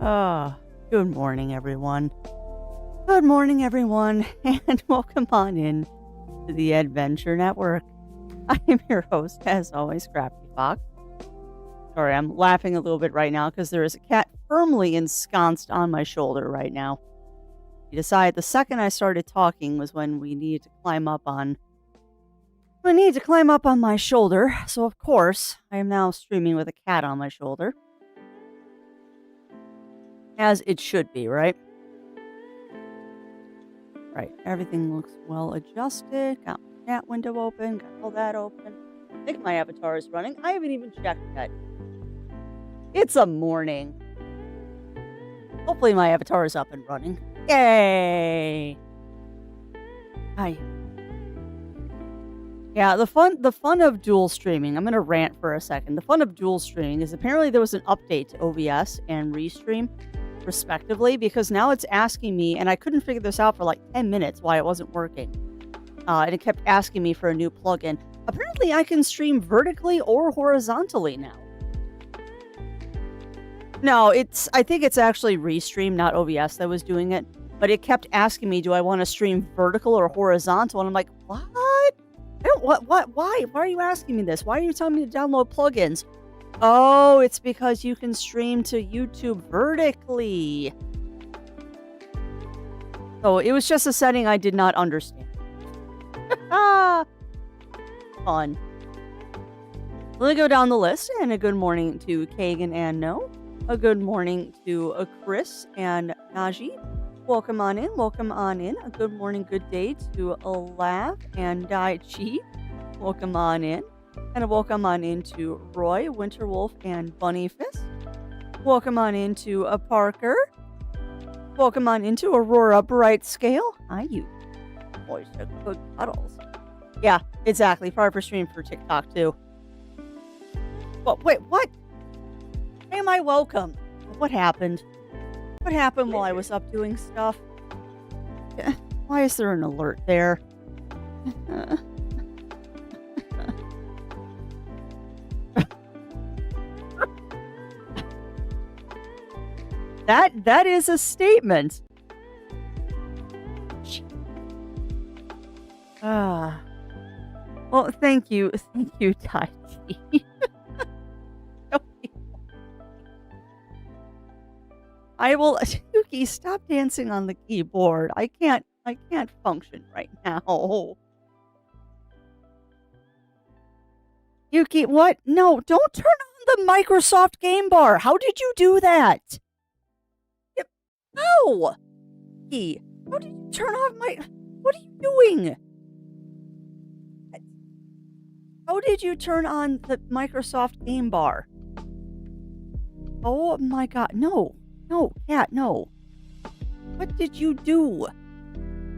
Ah, good morning, everyone. Good morning, everyone, and welcome on in to the Adventure Network. I am your host, as always, Crafty Fox. Sorry, I'm laughing a little bit right now because there is a cat firmly ensconced on my shoulder right now. He decided the second I started talking was when we needed to climb up on my shoulder. So of course, I am now streaming with a cat on my shoulder. As it should be, right? Right, everything looks well adjusted. Got my chat window open, got all that open. I think my avatar is running. I haven't even checked yet. It's a morning. Hopefully my avatar is up and running. Yay! Hi. Yeah, the fun of dual streaming. I'm gonna rant for a second. The fun of dual streaming is apparently there was an update to OBS and Restream, respectively, because now it's asking me, and I couldn't figure this out for like 10 minutes why it wasn't working. And it kept asking me for a new plugin. Apparently I can stream vertically or horizontally now. No, I think it's actually Restream, not OBS that was doing it. But it kept asking me, do I want to stream vertical or horizontal? And I'm like, what? Why? Why are you asking me this? Why are you telling me to download plugins? Oh, it's because you can stream to YouTube vertically. So it was just a setting I did not understand. Fun. Let me go down the list. And a good morning to Kagan and No. A good morning to Chris and Najee. Welcome on in. Welcome on in. A good morning, good day to Laugh and Dai Chi. Welcome on in. And a welcome on into Roy, Winterwolf, and Bunny Fist. Welcome on into Parker. Welcome on into Aurora Bright Scale. Hi, you boys are good cuddles. Yeah, exactly. Part for stream for TikTok, too. Well, wait, what? Am I welcome? What happened? What happened while I was up doing stuff? Why is there an alert there? That is a statement. Well, thank you, Tai Chi. I will, Yuki, stop dancing on the keyboard. I can't function right now. Yuki, what? No, don't turn on the Microsoft game bar. How did you do that? No! Yuki, how did you turn off what are you doing? How did you turn on the Microsoft game bar? Oh my god, no. No, cat, no. What did you do?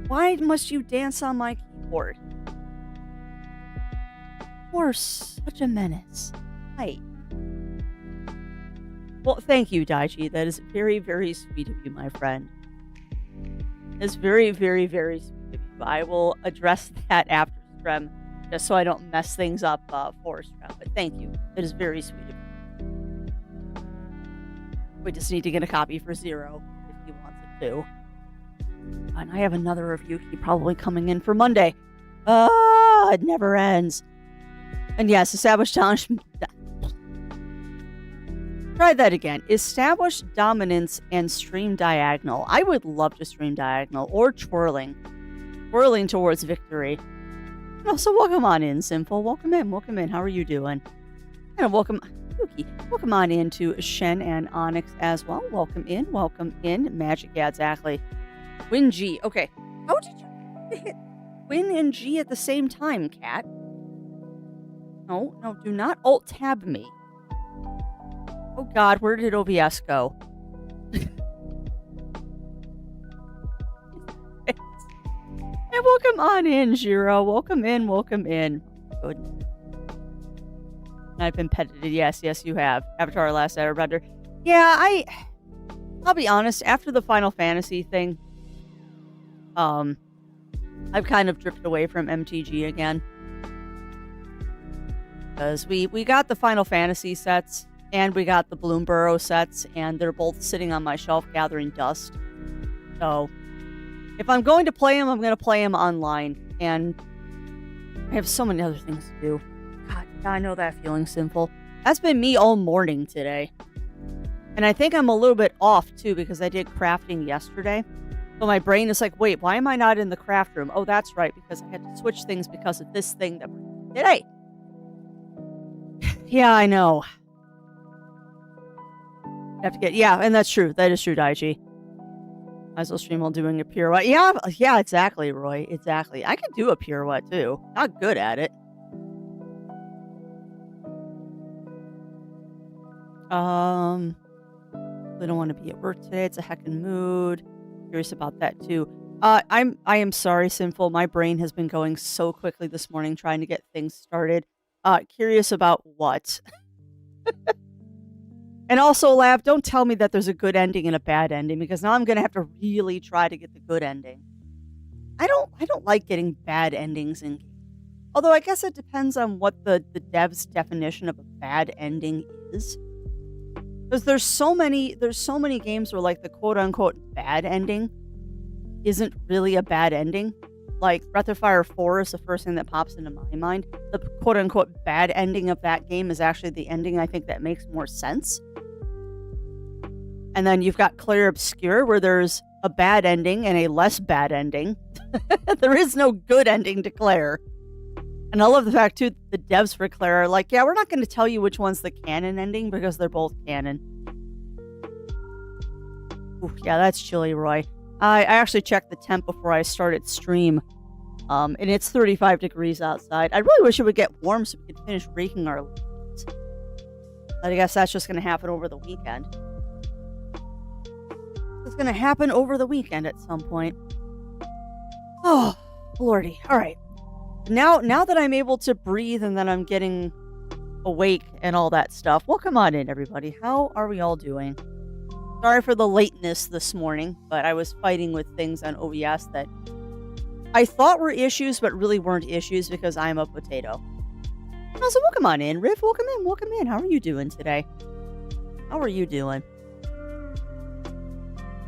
Why must you dance on my keyboard? You're such a menace. Hi. Well, thank you, Daichi. That is very, very sweet of you, my friend. It's very, very, very sweet of you. I will address that after stream, just so I don't mess things up for stream. But thank you. It is very sweet of you. We just need to get a copy for Zero if he wants it too. And I have another review probably coming in for Monday. It never ends. And yes, establish dominance. Try that again. Establish dominance and stream diagonal. I would love to stream diagonal or twirling. Twirling towards victory. So welcome on in, Simple. Welcome in. Welcome in. How are you doing? And welcome... Yuki. Welcome on in to Shen and Onyx as well. Welcome in. Welcome in. Magic, yeah, exactly. Win G. Okay. How did you hit Win and G at the same time, cat? No, do not alt-tab me. Oh god, where did OBS go? And welcome on in, Jiro. Welcome in, welcome in. Good. I've been petted. Yes, you have. Avatar Last Airbender. Yeah, I'll be honest, after the Final Fantasy thing, I've kind of drifted away from MTG again. Because we got the Final Fantasy sets, And we got the Bloom Burrow sets, and they're both sitting on my shelf gathering dust. So, if I'm going to play them, I'm going to play them online. And I have so many other things to do. God, I know that feeling sinful. That's been me all morning today. And I think I'm a little bit off, too, because I did crafting yesterday. So my brain is like, wait, why am I not in the craft room? Oh, that's right, because I had to switch things because of this thing that we're today. Yeah, I know. Have to get, yeah, and that's true. That is true, Daichi. Might as well stream while doing a pirouette. Yeah, exactly, Roy. Exactly. I can do a pirouette, too. Not good at it. I don't want to be at work today. It's a heckin' mood. Curious about that too. I am sorry, Sinful. My brain has been going so quickly this morning trying to get things started. Curious about what? And also, Lav, don't tell me that there's a good ending and a bad ending, because now I'm gonna have to really try to get the good ending. I don't like getting bad endings in games. Although I guess it depends on what the dev's definition of a bad ending is. Because there's so many games where, like, the quote-unquote bad ending isn't really a bad ending. Like, Breath of Fire 4 is the first thing that pops into my mind. The quote-unquote bad ending of that game is actually the ending I think that makes more sense. And then you've got Clair Obscur, where there's a bad ending and a less bad ending. There is no good ending to Clair. And I love the fact, too, the devs for Clair are like, yeah, we're not going to tell you which one's the canon ending because they're both canon. Ooh, yeah, that's chilly, Roy. I actually checked the temp before I started stream, and it's 35 degrees outside. I really wish it would get warm so we could finish raking our leaves. But I guess that's just going to happen over the weekend. It's going to happen over the weekend at some point. Oh, lordy. All right. Now that I'm able to breathe and that I'm getting awake and all that stuff, welcome on in, everybody. How are we all doing? Sorry for the lateness this morning, but I was fighting with things on OBS that I thought were issues, but really weren't issues because I'm a potato. Also, welcome on in, Riff. Welcome in. How are you doing today? How are you doing?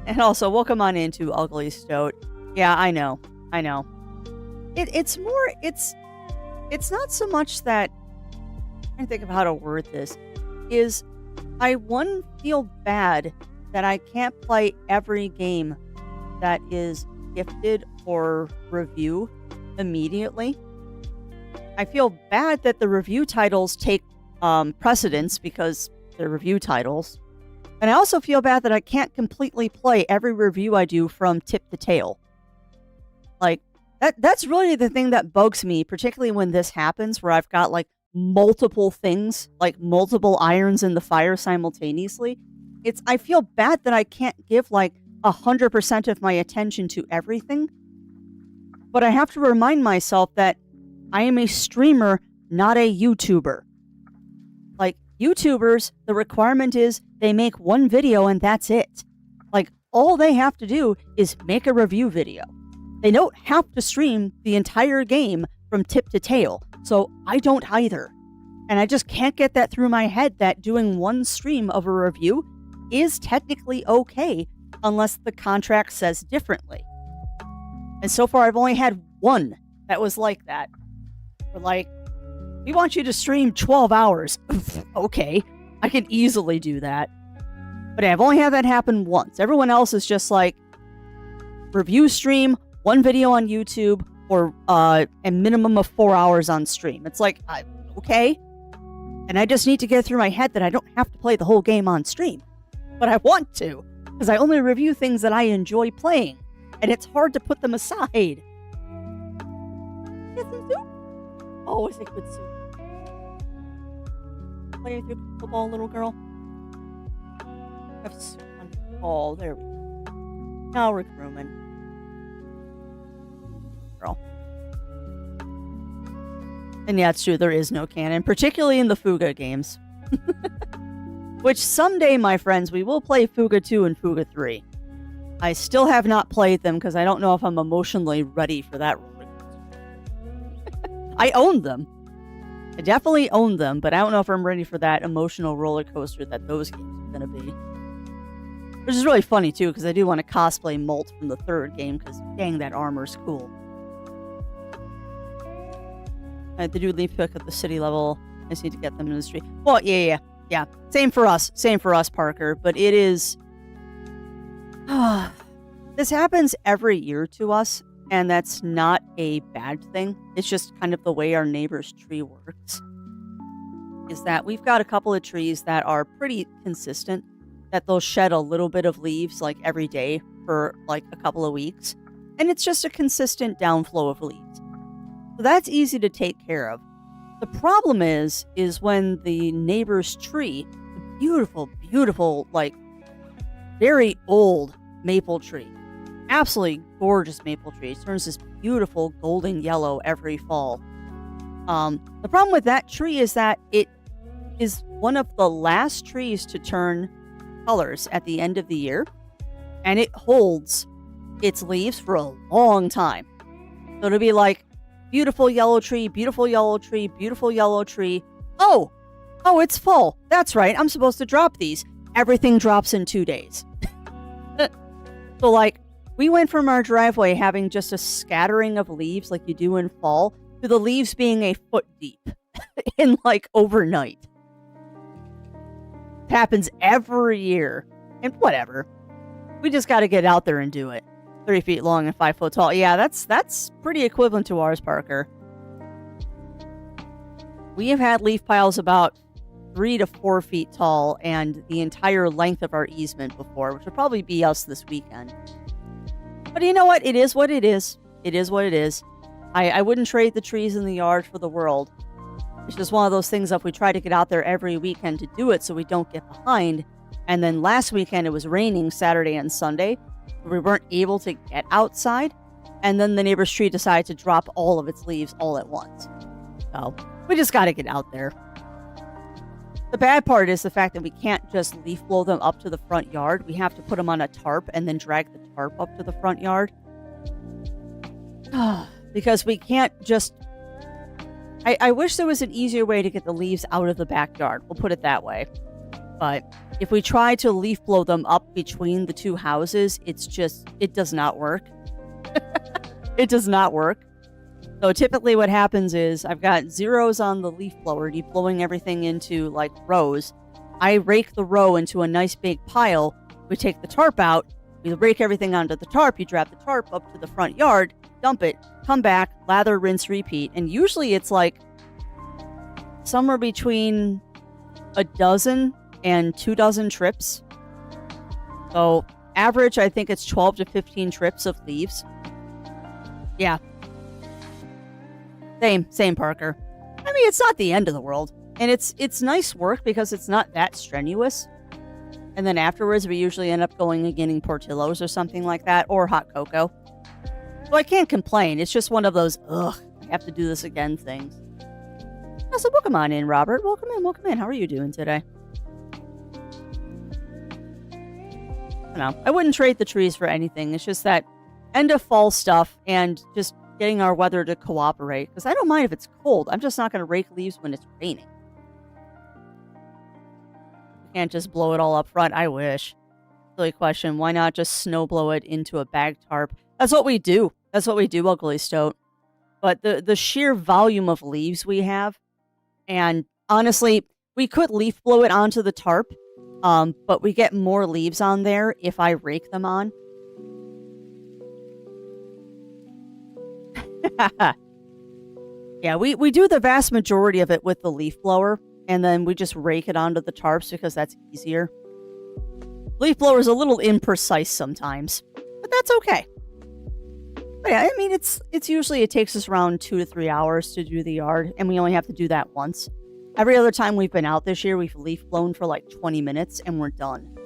And also, welcome on into Ugly Stoat. Yeah, I know. It's not so much that, I'm trying to think of how to word this, is I feel bad that I can't play every game that is gifted or review immediately. I feel bad that the review titles take precedence because they're review titles. And I also feel bad that I can't completely play every review I do from tip to tail. Like, that's really the thing that bugs me, particularly when this happens, where I've got, like, multiple things, like multiple irons in the fire simultaneously. I feel bad that I can't give, like, 100% of my attention to everything. But I have to remind myself that I am a streamer, not a YouTuber. Like, YouTubers, the requirement is they make one video and that's it. Like, all they have to do is make a review video. They don't have to stream the entire game from tip to tail, so I don't either. And I just can't get that through my head that doing one stream of a review is technically okay unless the contract says differently. And so far I've only had one that was like that. We're like, we want you to stream 12 hours. Okay, I can easily do that. But I've only had that happen once. Everyone else is just like, review stream, one video on YouTube, or a minimum of 4 hours on stream. It's like, okay. And I just need to get through my head that I don't have to play the whole game on stream. But I want to, because I only review things that I enjoy playing. And it's hard to put them aside. Get some soup? Oh, it's a good soup. Play with your football, little girl. Have soup on the ball. There we go. Now we're grooming. Girl. And yeah, it's true, there is no canon, particularly in the Fuga games. Which someday, my friends, we will play Fuga 2 and Fuga 3. I still have not played them because I don't know if I'm emotionally ready for that roller coaster. I own them. I definitely own them, but I don't know if I'm ready for that emotional roller coaster that those games are going to be. Which is really funny, too, because I do want to cosplay Molt from the third game, because dang, that armor's cool. I have to do leaf pick at the city level. I just need to get them in the street. Well, yeah. Same for us, Parker. But it is... this happens every year to us, and that's not a bad thing. It's just kind of the way our neighbor's tree works. Is that we've got a couple of trees that are pretty consistent, that they'll shed a little bit of leaves like every day for like a couple of weeks. And it's just a consistent downflow of leaves. So that's easy to take care of. The problem is when the neighbor's tree, the beautiful, like very old maple tree, absolutely gorgeous maple tree, it turns this beautiful golden yellow every fall. The problem with that tree is that it is one of the last trees to turn colors at the end of the year, and it holds its leaves for a long time. So it'll be like beautiful yellow tree, beautiful yellow tree, beautiful yellow tree. Oh, it's fall. That's right. I'm supposed to drop these. Everything drops in 2 days. So like we went from our driveway having just a scattering of leaves like you do in fall to the leaves being a foot deep in like overnight. It happens every year. And whatever. We just got to get out there and do it. 3 feet long and 5 foot tall. Yeah, that's pretty equivalent to ours, Parker. We have had leaf piles about 3 to 4 feet tall and the entire length of our easement before, which would probably be us this weekend. But you know what? It is what it is. It is what it is. I wouldn't trade the trees in the yard for the world. It's just one of those things that we try to get out there every weekend to do it so we don't get behind. And then last weekend it was raining Saturday and Sunday. We weren't able to get outside. And then the neighbor's tree decided to drop all of its leaves all at once. So we just got to get out there. The bad part is the fact that we can't just leaf blow them up to the front yard. We have to put them on a tarp and then drag the tarp up to the front yard. Because we can't just... I wish there was an easier way to get the leaves out of the backyard. We'll put it that way. But if we try to leaf blow them up between the two houses, it does not work. It does not work. So typically what happens is I've got zeros on the leaf blower, deep blowing everything into like rows. I rake the row into a nice big pile. We take the tarp out. We rake everything onto the tarp. You drop the tarp up to the front yard, dump it, come back, lather, rinse, repeat. And usually it's like somewhere between a dozen and 2 dozen trips. So average, I think it's 12 to 15 trips of leaves. Yeah. Same, Parker. I mean, it's not the end of the world. And it's nice work because it's not that strenuous. And then afterwards, we usually end up going and getting Portillo's or something like that, or hot cocoa. So I can't complain. It's just one of those, I have to do this again things. Oh, so welcome on in, Robert. Welcome in. How are you doing today? I wouldn't trade the trees for anything. It's just that end of fall stuff and just getting our weather to cooperate. Because I don't mind if it's cold. I'm just not going to rake leaves when it's raining. You can't just blow it all up front. I wish. Silly question. Why not just snow blow it into a bag tarp? That's what we do. Ugly Stoat. But the sheer volume of leaves we have, and honestly, we could leaf blow it onto the tarp, but we get more leaves on there if I rake them on. Yeah, we do the vast majority of it with the leaf blower, and then we just rake it onto the tarps because that's easier. Leaf blower is a little imprecise sometimes, but that's okay. But yeah, I mean, it's usually, it takes us around 2 to 3 hours to do the yard, and we only have to do that once. Every other time we've been out this year, we've leaf blown for like 20 minutes, and we're done.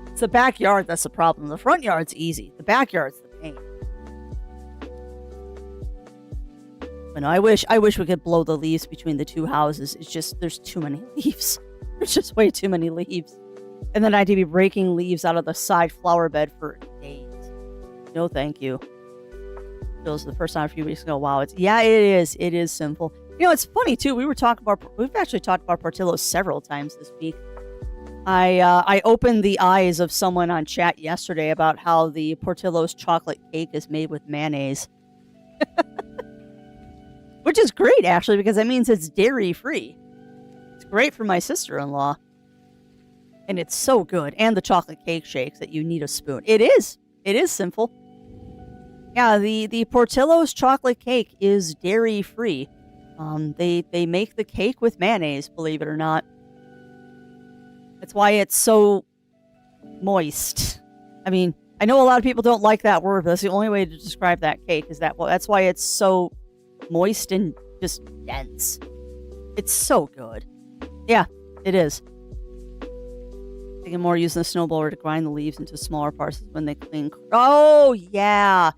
It's the backyard that's the problem. The front yard's easy. The backyard's the pain. But no, I wish we could blow the leaves between the two houses. It's just, there's too many leaves. There's just way too many leaves. And then I had to be raking leaves out of the side flower bed for days. No, thank you. It was the first time a few weeks ago. Wow, it is simple. It's funny too. We've actually talked about Portillo's several times this week. I opened the eyes of someone on chat yesterday about how the Portillo's chocolate cake is made with mayonnaise, which is great actually because that means it's dairy free. It's great for my sister-in-law, and it's so good. And the chocolate cake shakes that you need a spoon. It is simple. Yeah, the Portillo's chocolate cake is dairy free. They make the cake with mayonnaise, believe it or not. That's why it's so moist. I mean, I know a lot of people don't like that word, but that's the only way to describe that cake is that, well, that's why it's so moist and just dense. It's so good. Yeah, it is. Thinking more using the snowblower to grind the leaves into smaller parts when they clean. Oh, yeah.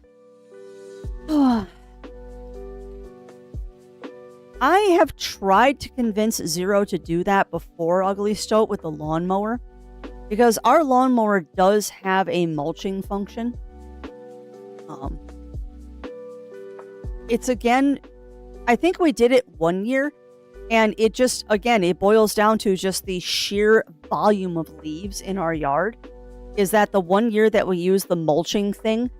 I have tried to convince Zero to do that before Ugly Stoat with the lawnmower, because our lawnmower does have a mulching function. It's again, I think we did it one year, and it just, again, it boils down to just the sheer volume of leaves in our yard. Is that the one year that we used the mulching thing,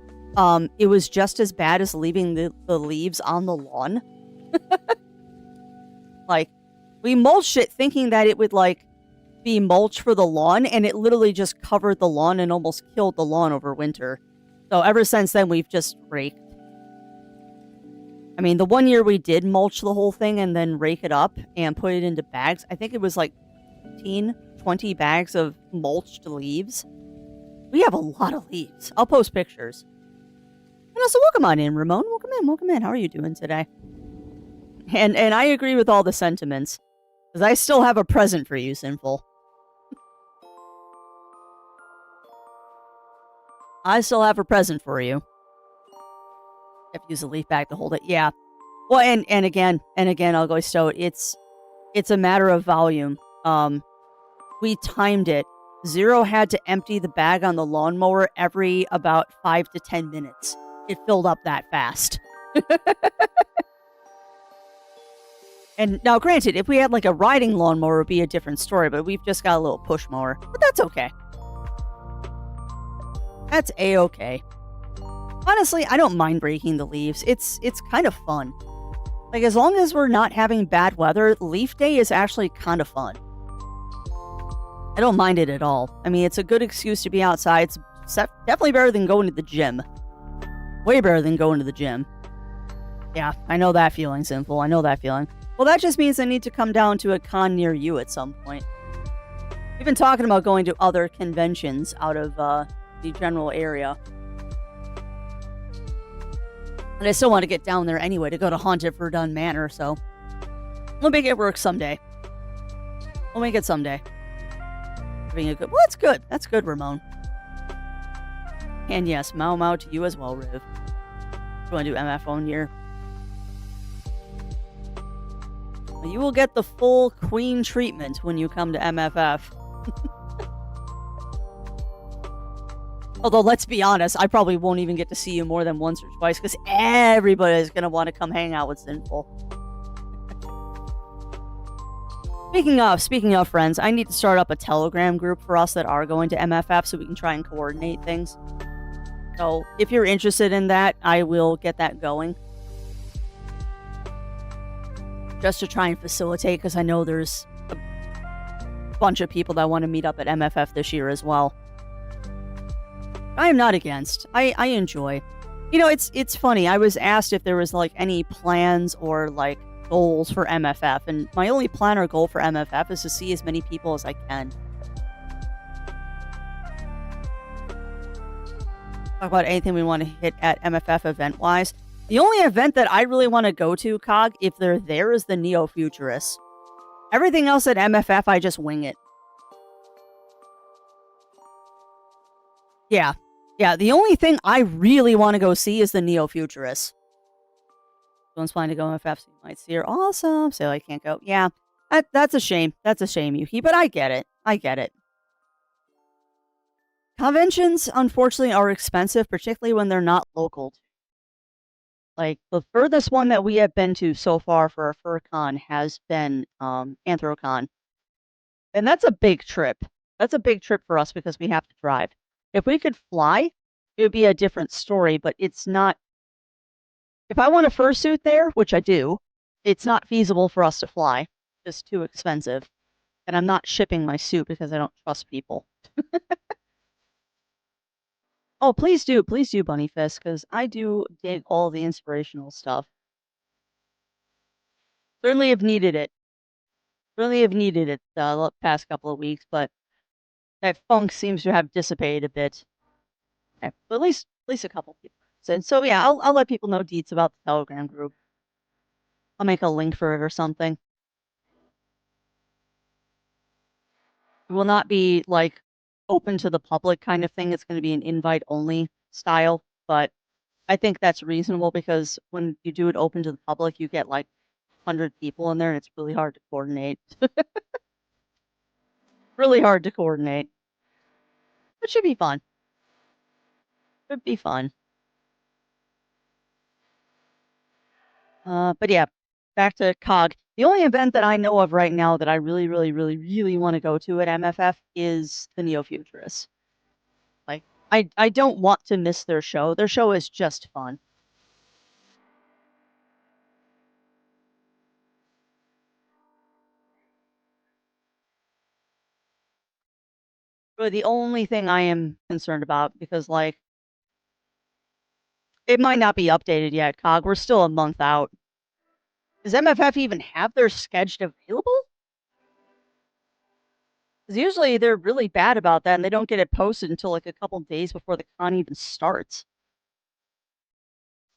it was just as bad as leaving the leaves on the lawn. Like, we mulched it thinking that it would, like, be mulch for the lawn, and it literally just covered the lawn and almost killed the lawn over winter. So ever since then, we've just raked. I mean, the one year we did mulch the whole thing and then rake it up and put it into bags. I think it was like 15, 20 bags of mulched leaves. We have a lot of leaves. I'll post pictures. And also, welcome on in, Ramon. Welcome in. How are you doing today? And I agree with all the sentiments. Because I still have a present for you, Sinful. I still have a present for you. I have to use a leaf bag to hold it. Yeah. Well, and again, Ugly Stoat, it's a matter of volume. We timed it. Zero had to empty the bag on the lawnmower every about 5 to 10 minutes. It filled up that fast. And now, granted, if we had like a riding lawnmower, it would be a different story, but we've just got a little push mower. But that's okay. That's A-okay. Honestly, I don't mind raking the leaves. It's kind of fun. Like, as long as we're not having bad weather, leaf day is actually kind of fun. I don't mind it at all. I mean, it's a good excuse to be outside. It's definitely better than going to the gym. Way better than going to the gym. Yeah, I know that feeling, Sinful. I know that feeling. Well, that just means I need to come down to a con near you at some point. We've been talking about going to other conventions out of the general area. And I still want to get down there anyway to go to Haunted Verdun Manor, so we'll make it work someday. We'll make it someday. Being a good, well, that's good. That's good, Ramon. And yes, Mao to you as well, Riv. You want to do MF one year? You will get the full queen treatment when you come to MFF. Although, let's be honest, I probably won't even get to see you more than once or twice because everybody is going to want to come hang out with Sinful. Speaking of friends, I need to start up a Telegram group for us that are going to MFF so we can try and coordinate things. So, if you're interested in that, I will get that going. Just to try and facilitate, because I know there's a bunch of people that want to meet up at MFF this year as well. I am not against. I enjoy. It's funny. I was asked if there was like any plans or like goals for MFF, and my only plan or goal for MFF is to see as many people as I can. Talk about anything we want to hit at MFF event-wise. The only event that I really want to go to, Cog, if they're there, is the Neo-Futurists. Everything else at MFF, I just wing it. Yeah, the only thing I really want to go see is the Neo-Futurists. Someone's planning to go MFF, so you might see her. Awesome. So I can't go. Yeah, that's a shame. That's a shame, Yuki, but I get it. Conventions, unfortunately, are expensive, particularly when they're not local. Like, the furthest one that we have been to so far for our fur con has been, Anthrocon. And that's a big trip. That's a big trip for us because we have to drive. If we could fly, it would be a different story, but it's not. If I want a fursuit there, which I do, it's not feasible for us to fly. It's too expensive. And I'm not shipping my suit because I don't trust people. Oh, please do, Bunny Fist, because I do dig all the inspirational stuff. Certainly have needed it. Really have needed it the past couple of weeks, but that funk seems to have dissipated a bit. But at least a couple people. So yeah, I'll let people know deets about the Telegram group. I'll make a link for it or something. It will not be like open to the public kind of thing. It's going to be an invite only style, but I think that's reasonable because when you do it open to the public, you get like 100 people in there and it's really hard to coordinate. Really hard to coordinate. It should be fun. Should be fun. But yeah, back to COG. The only event that I know of right now that I really, really, really, really want to go to at MFF is the Neo Futurists. Like, I don't want to miss their show. Their show is just fun. But the only thing I am concerned about, because like, it might not be updated yet, COG. We're still a month out. Does MFF even have their schedule available? Because usually they're really bad about that and they don't get it posted until like a couple days before the con even starts.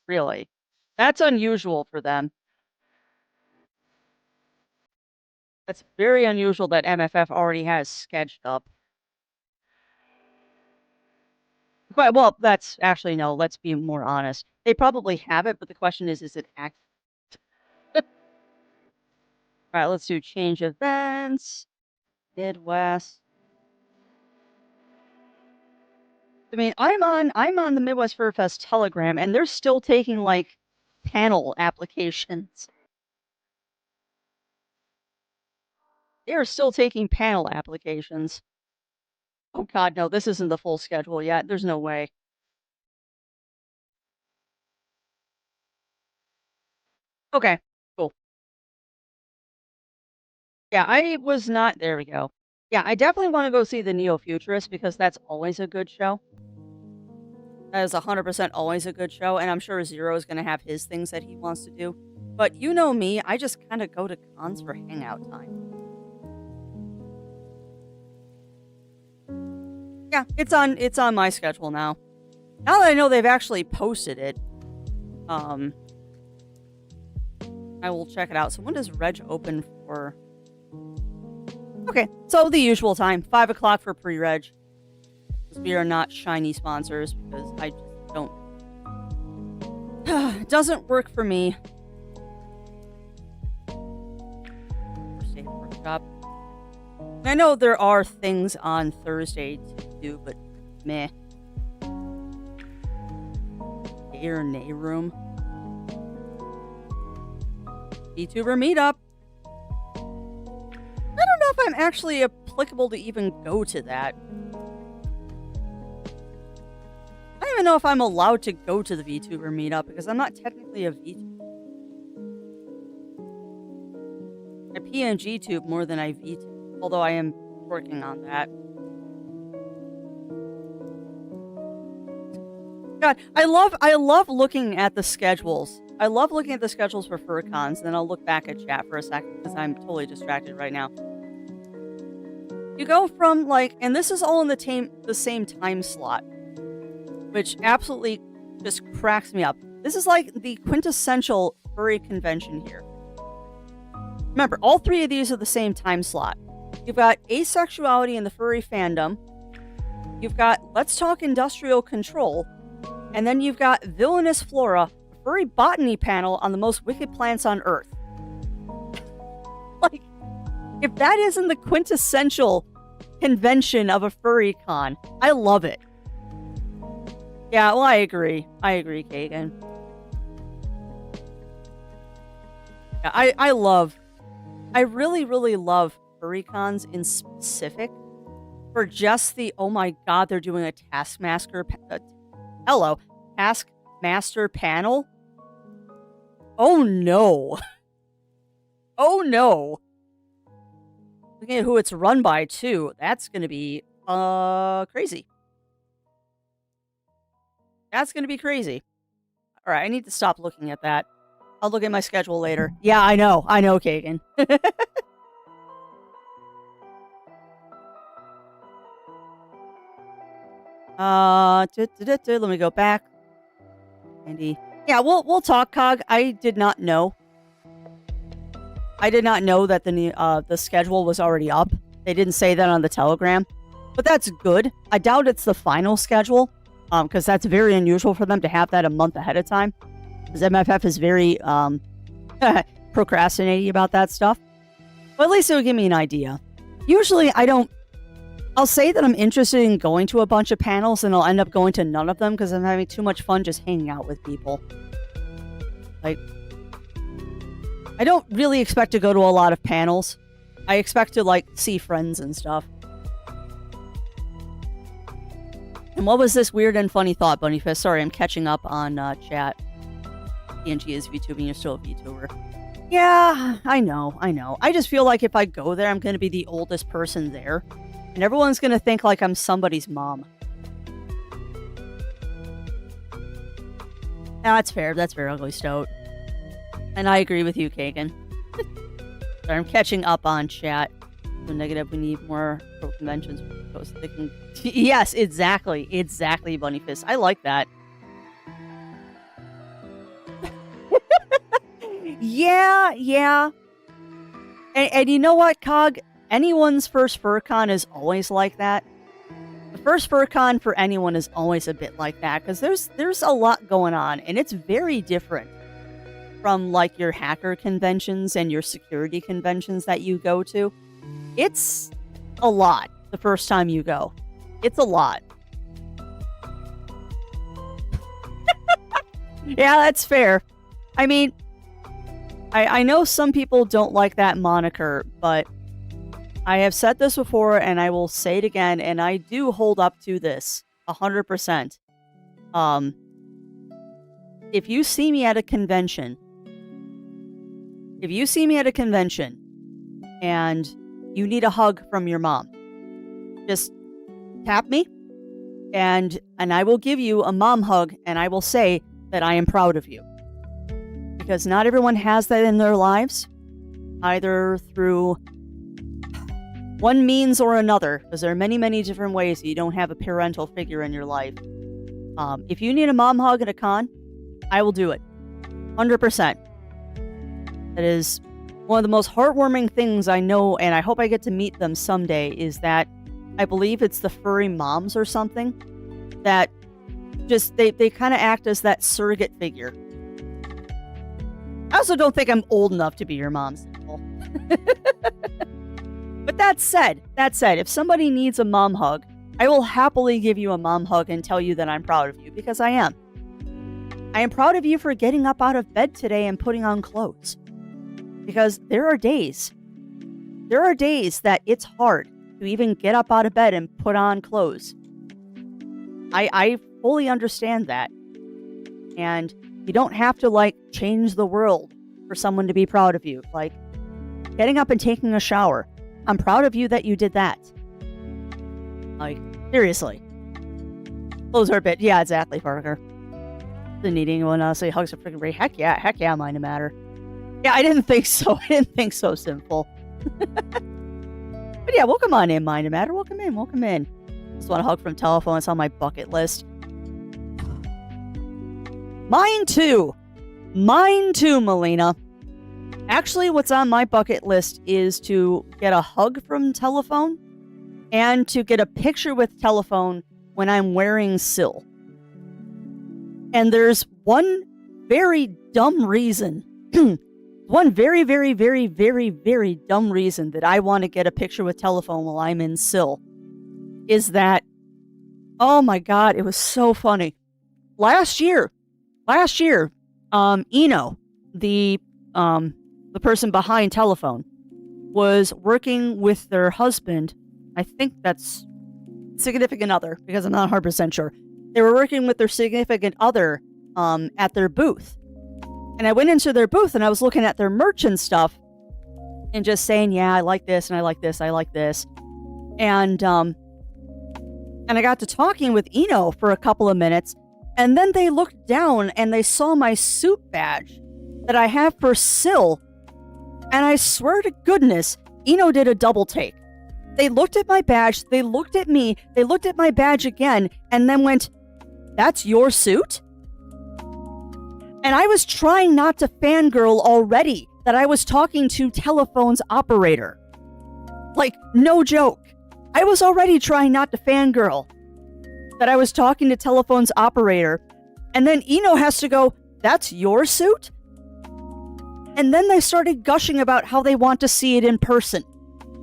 Really. That's unusual for them. That's very unusual that MFF already has sketched up. But, well, that's actually, no, let's be more honest. They probably have it, but the question is it active? Alright, let's do change events. Midwest. I mean, I'm on the Midwest Fur Fest Telegram, and they're still taking, like, panel applications. They are still taking panel applications. Oh god, no, this isn't the full schedule yet. There's no way. Okay, cool. Yeah, I was not. There we go. Yeah, I definitely want to go see the Neo Futurist because that's always a good show. That is 100% always a good show, and I'm sure Zero is going to have his things that he wants to do. But you know me, I just kind of go to cons for hangout time. Yeah, it's on my schedule now. Now that I know they've actually posted it, I will check it out. So when does Reg open for? Okay, so the usual time, 5 o'clock for pre-reg. Because we are not shiny sponsors, because I just don't. It doesn't work for me. First aid workshop. I know there are things on Thursday to do, but meh. A or nay room. VTuber meetup. I don't know if I'm actually applicable to even go to that. I don't even know if I'm allowed to go to the VTuber meetup because I'm not technically a VTuber. I PNG tube more than I VTube, although I am working on that. God, I love looking at the schedules. I love looking at the schedules for FurCons, and then I'll look back at chat for a second because I'm totally distracted right now. You go from like, and this is all in the same time slot, which absolutely just cracks me up. This is like the quintessential furry convention here. Remember, all three of these are the same time slot. You've got asexuality in the furry fandom. You've got Let's Talk Industrial Control. And then you've got Villainous Flora, a furry botany panel on the most wicked plants on Earth. Like, if that isn't the quintessential convention of a furry con, I love it. Yeah, well, I agree. I agree, Kagan. I really, really love furry cons in specific for just the, oh my god, they're doing a hello, Taskmaster panel? Oh no. Oh no. Looking at who it's run by too, that's gonna be, crazy. That's gonna be crazy. Alright, I need to stop looking at that. I'll look at my schedule later. Yeah, I know, Kagan. Let me go back. Andy. Yeah, we'll talk, Cog. I did not know. I did not know that the schedule was already up. They didn't say that on the Telegram. But that's good. I doubt it's the final schedule. Because that's very unusual for them to have that a month ahead of time. Because MFF is very procrastinating about that stuff. But at least it would give me an idea. Usually I'll say that I'm interested in going to a bunch of panels and I'll end up going to none of them because I'm having too much fun just hanging out with people. Like, I don't really expect to go to a lot of panels. I expect to, like, see friends and stuff. And what was this weird and funny thought, Bunnyfist? Sorry, I'm catching up on chat. PNG is VTubing, you're still a VTuber. Yeah, I know. I just feel like if I go there, I'm going to be the oldest person there. And everyone's going to think like I'm somebody's mom. That's fair, Ugly Stoat. And I agree with you, Kagan. Sorry, I'm catching up on chat. So negative, we need more pro conventions. So they can... Yes, exactly, Bunnyfist. I like that. Yeah. And you know what, Cog? Anyone's first FurCon is always like that. The first FurCon for anyone is always a bit like that, because there's a lot going on, and it's very different from, like, your hacker conventions and your security conventions that you go to. It's a lot the first time you go. It's a lot. Yeah, that's fair. I mean, I know some people don't like that moniker, but I have said this before, and I will say it again, and I do hold up to this 100%. If you see me at a convention, and you need a hug from your mom, just tap me, and I will give you a mom hug, and I will say that I am proud of you. Because not everyone has that in their lives, either through one means or another, because there are many, many different ways that you don't have a parental figure in your life. If you need a mom hug at a con, I will do it. 100%. That is one of the most heartwarming things I know, and I hope I get to meet them someday, is that I believe it's the furry moms or something that just, they kind of act as that surrogate figure. I also don't think I'm old enough to be your mom, Simple. But that said, if somebody needs a mom hug, I will happily give you a mom hug and tell you that I'm proud of you, because I am. I am proud of you for getting up out of bed today and putting on clothes. Because there are days that it's hard to even get up out of bed and put on clothes. I fully understand that. And you don't have to, like, change the world for someone to be proud of you. Like, getting up and taking a shower. I'm proud of you that you did that. Like, seriously. Those are a bit... Yeah, exactly, Parker. The needing one, say hugs are freaking great. Heck yeah, mind a matter. Yeah, I didn't think so. Simple. But yeah, welcome on in, mind a matter. Welcome in. Just want a hug from telephone. It's on my bucket list. Mine too, Melina. Actually, what's on my bucket list is to get a hug from telephone and to get a picture with telephone when I'm wearing Syl. And there's one very dumb reason, one very, very, very, very, very dumb reason that I want to get a picture with telephone while I'm in Syl, is that, oh my god, it was so funny. Last year, Eno, the the person behind telephone, was working with their husband. I think that's significant other, because I'm not 100% sure. They were working with their significant other at their booth. And I went into their booth and I was looking at their merch and stuff and just saying, yeah, I like this and I like this, I like this. And I got to talking with Eno for a couple of minutes, and then they looked down and they saw my suit badge that I have for Syl. And I swear to goodness, Eno did a double take. They looked at my badge, they looked at me, they looked at my badge again, and then went, "That's your suit?" And I was trying not to fangirl already that I was talking to telephone's operator. Like, no joke. I was already trying not to fangirl that I was talking to telephone's operator. And then Eno has to go, "That's your suit?" And then they started gushing about how they want to see it in person.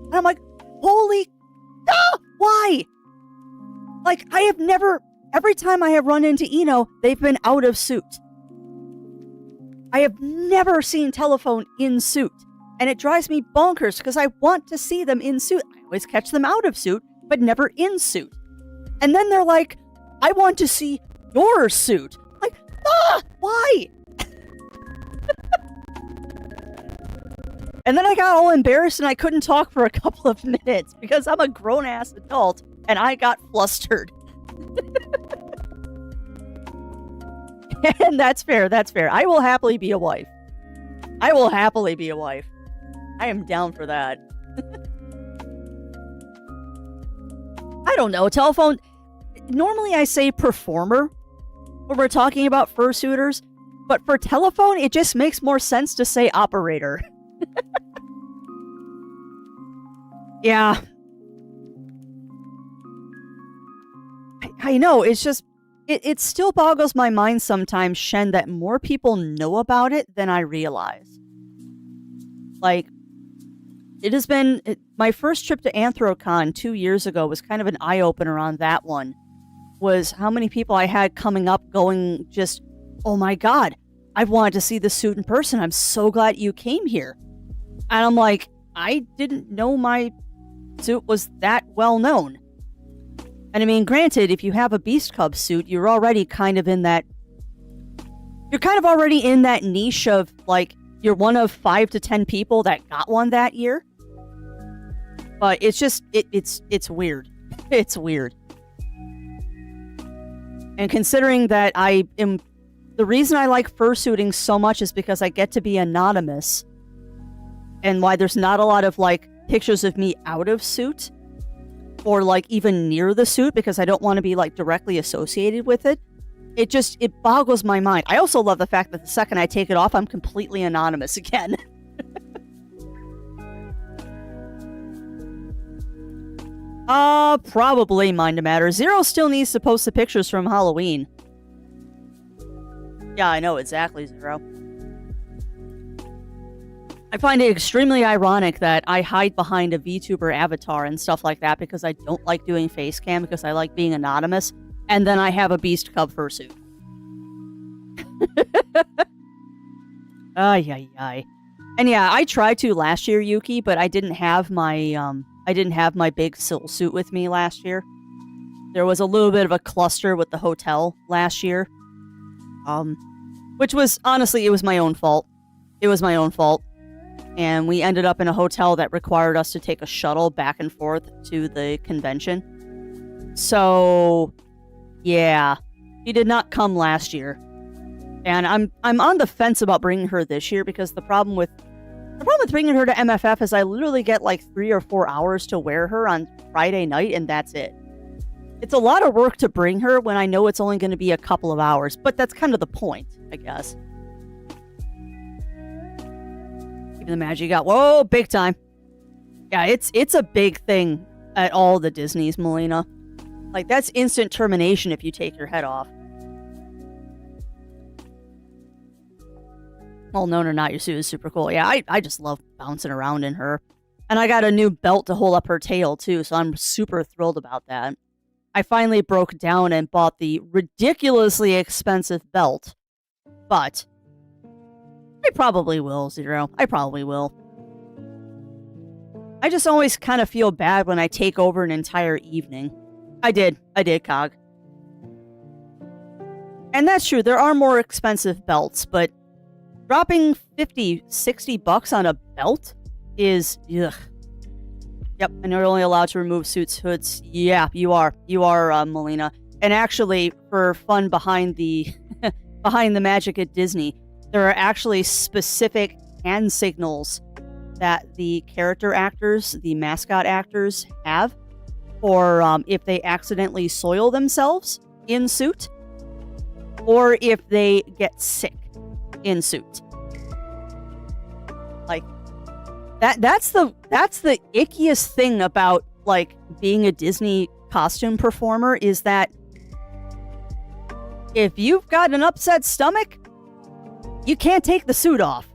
And I'm like, holy, why? Like, I have never, every time I have run into Eno, they've been out of suit. I have never seen telephone in suit. And it drives me bonkers because I want to see them in suit. I always catch them out of suit, but never in suit. And then they're like, "I want to see your suit." Like, why? And then I got all embarrassed and I couldn't talk for a couple of minutes because I'm a grown-ass adult and I got flustered. And that's fair, that's fair. I will happily be a wife. I will happily be a wife. I am down for that. I don't know, telephone... Normally I say performer when we're talking about fursuiters, but for telephone, it just makes more sense to say operator. Yeah. I know, it's just, it still boggles my mind sometimes, Shen, that more people know about it than I realize. Like, it has been, my first trip to Anthrocon 2 years ago was kind of an eye-opener on that one. Was how many people I had coming up going just, "Oh my god, I've wanted to see the suit in person. I'm so glad you came here." And I'm like, I didn't know my suit was that well known. And I mean, granted, if you have a Beast Cub suit, you're already kind of in that... You're kind of already in that niche of, like, you're one of 5 to 10 people that got one that year. But it's just, it's weird. It's weird. And considering that I am... The reason I like fursuiting so much is because I get to be anonymous. And why there's not a lot of, like, pictures of me out of suit. Or, like, even near the suit, because I don't want to be, like, directly associated with it. It boggles my mind. I also love the fact that the second I take it off, I'm completely anonymous again. Probably Mind a Matter. Zero still needs to post the pictures from Halloween. Yeah, I know, exactly, Zero. I find it extremely ironic that I hide behind a VTuber avatar and stuff like that because I don't like doing face cam because I like being anonymous, and then I have a Beast Cub fursuit. Ay, ay, ay. And yeah, I tried to last year, Yuki, but I didn't have my big Syl suit with me last year. There was a little bit of a cluster with the hotel last year. Which was, honestly, it was my own fault. It was my own fault. And we ended up in a hotel that required us to take a shuttle back and forth to the convention. So, yeah. She did not come last year. And I'm on the fence about bringing her this year because the problem with bringing her to MFF is I literally get like 3 or 4 hours to wear her on Friday night, and that's it. It's a lot of work to bring her when I know it's only going to be a couple of hours, but that's kind of the point, I guess. Even the magic got, whoa, big time. Yeah, it's a big thing at all the Disneys, Melina. Like, that's instant termination if you take your head off. Well, known or not, your suit is super cool. Yeah, I just love bouncing around in her. And I got a new belt to hold up her tail, too, so I'm super thrilled about that. I finally broke down and bought the ridiculously expensive belt. But I probably will, Zero. I probably will. I just always kind of feel bad when I take over an entire evening. I did, Cog. And that's true, there are more expensive belts, but dropping $50-$60 on a belt is, ugh. Yep, and you're only allowed to remove suits, hoods. Yeah, you are, Melina. And actually, for fun behind the behind the magic at Disney, there are actually specific hand signals that the character actors, the mascot actors, have for if they accidentally soil themselves in suit, or if they get sick in suit. Like that's the ickiest thing about like being a Disney costume performer is that if you've got an upset stomach, you can't take the suit off.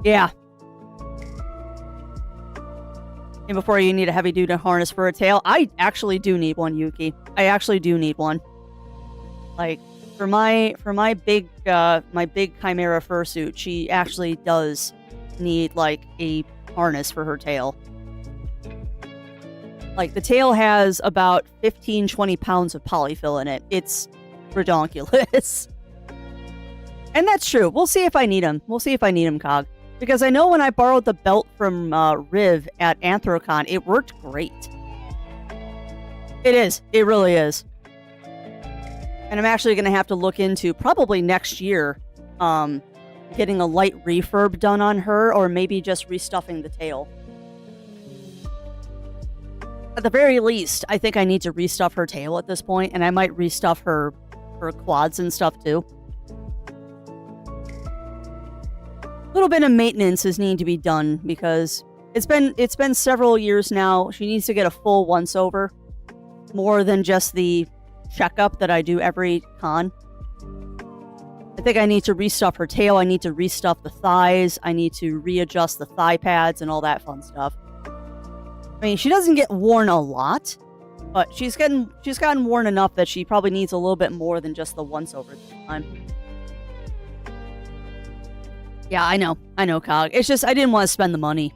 Yeah. And before you need a heavy-duty harness for a tail, I actually do need one, Yuki. I actually do need one. Like, for my big Chimera fursuit, she actually does need, like, a harness for her tail. Like, the tail has about 15-20 pounds of polyfill in it. It's redonkulous. And that's true. We'll see if I need them. We'll see if I need them, Cog. Because I know when I borrowed the belt from Riv at Anthrocon, it worked great. It is. It really is. And I'm actually going to have to look into, probably next year, getting a light refurb done on her, or maybe just restuffing the tail. At the very least, I think I need to restuff her tail at this point, and I might restuff her quads and stuff too. A little bit of maintenance is needing to be done because it's been several years now. She needs to get a full once over, more than just the checkup that I do every con. I think I need to restuff her tail. I need to restuff the thighs. I need to readjust the thigh pads and all that fun stuff. I mean, she doesn't get worn a lot, but she's gotten worn enough that she probably needs a little bit more than just the once over this time. Yeah, I know, Cog. It's just, I didn't want to spend the money.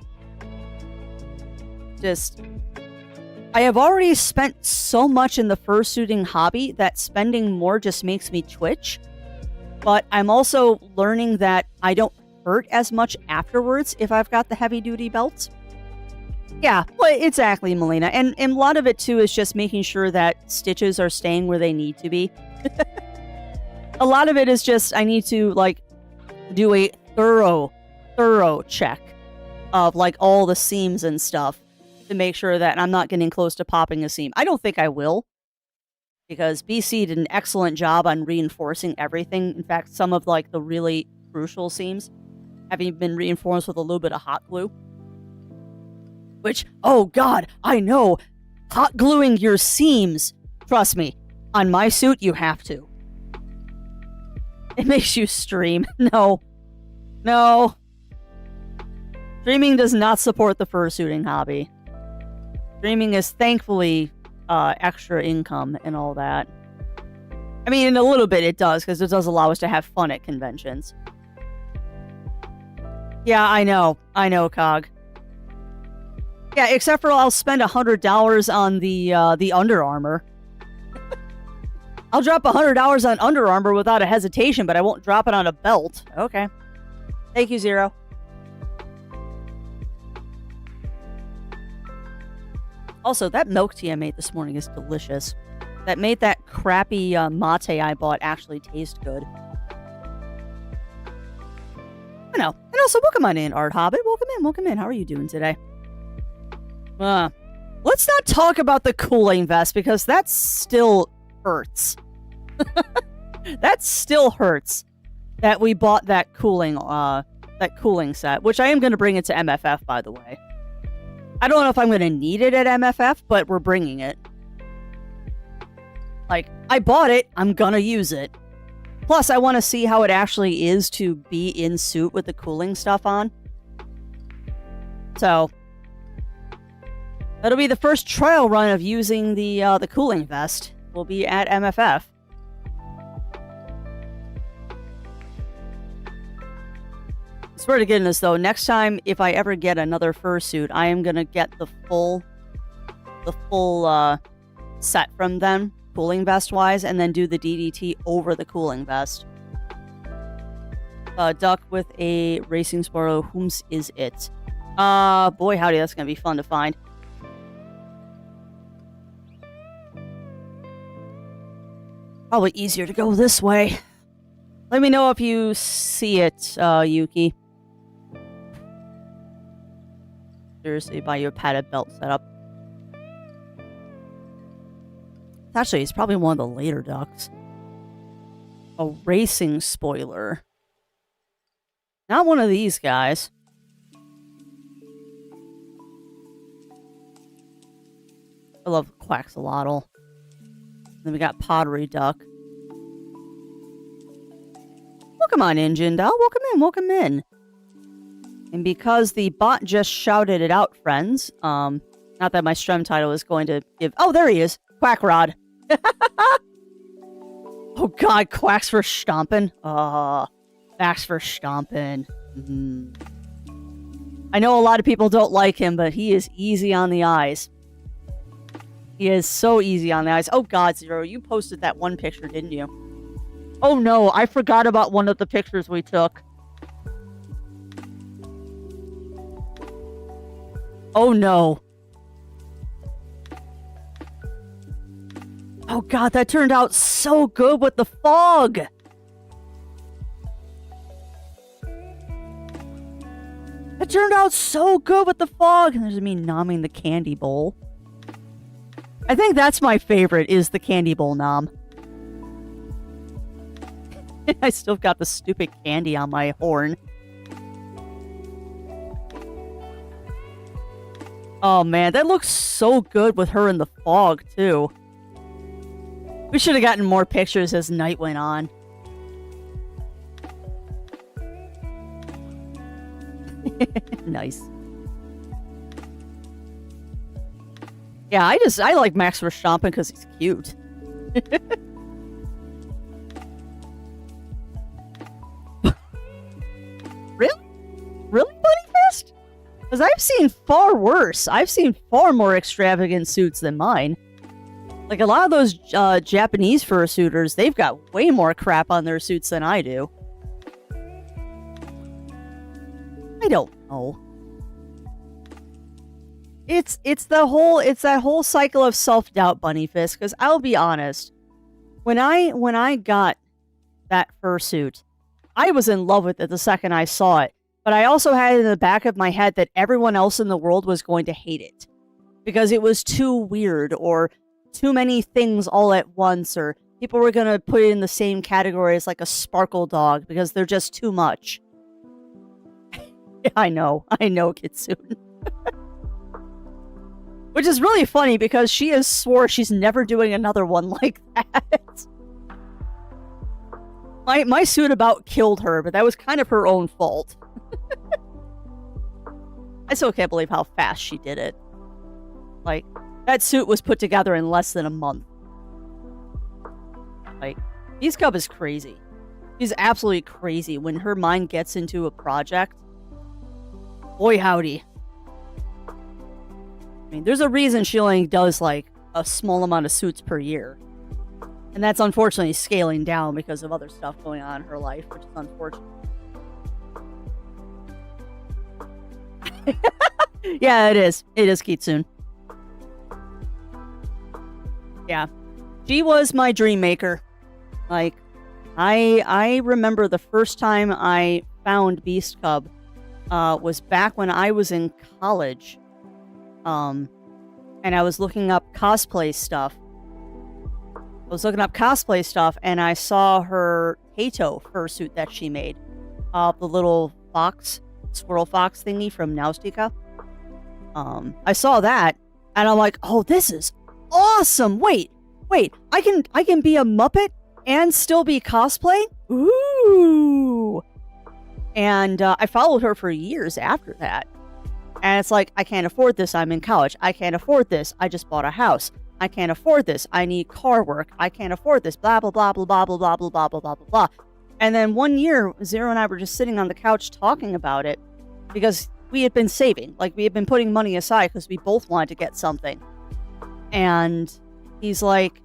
I have already spent so much in the fursuiting hobby that spending more just makes me twitch. But I'm also learning that I don't hurt as much afterwards if I've got the heavy-duty belts. Yeah, well, exactly, Melina. And a lot of it, too, is just making sure that stitches are staying where they need to be. A lot of it is just, I need to, like, do a thorough check of like all the seams and stuff to make sure that I'm not getting close to popping a seam. I don't think I will, because BC did an excellent job on reinforcing everything. In fact, some of like the really crucial seams having been reinforced with a little bit of hot glue. Which, oh god, I know, hot gluing your seams, trust me, on my suit you have to. It makes you stream. No. Streaming does not support the fursuiting hobby. Streaming is thankfully extra income and all that. I mean, in a little bit it does, because it does allow us to have fun at conventions. Yeah, I know, Cog. Yeah, except for I'll spend $100 on the Under Armour. I'll drop $100 on Under Armour without a hesitation, but I won't drop it on a belt. Okay. Thank you, Zero. Also, that milk tea I made this morning is delicious. That made that crappy mate I bought actually taste good. I know. And also, welcome on in, Art Hobbit. Welcome in. How are you doing today? Let's not talk about the cooling vest, because that still hurts. That still hurts. That we bought that cooling set, which I am going to bring it to MFF, by the way. I don't know if I'm going to need it at MFF, but we're bringing it. Like, I bought it, I'm going to use it. Plus, I want to see how it actually is to be in suit with the cooling stuff on. So, that'll be the first trial run of using the cooling vest. Will be at MFF. Swear to goodness, though, next time if I ever get another fursuit, I am gonna get the full set from them, cooling vest wise, and then do the DDT over the cooling vest. Duck with a racing spoiler. Whom's is it? Boy howdy, that's gonna be fun to find. Probably easier to go this way. Let me know if you see it, Yuki. Seriously, buy you a padded belt setup. Actually, it's probably one of the later ducks. A racing spoiler. Not one of these guys. I love Quaxolotl. Then we got Pottery Duck. Welcome on in, Jindal. Welcome in, welcome in. And because the bot just shouted it out, friends, not that my stream title is going to give... Oh, there he is. Quackrod. Oh, God. Quacks for stomping. Max for stomping. I know a lot of people don't like him, but he is easy on the eyes. He is so easy on the eyes. Oh, God, Zero. You posted that one picture, didn't you? Oh, no. I forgot about one of the pictures we took. Oh, no. Oh, God, that turned out so good with the fog. It turned out so good with the fog. And there's me nomming the candy bowl. I think that's my favorite, is the candy bowl nom. I still got the stupid candy on my horn. Oh, man, that looks so good with her in the fog, too. We should have gotten more pictures as night went on. Nice. Yeah, I like Max Verstappen because he's cute. Really? Really, Bunnyfist? Because I've seen far worse. I've seen far more extravagant suits than mine. Like, a lot of those Japanese fursuiters, they've got way more crap on their suits than I do. I don't know. It's that whole cycle of self-doubt, Bunnyfist, because I'll be honest. When I got that fursuit, I was in love with it the second I saw it. But I also had it in the back of my head that everyone else in the world was going to hate it. Because it was too weird, or too many things all at once, or people were going to put it in the same category as like a sparkle dog because they're just too much. I know, Kitsune. Which is really funny because she has swore she's never doing another one like that. My suit about killed her, but that was kind of her own fault. I still can't believe how fast she did it. Like, that suit was put together in less than a month. Like, Beast Cub is crazy. She's absolutely crazy. When her mind gets into a project, boy howdy. I mean, there's a reason she only does, like, a small amount of suits per year. And that's unfortunately scaling down because of other stuff going on in her life, which is unfortunate. Yeah, it is. It is Kitsune. Yeah. She was my dream maker. Like, I remember the first time I found Beast Cub was back when I was in college. And I was looking up cosplay stuff. And I saw her Kato fursuit that she made. The little squirrel fox thingy from Nausicaa. I saw that, and I'm like, oh, this is awesome! Wait, I can be a Muppet and still be cosplay? Ooh! And I followed her for years after that. And it's like, I can't afford this, I'm in college. I can't afford this, I just bought a house. I can't afford this, I need car work. I can't afford this, blah, blah, blah, blah, blah, blah, blah, blah, blah, blah, blah, blah. And then one year, Zero and I were just sitting on the couch talking about it because we had been saving. Like, we had been putting money aside because we both wanted to get something. And he's like,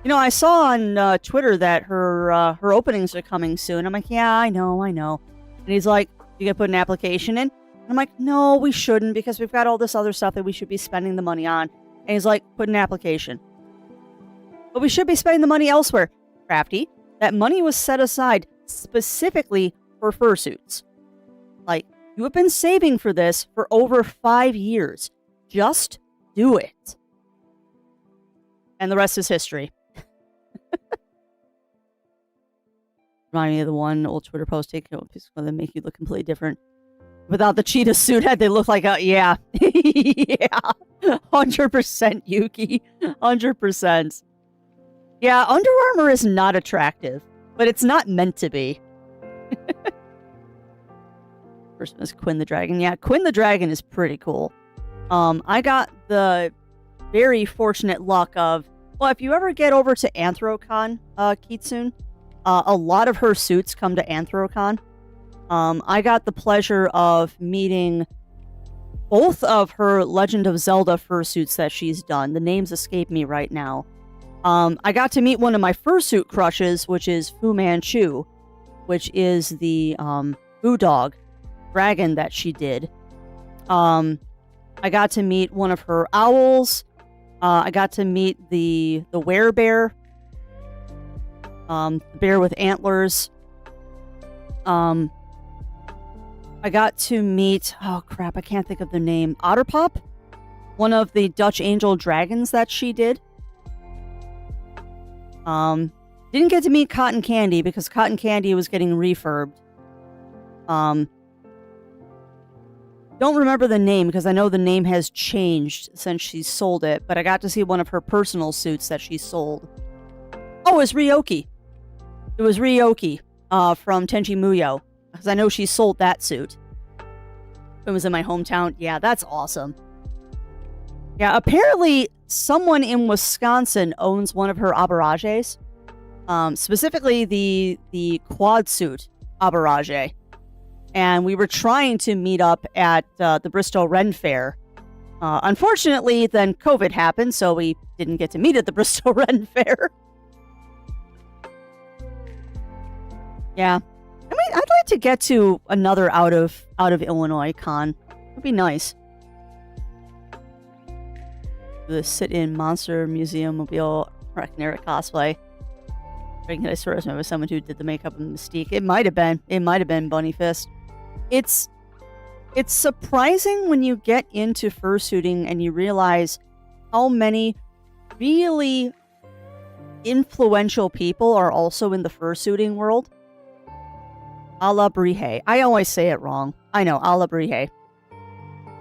you know, I saw on Twitter that her openings are coming soon. I'm like, yeah, I know. And he's like, you gonna put an application in? And I'm like, no, we shouldn't because we've got all this other stuff that we should be spending the money on. And he's like, put an application. But we should be spending the money elsewhere. Crafty, that money was set aside specifically for fursuits. Like, you have been saving for this for over 5 years. Just do it. And the rest is history. Remind me of the one old Twitter post taking out pieces that make you look completely different. Without the cheetah suit head, they look like a, yeah. Yeah. 100% Yuki. 100%. Yeah, Under Armour is not attractive, but it's not meant to be. First one is Quinn the Dragon. Yeah, Quinn the Dragon is pretty cool. I got the very fortunate luck of, well, if you ever get over to Anthrocon, Kitsune, a lot of her suits come to Anthrocon. I got the pleasure of meeting both of her Legend of Zelda fursuits that she's done. The names escape me right now. I got to meet one of my fursuit crushes, which is Fu Manchu, which is the Dog dragon that she did. I got to meet one of her owls. I got to meet the werebear. The bear with antlers. I got to meet, oh crap, I can't think of the name. Otterpop? One of the Dutch angel dragons that she did. Didn't get to meet Cotton Candy because Cotton Candy was getting refurbed. Don't remember the name because I know the name has changed since she sold it, but I got to see one of her personal suits that she sold. Oh, it was Ryoki. It was Ryoki from Tenchi Muyo because I know she sold that suit. It was in my hometown. Yeah, that's awesome. Yeah, apparently someone in Wisconsin owns one of her abarages. Specifically the quad suit abarage. And we were trying to meet up at the Bristol Ren Fair. Unfortunately, then COVID happened, so we didn't get to meet at the Bristol Ren Fair. Yeah. I mean, I'd like to get to another out of Illinois con. It'd be nice. The sit-in Monster Museum Mobile Ragnarok cosplay. Can I sort of remember someone who did the makeup and Mystique? It might have been. It might have been Bunny Fist. It's surprising when you get into fursuiting and you realize how many really influential people are also in the fursuiting world. A la Brihé. I always say it wrong. I know, a la Brihé.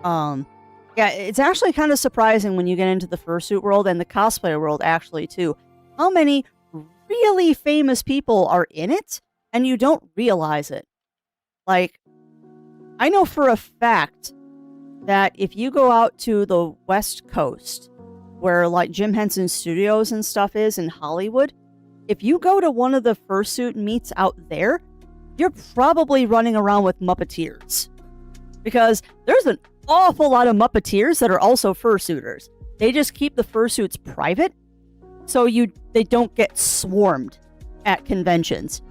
Yeah, it's actually kind of surprising when you get into the fursuit world and the cosplay world actually too. How many really famous people are in it and you don't realize it. Like, I know for a fact that if you go out to the West Coast, where like Jim Henson Studios and stuff is in Hollywood, if you go to one of the fursuit meets out there, you're probably running around with Muppeteers. Because there's an awful lot of Muppeteers that are also fursuiters. They just keep the fursuits private, so they don't get swarmed at conventions.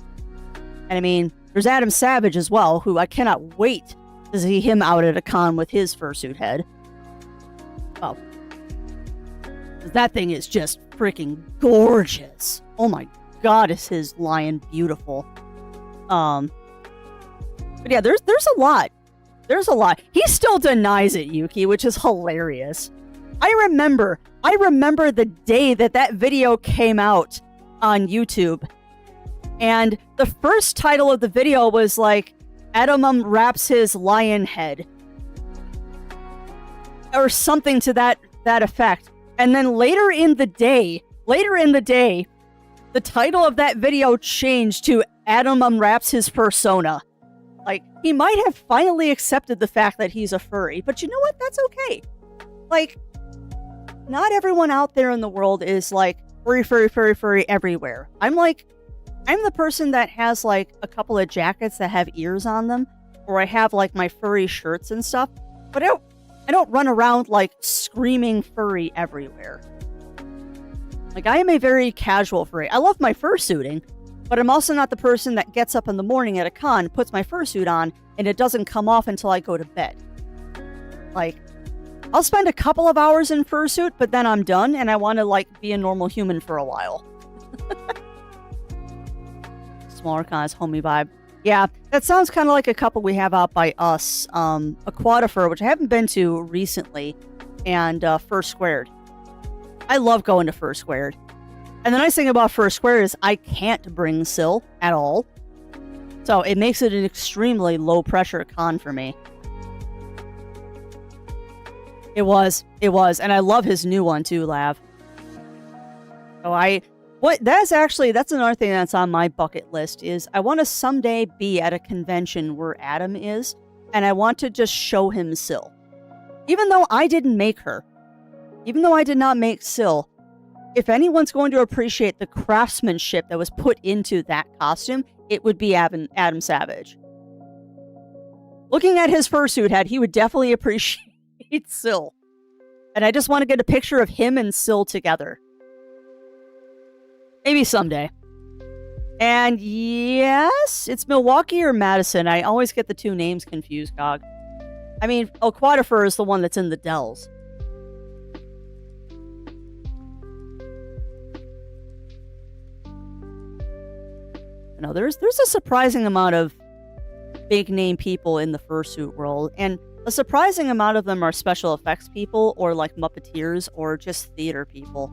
And I mean, there's Adam Savage as well, who I cannot wait to see him out at a con with his fursuit head. Oh. That thing is just freaking gorgeous. Oh my god, is his lion beautiful. But yeah, there's a lot. There's a lot. He still denies it, Yuki, which is hilarious. I remember the day that video came out on YouTube. And the first title of the video was like, Edamum wraps his lion head. Or something to that effect. And then later in the day, the title of that video changed to Adam unwraps his persona. Like, he might have finally accepted the fact that he's a furry, but you know what? That's okay. Like, not everyone out there in the world is like furry everywhere. I'm like I'm the person that has, like, a couple of jackets that have ears on them, or I have, like, my furry shirts and stuff, but I don't run around, like, screaming furry everywhere. Like, I am a very casual furry. I love my fursuiting, but I'm also not the person that gets up in the morning at a con, puts my fursuit on, and it doesn't come off until I go to bed. Like, I'll spend a couple of hours in fursuit, but then I'm done, and I want to, like, be a normal human for a while. Smaller cons, homie vibe. Yeah, that sounds kind of like a couple we have out by us. Aquatifer, which I haven't been to recently, and First Squared. I love going to First Squared. And the nice thing about First Squared is I can't bring Syl at all. So it makes it an extremely low pressure con for me. It was. And I love his new one too, Lav. So that's another thing that's on my bucket list is I want to someday be at a convention where Adam is, and I want to just show him Syl. Even though I didn't make her, even though I did not make Syl, if anyone's going to appreciate the craftsmanship that was put into that costume, it would be Adam Savage. Looking at his fursuit head, he would definitely appreciate Syl. And I just want to get a picture of him and Syl together. Maybe someday. And yes, it's Milwaukee or Madison. I always get the two names confused, Gog. I mean, Aquatifer is the one that's in the Dells. No, there's a surprising amount of big name people in the fursuit world, and a surprising amount of them are special effects people, or like Muppeteers, or just theater people.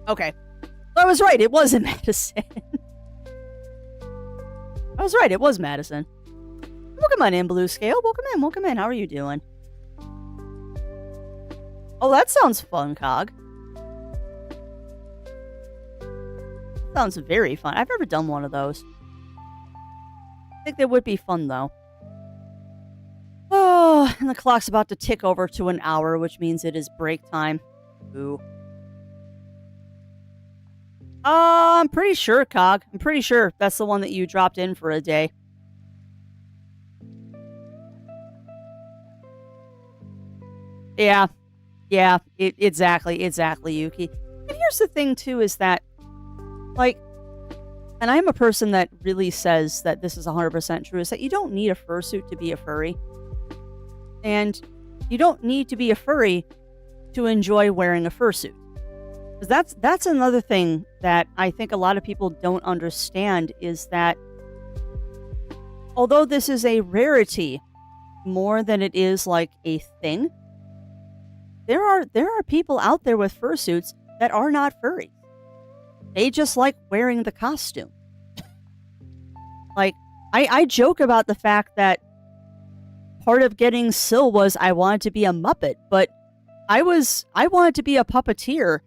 Okay. I was right, it was in Madison. I was right, it was Madison. Welcome on in, Blue Scale. Welcome in. How are you doing? Oh, that sounds fun, Cog. Sounds very fun. I've never done one of those. I think they would be fun, though. Oh, and the clock's about to tick over to an hour, which means it is break time. Ooh. I'm pretty sure, Cog. I'm pretty sure that's the one that you dropped in for a day. Yeah. Yeah, exactly, Yuki. And here's the thing, too, is that, like, and I'm a person that really says that this is 100% true, is that you don't need a fursuit to be a furry. And you don't need to be a furry to enjoy wearing a fursuit. Because that's another thing that I think a lot of people don't understand, is that although this is a rarity more than it is like a thing, there are people out there with fursuits that are not furries. They just like wearing the costume. Like, I joke about the fact that part of getting Syl was I wanted to be a Muppet, but I wanted to be a puppeteer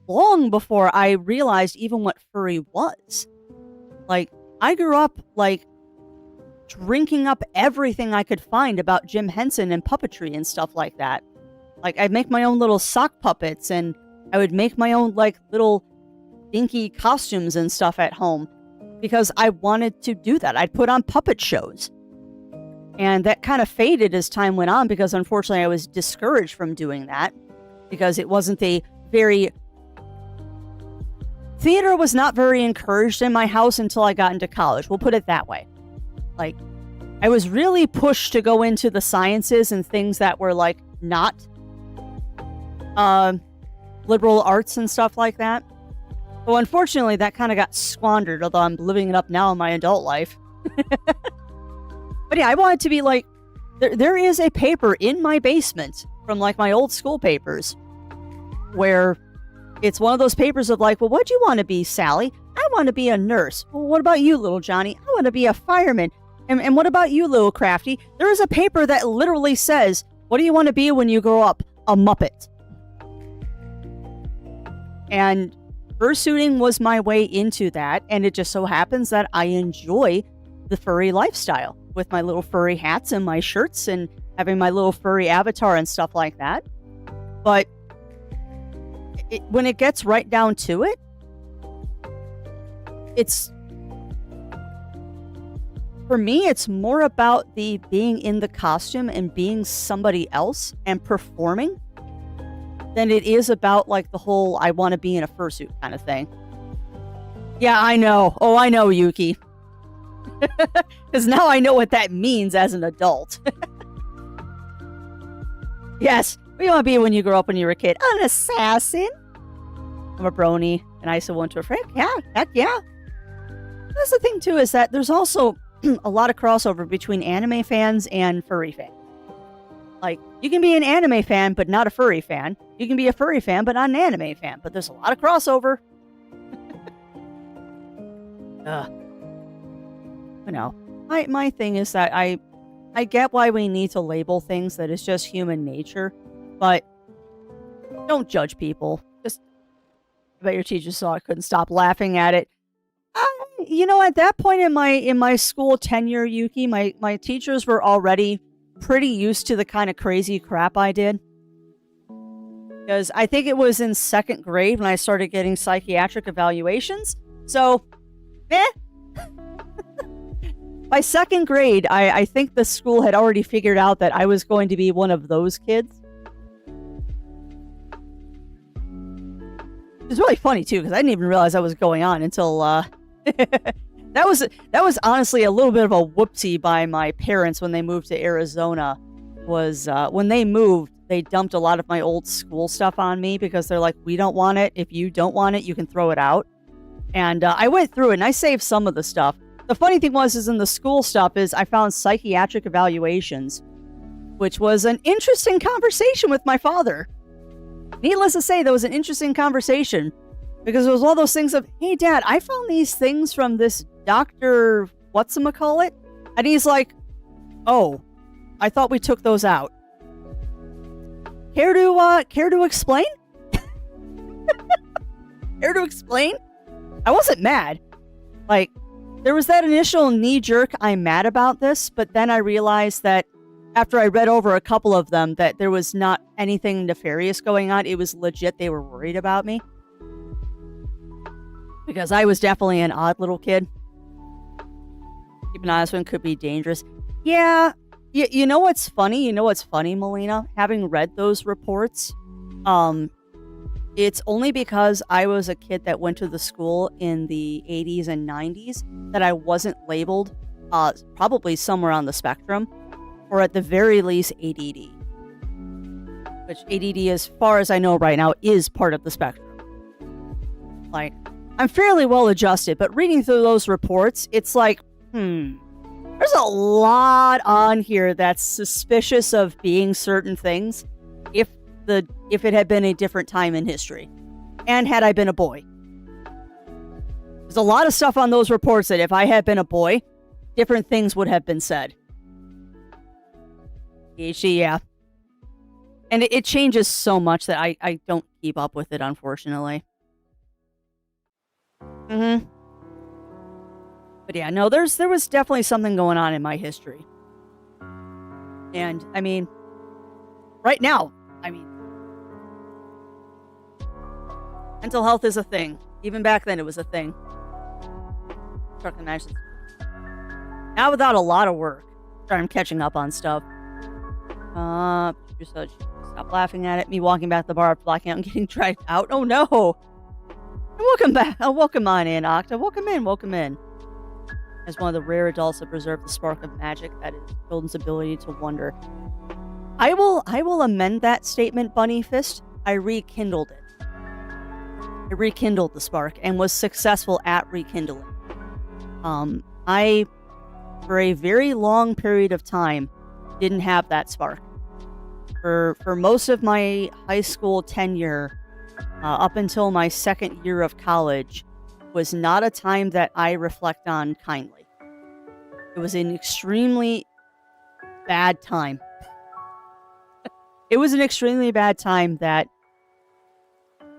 long before I realized even what furry was. Like, I grew up, like, drinking up everything I could find about Jim Henson and puppetry and stuff like that. Like, I'd make my own little sock puppets, and I would make my own, like, little dinky costumes and stuff at home because I wanted to do that. I'd put on puppet shows. And that kind of faded as time went on because, unfortunately, I was discouraged from doing that because it wasn't a very... Theater was not very encouraged in my house until I got into college. We'll put it that way. Like, I was really pushed to go into the sciences and things that were, like, not liberal arts and stuff like that. So, unfortunately, that kind of got squandered, although I'm living it up now in my adult life. But yeah, I wanted to be like... There is a paper in my basement from, like, my old school papers where... It's one of those papers of like, well, what'd you want to be, Sally? I want to be a nurse. Well, what about you, little Johnny? I want to be a fireman. And what about you, little Crafty? There is a paper that literally says, what do you want to be when you grow up? A Muppet. And fursuiting was my way into that. And it just so happens that I enjoy the furry lifestyle with my little furry hats and my shirts and having my little furry avatar and stuff like that. But when it gets right down to it, it's for me, it's more about the being in the costume and being somebody else and performing than it is about like the whole I want to be in a fursuit kind of thing. Yeah, I know. Oh, I know, Yuki. Because now I know what that means as an adult. Yes, what do you want to be when you grow up when you were a kid? An assassin? I'm a brony, and I still want to a friend. Yeah, heck yeah. That's the thing, too, is that there's also a lot of crossover between anime fans and furry fans. Like, you can be an anime fan, but not a furry fan. You can be a furry fan, but not an anime fan. But there's a lot of crossover. You know, my thing is that I get why we need to label things, that it's just human nature, but don't judge people. Just, I bet your teacher saw I couldn't stop laughing at it. You know, at that point in my school tenure, Yuki, my teachers were already pretty used to the kind of crazy crap I did. Because I think it was in 2nd grade when I started getting psychiatric evaluations. So, By 2nd grade, I think the school had already figured out that I was going to be one of those kids. It's really funny, too, because I didn't even realize that was going on until, that was honestly a little bit of a whoopsie by my parents when they moved to Arizona. Was when they moved, they dumped a lot of my old school stuff on me because they're like, we don't want it. If you don't want it, you can throw it out. And I went through it and I saved some of the stuff. The funny thing is in the school stuff is I found psychiatric evaluations, which was an interesting conversation with my father. Needless to say, that was an interesting conversation because it was one of those things of, hey, Dad, I found these things from this Dr. Whatchamacallit. And he's like, oh, I thought we took those out. Care to explain? Care to explain? I wasn't mad. Like, there was that initial knee-jerk, I'm mad about this, but then I realized that after I read over a couple of them that there was not anything nefarious going on. It was legit. They were worried about me. Because I was definitely an odd little kid. Keep an eye on this one, could be dangerous. Yeah, you know what's funny? You know what's funny, Melina? Having read those reports, it's only because I was a kid that went to the school in the 80s and 90s that I wasn't labeled probably somewhere on the spectrum, or at the very least ADD. Which ADD, as far as I know right now, is part of the spectrum. Like, I'm fairly well adjusted, but reading through those reports, it's like, there's a lot on here that's suspicious of being certain things if it had been a different time in history. And had I been a boy. There's a lot of stuff on those reports that if I had been a boy, different things would have been said. Yeah. And it changes so much that I don't keep up with it, unfortunately. But yeah, no, there was definitely something going on in my history. And, I mean, right now, mental health is a thing. Even back then, it was a thing. Struck the match. Now without a lot of work. Sorry, I'm catching up on stuff. Stop laughing at it. Me walking back to the bar, blocking out and getting dragged out. Oh no! Welcome back. Oh, welcome on in, Octa. Welcome in. As one of the rare adults that preserve the spark of magic that is children's ability to wonder. I will amend that statement, Bunny Fist. I rekindled it. I rekindled the spark and was successful at rekindling. I, for a very long period of time, didn't have that spark. For most of my high school tenure, up until my 2nd year of college, was not a time that I reflect on kindly. It was an extremely bad time. It was an extremely bad time that,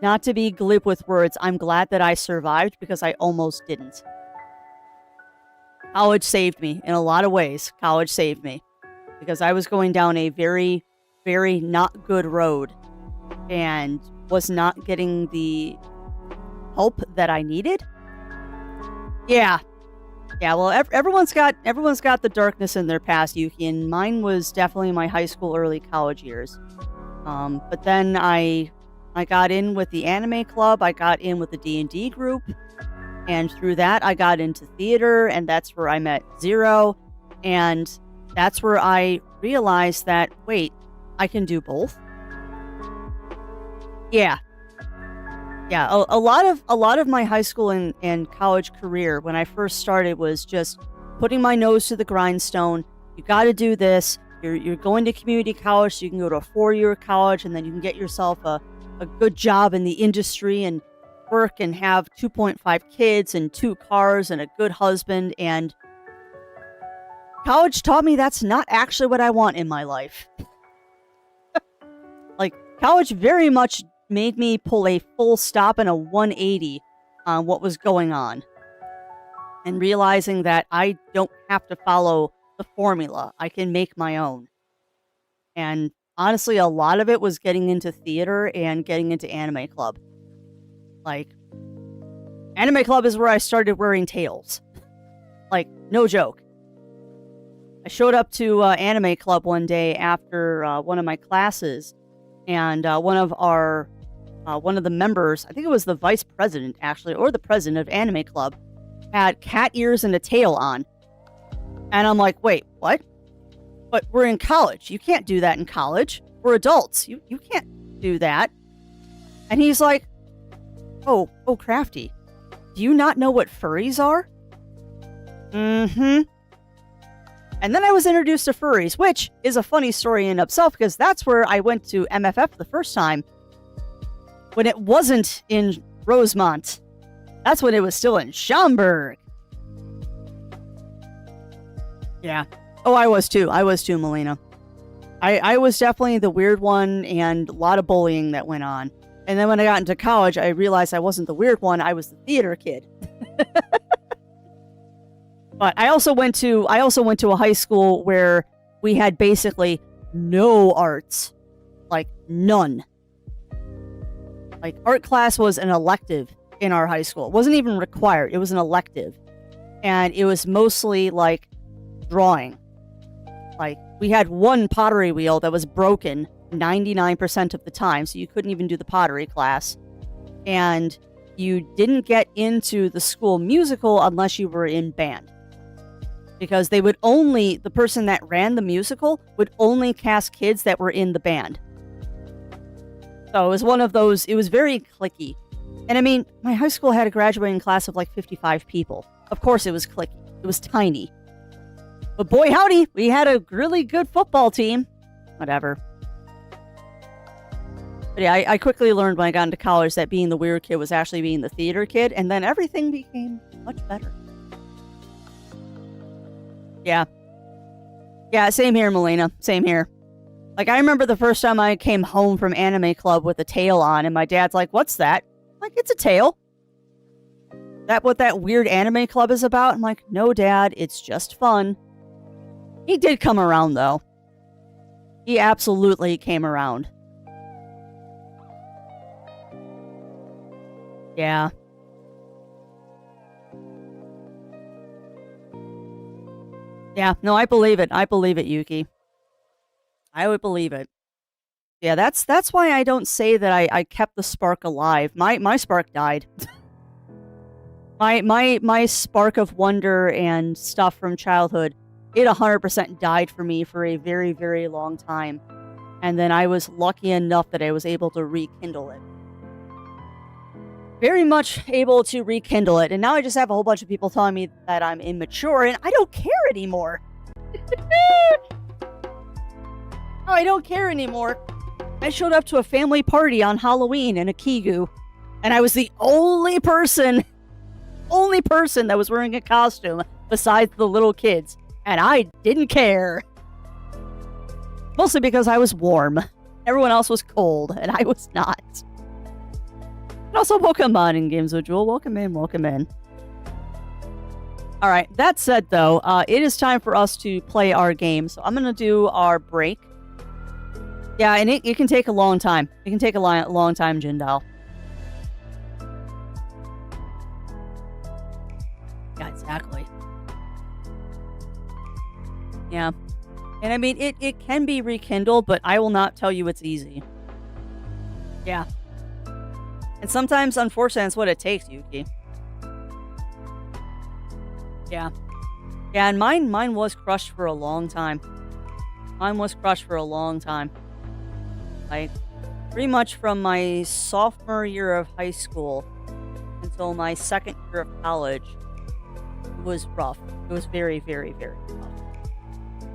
not to be glib with words, I'm glad that I survived because I almost didn't. College saved me in a lot of ways. College saved me because I was going down a very, very not good road and was not getting the help that I needed. Yeah. Yeah, well, everyone's got the darkness in their past, Yuki, and mine was definitely my high school, early college years. But then I got in with the anime club, I got in with the D&D group, and through that I got into theater, and that's where I met Zero, and that's where I realized that, wait, I can do both? Yeah. Yeah, a lot of my high school and college career when I first started was just putting my nose to the grindstone. You got to do this. You're going to community college, so you can go to a 4-year college, and then you can get yourself a good job in the industry and work and have 2.5 kids and 2 cars and a good husband. And college taught me that's not actually what I want in my life. Like, college very much made me pull a full stop and a 180 on what was going on. And realizing that I don't have to follow the formula. I can make my own. And honestly, a lot of it was getting into theater and getting into anime club. Like, anime club is where I started wearing tails. Like, no joke. I showed up to anime club one day after one of my classes, and one of the members, I think it was the vice president actually, or the president of anime club, had cat ears and a tail on. And I'm like, wait, what? But we're in college. You can't do that in college. We're adults. You can't do that. And he's like, oh, Crafty, do you not know what furries are? Mm-hmm. And then I was introduced to furries, which is a funny story in itself, because that's where I went to MFF the first time. When it wasn't in Rosemont. That's when it was still in Schaumburg. Yeah. Oh, I was too, Melina. I was definitely the weird one, and a lot of bullying that went on. And then when I got into college, I realized I wasn't the weird one, I was the theater kid. But I also went to a high school where we had basically no arts. Like, none. Like, art class was an elective in our high school. It wasn't even required. It was an elective. And it was mostly, like, drawing. Like, we had one pottery wheel that was broken 99% of the time, so you couldn't even do the pottery class. And you didn't get into the school musical unless you were in band. Because the person that ran the musical would only cast kids that were in the band. So it was one of those, it was very cliquey. And I mean, my high school had a graduating class of like 55 people. Of course it was cliquey. It was tiny. But boy howdy, we had a really good football team. Whatever. But yeah, I quickly learned when I got into college that being the weird kid was actually being the theater kid, and then everything became much better. Yeah. Yeah, same here, Melina. Same here. Like, I remember the first time I came home from anime club with a tail on, and my dad's like, what's that? I'm like, it's a tail. That what that weird anime club is about? I'm like, no, Dad, it's just fun. He did come around, though. He absolutely came around. Yeah. Yeah, no, I believe it. I believe it, Yuki. I would believe it. Yeah, that's why I don't say that I kept the spark alive. My spark died. my spark of wonder and stuff from childhood, it 100% died for me for a very, very long time. And then I was lucky enough that I was able to rekindle it. Very much able to rekindle it. And now I just have a whole bunch of people telling me that I'm immature, and I don't care anymore. Oh, I don't care anymore. I showed up to a family party on Halloween in a Kigu, and I was the only person that was wearing a costume besides the little kids, and I didn't care. Mostly because I was warm. Everyone else was cold, and I was not. And also, Pokemon in Games with Jewel. Welcome in, welcome in. Alright, that said though, it is time for us to play our game, so I'm gonna do our break. Yeah, and it can take a long time. It can take a long time, Jindal. Yeah. And I mean, it can be rekindled, but I will not tell you it's easy. Yeah. And sometimes, unfortunately, that's what it takes, Yuki. Yeah. Yeah, and mine was crushed for a long time. Mine was crushed for a long time. Like, pretty much from my sophomore year of high school until my second year of college. It was rough. It was very, very, very rough.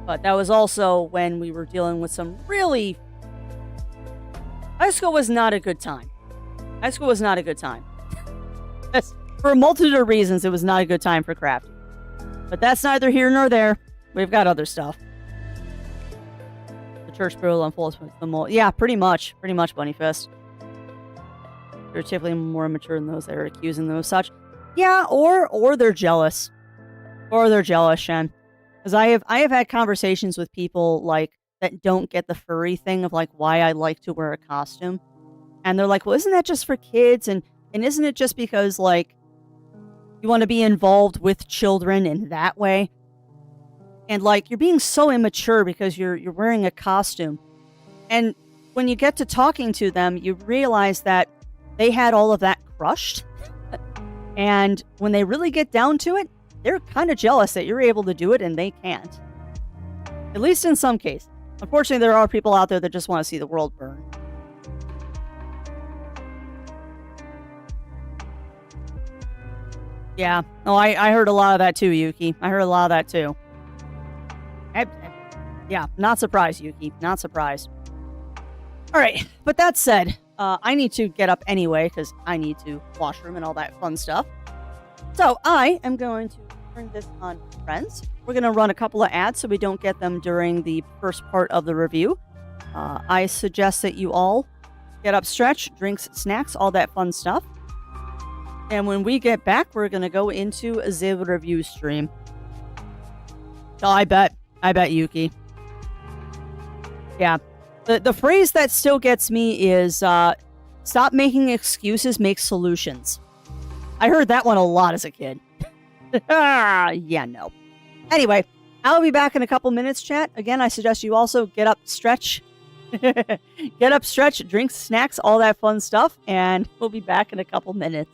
But that was also when we were dealing with some really. High school was not a good time. High school was not a good time. For a multitude of reasons, it was not a good time for crafting. But that's neither here nor there. We've got other stuff. The church burial unfolds with the mole. Yeah, pretty much. Pretty much, Bunnyfist. They're typically more mature than those that are accusing them of such. Yeah, or they're jealous. Or they're jealous, Shen. Because I have had conversations with people like that don't get the furry thing of like why I like to wear a costume. And they're like, well, isn't that just for kids? And isn't it just because like you want to be involved with children in that way? And like you're being so immature because you're wearing a costume. And when you get to talking to them, you realize that they had all of that crushed. And when they really get down to it, they're kind of jealous that you're able to do it and they can't. At least in some cases. Unfortunately, there are people out there that just want to see the world burn. Yeah. Oh, I heard a lot of that too, Yuki. I heard a lot of that too. Yeah, not surprised, Yuki. Not surprised. All right. But that said, I need to get up anyway because I need to washroom and all that fun stuff. So I am going to turn this on friends. We're going to run a couple of ads so we don't get them during the first part of the review. I suggest that you all get up, stretch, drinks, snacks, all that fun stuff. And when we get back, we're going to go into a Ziv review stream. Oh, I bet, Yuki. Yeah. The phrase that still gets me is, stop making excuses, make solutions. I heard that one a lot as a kid. Yeah, no. Anyway, I'll be back in a couple minutes, chat. Again, I suggest you also get up, stretch. Get up, stretch, drinks, snacks, all that fun stuff. And we'll be back in a couple minutes.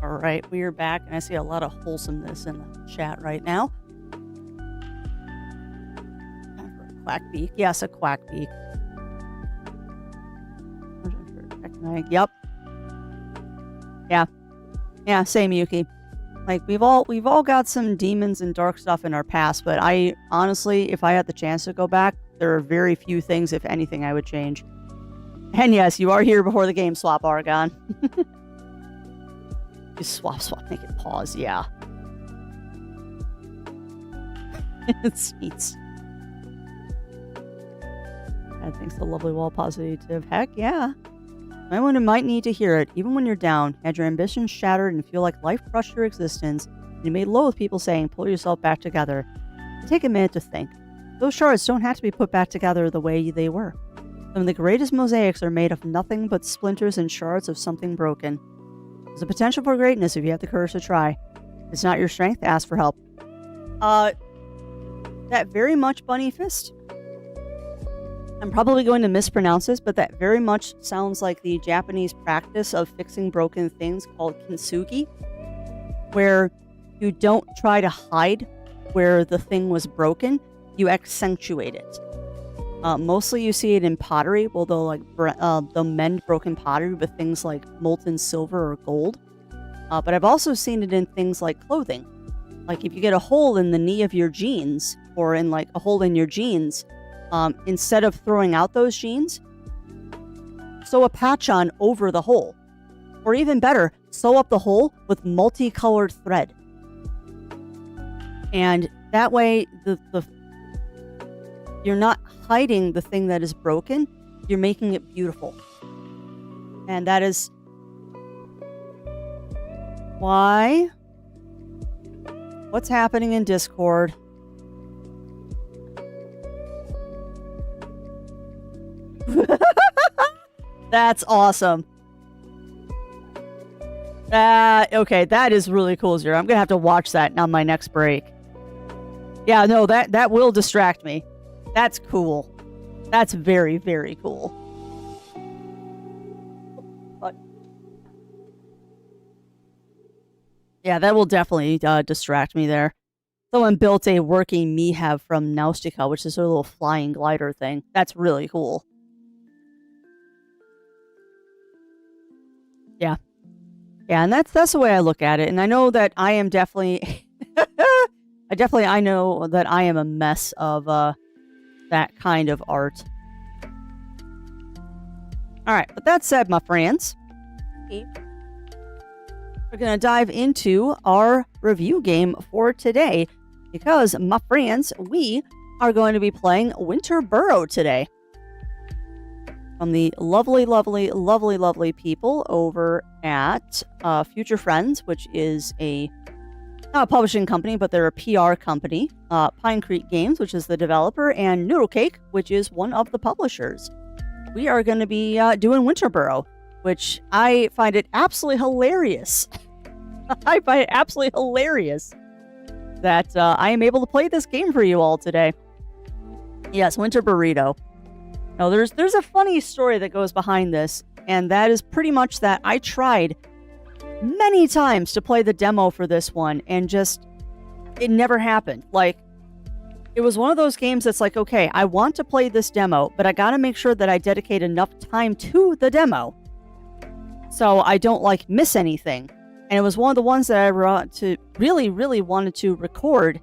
All right, we are back, and I see a lot of wholesomeness in the chat right now. Time for a quackbeak. Yes, a quackbeak. Yep. Yeah, same, Yuki. Like, we've all got some demons and dark stuff in our past, but I honestly, if I had the chance to go back, there are very few things, if anything, I would change. And yes, you are here before the game swap, Argon. Just swap, make it pause, yeah. It's neat. I think it's a lovely wall positive. Heck yeah. Anyone who might need to hear it, even when you're down, had your ambitions shattered and feel like life crushed your existence, and you made low with people saying, pull yourself back together. Take a minute to think. Those shards don't have to be put back together the way they were. Some of the greatest mosaics are made of nothing but splinters and shards of something broken. There's a potential for greatness if you have the courage to try. If it's not your strength, ask for help. That very much Bunny Fist. I'm probably going to mispronounce this, but that very much sounds like the Japanese practice of fixing broken things called kintsugi, where you don't try to hide where the thing was broken, you accentuate it. Mostly you see it in pottery, where they'll mend broken pottery with things like molten silver or gold. But I've also seen it in things like clothing. Like if you get a hole in the knee of your jeans, or in like a hole in your jeans, instead of throwing out those jeans, sew a patch on over the hole. Or even better, sew up the hole with multicolored thread. And that way, you're not hiding the thing that is broken, you're making it beautiful. And that is why... What's happening in Discord? That's awesome. Okay, that is really cool, Zero. I'm gonna have to watch that on my next break. Yeah, no, that will distract me. That's cool. That's very, very cool. But yeah, that will definitely distract me there. Someone built a working Mihav from Naustica, which is a little flying glider thing. That's really cool. Yeah. Yeah, and that's the way I look at it. And I know that I am definitely... I know that I am a mess of that kind of art. Alright, with that said, my friends, we're going to dive into our review game for today. Because, my friends, we are going to be playing Winter Burrow today. From the lovely, lovely, lovely, lovely people over at Future Friends, which is not a publishing company, but they're a PR company. Pine Creek Games, which is the developer, and Noodlecake, which is one of the publishers. We are going to be doing Winter Burrow, which I find it absolutely hilarious. I find it absolutely hilarious that I am able to play this game for you all today. Yes, Winter Burrito. Now, there's a funny story that goes behind this, and that is pretty much that I tried many times to play the demo for this one, and just, it never happened. Like, it was one of those games that's like, okay, I want to play this demo, but I gotta make sure that I dedicate enough time to the demo so I don't, like, miss anything. And it was one of the ones that I really, really wanted to record.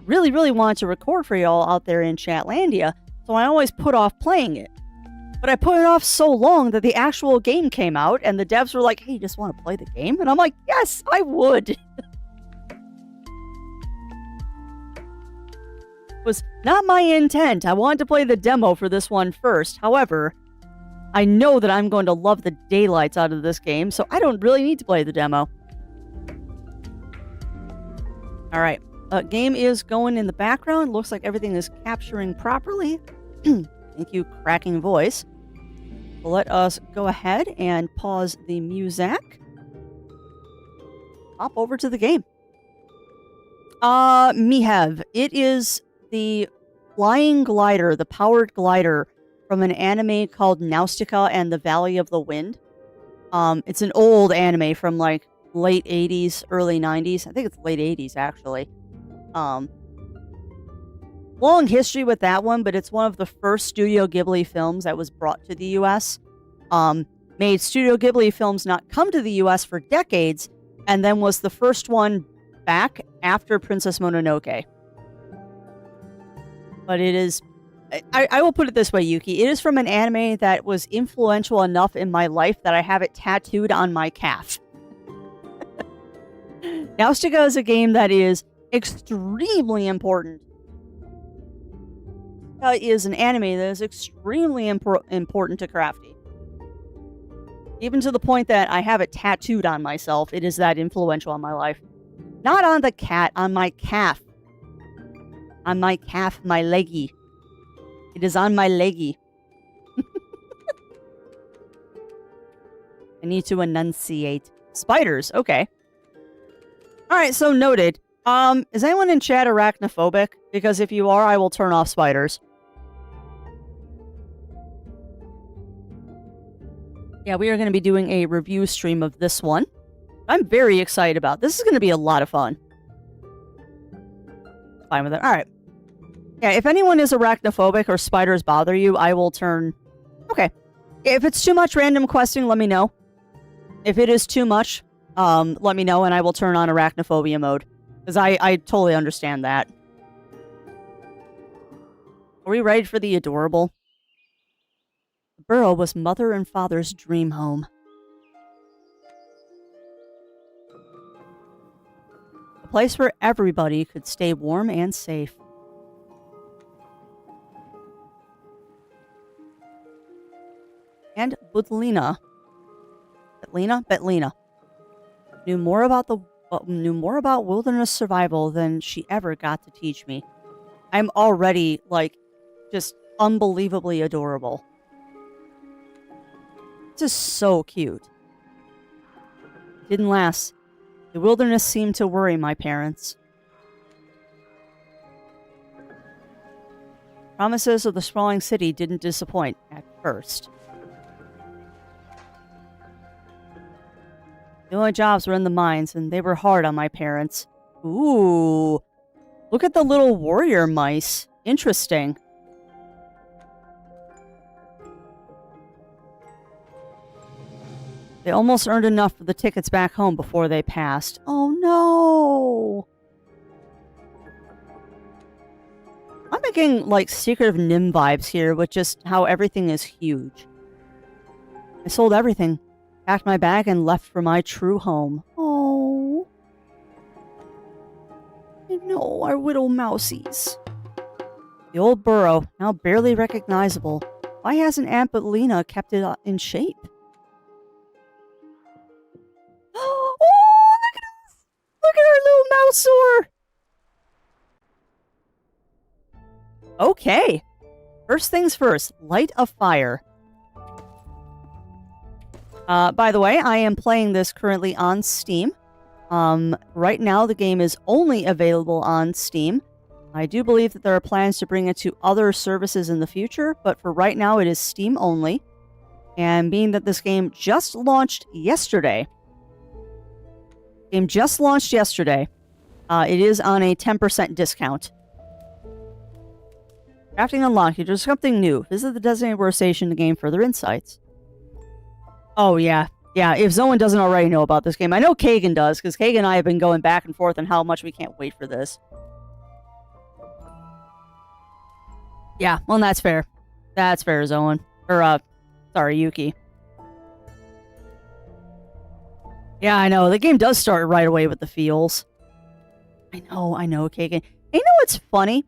Really, really wanted to record for y'all out there in Chatlandia. So I always put off playing it. But I put it off so long that the actual game came out, and the devs were like, hey, you just want to play the game? And I'm like, yes, I would. It was not my intent. I wanted to play the demo for this one first. However, I know that I'm going to love the daylights out of this game, so I don't really need to play the demo. Alright, game is going in the background. Looks like everything is capturing properly. Thank you, cracking voice. Well, let us go ahead and pause the music. Hop over to the game. Mihav. It is the flying glider, the powered glider from an anime called Naustica and the Valley of the Wind. It's an old anime from like late 80s, early 90s. I think it's late 80s actually. Um, Long history with that one, but it's one of the first Studio Ghibli films that was brought to the US. Made Studio Ghibli films not come to the US for decades, and then was the first one back after Princess Mononoke. But it is... I will put it this way, Yuki. It is from an anime that was influential enough in my life that I have it tattooed on my calf. Nausicaa is a game that is extremely important. It is an anime that is extremely important to Crafty. Even to the point that I have it tattooed on myself. It is that influential on my life. Not on the cat, on my calf. On my calf, my leggy. It is on my leggy. I need to enunciate. Spiders, okay. Alright, so noted. Is anyone in chat arachnophobic? Because if you are, I will turn off spiders. Yeah, we are going to be doing a review stream of this one. I'm very excited about this. This is going to be a lot of fun. Fine with it. Alright. Yeah, if anyone is arachnophobic or spiders bother you, I will turn... Okay. If it's too much random questing, let me know. If it is too much, let me know and I will turn on arachnophobia mode. Because I totally understand that. Are we ready for the adorable? Burrow was mother and father's dream home. A place where everybody could stay warm and safe. And Betlina knew more about wilderness survival than she ever got to teach me. I'm already, like, just unbelievably adorable. This is so cute. Didn't last. The wilderness seemed to worry my parents. Promises of the sprawling city didn't disappoint at first. The only jobs were in the mines, and they were hard on my parents. Ooh. Look at the little warrior mice. Interesting. They almost earned enough for the tickets back home before they passed. Oh no! I'm getting, like, Secret of Nim vibes here with just how everything is huge. I sold everything, packed my bag, and left for my true home. Oh. I know, our little mousies. The old burrow, now barely recognizable. Why hasn't Aunt Betlina kept it in shape? Oh, look at us! Look at our little mouseor! Okay. First things first, light a fire. By the way, I am playing this currently on Steam. Right now, the game is only available on Steam. I do believe that there are plans to bring it to other services in the future, but for right now, it is Steam only. And being that this game just launched yesterday, it is on a 10% discount. Crafting unlocked. There's something new. Visit the designated workstation to gain further insights. Oh, yeah. Yeah, if Zoan doesn't already know about this game. I know Kagan does, because Kagan and I have been going back and forth on how much we can't wait for this. Yeah, well, that's fair. That's fair, Zoan. Or, sorry, Yuki. Yeah, I know. The game does start right away with the feels. I know, Kagan. You know what's funny?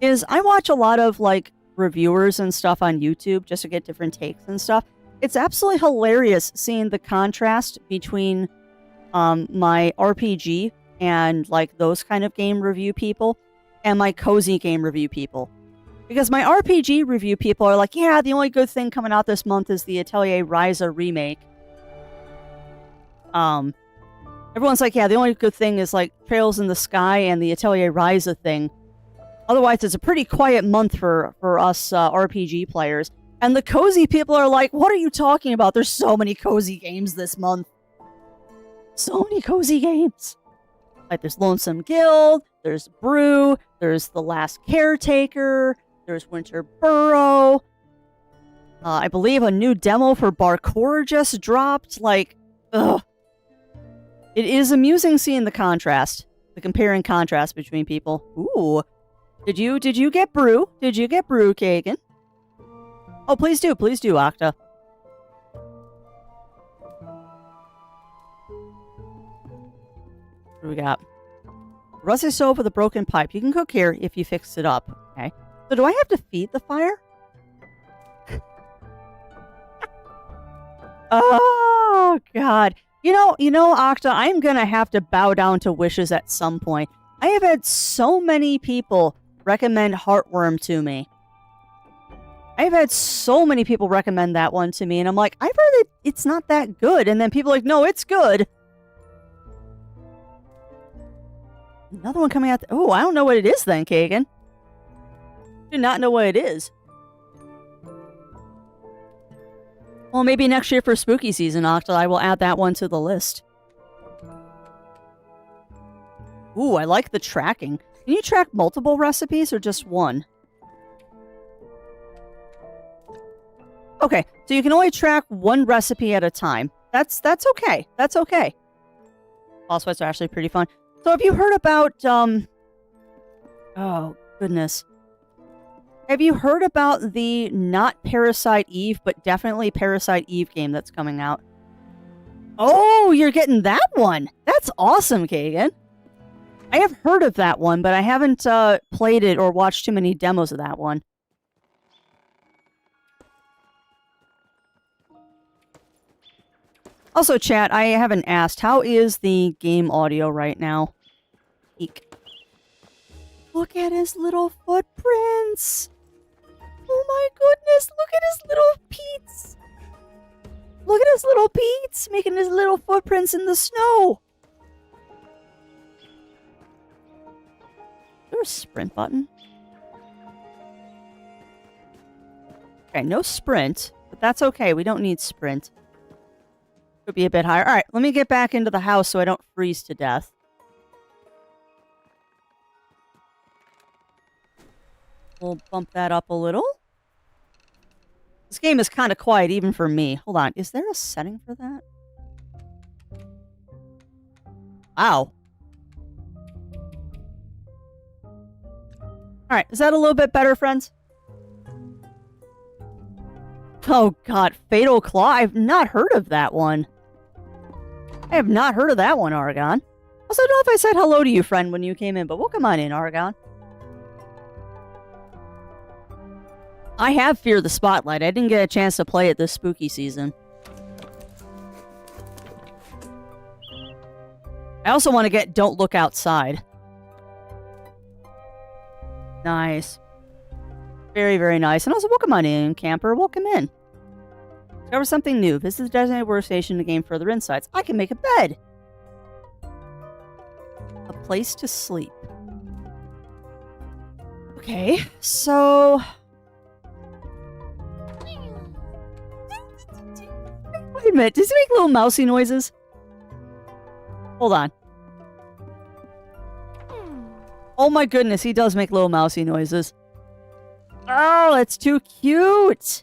Is I watch a lot of, like, reviewers and stuff on YouTube just to get different takes and stuff. It's absolutely hilarious seeing the contrast between my RPG and, like, those kind of game review people and my cozy game review people. Because my RPG review people are like, yeah, the only good thing coming out this month is the Atelier Ryza remake. Everyone's like, yeah, the only good thing is, like, Trails in the Sky and the Atelier Ryza thing. Otherwise, it's a pretty quiet month for us RPG players. And the cozy people are like, what are you talking about? There's so many cozy games this month. So many cozy games. Like there's Lonesome Guild, there's Brew, there's The Last Caretaker, there's Winter Burrow. I believe a new demo for Barcore just dropped. Like, ugh. It is amusing seeing the contrast, the compare and contrast between people. Ooh. Did you get Brew? Did you get Brew, Kagan? Oh, please do, Octa. What do we got? Rusty stove with a broken pipe. You can cook here if you fix it up. Okay. So do I have to feed the fire? Oh, God. You know, Octa, I'm going to have to bow down to wishes at some point. I have had so many people recommend Heartworm to me. I've had so many people recommend that one to me, and I'm like, I've heard it's not that good. And then people are like, no, it's good. Another one coming out. Oh, I don't know what it is then, Kagan. Do not know what it is. Well, maybe next year for spooky season, Octa, I will add that one to the list. Ooh, I like the tracking. Can you track multiple recipes or just one? Okay, so you can only track one recipe at a time. That's okay. That's okay. Boss fights are actually pretty fun. So have you heard about, oh, goodness. Have you heard about the not Parasite Eve, but definitely Parasite Eve game that's coming out? Oh, you're getting that one. That's awesome, Kagan. I have heard of that one, but I haven't played it or watched too many demos of that one. Also, chat, I haven't asked, how is the game audio right now? Eek. Look at his little footprints! Oh my goodness, look at his little Pete's! Look at his little Pete's making his little footprints in the snow! Is there a sprint button? Okay, no sprint, but that's okay, we don't need sprint. Could be a bit higher. Alright, let me get back into the house so I don't freeze to death. We'll bump that up a little. This game is kind of quiet even for me. Hold on, is there a setting for that? Wow. Alright, is that a little bit better, friends? Oh god, Fatal Claw? I've not heard of that one. I have not heard of that one, Argon. Also, I don't know if I said hello to you, friend, when you came in, but welcome on in, Argon. I have Fear the Spotlight. I didn't get a chance to play it this spooky season. I also want to get Don't Look Outside. Nice. Very, very nice. And also, welcome on in, camper. Welcome in. Discover something new. Visit the designated workstation to gain further insights. I can make a bed. A place to sleep. Okay, so... Wait a minute. Does he make little mousy noises? Hold on. Oh my goodness, he does make little mousy noises. Oh, that's too cute.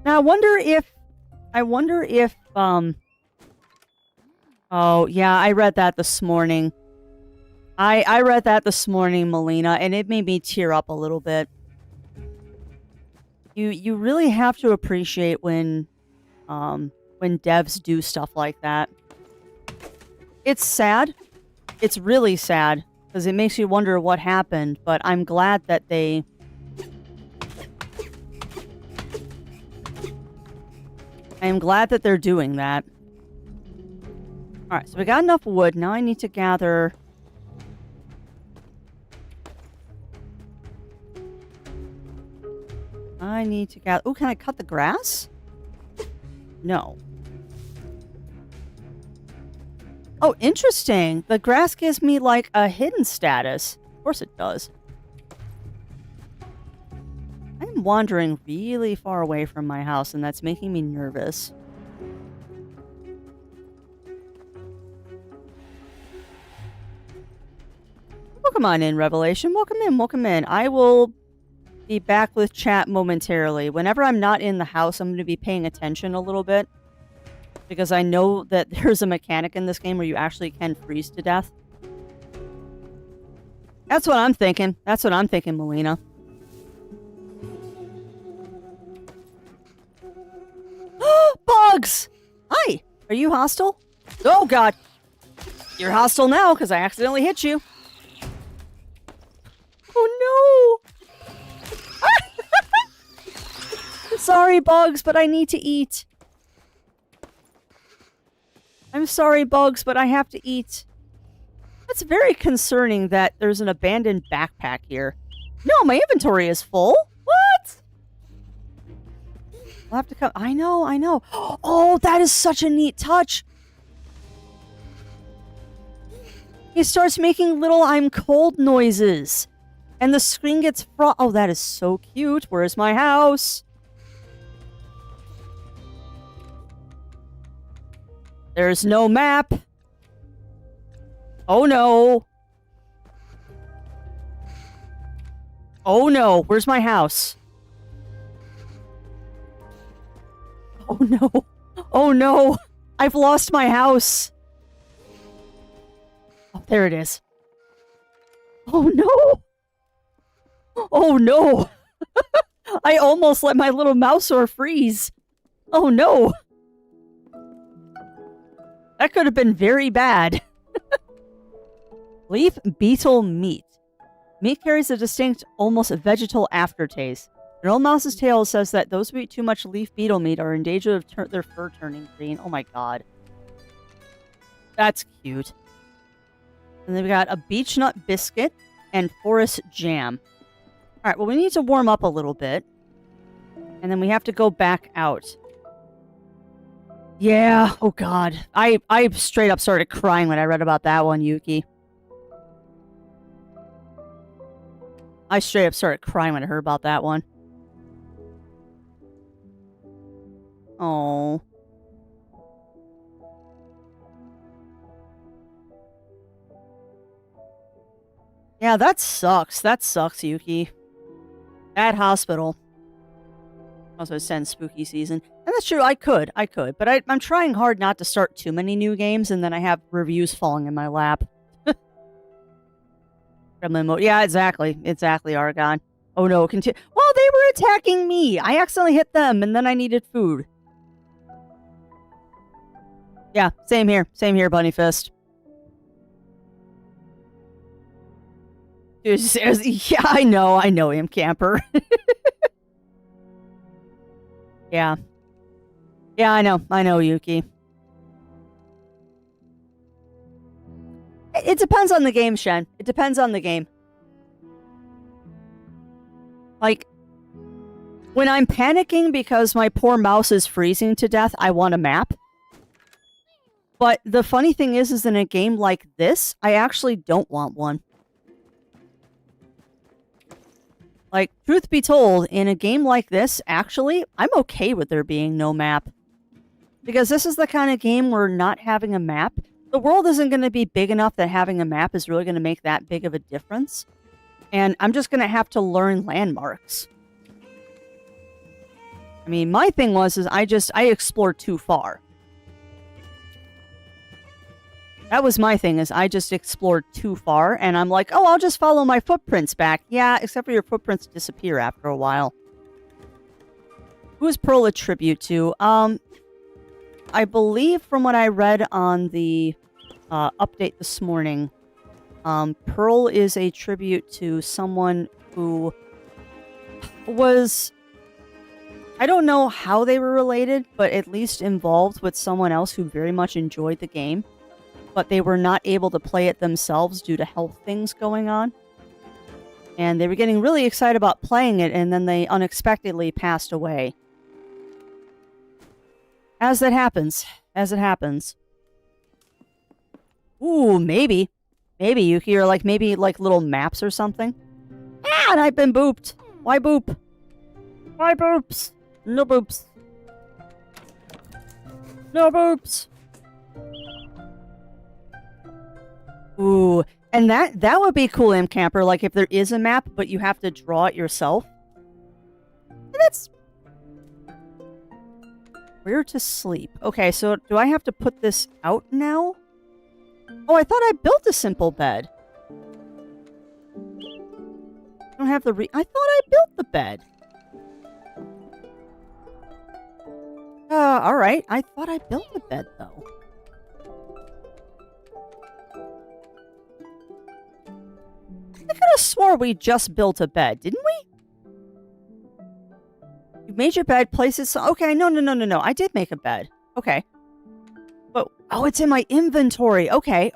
Now, I wonder if, oh, yeah, I read that this morning. I read that this morning, Melina, and it made me tear up a little bit. You really have to appreciate when devs do stuff like that. It's sad. It's really sad, because it makes you wonder what happened, but I'm glad that they... I am glad that they're doing that. Alright, so we got enough wood. Now I need to gather... Oh, can I cut the grass? No. Oh, interesting. The grass gives me, like, a hidden status. Of course it does. I'm wandering really far away from my house, and that's making me nervous. Welcome on in, Revelation. Welcome in, welcome in. I will be back with chat momentarily. Whenever I'm not in the house, I'm going to be paying attention a little bit. Because I know that there's a mechanic in this game where you actually can freeze to death. That's what I'm thinking. That's what I'm thinking, Melina. Bugs! Hi! Are you hostile? Oh, God. You're hostile now because I accidentally hit you. Oh, no! Sorry, Bugs, but I need to eat. I'm sorry, Bugs, but I have to eat. That's very concerning that there's an abandoned backpack here. No, my inventory is full. What? I'll have to come. I know, I know. Oh, that is such a neat touch. He starts making little I'm cold noises. And the screen gets Oh, that is so cute. Where's my house? There's no map. Oh, no. Oh, no. Where's my house? Oh, no. Oh, no. I've lost my house. Oh, there it is. Oh, no. Oh, no. I almost let my little mouseor freeze. Oh, no. That could have been very bad. Leaf beetle meat. Meat carries a distinct, almost vegetal aftertaste. An old mouse's tale says that those who eat too much leaf beetle meat are in danger of their fur turning green. Oh my god. That's cute. And then we got a beech nut biscuit and forest jam. Alright, well we need to warm up a little bit. And then we have to go back out. Yeah, oh god. I straight up started crying when I read about that one, Yuki. I straight up started crying when I heard about that one. Oh. Yeah, that sucks. That sucks, Yuki. Bad hospital. Also, send spooky season. And that's true, I could. But I'm trying hard not to start too many new games, and then I have reviews falling in my lap. Gremlin mode. Yeah, exactly. Exactly, Argon. Oh no, continue. Well, they were attacking me! I accidentally hit them, and then I needed food. Yeah, same here. Same here, Bunny Fist. Yeah, I know him, camper. Yeah. Yeah, I know, Yuki. It depends on the game, Shen. It depends on the game. Like, when I'm panicking because my poor mouse is freezing to death, I want a map. But the funny thing is in a game like this, I actually don't want one. Like, truth be told, in a game like this, actually, I'm okay with there being no map. Because this is the kind of game where not having a map, the world isn't going to be big enough that having a map is really going to make that big of a difference. And I'm just going to have to learn landmarks. I mean, my thing was, I explored too far. That was my thing, is I just explored too far, and I'm like, oh, I'll just follow my footprints back. Yeah, except for your footprints disappear after a while. Who is Pearl a tribute to? I believe from what I read on the update this morning, Pearl is a tribute to someone who was... I don't know how they were related, but at least involved with someone else who very much enjoyed the game. But they were not able to play it themselves due to health things going on. And they were getting really excited about playing it, and then they unexpectedly passed away. As that happens. As it happens. Ooh, maybe. Maybe, Yuki, or maybe little maps or something. Ah, and I've been booped. Why boop? My boobs. No boobs. No boobs. Ooh, and that would be cool, M Camper. Like if there is a map, but you have to draw it yourself. And that's where to sleep. Okay, so do I have to put this out now? Oh, I thought I built a simple bed. I don't have the I thought I built the bed. All right. I thought I built the bed though. I could have swore we just built a bed, didn't we? You made your bed, place it so... Okay, no. I did make a bed. Okay. But, oh, it's in my inventory. Okay.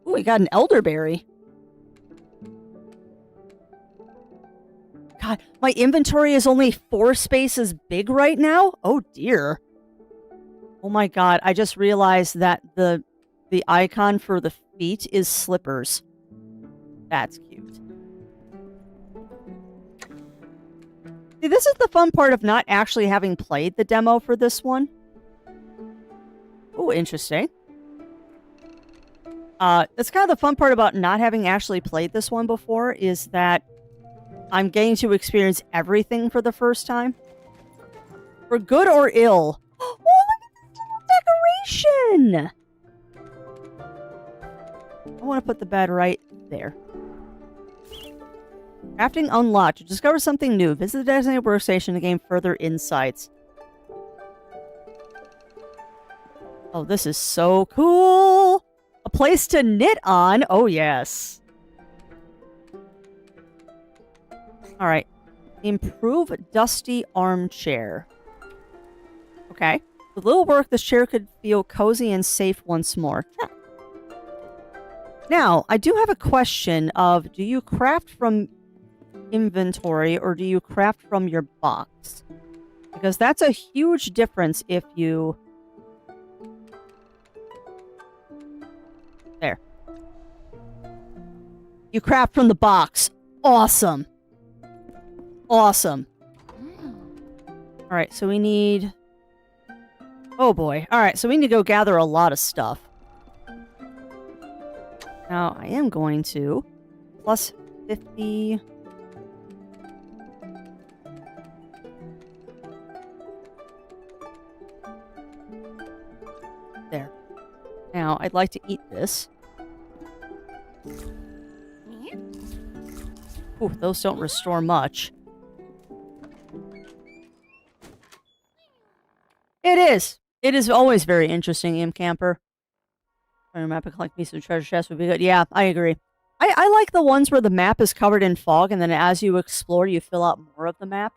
Ooh, we got an elderberry. God, my inventory is only 4 spaces big right now? Oh, dear. Oh my god, I just realized that the icon for the feet is slippers. That's cute. See, this is the fun part of not actually having played the demo for this one. Oh, interesting. That's kind of the fun part about not having actually played this one before, is that I'm getting to experience everything for the first time. For good or ill. Oh, look at this little decoration! I want to put the bed right there. Crafting unlocked. You discover something new. Visit the designated workstation to gain further insights. Oh, this is so cool! A place to knit on. Oh, yes. Alright. Improve dusty armchair. Okay. With little work, this chair could feel cozy and safe once more. Yeah. Now, I do have a question of, do you craft from inventory or do you craft from your box? Because that's a huge difference if you... There. You craft from the box. Awesome. Awesome. Alright, so we need... Oh boy. Alright, so we need to go gather a lot of stuff. Now, I am going to... Plus 50... There. Now, I'd like to eat this. Ooh, those don't restore much. It is. It is always very interesting, M Camper. Find a map and collect pieces of treasure chest would be good. Yeah, I agree. I like the ones where the map is covered in fog, and then as you explore, you fill out more of the map.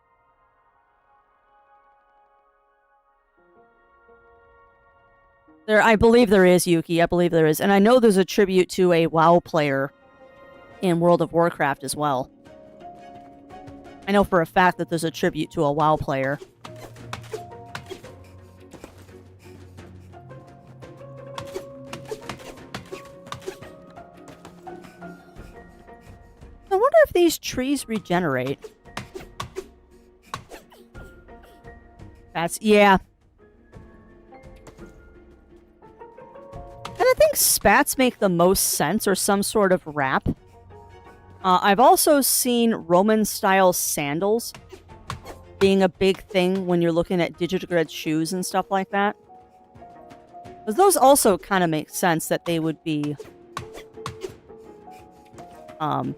I believe there is, Yuki. I believe there is. And I know there's a tribute to a WoW player in World of Warcraft as well. I know for a fact that there's a tribute to a WoW player. I wonder if these trees regenerate. Yeah. And I think spats make the most sense, or some sort of wrap. I've also seen Roman-style sandals being a big thing when you're looking at Digitigrad shoes and stuff like that. Because those also kind of make sense that they would be...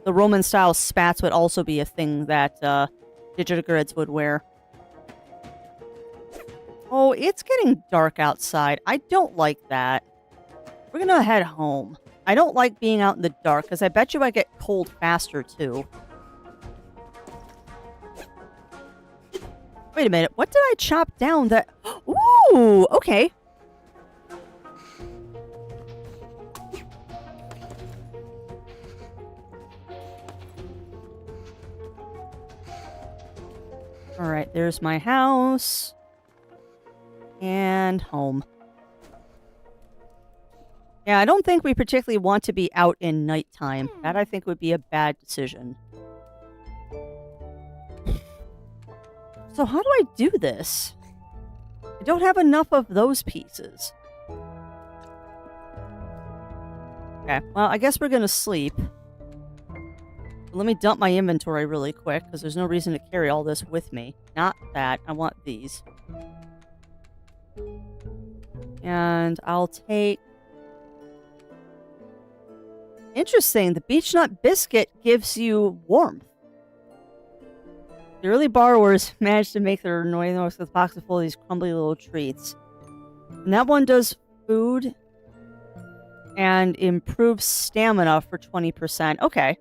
the Roman-style spats would also be a thing that Digitigrads would wear. Oh, it's getting dark outside. I don't like that. We're gonna head home. I don't like being out in the dark, because I bet you I get cold faster, too. Wait a minute. What did I chop down that... Ooh! Okay. Alright, there's my house. And home. Yeah, I don't think we particularly want to be out in nighttime. That, I think, would be a bad decision. So how do I do this? I don't have enough of those pieces. Okay, well, I guess we're gonna sleep. Let me dump my inventory really quick, because there's no reason to carry all this with me. Not that. I want these. And I'll take... Interesting. The beech nut biscuit gives you warmth. The early borrowers managed to make their noise with boxes full of these crumbly little treats. And that one does food and improves stamina for 20%. Okay.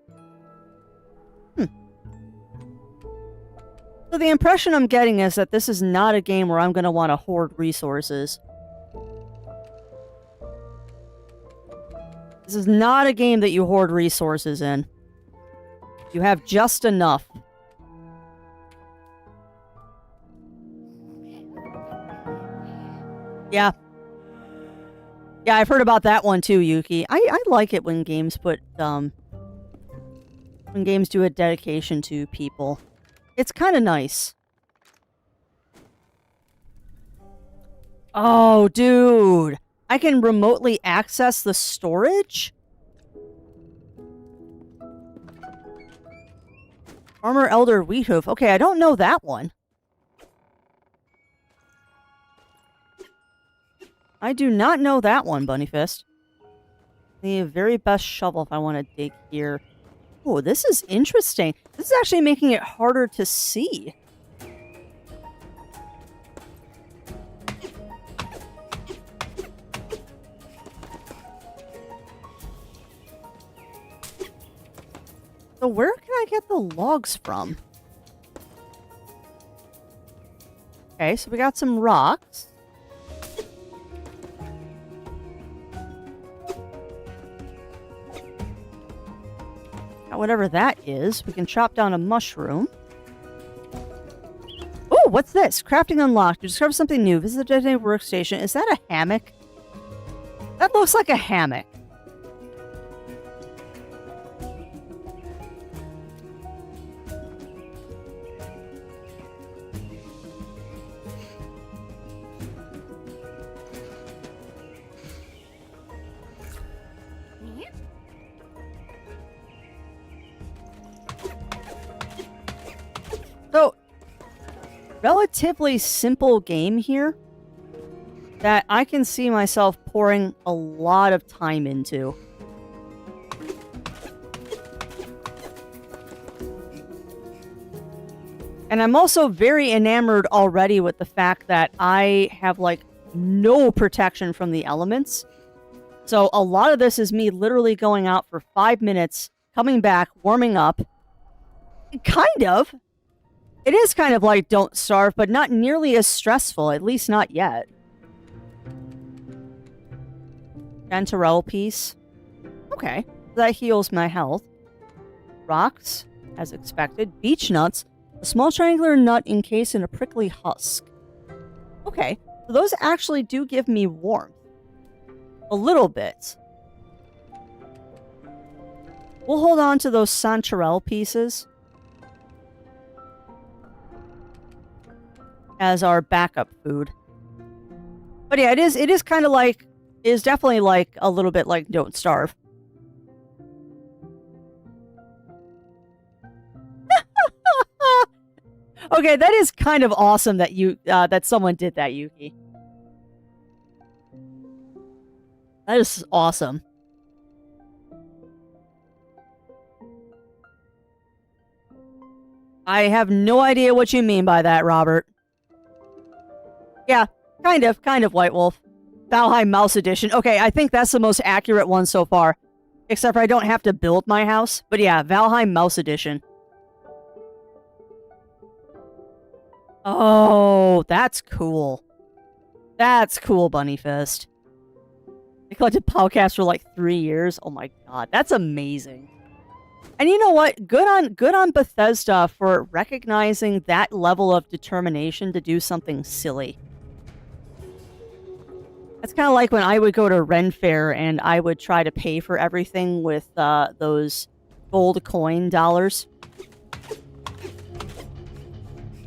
So the impression I'm getting is that this is not a game where I'm going to want to hoard resources. This is not a game that you hoard resources in. You have just enough. Yeah. Yeah, I've heard about that one too, Yuki. I like it when games put, when games do a dedication to people. It's kind of nice. Oh, dude. I can remotely access the storage? Farmer Elder Wheathoof. Okay, I don't know that one. I do not know that one, Bunnyfist. The very best shovel if I want to dig here. Oh, this is interesting. This is actually making it harder to see. So where can I get the logs from? Okay, so we got some rocks. Whatever that is, we can chop down a mushroom. Oh, what's this? Crafting unlocked. You discover something new. Visit the designated workstation. Is that a hammock? That looks like a hammock. So, relatively simple game here that I can see myself pouring a lot of time into. And I'm also very enamored already with the fact that I have, like, no protection from the elements. So a lot of this is me literally going out for 5 minutes, coming back, warming up. Kind of. It is kind of like Don't Starve, but not nearly as stressful, at least not yet. Chanterelle piece. Okay. That heals my health. Rocks, as expected. Beech nuts. A small triangular nut encased in a prickly husk. Okay. So those actually do give me warmth. A little bit. We'll hold on to those Chanterelle pieces as our backup food. But yeah, it is kind of like, it is definitely like a little bit like Don't Starve. Okay, that is kind of awesome that you that someone did that, Yuki. That is awesome. I have no idea what you mean by that, Robert. Yeah, kind of White Wolf. Valheim Mouse Edition. Okay, I think that's the most accurate one so far. Except for I don't have to build my house. But yeah, Valheim Mouse Edition. Oh, that's cool. That's cool, Bunnyfist. I collected podcasts for like 3 years. Oh my god, that's amazing. And you know what? Good on Bethesda for recognizing that level of determination to do something silly. It's kind of like when I would go to Ren Fair and I would try to pay for everything with those gold coin dollars.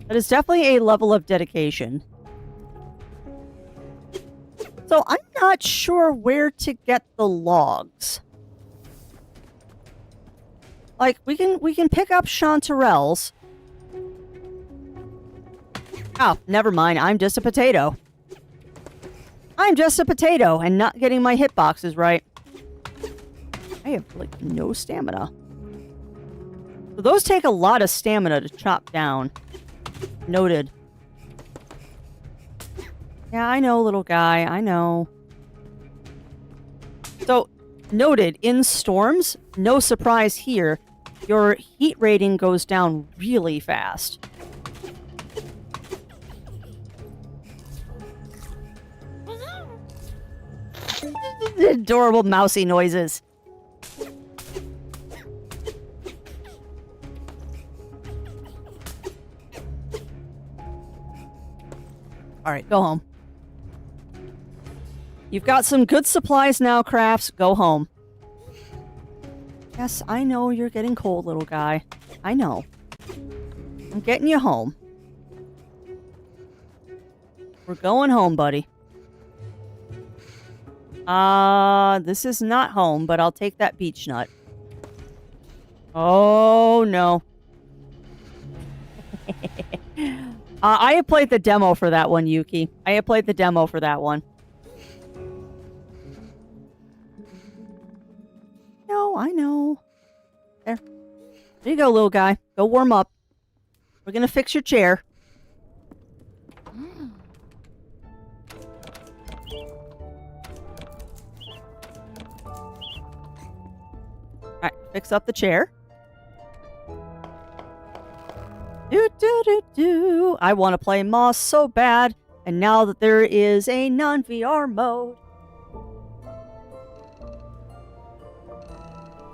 That is definitely a level of dedication. So I'm not sure where to get the logs. Like, we can pick up chanterelles. Oh, never mind. I'm just a potato. I'm just a potato and not getting my hitboxes right. I have, like, no stamina. So those take a lot of stamina to chop down. Noted. Yeah, I know, little guy. I know. So, noted, in storms, no surprise here, your heat rating goes down really fast. Adorable mousy noises. Alright, go home. You've got some good supplies now, Crafts. Go home. Yes, I know you're getting cold, little guy. I know. I'm getting you home. We're going home, buddy. This is not home, but I'll take that beech nut. Oh, no. I have played the demo for that one, Yuki. I have played the demo for that one. No, I know. There. There you go, little guy. Go warm up. We're gonna fix your chair. Alright, fix up the chair. Do. I want to play Moss so bad, and now that there is a non-VR mode.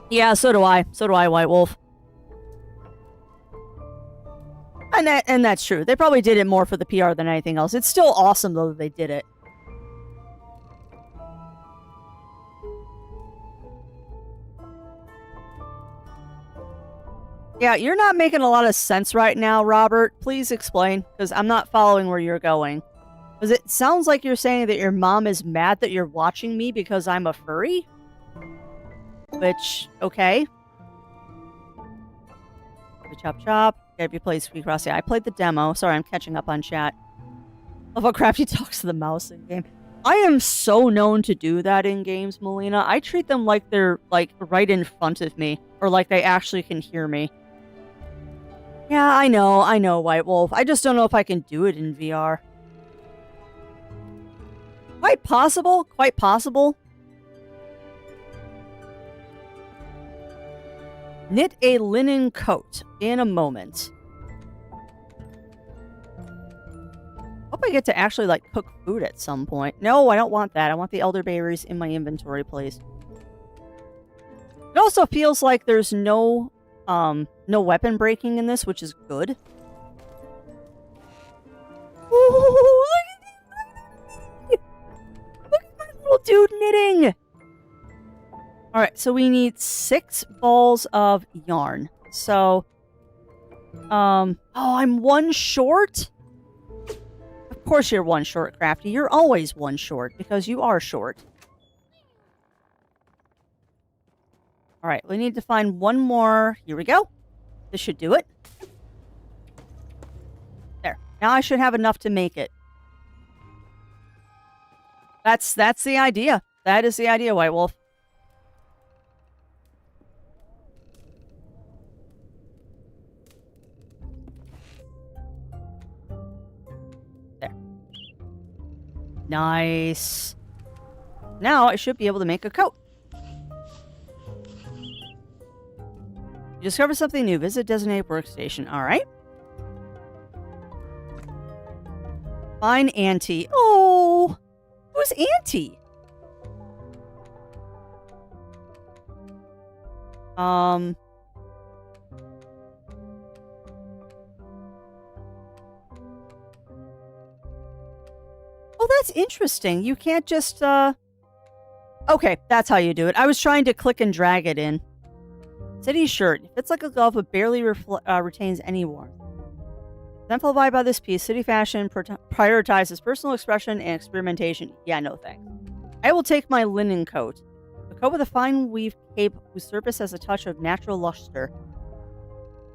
Yeah, so do I. So do I, White Wolf. And that's true. They probably did it more for the PR than anything else. It's still awesome, though, that they did it. Yeah, you're not making a lot of sense right now, Robert. Please explain, because I'm not following where you're going. Because it sounds like you're saying that your mom is mad that you're watching me because I'm a furry? Which, okay. Chop chop. Gotta be played Squeak Cross. Yeah, I played the demo. Sorry, I'm catching up on chat. Love how Crafty talks to the mouse in game. I am so known to do that in games, Melina. I treat them like they're, like, right in front of me. Or like they actually can hear me. Yeah, I know, White Wolf. I just don't know if I can do it in VR. Quite possible, quite possible. Knit a linen coat in a moment. Hope I get to actually, like, cook food at some point. No, I don't want that. I want the elderberries in my inventory, please. It also feels like there's no weapon breaking in this, which is good. Ooh, look at my little dude knitting! Alright, so we need 6 balls of yarn. So, oh, I'm 1 short? Of course you're 1 short, Crafty. You're always 1 short, because you are short. Alright, we need to find 1 more. Here we go. This should do it. There. Now I should have enough to make it. That's the idea. That is the idea, White Wolf. There. Nice. Now I should be able to make a coat. You discover something new. Visit designated workstation. Alright. Find Auntie. Oh! Who's Auntie? Oh, that's interesting. You can't just, Okay, that's how you do it. I was trying to click and drag it in. City shirt. Fits like a glove but barely retains any warmth. Exemplified by this piece, City Fashion prioritizes personal expression and experimentation. Yeah, no thanks. I will take my linen coat. A coat with a fine weave cape whose surface has a touch of natural luster.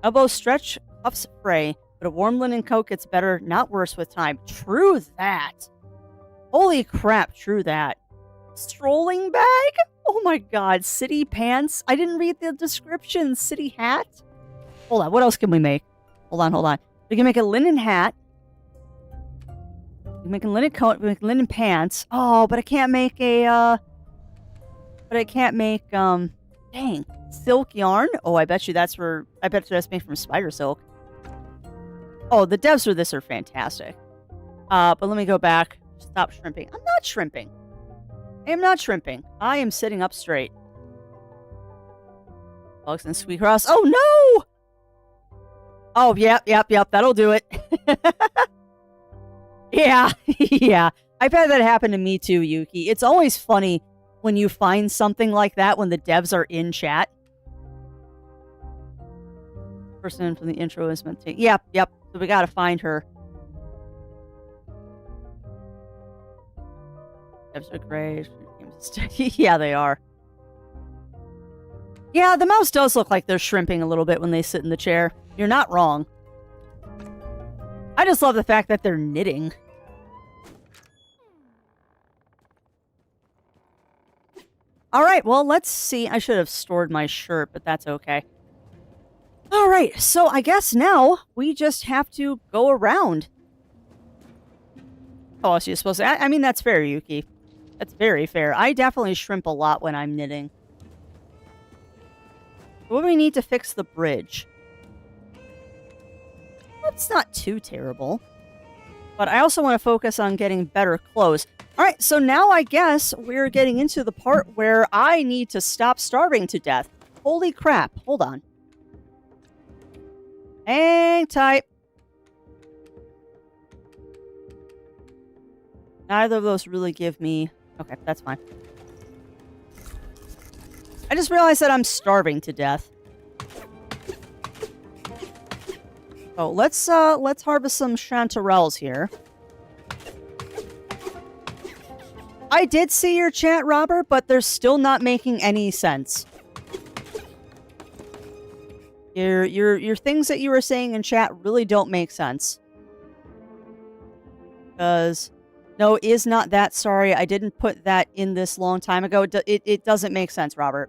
Elbows stretch, cuffs fray, but a warm linen coat gets better, not worse with time. True that. Holy crap, true that. Strolling bag? Oh my god, city pants? I didn't read the description. City hat? Hold on, what else can we make? Hold on. We can make a linen hat. We can make a linen coat. We can make linen pants. Oh, but I can't make a, dang, silk yarn? Oh, I bet you that's made from spider silk. Oh, the devs for this are fantastic. But let me go back. Stop shrimping. I'm not shrimping. I am not shrimping. I am sitting up straight. Bugs and Sweetgrass. Oh, no! Oh, yep. That'll do it. Yeah. I've had that happen to me too, Yuki. It's always funny when you find something like that when the devs are in chat. Person from the intro is meant to... Yep. So we gotta find her. Devs are great. Yeah, they are. Yeah, the mouse does look like they're shrimping a little bit when they sit in the chair. You're not wrong. I just love the fact that they're knitting. Alright, well, let's see. I should have stored my shirt, but that's okay. Alright, so I guess now we just have to go around. Oh, so you're supposed to... I mean, that's fair, Yuki. That's very fair. I definitely shrimp a lot when I'm knitting. What do we need to fix the bridge? That's not too terrible. But I also want to focus on getting better clothes. Alright, so now I guess we're getting into the part where I need to stop starving to death. Holy crap. Hold on. Hang tight. Neither of those really give me... Okay, that's fine. I just realized that I'm starving to death. Oh, let's harvest some chanterelles here. I did see your chat, Robert, but they're still not making any sense. Your things that you were saying in chat really don't make sense. Because... No, is not that. Sorry, I didn't put that in this long time ago. It doesn't make sense, Robert.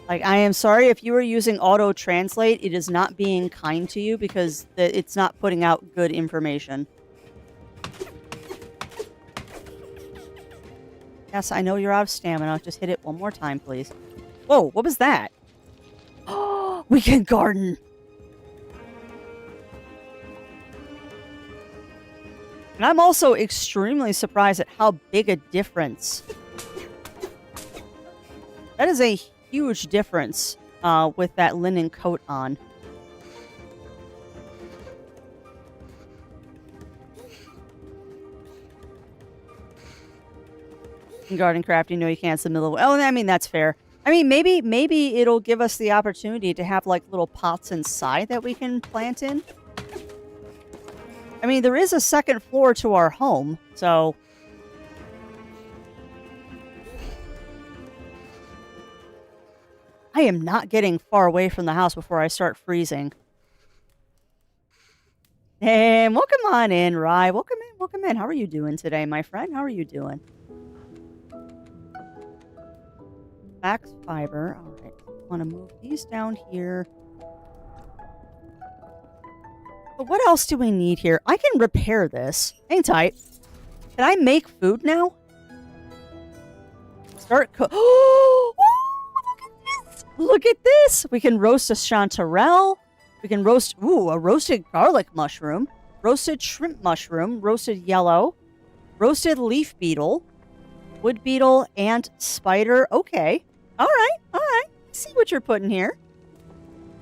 Like, I am sorry if you were using auto-translate. It is not being kind to you because it's not putting out good information. Yes, I know you're out of stamina. Just hit it one more time, please. Whoa, what was that? Oh, we can garden! And I'm also extremely surprised at how big a difference. That is a huge difference with that linen coat on. In garden crafting, no, you can't. It's the middle of... Oh, I mean, that's fair. I mean, maybe it'll give us the opportunity to have, like, little pots inside that we can plant in. I mean, there is a second floor to our home, so... I am not getting far away from the house before I start freezing. Hey, welcome on in, Rye. Welcome in. How are you doing today, my friend? How are you doing? Flax fiber. All right. I want to move these down here. But what else do we need here? I can repair this. Hang tight. Can I make food now? Start cook. Oh, look at this! Look at this! We can roast a chanterelle. We can roast, a roasted garlic mushroom, roasted shrimp mushroom, roasted yellow, roasted leaf beetle, wood beetle, and spider. Okay. All right. See what you're putting here.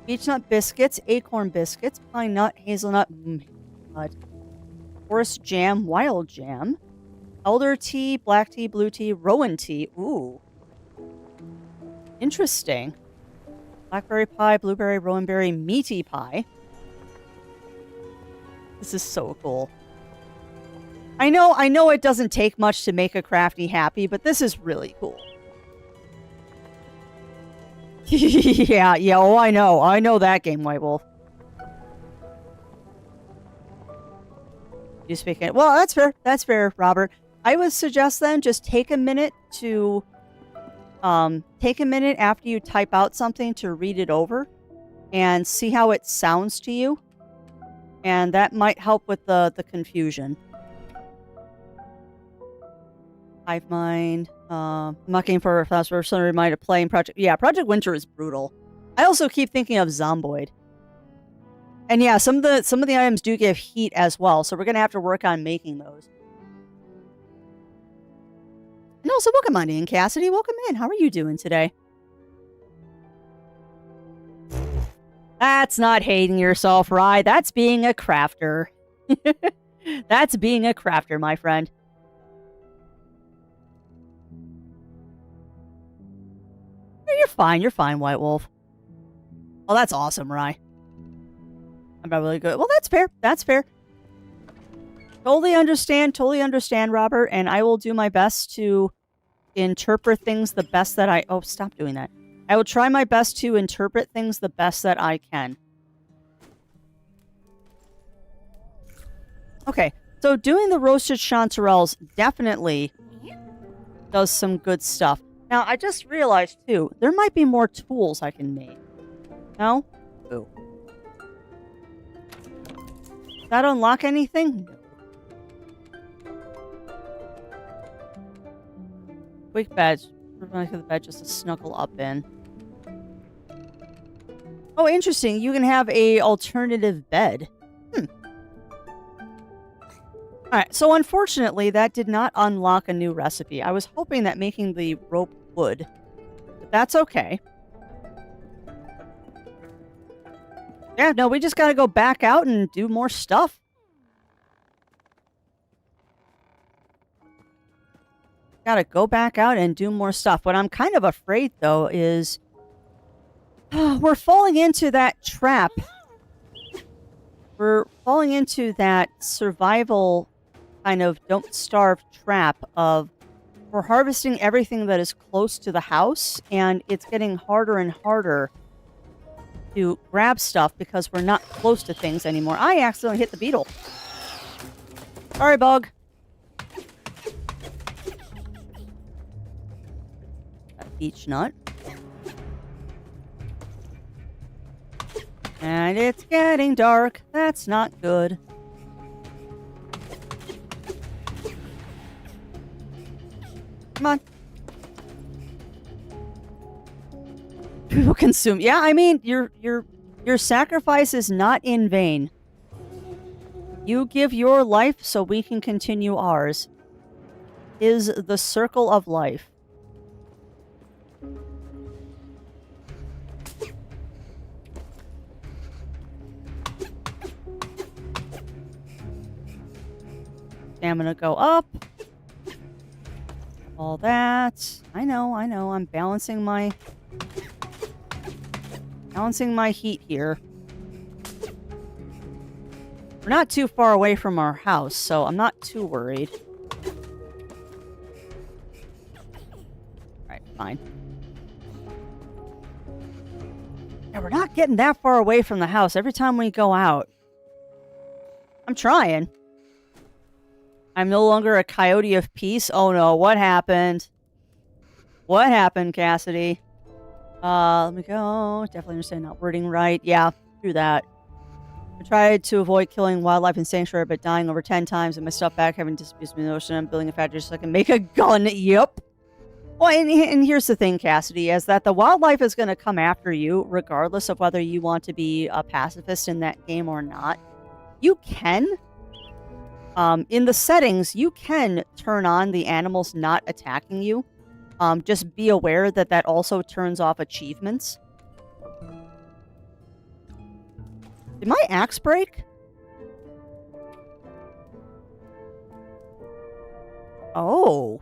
Beech nut biscuits, acorn biscuits, pine nut, hazelnut, forest jam, wild jam, elder tea, black tea, blue tea, rowan tea. Ooh. Interesting. Blackberry pie, blueberry, rowan berry, meaty pie. This is so cool. I know it doesn't take much to make a crafty happy, but this is really cool. yeah, oh, I know that game, White Wolf. You speak it. Well, that's fair, Robert. I would suggest then just take a minute after you type out something to read it over and see how it sounds to you. And that might help with the confusion. Hive Mind. I'm looking for a fast version to remind of playing Project. Yeah, Project Winter is brutal. I also keep thinking of Zomboid. And yeah, some of the items do give heat as well, so we're gonna have to work on making those. And also, welcome on in, Cassidy. Welcome in. How are you doing today? That's not hating yourself, Rye. That's being a crafter. That's being a crafter, my friend. You're fine, White Wolf. Oh, that's awesome, Rye. I'm not really good. Well, that's fair. Totally understand, Robert, and I will do my best to interpret things the best that I... Oh, stop doing that. I will try my best to interpret things the best that I can. Okay, so doing the roasted chanterelles definitely does some good stuff. Now, I just realized, too, there might be more tools I can make. No? Ooh. Does that unlock anything? No. Quick bed. The bed just to snuggle up in. Oh, interesting. You can have a alternative bed. Alright, so unfortunately, that did not unlock a new recipe. I was hoping that making the rope would. But that's okay. Yeah, no, we just gotta go back out and do more stuff. Gotta go back out and do more stuff. What I'm kind of afraid, though, is... we're falling into that trap. We're falling into that survival kind of don't starve trap of we're harvesting everything that is close to the house, and it's getting harder and harder to grab stuff because we're not close to things anymore. I accidentally hit the beetle. Sorry, bug. That beech nut. And it's getting dark. That's not good. Come on. People consume. Yeah, I mean, your sacrifice is not in vain. You give your life so we can continue ours. Is the circle of life. Stamina go up. All that. I know. I'm balancing my heat here. We're not too far away from our house, so I'm not too worried. Alright, fine. Yeah, we're not getting that far away from the house every time we go out. I'm trying. I'm no longer a coyote of peace. Oh no, what happened? What happened, Cassidy? Let me go. Definitely understand not wording right. Yeah, through that. I tried to avoid killing wildlife in Sanctuary, but dying over 10 times and my stuff back, having disputes me in the ocean, and building a factory so I can make a gun. Yep. Well, and here's the thing, Cassidy, is that the wildlife is going to come after you, regardless of whether you want to be a pacifist in that game or not. You can... in the settings, you can turn on the animals not attacking you. Just be aware that that also turns off achievements. Did my axe break? Oh.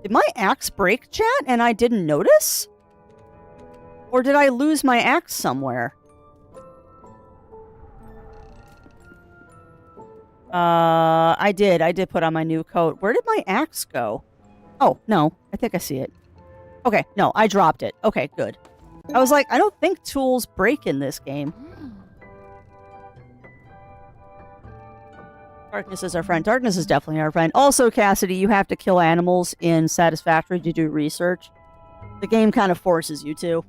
Did my axe break, chat, and I didn't notice? Or did I lose my axe somewhere? I did. I did put on my new coat. Where did my axe go? Oh, no. I think I see it. Okay, no, I dropped it. Okay, good. I was like, I don't think tools break in this game. Darkness is our friend. Darkness is definitely our friend. Also, Cassidy, you have to kill animals in Satisfactory to do research. The game kind of forces you to.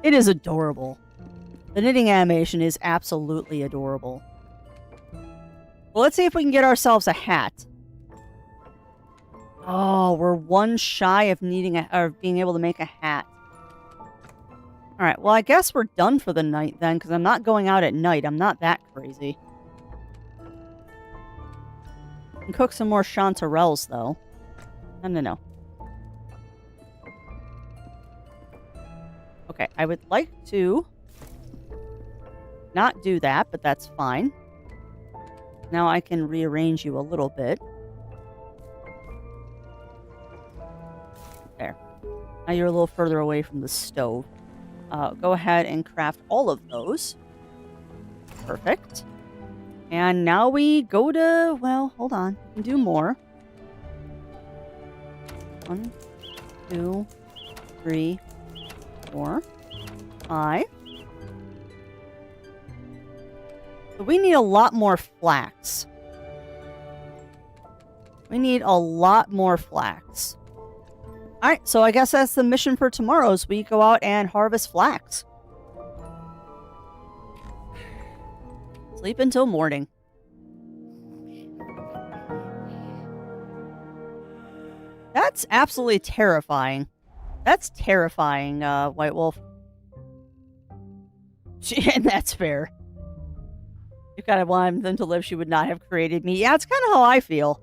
It is adorable. The knitting animation is absolutely adorable. Well, let's see if we can get ourselves a hat. Oh, we're one shy of being able to make a hat. Alright, well, I guess we're done for the night then, because I'm not going out at night. I'm not that crazy. I can cook some more chanterelles, though. No. Okay, I would like to not do that, but that's fine. Now I can rearrange you a little bit. There. Now you're a little further away from the stove. Go ahead and craft all of those. Perfect. And now we go to... Well, hold on. We can do more. 1, 2, 3, 4, 5. So we need a lot more flax. We need a lot more flax. Alright, so I guess that's the mission for tomorrow is we go out and harvest flax. Sleep until morning. That's absolutely terrifying. That's terrifying, White Wolf. And that's fair. If God had wanted them to live, she would not have created me. Yeah, it's kind of how I feel.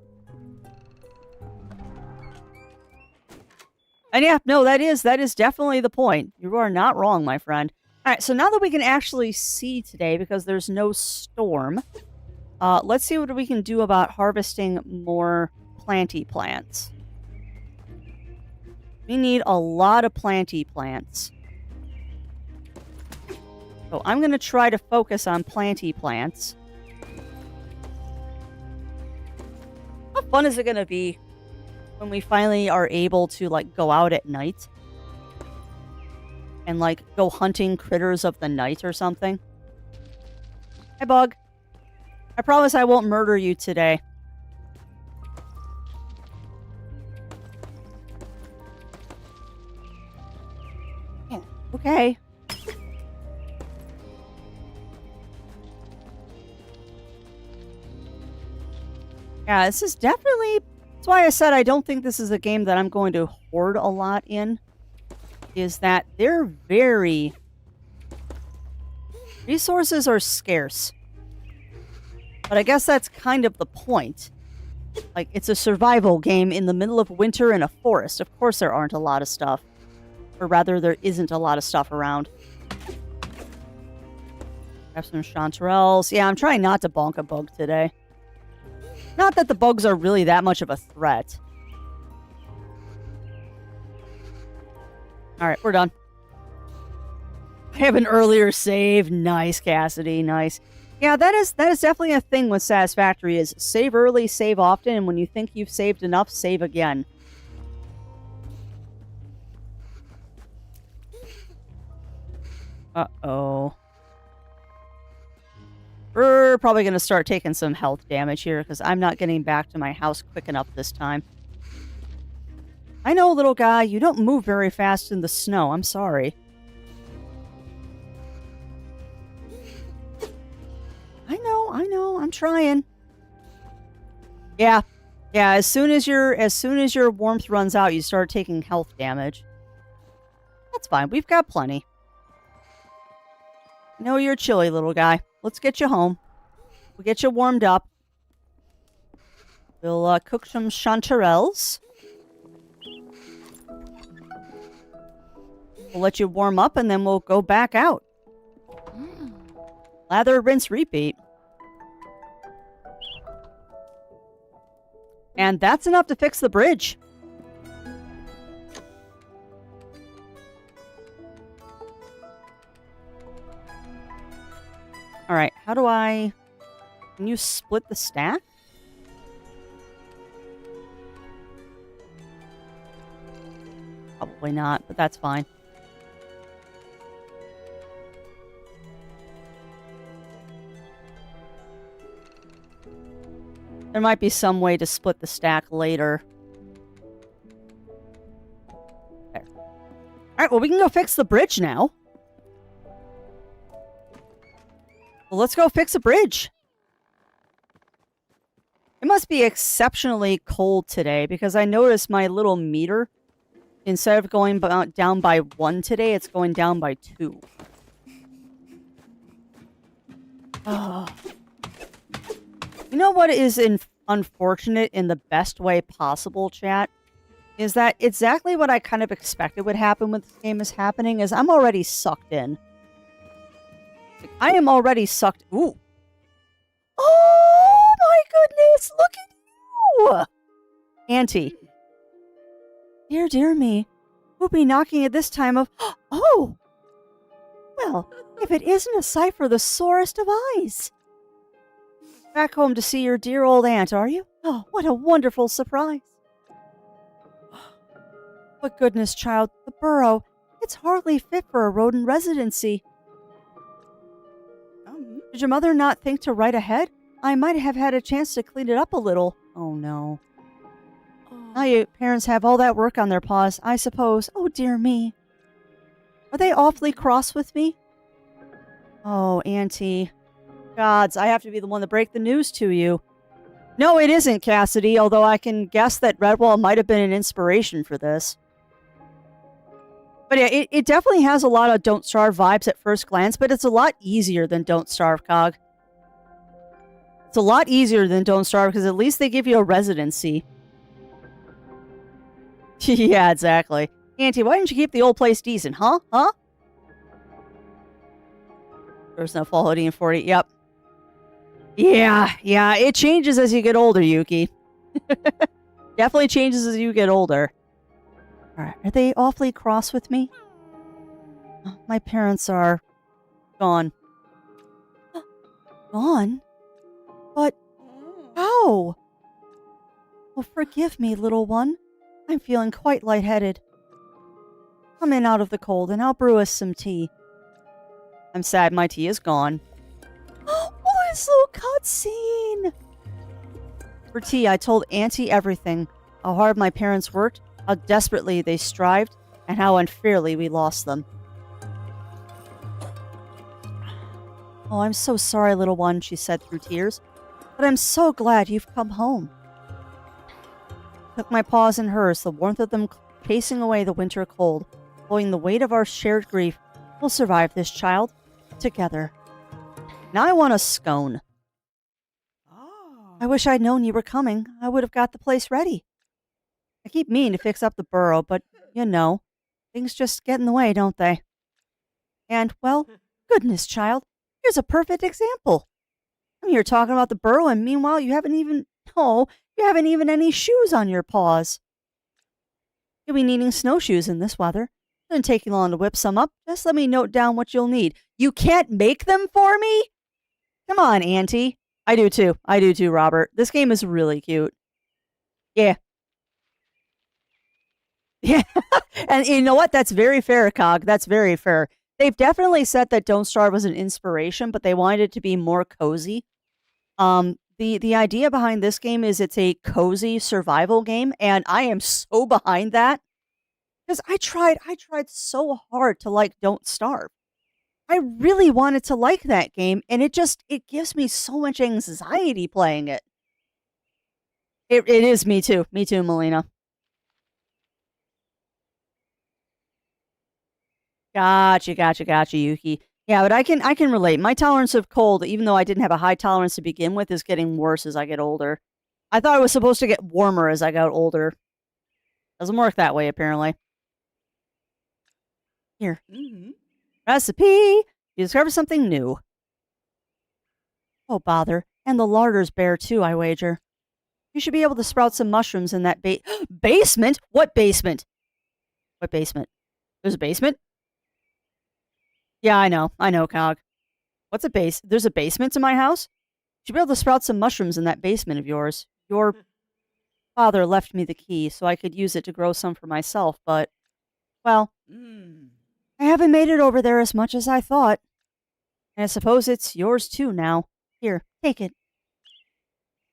And yeah, no, that is definitely the point. You are not wrong, my friend. All right, so now that we can actually see today, because there's no storm, let's see what we can do about harvesting more planty plants. We need a lot of planty plants. So I'm going to try to focus on planty plants. How fun is it going to be when we finally are able to, like, go out at night? And, like, go hunting critters of the night or something? Hi, Bug. I promise I won't murder you today. Yeah, okay. Yeah, this is definitely... That's why I said I don't think this is a game that I'm going to hoard a lot in. Is that they're very... Resources are scarce. But I guess that's kind of the point. Like, it's a survival game in the middle of winter in a forest. Of course there aren't a lot of stuff. Or rather, there isn't a lot of stuff around. Have some chanterelles. Yeah, I'm trying not to bonk a bug today. Not that the bugs are really that much of a threat. Alright, we're done. I have an earlier save. Nice, Cassidy. Nice. Yeah, that is definitely a thing with Satisfactory is save early, save often, and when you think you've saved enough, save again. Uh-oh. We're probably going to start taking some health damage here because I'm not getting back to my house quick enough this time. I know, little guy, you don't move very fast in the snow. I'm sorry. I know. I'm trying. Yeah. Yeah, as soon as your warmth runs out, you start taking health damage. That's fine. We've got plenty. I know you're chilly, little guy. Let's get you home. We'll get you warmed up. We'll cook some chanterelles. We'll let you warm up, and then we'll go back out. Lather, rinse, repeat. And that's enough to fix the bridge. How do I... Can you split the stack? Probably not, but that's fine. There might be some way to split the stack later. There. Alright, well, we can go fix the bridge now. Well, let's go fix a bridge. It must be exceptionally cold today because I noticed my little meter, instead of going down by 1 today, it's going down by 2. Oh. You know what is unfortunate in the best way possible, chat? Is that exactly what I kind of expected would happen when this game is happening is I'm already sucked in. I am already sucked... Ooh. Oh my goodness! Look at you! Auntie. Dear, dear me. Who'll be knocking at this time of... Oh! Well, if it isn't a sight for the sorest of eyes. Back home to see your dear old aunt, are you? Oh, what a wonderful surprise. But goodness, child, the Burrow, it's hardly fit for a rodent residency. Did your mother not think to write ahead? I might have had a chance to clean it up a little. Oh, no. Now you parents have all that work on their paws, I suppose. Oh, dear me. Are they awfully cross with me? Oh, Auntie. Gods, I have to be the one to break the news to you. No, it isn't, Cassidy, although I can guess that Redwall might have been an inspiration for this. But yeah, it definitely has a lot of Don't Starve vibes at first glance, but it's a lot easier than Don't Starve, Cog. It's a lot easier than Don't Starve, because at least they give you a residency. Yeah, exactly. Auntie, why didn't you keep the old place decent, huh? Huh? There's no fall hoodie in 40. Yep. Yeah, it changes as you get older, Yuki. Definitely changes as you get older. Alright, are they awfully cross with me? My parents are... gone. Gone? But... how? Oh, forgive me, little one. I'm feeling quite lightheaded. Come in out of the cold and I'll brew us some tea. I'm sad my tea is gone. Oh, this little cutscene! For tea, I told Auntie everything. How hard my parents worked, how desperately they strived, and how unfairly we lost them. Oh, I'm so sorry, little one, she said through tears. But I'm so glad you've come home. Took my paws in hers, the warmth of them chasing away the winter cold, blowing the weight of our shared grief. We'll survive this, child. Together. Now I want a scone. Oh. I wish I'd known you were coming. I would have got the place ready. I keep meaning to fix up the Burrow, but, you know, things just get in the way, don't they? And, well, goodness, child, here's a perfect example. I'm here talking about the Burrow, and meanwhile you haven't even any shoes on your paws. You'll be needing snowshoes in this weather. Doesn't take you long to whip some up. Just let me note down what you'll need. You can't make them for me? Come on, Auntie. I do too, Robert. This game is really cute. Yeah. Yeah. And you know what? That's very fair, Cog. That's very fair. They've definitely said that Don't Starve was an inspiration, but they wanted it to be more cozy. The idea behind this game is it's a cozy survival game, and I am so behind that. Because I tried so hard to like Don't Starve. I really wanted to like that game, and it gives me so much anxiety playing it. It is me too, Melina. Gotcha, Yuki. Yeah, but I can relate. My tolerance of cold, even though I didn't have a high tolerance to begin with, is getting worse as I get older. I thought it was supposed to get warmer as I got older. Doesn't work that way, apparently. Here. Mm-hmm. Recipe! You discovered something new. Oh, bother. And the larder's bare, too, I wager. You should be able to sprout some mushrooms in that basement? What basement? What basement? There's a basement? Yeah, I know, Cog. What's a base? There's a basement in my house? Should be able to sprout some mushrooms in that basement of yours. Your father left me the key so I could use it to grow some for myself, but, well, I haven't made it over there as much as I thought. And I suppose it's yours too now. Here, take it.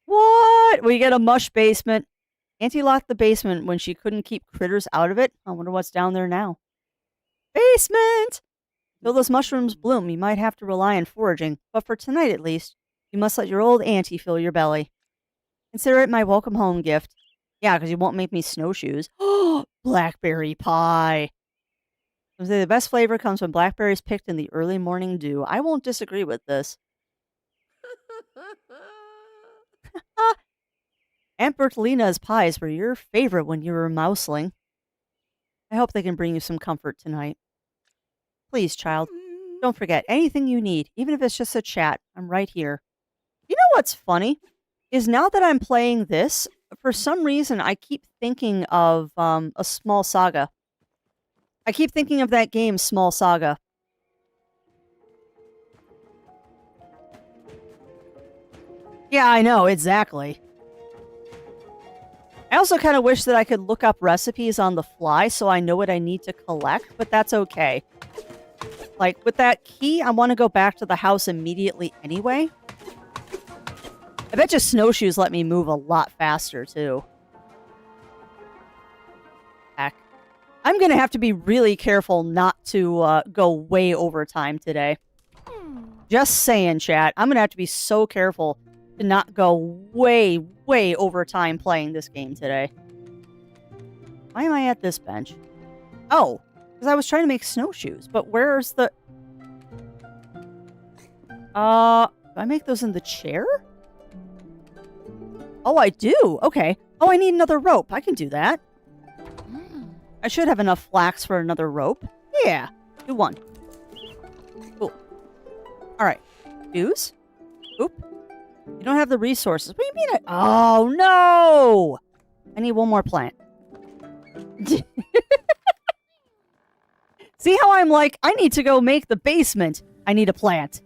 What? We get a mush basement. Auntie locked the basement when she couldn't keep critters out of it. I wonder what's down there now. Basement! Till those mushrooms bloom, you might have to rely on foraging, but for tonight at least, you must let your old auntie fill your belly. Consider it my welcome home gift. Yeah, because you won't make me snowshoes. Oh, blackberry pie. I say the best flavor comes from blackberries picked in the early morning dew. I won't disagree with this. Aunt Bertolina's pies were your favorite when you were a mouseling. I hope they can bring you some comfort tonight. Please, child, don't forget anything you need, even if it's just a chat. I'm right here. You know what's funny? Is now that I'm playing this, for some reason I keep thinking of a Small Saga. I keep thinking of that game, Small Saga. Yeah, I know, exactly. I also kind of wish that I could look up recipes on the fly so I know what I need to collect, but that's okay. Like, with that key, I want to go back to the house immediately anyway. I bet you snowshoes let me move a lot faster, too. Heck. I'm going to have to be really careful not to go way over time today. Just saying, chat. I'm going to have to be so careful to not go way, way over time playing this game today. Why am I at this bench? Oh, because I was trying to make snowshoes. But where's the... do I make those in the chair? Oh, I do. Okay. Oh, I need another rope. I can do that. I should have enough flax for another rope. Yeah. Do one. Cool. Alright. Fuse. Oop. You don't have the resources. What do you mean Oh, no! I need one more plant. See how I'm like, I need to go make the basement. I need a plant.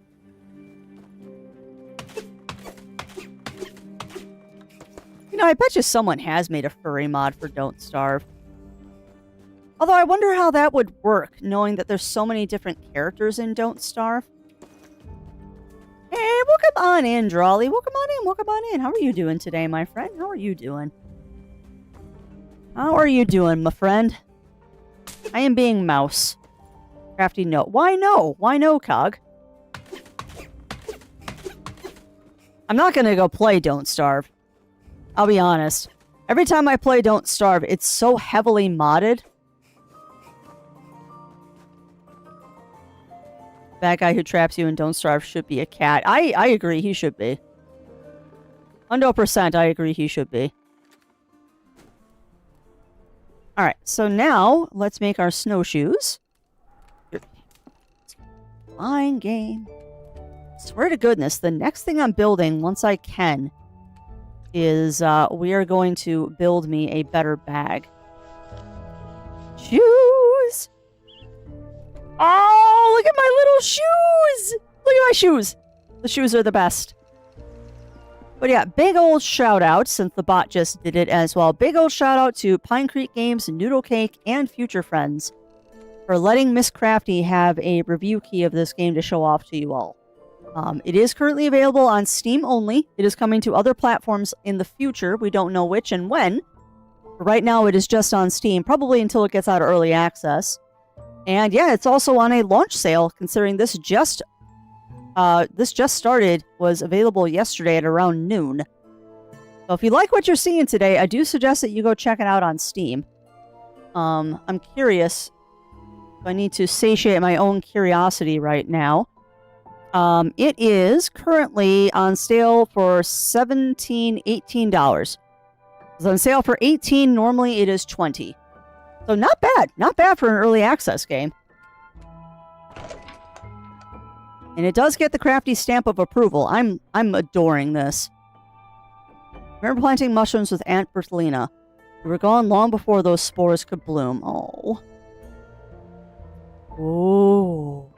You know, I bet you someone has made a furry mod for Don't Starve. Although I wonder how that would work, knowing that there's so many different characters in Don't Starve. Hey, welcome on in, Drawley. Welcome on in, welcome on in. How are you doing today, my friend? How are you doing? How are you doing, my friend? I am being mouse. Crafty no. Why no? Why no, Cog? I'm not gonna go play Don't Starve. I'll be honest. Every time I play Don't Starve, it's so heavily modded. Bad guy who traps you in Don't Starve should be a cat. I agree, he should be. 100% I agree he should be. Alright, so now, let's make our snowshoes. Fine game. Swear to goodness, the next thing I'm building, once I can, is we are going to build me a better bag. Shoes! Oh, look at my little shoes! Look at my shoes! The shoes are the best. But yeah, big old shout out, since the bot just did it as well. Big old shout out to Pine Creek Games, Noodlecake, and Future Friends for letting Miss Crafty have a review key of this game to show off to you all. It is currently available on Steam only. It is coming to other platforms in the future. We don't know which and when. But right now it is just on Steam, probably until it gets out of early access. And yeah, it's also on a launch sale, considering this just started, was available yesterday at around noon. So if you like what you're seeing today, I do suggest that you go check it out on Steam. I'm curious. I need to satiate my own curiosity right now. It is currently on sale for $18. It's on sale for $18. Normally it is $20. So not bad. Not bad for an early access game. And it does get the crafty stamp of approval. I'm adoring this. Remember planting mushrooms with Aunt Bertolina. We were gone long before those spores could bloom. Oh. Oh.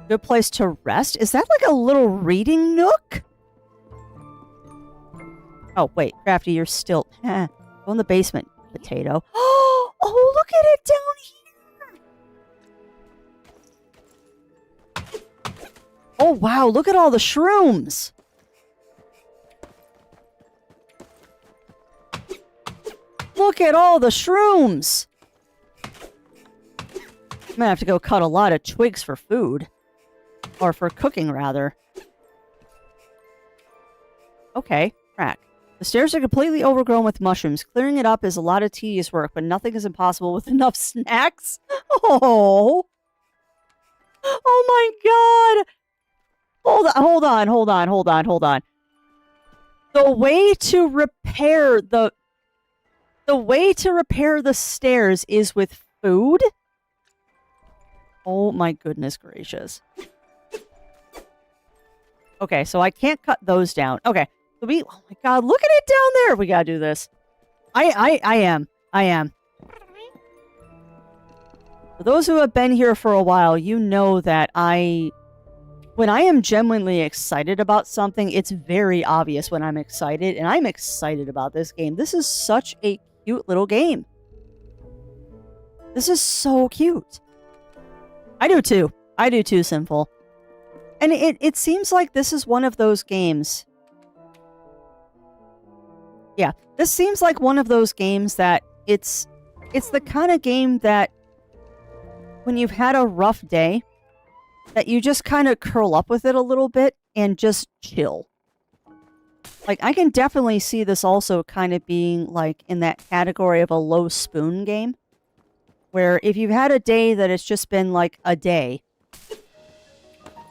Good place to rest? Is that like a little reading nook? Oh, wait. Crafty, you're still... Go in the basement, potato. Oh, look at it down here! Oh, wow. Look at all the shrooms. Look at all the shrooms. I'm gonna have to go cut a lot of twigs for food. Or for cooking, rather. Okay, crack. The stairs are completely overgrown with mushrooms. Clearing it up is a lot of tedious work, but nothing is impossible with enough snacks. Oh. Oh my god. Hold on. The way to repair the stairs is with food? Oh my goodness gracious. Okay, so I can't cut those down. Okay. Oh my god, look at it down there! We gotta do this. I am. For those who have been here for a while, you know that when I am genuinely excited about something, it's very obvious when I'm excited, and I'm excited about this game. This is such a cute little game. This is so cute. I do too, Simple. And it seems like this is one of those games. Yeah, this seems like one of those games that it's the kind of game that when you've had a rough day, that you just kind of curl up with it a little bit and just chill. Like, I can definitely see this also kind of being like in that category of a low spoon game. Where if you've had a day that it's just been like a day,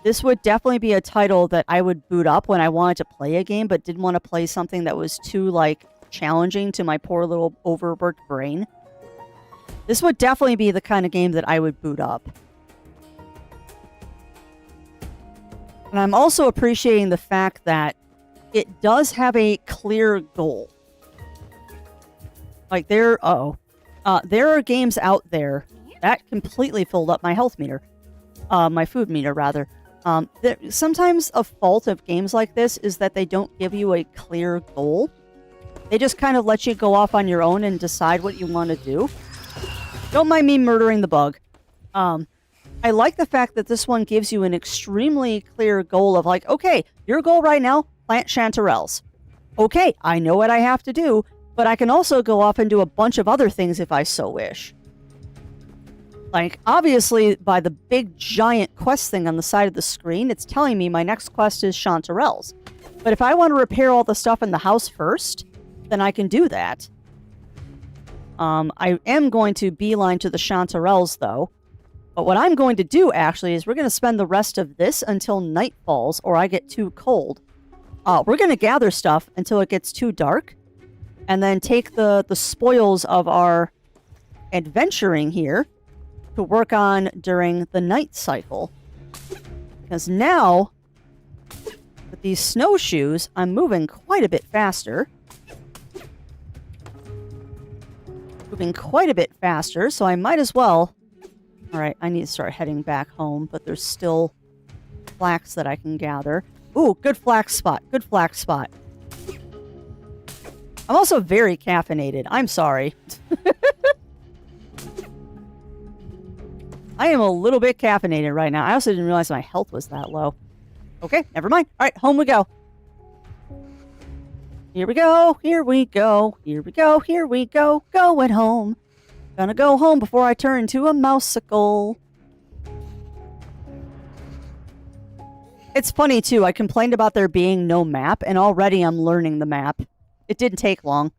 this would definitely be a title that I would boot up when I wanted to play a game, but didn't want to play something that was too, like, challenging to my poor little overworked brain. This would definitely be the kind of game that I would boot up. And I'm also appreciating the fact that it does have a clear goal. Like, there are games out there that completely filled up my health meter. My food meter, rather. Sometimes a fault of games like this is that they don't give you a clear goal. They just kind of let you go off on your own and decide what you want to do. Don't mind me murdering the bug. I like the fact that this one gives you an extremely clear goal of like, okay, your goal right now, plant chanterelles. Okay, I know what I have to do, but I can also go off and do a bunch of other things if I so wish. Like, obviously, by the big, giant quest thing on the side of the screen, it's telling me my next quest is chanterelles. But if I want to repair all the stuff in the house first, then I can do that. I am going to beeline to the chanterelles, though. But what I'm going to do, actually, is we're going to spend the rest of this until night falls, or I get too cold. We're going to gather stuff until it gets too dark, and then take the spoils of our adventuring here to work on during the night cycle. Because now, with these snowshoes, I'm moving quite a bit faster. So I might as well... Alright, I need to start heading back home, but there's still flax that I can gather. Ooh, good flax spot. I'm also very caffeinated. I'm sorry. I am a little bit caffeinated right now. I also didn't realize my health was that low. Okay, never mind. All right, home we go. Here we go. Going home. Gonna go home before I turn into a mouseicle. It's funny, too. I complained about there being no map, and already I'm learning the map. It didn't take long.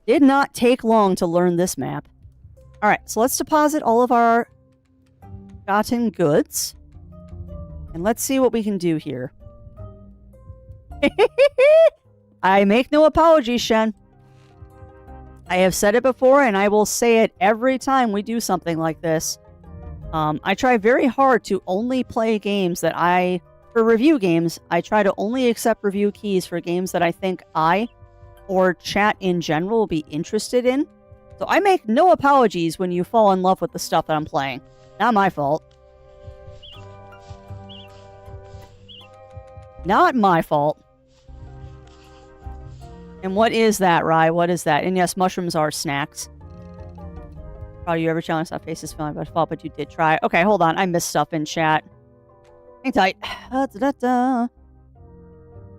Did not take long to learn this map. Alright, so let's deposit all of our gotten goods. And let's see what we can do here. I make no apologies, Shen. I have said it before, and I will say it every time we do something like this. I try very hard to only play games that for review games, I try to only accept review keys for games that I think or chat in general will be interested in. So I make no apologies when you fall in love with the stuff that I'm playing. Not my fault. Not my fault. And what is that, Rye? What is that? And yes, mushrooms are snacks. Probably you ever challenged that face is feeling by fault, but you did try. Okay, hold on. I missed stuff in chat. Hang tight.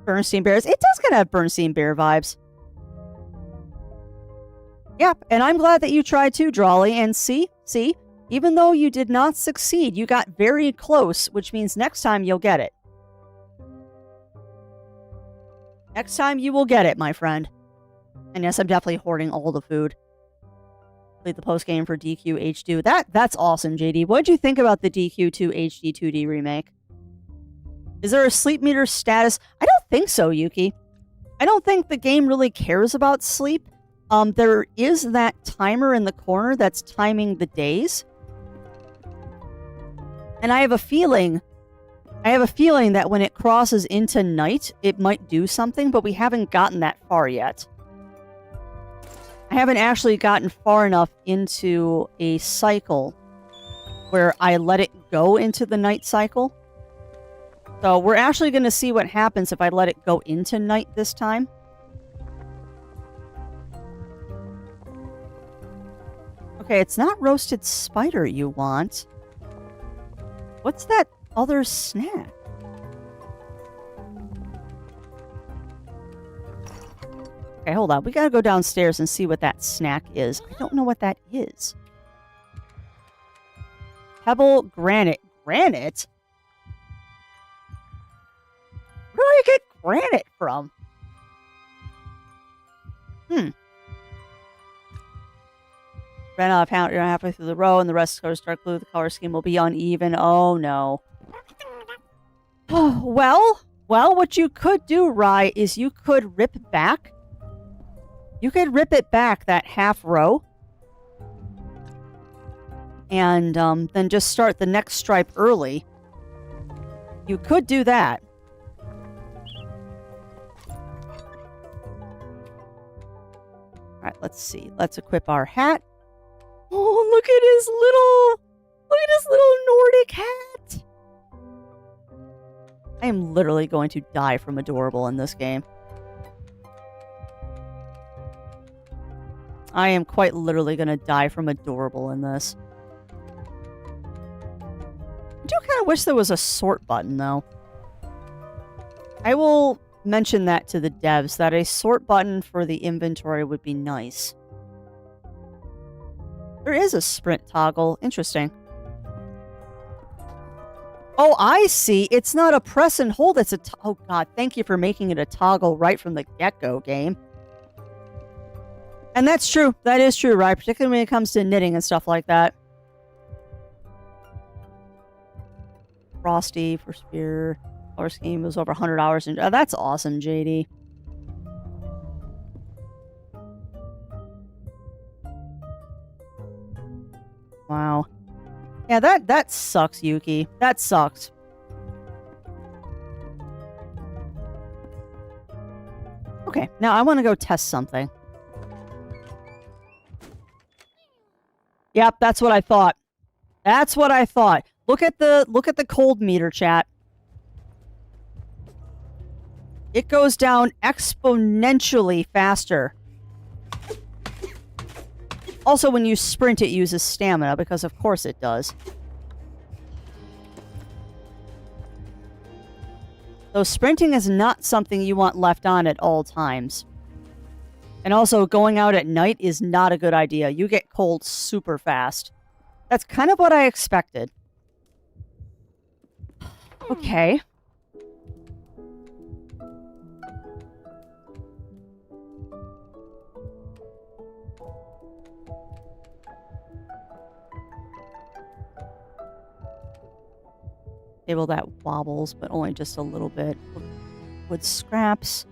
Bernstein Bears. It does kind of have Bernstein Bear vibes. Yep, and I'm glad that you tried too, Drawley. And see, even though you did not succeed, you got very close, which means next time you'll get it. Next time you will get it, my friend. And yes, I'm definitely hoarding all the food. Played the post game for DQ HD. That's awesome, JD. What did you think about the DQ2 HD 2D remake? Is there a sleep meter status? I don't think so, Yuki. I don't think the game really cares about sleep. There is that timer in the corner that's timing the days. And I have a feeling that when it crosses into night, it might do something, but we haven't gotten that far yet. I haven't actually gotten far enough into a cycle where I let it go into the night cycle. So we're actually going to see what happens if I let it go into night this time. Okay, it's not roasted spider you want. What's that other snack? Okay, hold on. We gotta go downstairs and see what that snack is. I don't know what that is. Pebble granite. Granite? Where do I get granite from? Ran out of pound, you're halfway through the row, and the rest goes dark blue. The color scheme will be uneven. Oh, no. Well, what you could do, Rye, is you could rip back. You could rip it back, that half row. And then just start the next stripe early. You could do that. All right, let's see. Let's equip our hat. Oh, look at his little Nordic hat. I am literally going to die from adorable in this game. I am quite literally going to die from adorable in this. I do kind of wish there was a sort button, though. I will mention that to the devs, that a sort button for the inventory would be nice. There is a sprint toggle. Interesting. Oh, I see. It's not a press and hold. It's a... Oh, God. Thank you for making it a toggle right from the get-go game. And that's true. That is true, right? Particularly when it comes to knitting and stuff like that. Frosty for spear. Color scheme was over 100 hours. And that's awesome, JD. Wow. Yeah, that sucks, Yuki. That sucks. Okay, now I want to go test something. Yep, that's what I thought. That's what I thought. Look at the cold meter, chat. It goes down exponentially faster. Also, when you sprint, it uses stamina, because of course it does. So sprinting is not something you want left on at all times. And also, going out at night is not a good idea. You get cold super fast. That's kind of what I expected. Okay. Table that wobbles, but only just a little bit. Wood scraps.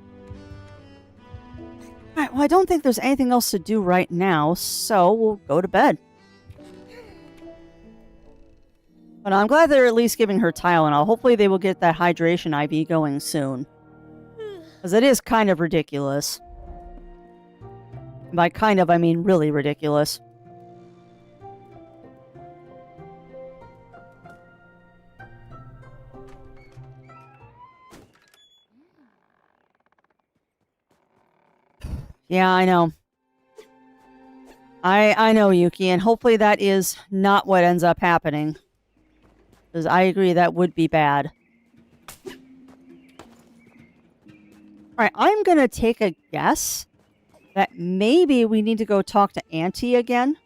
Alright, well, I don't think there's anything else to do right now, so we'll go to bed. But I'm glad they're at least giving her Tylenol. Hopefully they will get that hydration IV going soon. Because it is kind of ridiculous. And by kind of, I mean really ridiculous. Yeah, I know. I know, Yuki, and hopefully that is not what ends up happening. Because I agree that would be bad. Alright, I'm gonna take a guess that maybe we need to go talk to Auntie again.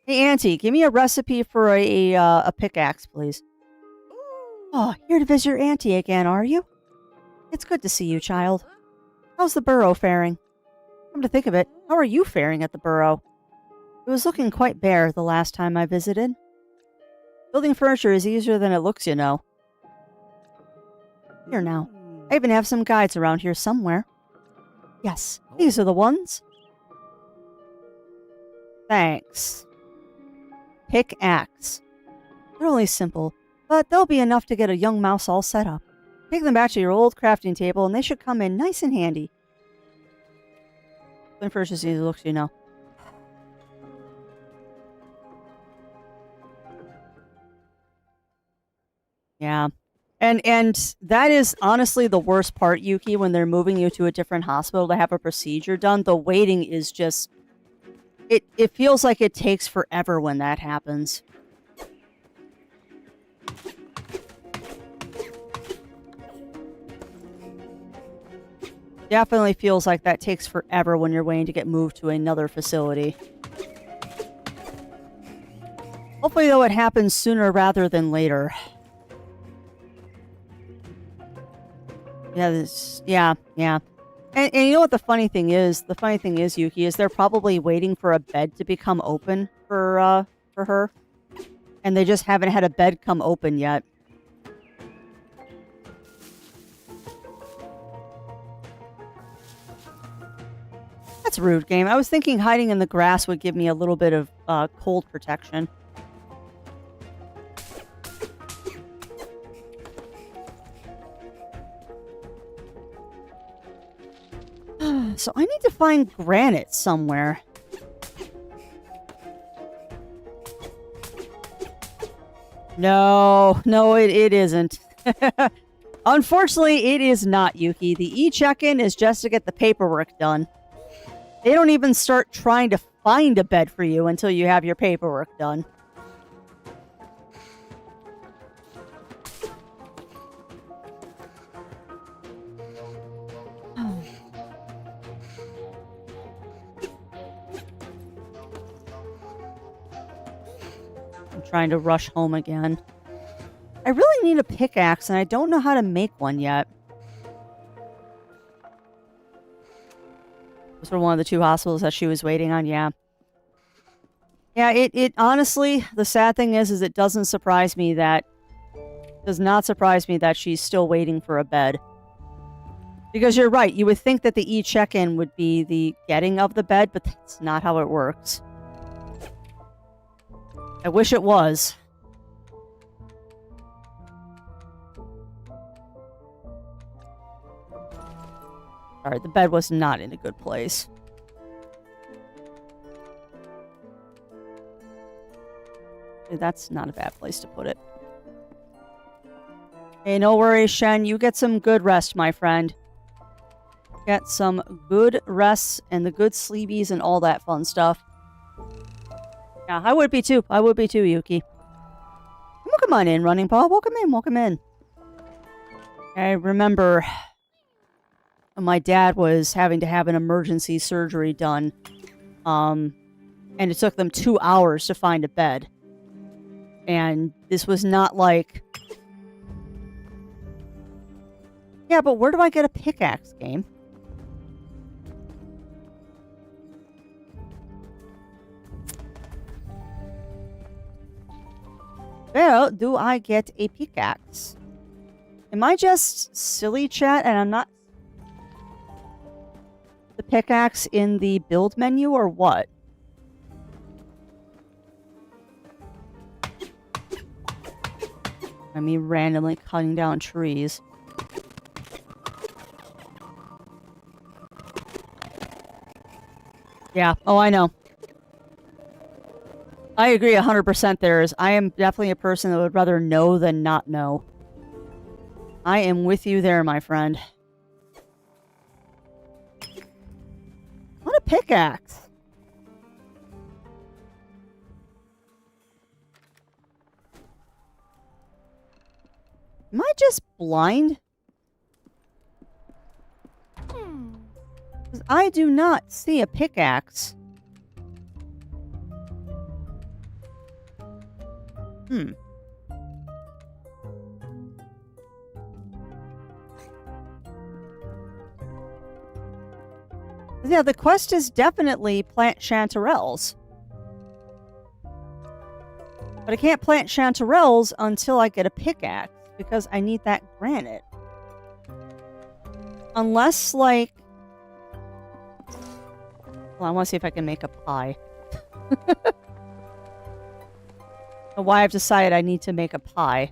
Hey, Auntie, give me a recipe for a pickaxe, please. Oh, here to visit your Auntie again, are you? It's good to see you, child. How's the Burrow faring? Come to think of it, how are you faring at the Burrow? It was looking quite bare the last time I visited. Building furniture is easier than it looks, you know. Here now. I even have some guides around here somewhere. Yes, these are the ones. Thanks. Pickaxe. They're only simple, but they'll be enough to get a young mouse all set up. Take them back to your old crafting table and they should come in nice and handy. When first as it looks, you know. Yeah. And that is honestly the worst part, Yuki, when they're moving you to a different hospital to have a procedure done. The waiting is just... It feels like it takes forever when that happens. Definitely feels like that takes forever when you're waiting to get moved to another facility. Hopefully, though, it happens sooner rather than later. Yeah, yeah. And you know what the funny thing is? The funny thing is, Yuki, is they're probably waiting for a bed to become open for her. And they just haven't had a bed come open yet. That's rude, game. I was thinking hiding in the grass would give me a little bit of cold protection. So I need to find granite somewhere. No, it isn't. Unfortunately, it is not, Yuki. The e-check-in is just to get the paperwork done. They don't even start trying to find a bed for you until you have your paperwork done. Trying to rush home again. I really need a pickaxe, and I don't know how to make one yet. Was for one of the two hospitals that she was waiting on, yeah. Yeah, it honestly, the sad thing is it doesn't surprise me that... does not surprise me that she's still waiting for a bed. Because you're right, you would think that the e-check-in would be the getting of the bed, but that's not how it works. I wish it was. Alright, the bed was not in a good place. That's not a bad place to put it. Hey, no worries, Shen. You get some good rest, my friend. Get some good rests and the good sleepies and all that fun stuff. Yeah, I would be too. I would be too, Yuki. Welcome on in, Running Paw. Welcome in, welcome in. I remember my dad was having to have an emergency surgery done. And it took them 2 hours to find a bed. And this was not like... Yeah, but where do I get a pickaxe, game? Where do I get a pickaxe? Am I just silly, chat, and I'm not... the pickaxe in the build menu, or what? I mean, randomly cutting down trees. Yeah, oh, I know. I agree 100% there is. I am definitely a person that would rather know than not know. I am with you there, my friend. Not a pickaxe. Am I just blind? Because I do not see a pickaxe. Yeah, the quest is definitely plant chanterelles. But I can't plant chanterelles until I get a pickaxe, because I need that granite. Unless, like... Well, I want to see if I can make a pie. Why I've decided I need to make a pie.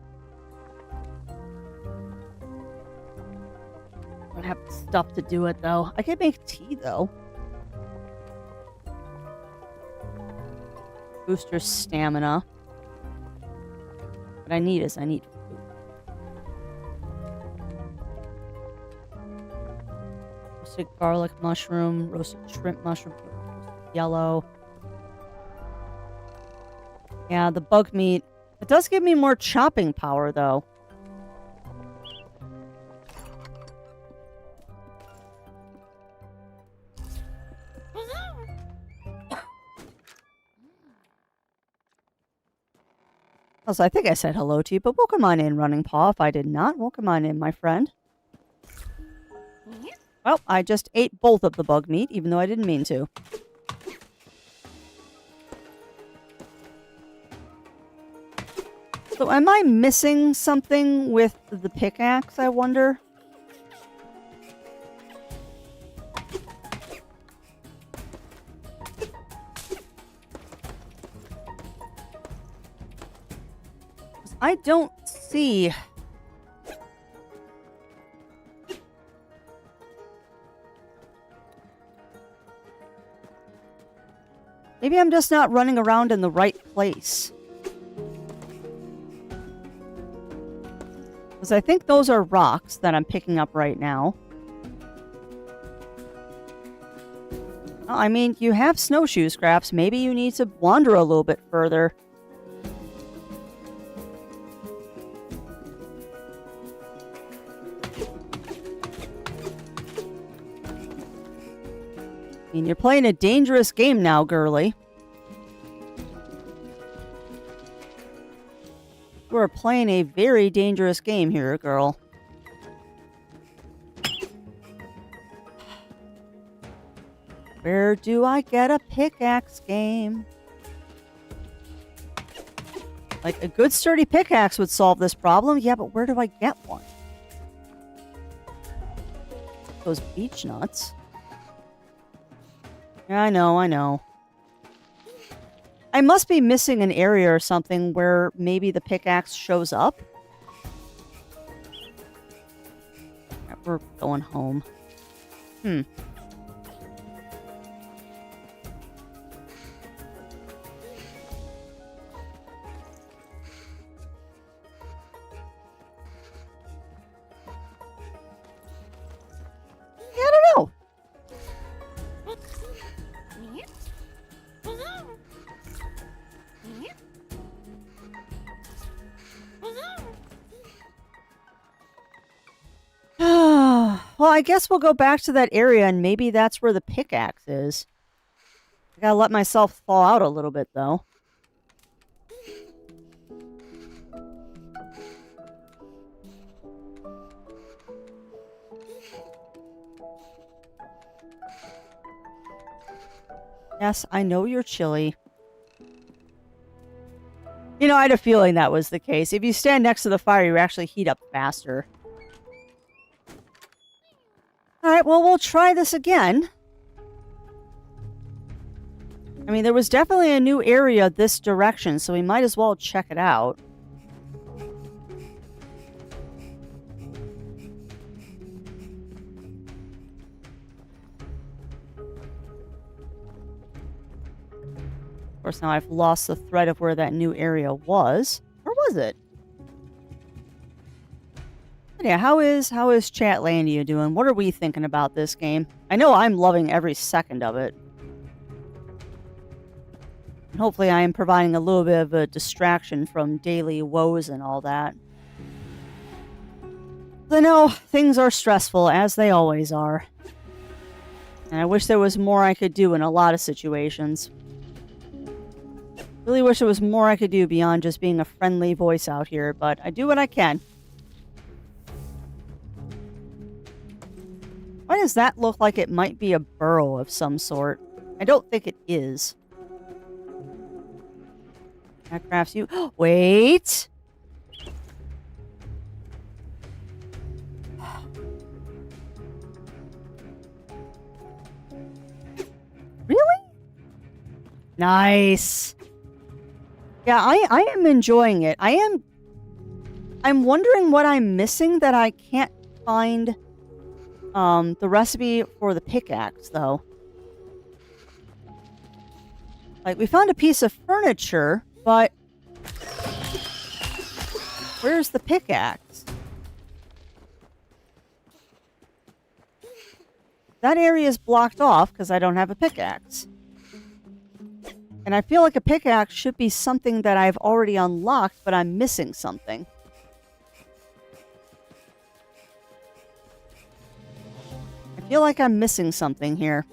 I don't have stuff to do it, though. I can make tea, though. Boost your stamina. What I need is food. Roasted garlic mushroom, roasted shrimp mushroom, roasted yellow. Yeah, the bug meat. It does give me more chopping power, though. Also, I think I said hello to you, but welcome on in, Running Paw. If I did not, welcome on in, my friend. Well, I just ate both of the bug meat, even though I didn't mean to. So am I missing something with the pickaxe, I wonder? I don't see... Maybe I'm just not running around in the right place. Because I think those are rocks that I'm picking up right now. I mean, you have snowshoe scraps. Maybe you need to wander a little bit further. I mean, you're playing a dangerous game now, girly. You are playing a very dangerous game here, girl. Where do I get a pickaxe, game? Like, a good sturdy pickaxe would solve this problem. Yeah, but where do I get one? Those beech nuts. Yeah, I know, I know. I must be missing an area or something where maybe the pickaxe shows up. Right, we're going home. Yeah, I don't know. Well, I guess we'll go back to that area, and maybe that's where the pickaxe is. I gotta let myself thaw out a little bit, though. Yes, I know you're chilly. You know, I had a feeling that was the case. If you stand next to the fire, you actually heat up faster. Alright, well, we'll try this again. I mean, there was definitely a new area this direction, so we might as well check it out. Of course, now I've lost the thread of where that new area was. Or was it? yeah, how is Chatlandia doing? What are we thinking about this game? I know I'm loving every second of it. And hopefully I am providing a little bit of a distraction from daily woes and all that. I know things are stressful, as they always are. And I wish there was more I could do in a lot of situations. Really wish there was more I could do beyond just being a friendly voice out here, but I do what I can. Why does that look like it might be a burrow of some sort? I don't think it is. That crafts you. Wait! Really? Nice. Yeah, I am enjoying it. I'm wondering what I'm missing that I can't find the recipe for the pickaxe, though. Like, we found a piece of furniture, but where's the pickaxe? That area is blocked off because I don't have a pickaxe. And I feel like a pickaxe should be something that I've already unlocked, but I'm missing something. I feel like I'm missing something here.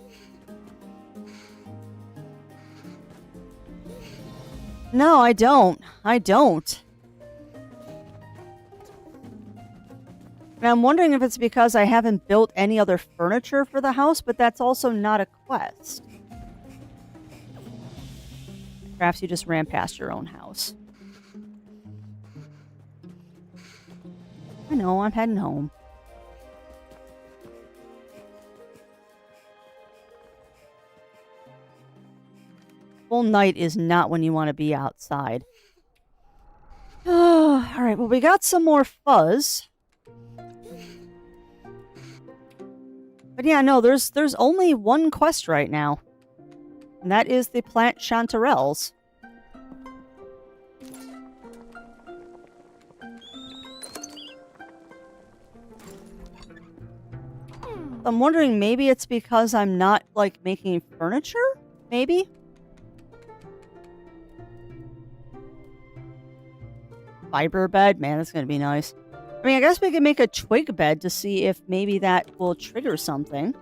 No, I don't. I don't. And I'm wondering if it's because I haven't built any other furniture for the house, but that's also not a quest. Perhaps you just ran past your own house. I know, I'm heading home. Full night is not when you want to be outside. Alright, well, we got some more fuzz. But yeah, no, there's only one quest right now. And that is the plant chanterelles. I'm wondering, maybe it's because I'm not, like, making furniture? Maybe? Fiber bed? Man, that's gonna be nice. I mean, I guess we could make a twig bed to see if maybe that will trigger something.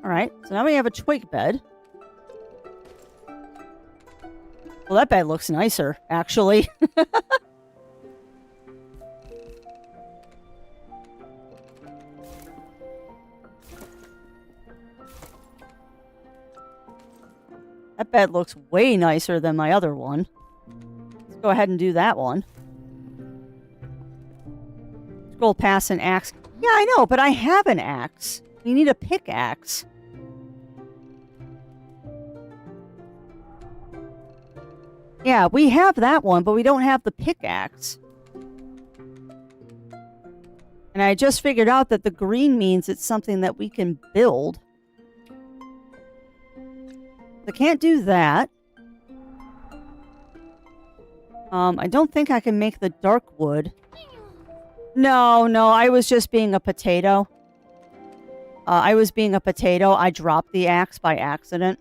Alright, so now we have a twig bed. Well, that bed looks nicer, actually. That bed looks way nicer than my other one. Let's go ahead and do that one. Scroll past an axe. Yeah, I know, but I have an axe. We need a pickaxe. Yeah, we have that one, but we don't have the pickaxe. And I just figured out that the green means it's something that we can build. I can't do that. I don't think I can make the dark wood. No, I was just being a potato. I was being a potato. I dropped the axe by accident.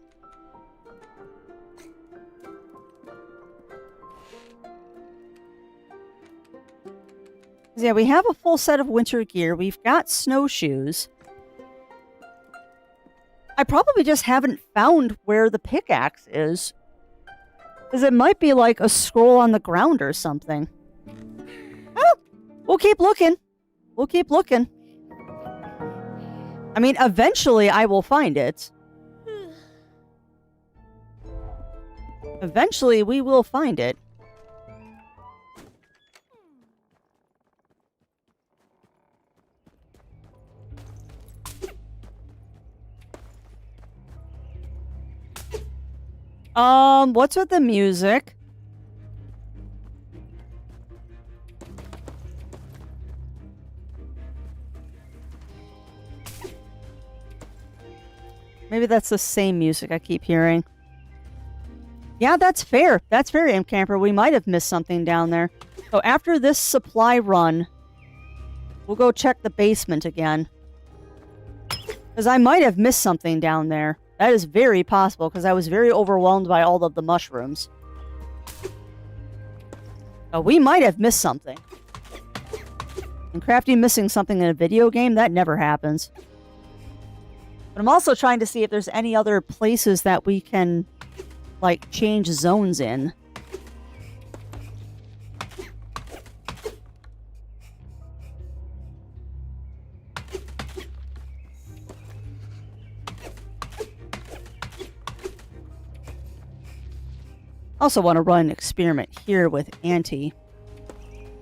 Yeah, we have a full set of winter gear. We've got snowshoes. I probably just haven't found where the pickaxe is. Because it might be like a scroll on the ground or something. Oh, we'll keep looking. We'll keep looking. I mean, eventually I will find it. Eventually we will find it. What's with the music? Maybe that's the same music I keep hearing. Yeah, that's fair. That's fair, Imp Camper. We might have missed something down there. So after this supply run, we'll go check the basement again. Because I might have missed something down there. That is very possible, because I was very overwhelmed by all of the mushrooms. So we might have missed something. And Crafty missing something in a video game, that never happens. But I'm also trying to see if there's any other places that we can, like, change zones in. Also want to run an experiment here with Auntie.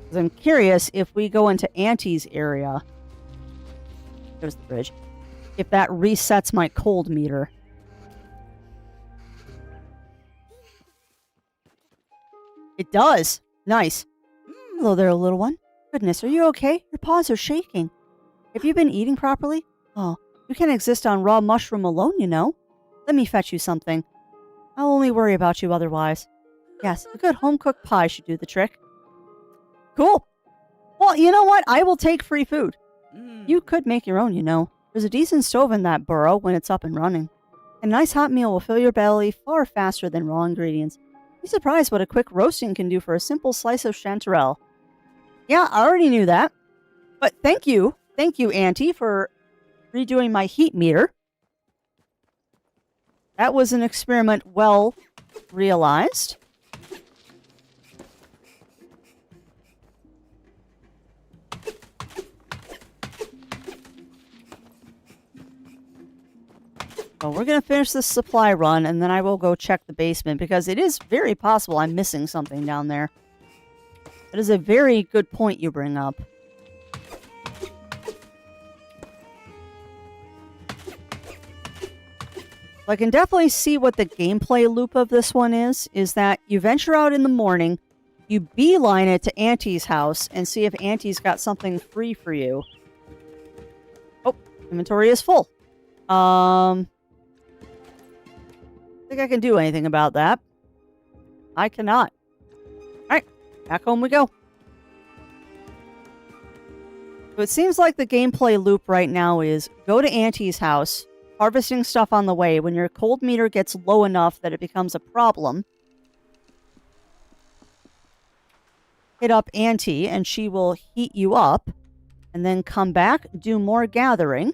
Because I'm curious if we go into Auntie's area. There's the bridge. If that resets my cold meter. It does. Nice. Hello there, little one. Goodness, are you okay? Your paws are shaking. Have you been eating properly? Oh, you can't exist on raw mushroom alone, you know. Let me fetch you something. I'll only worry about you otherwise. Yes, a good home-cooked pie should do the trick. Cool. Well, you know what? I will take free food. You could make your own, you know. There's a decent stove in that burrow when it's up and running. A nice hot meal will fill your belly far faster than raw ingredients. Be surprised what a quick roasting can do for a simple slice of chanterelle. Yeah, I already knew that. But thank you. Thank you, Auntie, for redoing my heat meter. That was an experiment well realized. So we're going to finish this supply run, and then I will go check the basement, because it is very possible I'm missing something down there. That is a very good point you bring up. I can definitely see what the gameplay loop of this one is that you venture out in the morning, you beeline it to Auntie's house, and see if Auntie's got something free for you. Oh, inventory is full. Think I can do anything about that. I cannot. Alright, back home we go. So it seems like the gameplay loop right now is go to Auntie's house, harvesting stuff on the way. When your cold meter gets low enough that it becomes a problem, hit up Auntie and she will heat you up, and then come back, do more gathering.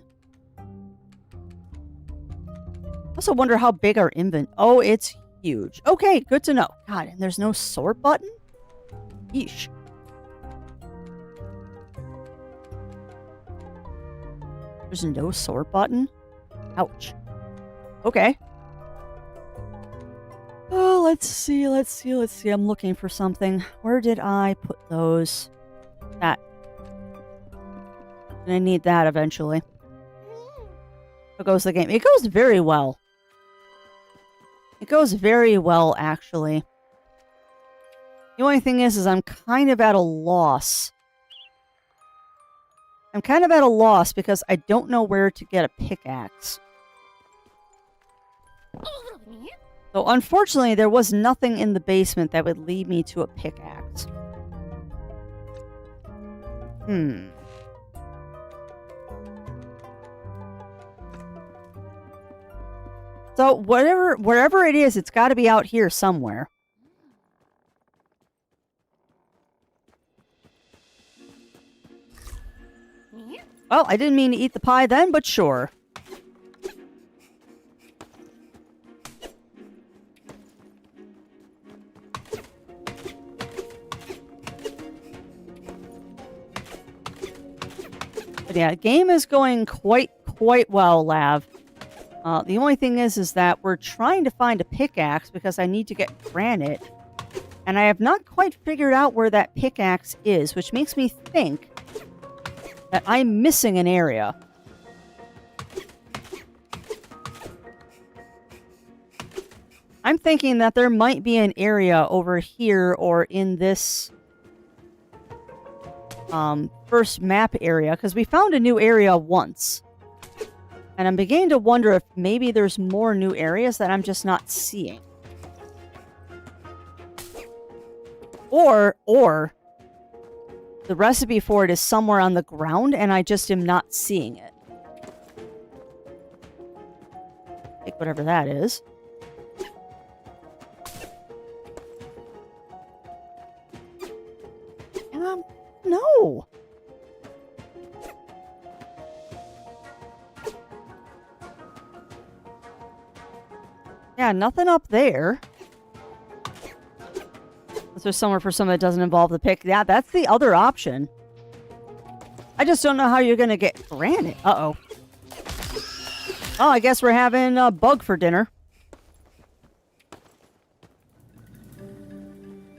I also wonder how big our Oh, it's huge. Okay, good to know. God, and there's no sort button? Yeesh. There's no sort button? Ouch. Okay. Oh, let's see. I'm looking for something. Where did I put those? That. And I need that eventually. How goes the game? It goes very well. It goes very well, actually. The only thing is I'm kind of at a loss. I'm kind of at a loss because I don't know where to get a pickaxe. So, unfortunately, there was nothing in the basement that would lead me to a pickaxe. So, wherever it is, it's got to be out here somewhere. Well, I didn't mean to eat the pie then, but sure. But yeah, game is going quite well, Lav. The only thing is that we're trying to find a pickaxe because I need to get granite. And I have not quite figured out where that pickaxe is, which makes me think that I'm missing an area. I'm thinking that there might be an area over here or in this first map area, because we found a new area once. And I'm beginning to wonder if maybe there's more new areas that I'm just not seeing. Or the recipe for it is somewhere on the ground and I just am not seeing it. Take whatever that is. No. Yeah, nothing up there. Is there somewhere for something that doesn't involve the pick? Yeah, that's the other option. I just don't know how you're going to get granite. Uh-oh. Oh, I guess we're having a bug for dinner.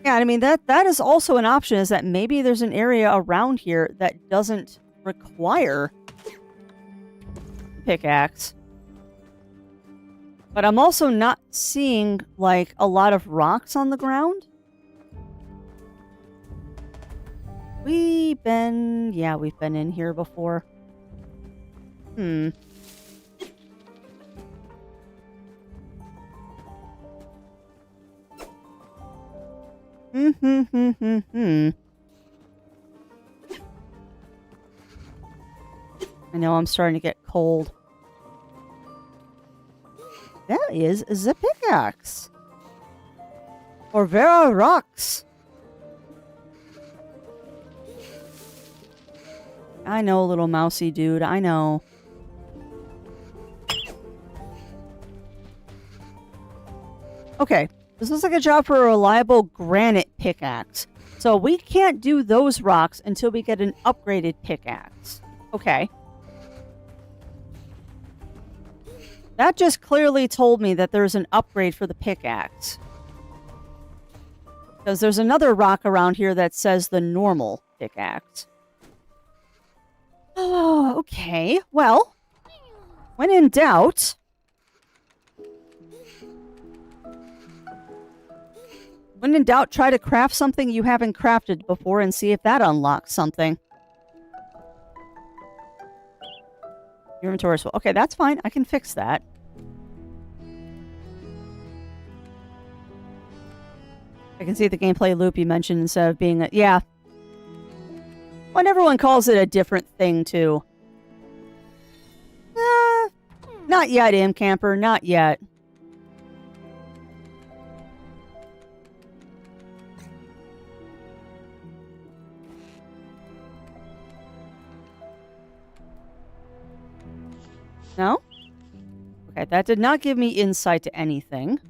Yeah, I mean, that is also an option, is that maybe there's an area around here that doesn't require the pickaxe. But I'm also not seeing, like, a lot of rocks on the ground. We've been in here before. Hmm. I know I'm starting to get cold. That is the pickaxe. Or Vera rocks. I know, little mousy dude. I know. Okay. This looks like a job for a reliable granite pickaxe. So we can't do those rocks until we get an upgraded pickaxe. Okay. That just clearly told me that there's an upgrade for the pickaxe. Because there's another rock around here that says the normal pickaxe. Oh, okay. Well, when in doubt... When in doubt, try to craft something you haven't crafted before and see if that unlocks something. Your inventory is full. Okay, that's fine. I can fix that. I can see the gameplay loop you mentioned instead of being a... Yeah. When everyone calls it a different thing, too. Not yet, Camper. Not yet. No? Okay, that did not give me insight to anything.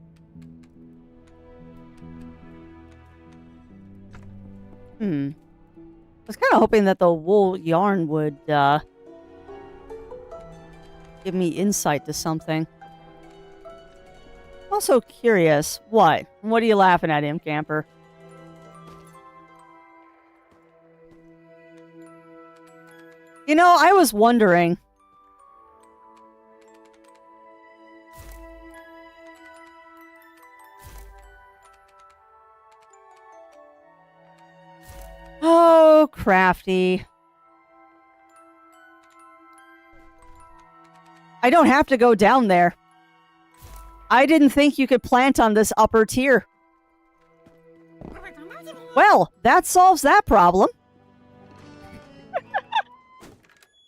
I was kind of hoping that the wool yarn would, give me insight to something. Also curious. What? What are you laughing at, Camper? You know, I was wondering... Oh, crafty. I don't have to go down there. I didn't think you could plant on this upper tier. Well, that solves that problem.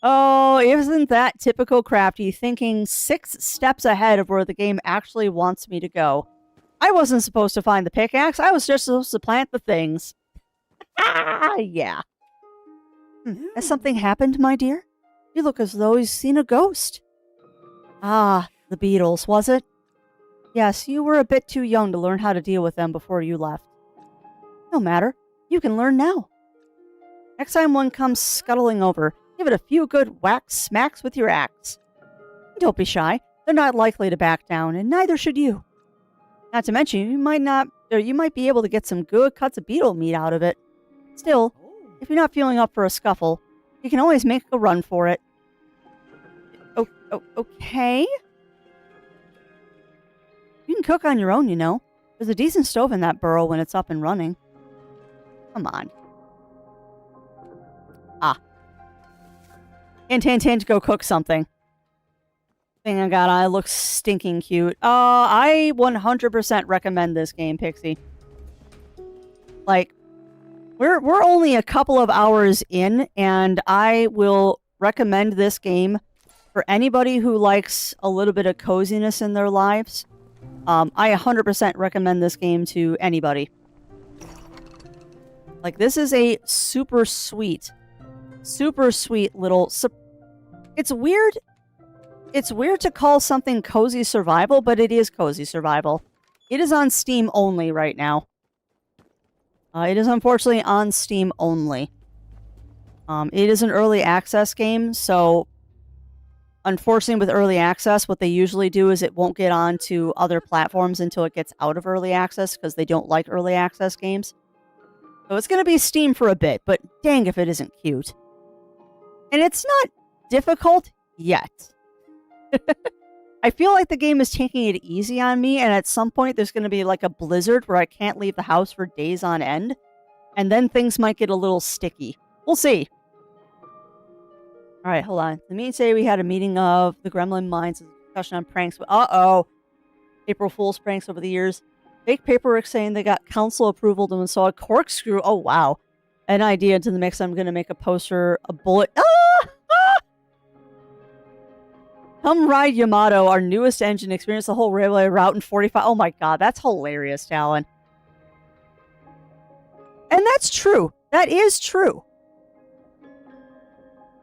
Oh, isn't that typical crafty, thinking 6 steps ahead of where the game actually wants me to go? I wasn't supposed to find the pickaxe. I was just supposed to plant the things. Yeah. Has something happened, my dear? You look as though you've seen a ghost. Ah, the beetles, was it? Yes, you were a bit too young to learn how to deal with them before you left. No matter. You can learn now. Next time one comes scuttling over, give it a few good whack smacks with your axe. Don't be shy. They're not likely to back down, and neither should you. Not to mention, you might be able to get some good cuts of beetle meat out of it. Still, if you're not feeling up for a scuffle, you can always make a run for it. Okay? You can cook on your own, you know. There's a decent stove in that burrow when it's up and running. Come on. Ah. Hint, go cook something. Thing I got eye looks stinking cute. I 100% recommend this game, Pixie. Like, We're only a couple of hours in, and I will recommend this game for anybody who likes a little bit of coziness in their lives. I 100% recommend this game to anybody. Like, this is a super sweet little... It's weird. It's weird to call something cozy survival, but it is cozy survival. It is on Steam only right now. It is unfortunately on Steam only. It is an early access game, so unfortunately with early access, what they usually do is it won't get onto other platforms until it gets out of early access because they don't like early access games. So it's going to be Steam for a bit, but dang if it isn't cute. And it's not difficult yet. I feel like the game is taking it easy on me, and at some point there's going to be like a blizzard where I can't leave the house for days on end, and then things might get a little sticky. We'll see. Alright, hold on. Let me say we had a meeting of the Gremlin Minds, discussion on pranks. Uh-oh. April Fool's pranks over the years. Fake paperwork saying they got council approval and saw a corkscrew. Oh, wow. An idea into the mix. I'm going to make a poster, a bullet. Ah! Come ride Yamato, our newest engine. Experience the whole railway route in 45. Oh my god, that's hilarious, Talon. And that's true. That is true.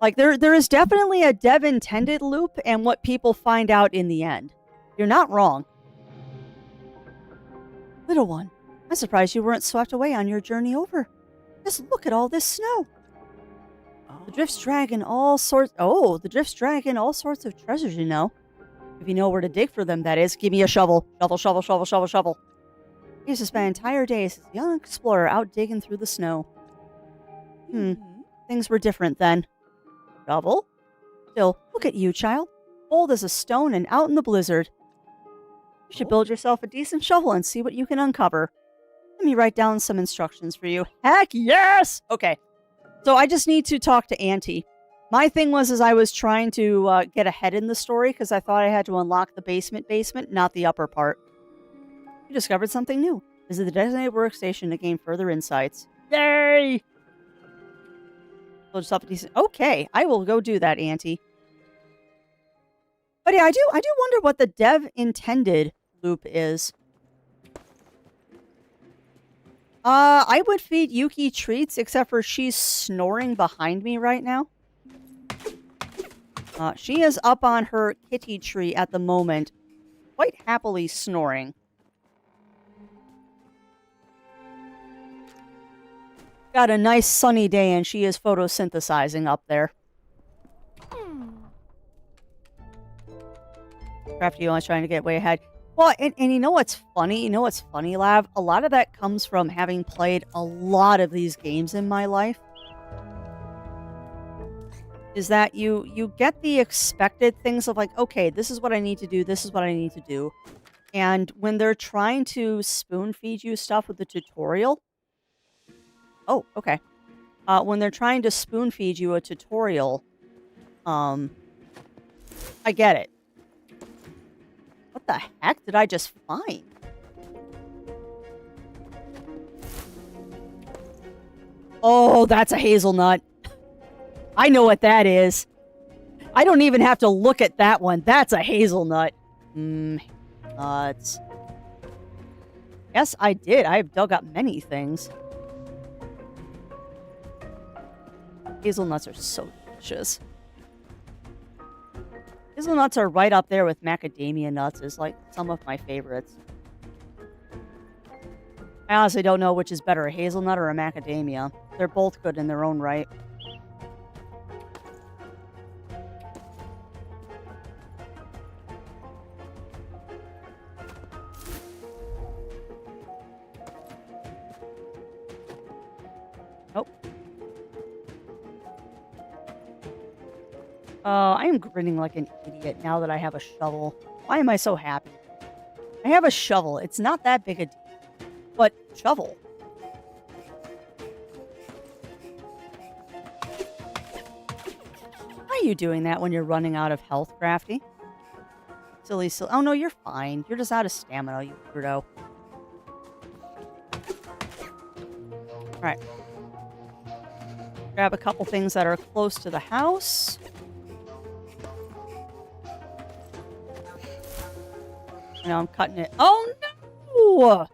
Like, there is definitely a dev-intended loop and what people find out in the end. You're not wrong. Little one, I'm surprised you weren't swept away on your journey over. Just look at all this snow. The drift's dragging all sorts... Oh, the drift's dragging all sorts of treasures, you know. If you know where to dig for them, that is. Give me a shovel. Shovel, shovel, shovel, shovel, shovel. He used to spend entire days as a young explorer out digging through the snow. Things were different then. Shovel? Still, look at you, child. Bold as a stone and out in the blizzard. You should build yourself a decent shovel and see what you can uncover. Let me write down some instructions for you. Heck yes! Okay. So I just need to talk to Auntie. My thing was I was trying to get ahead in the story because I thought I had to unlock the basement, not the upper part. You discovered something new. Visit the designated workstation to gain further insights. Yay! Build yourself a decent... Okay, I will go do that, Auntie. But yeah, I do wonder what the dev intended loop is. I would feed Yuki treats, except for she's snoring behind me right now. She is up on her kitty tree at the moment, quite happily snoring. Got a nice sunny day and she is photosynthesizing up there. Crafty only trying to get way ahead. Well, and you know what's funny? You know what's funny, Lav? A lot of that comes from having played a lot of these games in my life. Is that you get the expected things of like, okay, this is what I need to do, this is what I need to do. And when they're trying to spoon feed you stuff with the tutorial... Oh, okay. When they're trying to spoon feed you a tutorial, I get it. What the heck did I just find? Oh, that's a hazelnut. I know what that is. I don't even have to look at that one. That's a hazelnut. Nuts. Yes, I did. I've dug up many things. Hazelnuts are so delicious. Hazelnuts are right up there with macadamia nuts as like some of my favorites. I honestly don't know which is better, a hazelnut or a macadamia. They're both good in their own right. Oh. I am grinning like an idiot now that I have a shovel. Why am I so happy? I have a shovel. It's not that big a deal. But shovel. How are you doing that when you're running out of health, Crafty? Silly. Oh, no, you're fine. You're just out of stamina, you weirdo. Alright. Grab a couple things that are close to the house. I know I'm cutting it. Oh, no!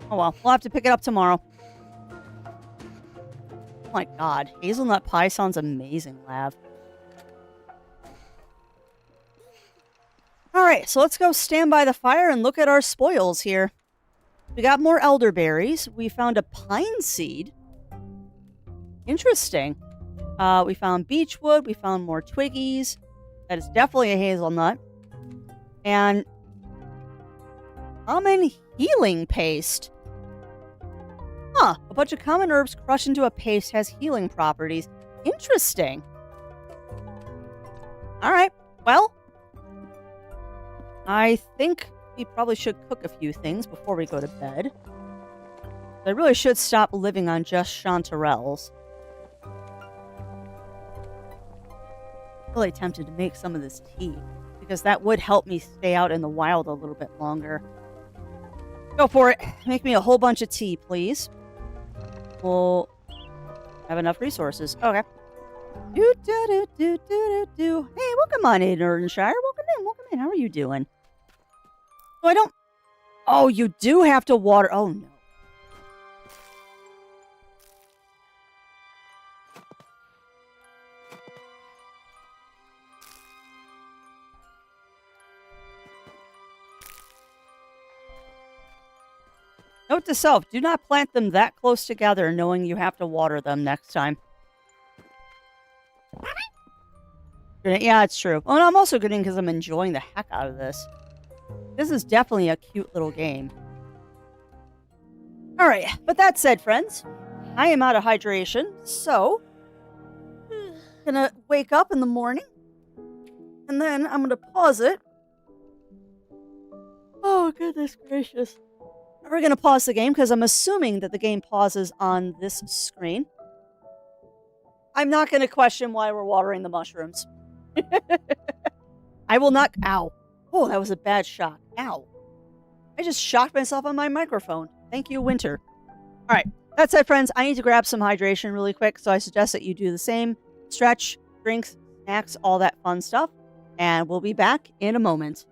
Oh, well. We'll have to pick it up tomorrow. Oh, my God. Hazelnut pie sounds amazing, Lav. All right, so let's go stand by the fire and look at our spoils here. We got more elderberries. We found a pine seed. Interesting. We found beechwood. We found more twiggies. That is definitely a hazelnut. And common healing paste. Huh. A bunch of common herbs crushed into a paste has healing properties. Interesting. All right. Well, I think we probably should cook a few things before we go to bed. I really should stop living on just chanterelles. Really tempted to make some of this tea, because that would help me stay out in the wild a little bit longer. Go for it. Make me a whole bunch of tea, please. We'll have enough resources. Okay. Hey, welcome on in, Erdenshire. Welcome in, welcome in. How are you doing? Oh, I don't... Oh, you do have to water... Oh, no. Note to self, do not plant them that close together knowing you have to water them next time. Yeah, it's true. Oh, and I'm also getting because I'm enjoying the heck out of this. This is definitely a cute little game. Alright, but that said, friends, I am out of hydration, so I'm gonna wake up in the morning, and then I'm gonna pause it. Oh, goodness gracious. We're gonna pause the game because I'm assuming that the game pauses on this screen. I'm not gonna question why we're watering the mushrooms. I will not... Ow. Oh, that was a bad shock. Ow. I just shocked myself on my microphone. Thank you, Winter. All right. That said, friends, I need to grab some hydration really quick, so I suggest that you do the same. Stretch, drinks, snacks, all that fun stuff. And we'll be back in a moment.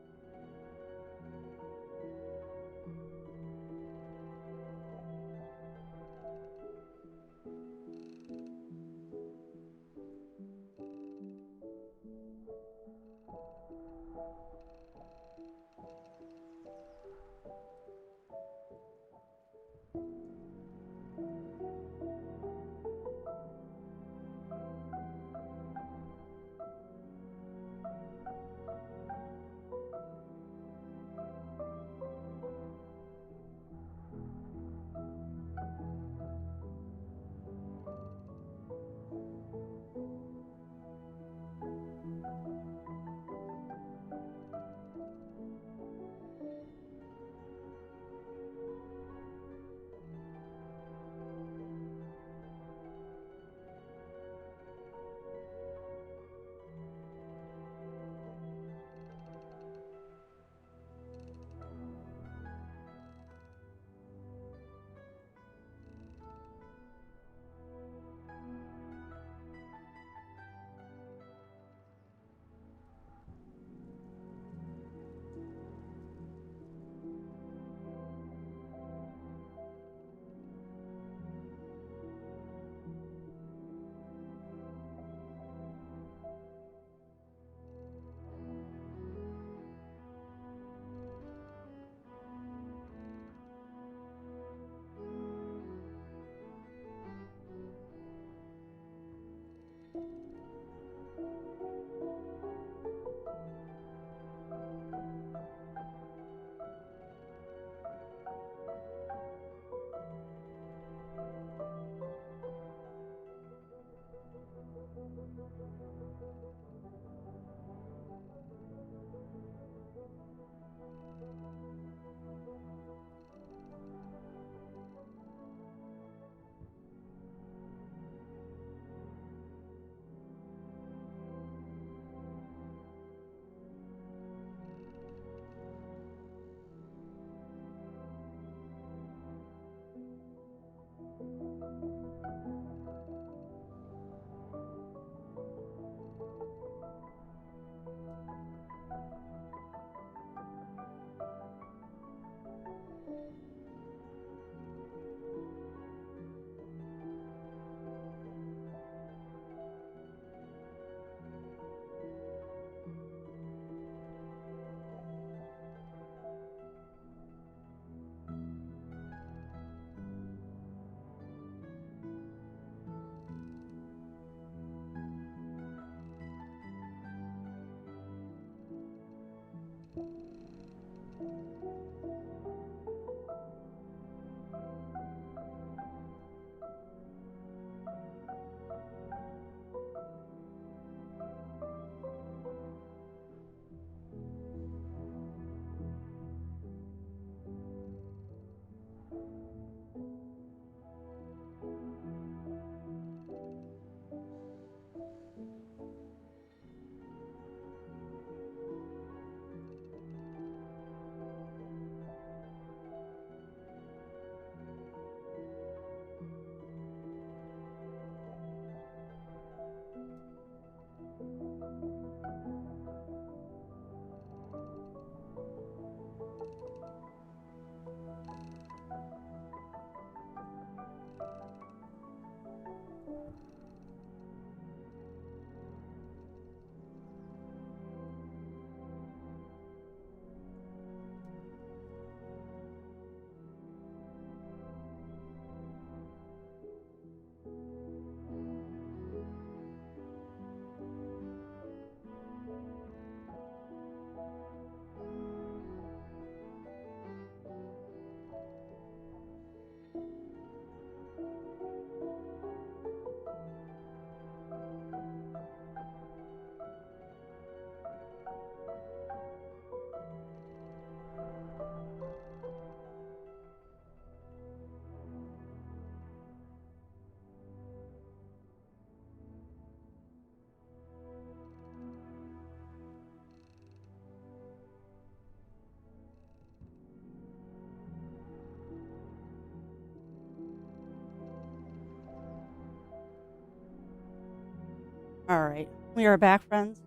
Alright, we are back, friends.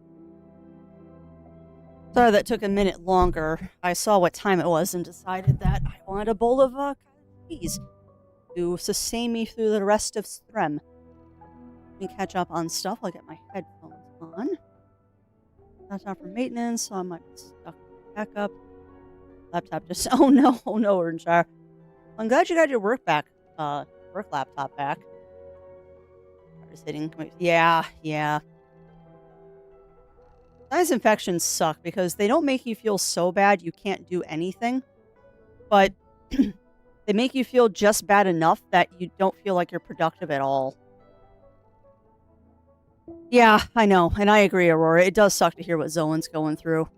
Sorry that took a minute longer. I saw what time it was and decided that I wanted a bowl of cheese to sustain me through the rest of Strem. Let me catch up on stuff. I'll get my headphones on. Laptop for maintenance, so I might be stuck with backup. Laptop just... Oh no, Ernshire. I'm glad you got your work laptop back. Just hitting... Yeah. Sinus infections suck because they don't make you feel so bad you can't do anything, but they make you feel just bad enough that you don't feel like you're productive at all. Yeah, I know, and I agree, Aurora. It does suck to hear what Zoen's going through.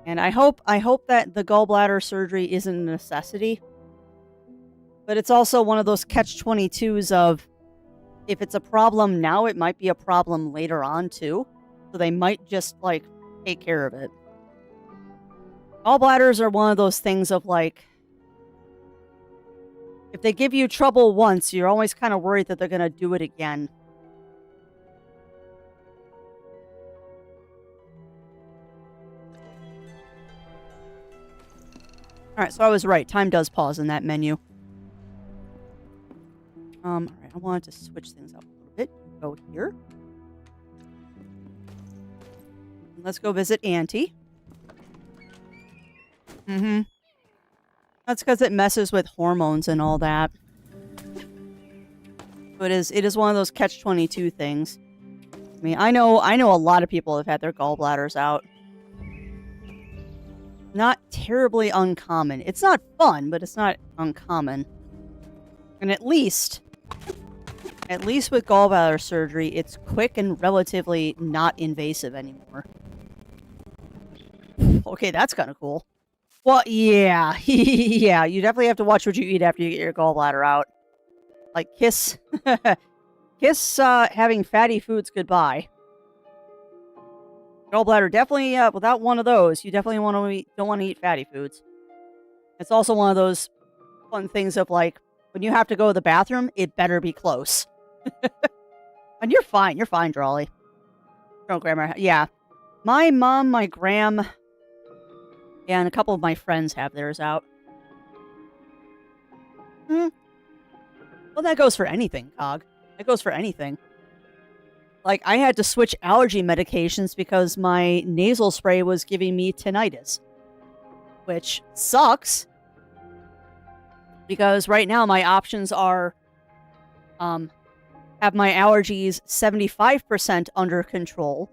And I hope that the gallbladder surgery isn't a necessity, but it's also one of those catch-22s of, if it's a problem now, it might be a problem later on, too. So they might just, like, take care of it. Gallbladders are one of those things of, like, if they give you trouble once, you're always kind of worried that they're going to do it again. Alright, so I was right. Time does pause in that menu. Alright, I wanted to switch things up a little bit. Go here. Let's go visit Auntie. That's because it messes with hormones and all that. So it is one of those catch-22 things. I mean, I know a lot of people have had their gallbladders out. Not terribly uncommon. It's not fun, but it's not uncommon. And at least with gallbladder surgery, it's quick and relatively not invasive anymore. Okay, that's kind of cool. Well, yeah. Yeah, you definitely have to watch what you eat after you get your gallbladder out. Like, kiss having fatty foods goodbye. Gallbladder, definitely, without one of those, you definitely don't want to eat fatty foods. It's also one of those fun things of, like, when you have to go to the bathroom, it better be close. And you're fine, Drawley. Oh, Grandma, yeah. My mom, my gram, and a couple of my friends have theirs out. Well, that goes for anything, Cog. That goes for anything. Like, I had to switch allergy medications because my nasal spray was giving me tinnitus. Which sucks. Because right now my options are have my allergies 75% under control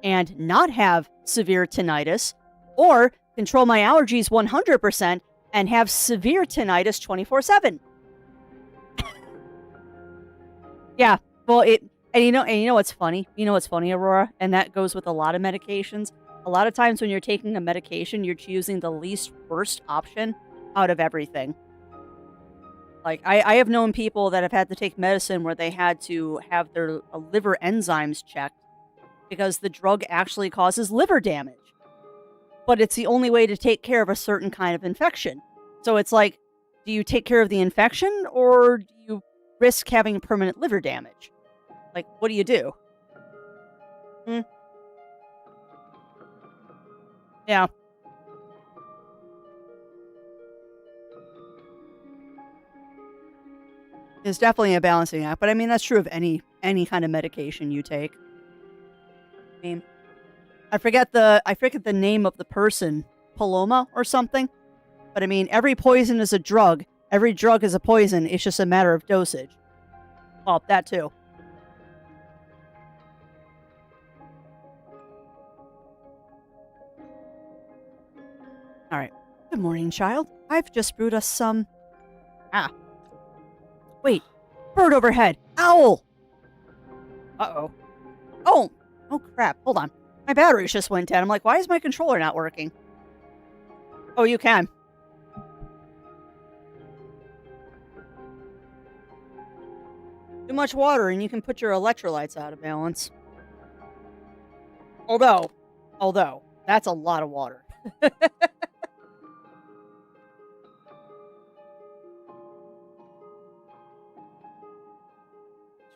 and not have severe tinnitus, or control my allergies 100% and have severe tinnitus 24/7. Yeah, well, and you know what's funny? You know what's funny, Aurora? And that goes with a lot of medications. A lot of times when you're taking a medication, you're choosing the least worst option out of everything. Like, I have known people that have had to take medicine where they had to have their liver enzymes checked because the drug actually causes liver damage. But it's the only way to take care of a certain kind of infection. So it's like, do you take care of the infection or do you risk having permanent liver damage? Like, what do you do? Yeah. It's definitely a balancing act, but I mean, that's true of any kind of medication you take. I mean, I forget the name of the person, Paloma or something, but I mean, every poison is a drug. Every drug is a poison. It's just a matter of dosage. Well, that too. All right. Good morning, child. I've just brewed us some... Wait. Bird overhead. Owl! Uh-oh. Oh, crap. Hold on. My batteries just went dead. I'm like, why is my controller not working? Oh, you can. Too much water and you can put your electrolytes out of balance. Although, that's a lot of water.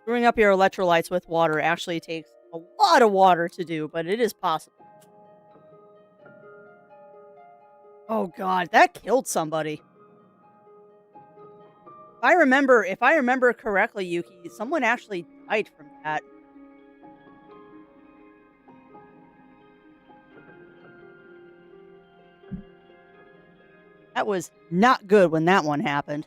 Screwing up your electrolytes with water actually takes a lot of water to do, but it is possible. Oh god, that killed somebody. If I remember correctly, Yuki, someone actually died from that. That was not good when that one happened.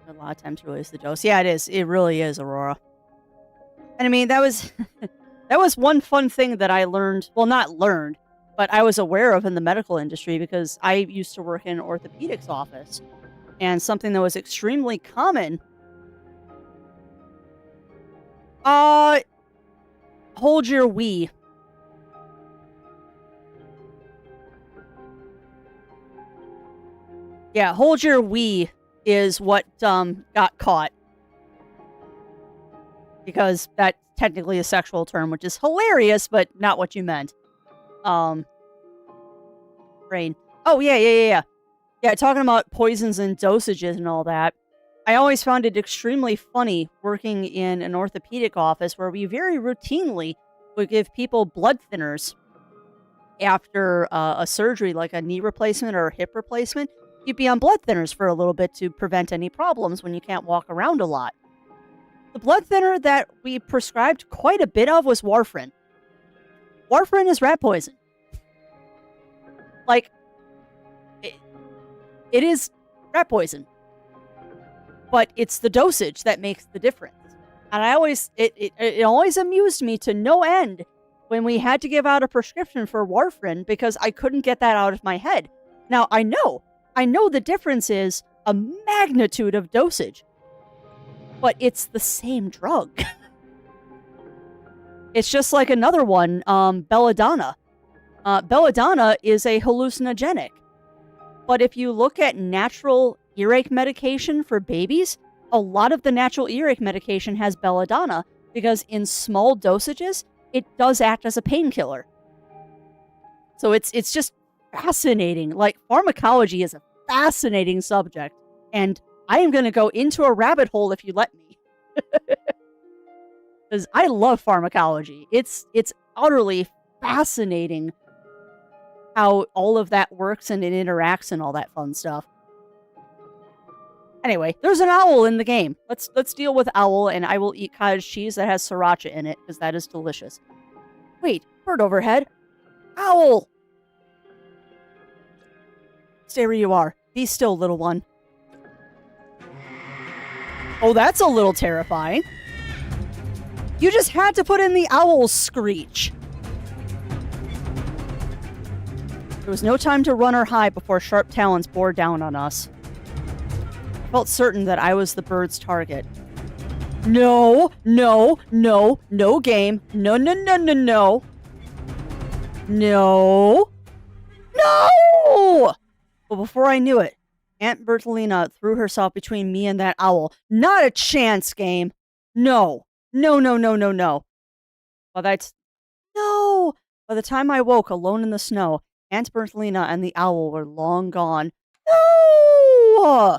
A lot of times to release the dose. Yeah, it is. It really is, Aurora. And I mean, that was that was one fun thing that I learned. Well, not learned, but I was aware of in the medical industry because I used to work in an orthopedics office. And something that was extremely common. Hold your Wii. Yeah, hold your Wii is what got caught. Because that's technically a sexual term, which is hilarious, but not what you meant. Brain. Oh, yeah. Yeah, talking about poisons and dosages and all that. I always found it extremely funny working in an orthopedic office where we very routinely would give people blood thinners after a surgery, like a knee replacement or a hip replacement. You'd be on blood thinners for a little bit to prevent any problems when you can't walk around a lot. The blood thinner that we prescribed quite a bit of was warfarin. Warfarin is rat poison. Like, it is rat poison. But it's the dosage that makes the difference. And it always amused me to no end when we had to give out a prescription for warfarin because I couldn't get that out of my head. Now, I know the difference is a magnitude of dosage, but it's the same drug. It's just like another one, belladonna. Belladonna is a hallucinogenic. But if you look at natural earache medication for babies, a lot of the natural earache medication has belladonna because in small dosages, it does act as a painkiller. So it's just fascinating. Like, pharmacology is a fascinating subject, and I am going to go into a rabbit hole if you let me. Because I love pharmacology. It's utterly fascinating how all of that works and it interacts and all that fun stuff. Anyway, there's an owl in the game. Let's deal with owl, and I will eat cottage cheese that has sriracha in it, because that is delicious. Wait, bird overhead. Owl! Stay where you are. Be still, little one. Oh, that's a little terrifying. You just had to put in the owl screech. There was no time to run or hide before sharp talons bore down on us. I felt certain that I was the bird's target. No game. No. But before I knew it, Aunt Bertolina threw herself between me and that owl. Not a chance, game. No. Well, no. By the time I woke alone in the snow, Aunt Bertolina and the owl were long gone. No!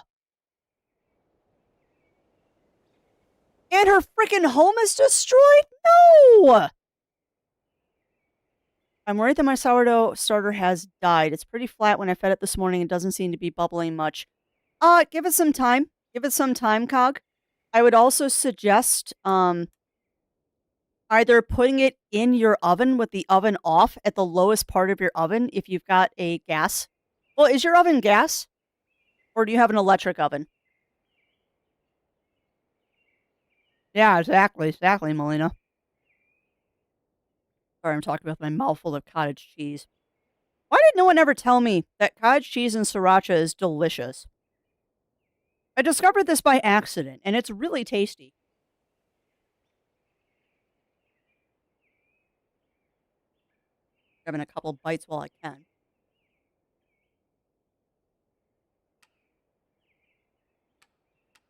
And her freaking home is destroyed? No! I'm worried that my sourdough starter has died. It's pretty flat when I fed it this morning. It doesn't seem to be bubbling much. Give it some time. Give it some time, Cog. I would also suggest, either putting it in your oven with the oven off at the lowest part of your oven if you've got a gas. Well, is your oven gas? Or do you have an electric oven? Yeah, exactly, Melina. Sorry, I'm talking with my mouth full of cottage cheese. Why did no one ever tell me that cottage cheese and sriracha is delicious? I discovered this by accident, and it's really tasty. Grabbing a couple bites while I can.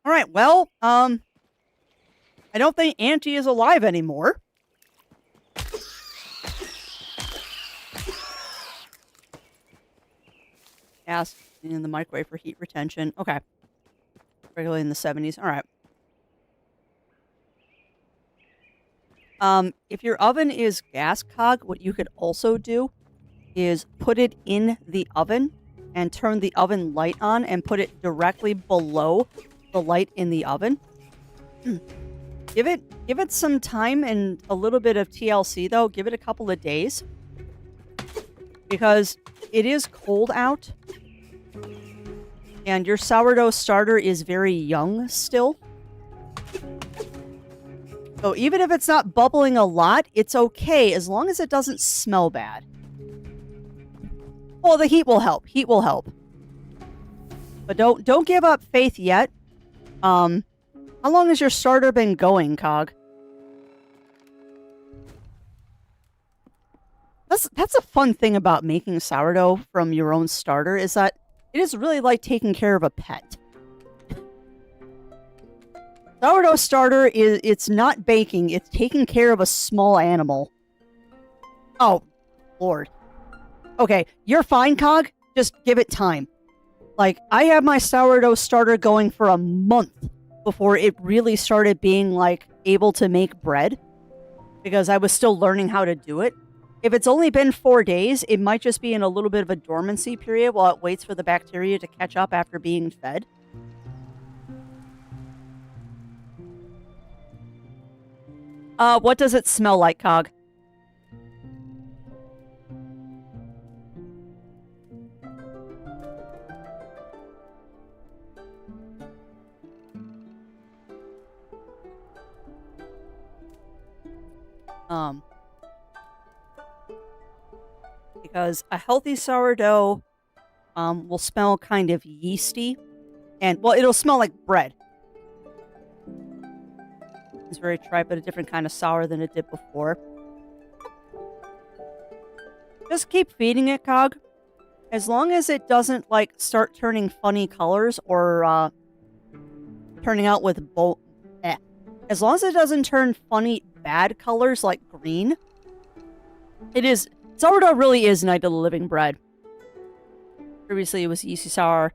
All right, well, I don't think Auntie is alive anymore. Gas in the microwave for heat retention. Okay. Regularly in the 70s. All right. If your oven is gas, Cog, what you could also do is put it in the oven and turn the oven light on and put it directly below the light in the oven. Give it some time and a little bit of TLC though. Give it a couple of days because it is cold out and your sourdough starter is very young still. So even if it's not bubbling a lot, it's okay as long as it doesn't smell bad. Well, the heat will help. Heat will help. But don't give up faith yet. How long has your starter been going, Cog? That's a fun thing about making sourdough from your own starter is that it is really like taking care of a pet. Sourdough starter it's not baking, it's taking care of a small animal. Oh, Lord. Okay, you're fine, Cog. Just give it time. Like, I had my sourdough starter going for a month before it really started being, like, able to make bread. Because I was still learning how to do it. If it's only been 4 days, it might just be in a little bit of a dormancy period while it waits for the bacteria to catch up after being fed. What does it smell like, Cog? Because a healthy sourdough, will smell kind of yeasty. And, well, it'll smell like bread. It's very dry, but a different kind of sour than it did before. Just keep feeding it, Cog. As long as it doesn't, like, start turning funny colors or, turning out with as long as it doesn't turn funny, bad colors like green, sourdough really is Night of the Living Bread. Previously it was yeasty sour.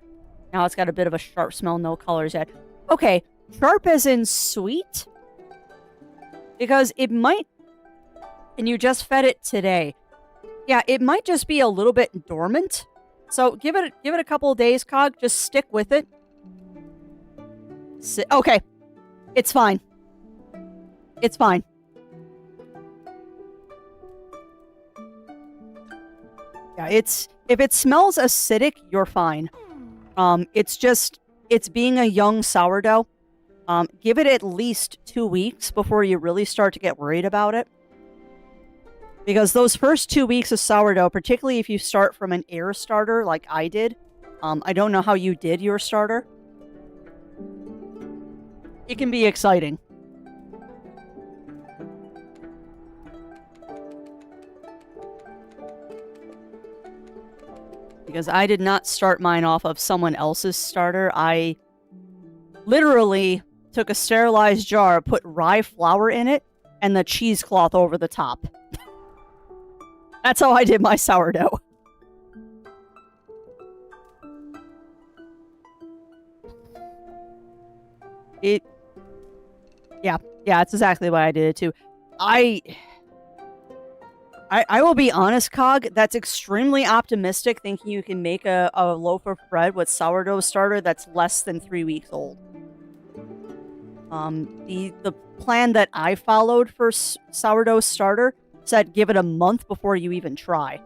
Now it's got a bit of a sharp smell, no colors yet. Okay, sharp as in sweet? Because it might, and you just fed it today. Yeah, it might just be a little bit dormant. So give it a couple of days, Cog. Just stick with it. Okay, it's fine. It's fine. Yeah, if it smells acidic, you're fine. It's being a young sourdough. Give it at least 2 weeks before you really start to get worried about it. Because those first 2 weeks of sourdough, particularly if you start from an air starter like I did, I don't know how you did your starter. It can be exciting. Because I did not start mine off of someone else's starter. I literally took a sterilized jar, put rye flour in it, and the cheesecloth over the top. That's how I did my sourdough. Yeah, that's exactly why I did it too. I will be honest, Cog, that's extremely optimistic thinking you can make a loaf of bread with sourdough starter that's less than 3 weeks old. The plan that I followed for sourdough starter said give it a month before you even try.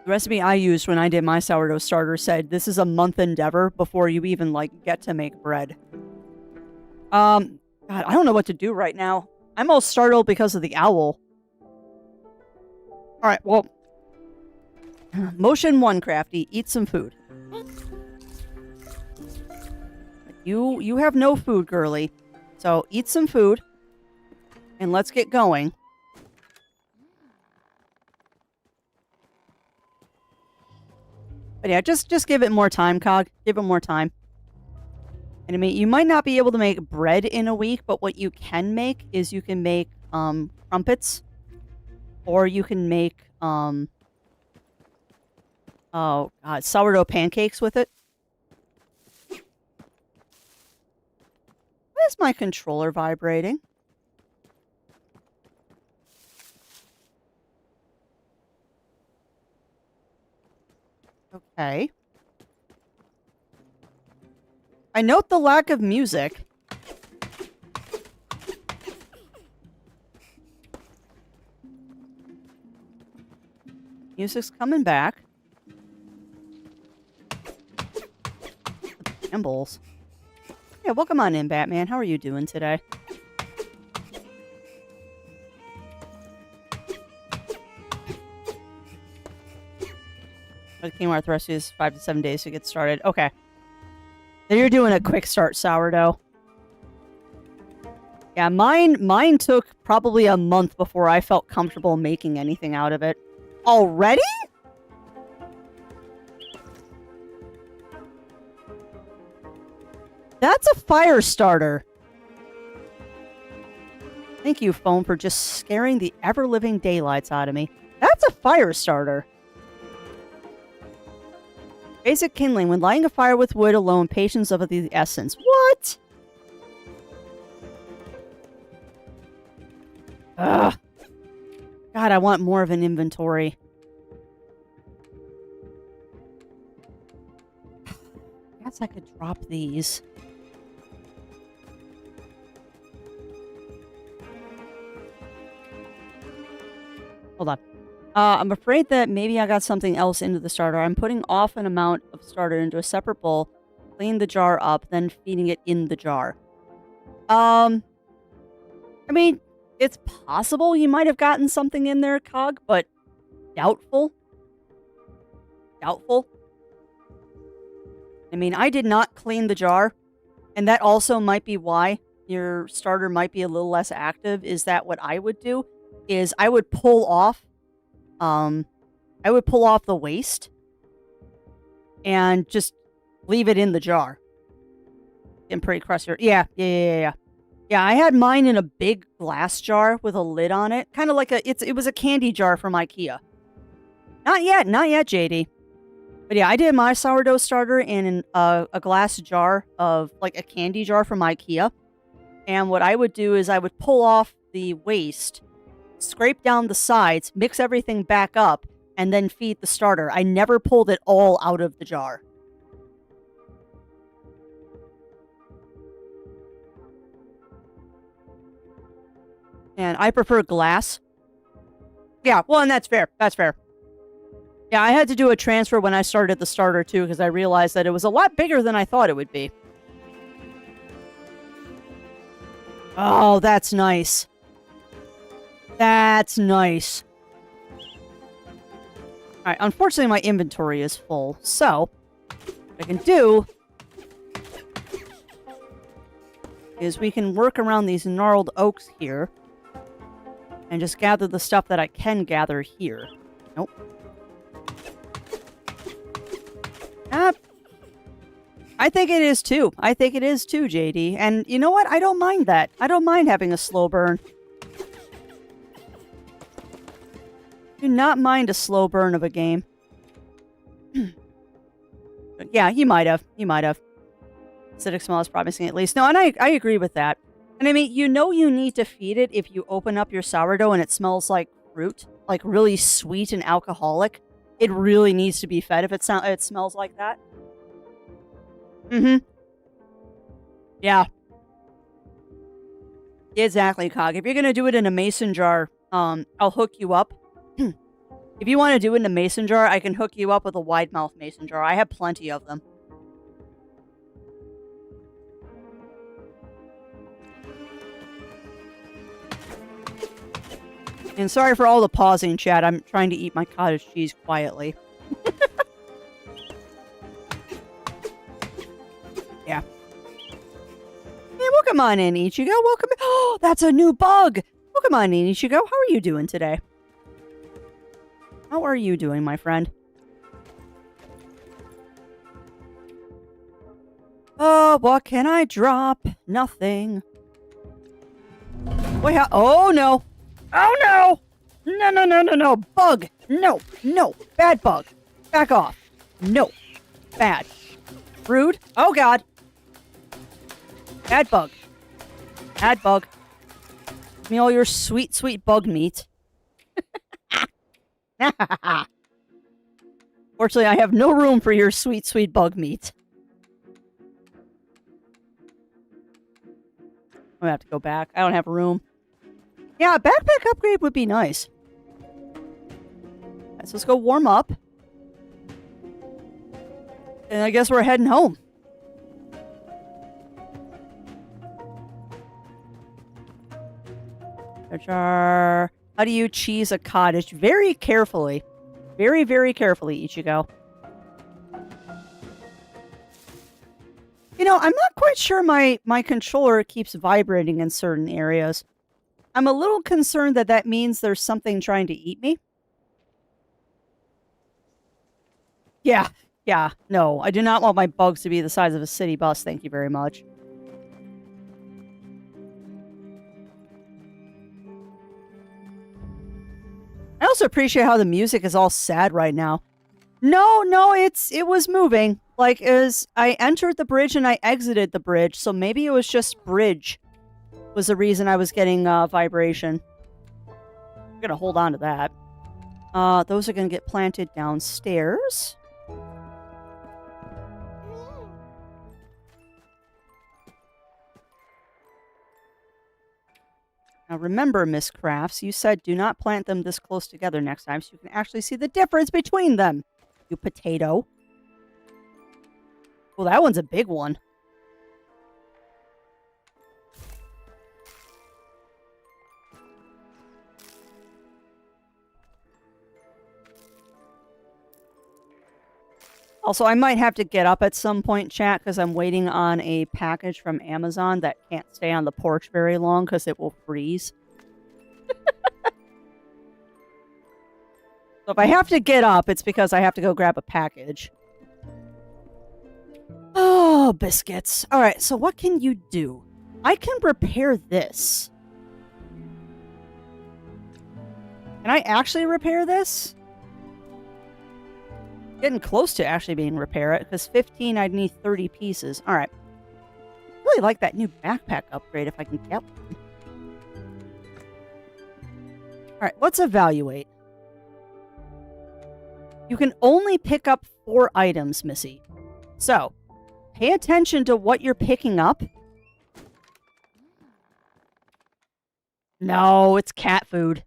The recipe I used when I did my sourdough starter said this is a month endeavor before you even, like, get to make bread. God, I don't know what to do right now. I'm all startled because of the owl. Alright, well. Motion 1, Crafty. Eat some food. You have no food, girly. So, eat some food. And let's get going. But yeah, just give it more time, Cog. Give it more time. And I mean, you might not be able to make bread in a week, but what you can make is you can make crumpets Or you can make, oh god, sourdough pancakes with it. Why is my controller vibrating? Okay. I note the lack of music. Music's coming back. Shambles. Yeah, welcome on in, Batman. How are you doing today? The King Arthur Rescue is 5 to 7 days to get started. Okay. So you're doing a quick start sourdough. Yeah, mine took probably a month before I felt comfortable making anything out of it. Already? That's a fire starter. Thank you, phone, for just scaring the ever-living daylights out of me. That's a fire starter. Basic kindling. When lighting a fire with wood alone, patience of the essence. What? Ugh. God, I want more of an inventory. I guess I could drop these. Hold on. I'm afraid that maybe I got something else into the starter. I'm putting off an amount of starter into a separate bowl, clean the jar up, then feeding it in the jar. I mean, it's possible you might have gotten something in there, Cog, but doubtful. Doubtful. I mean, I did not clean the jar, and that also might be why your starter might be a little less active, is that what I would do is I would pull off the waste and just leave it in the jar. And pretty crusty. Yeah. Yeah, I had mine in a big glass jar with a lid on it. Kind of like it was a candy jar from IKEA. Not yet, JD. But yeah, I did my sourdough starter in a glass jar of, like, a candy jar from IKEA. And what I would do is I would pull off the waste, scrape down the sides, mix everything back up, and then feed the starter. I never pulled it all out of the jar. And I prefer glass. Yeah, well, and that's fair. That's fair. Yeah, I had to do a transfer when I started the starter, too, because I realized that it was a lot bigger than I thought it would be. Oh, that's nice. That's nice. Alright, unfortunately my inventory is full, so what I can do is we can work around these gnarled oaks here and just gather the stuff that I can gather here. Nope. I think it is too. I think it is too, JD. And you know what? I don't mind that. I don't mind having a slow burn. Do not mind a slow burn of a game. Yeah, you might have. You might have. Acidic smell is promising at least. No, and I agree with that. And I mean, you know you need to feed it if you open up your sourdough and it smells like fruit. Like really sweet and alcoholic. It really needs to be fed if it smells like that. Mm-hmm. Yeah. Exactly, Cog. If you're going to do it in a mason jar, I'll hook you up. If you want to do it in a mason jar, I can hook you up with a wide mouth mason jar. I have plenty of them. And sorry for all the pausing, chat. I'm trying to eat my cottage cheese quietly. Yeah. Hey, welcome on in, Ichigo. Welcome. Oh, that's a new bug. Welcome on in, Ichigo. How are you doing today? How are you doing, my friend? Oh, what can I drop? Nothing. Wait, oh no. Oh no! No, no, no, no, no. Bug. No, no. Bad bug. Back off. No. Bad. Rude. Oh, God. Bad bug. Bad bug. Give me all your sweet, sweet bug meat. Fortunately, I have no room for your sweet, sweet bug meat. I'm gonna have to go back. I don't have room. Yeah, a backpack upgrade would be nice. Right, so let's go warm up. And I guess we're heading home. How do you cheese a cottage? Very carefully. Very, very carefully, Ichigo. You know, I'm not quite sure my controller keeps vibrating in certain areas. I'm a little concerned that that means there's something trying to eat me. Yeah, no. I do not want my bugs to be the size of a city bus, thank you very much. I also appreciate how the music is all sad right now. No, it was moving. Like, as I entered the bridge and I exited the bridge, so maybe it was just bridge was the reason I was getting vibration. I'm gonna hold on to that. Those are gonna get planted downstairs. Now remember, Miss Crafts, you said do not plant them this close together next time so you can actually see the difference between them. You potato. Well, that one's a big one. Also, I might have to get up at some point, chat, because I'm waiting on a package from Amazon that can't stay on the porch very long because it will freeze. So if I have to get up, it's because I have to go grab a package. Oh, biscuits. All right, so what can you do? I can repair this. Can I actually repair this? Getting close to actually being repair it, because 15, I'd need 30 pieces. All right. Really like that new backpack upgrade if I can get one. All right, let's evaluate. You can only pick up 4 items, Missy. So, pay attention to what you're picking up. No, it's cat food.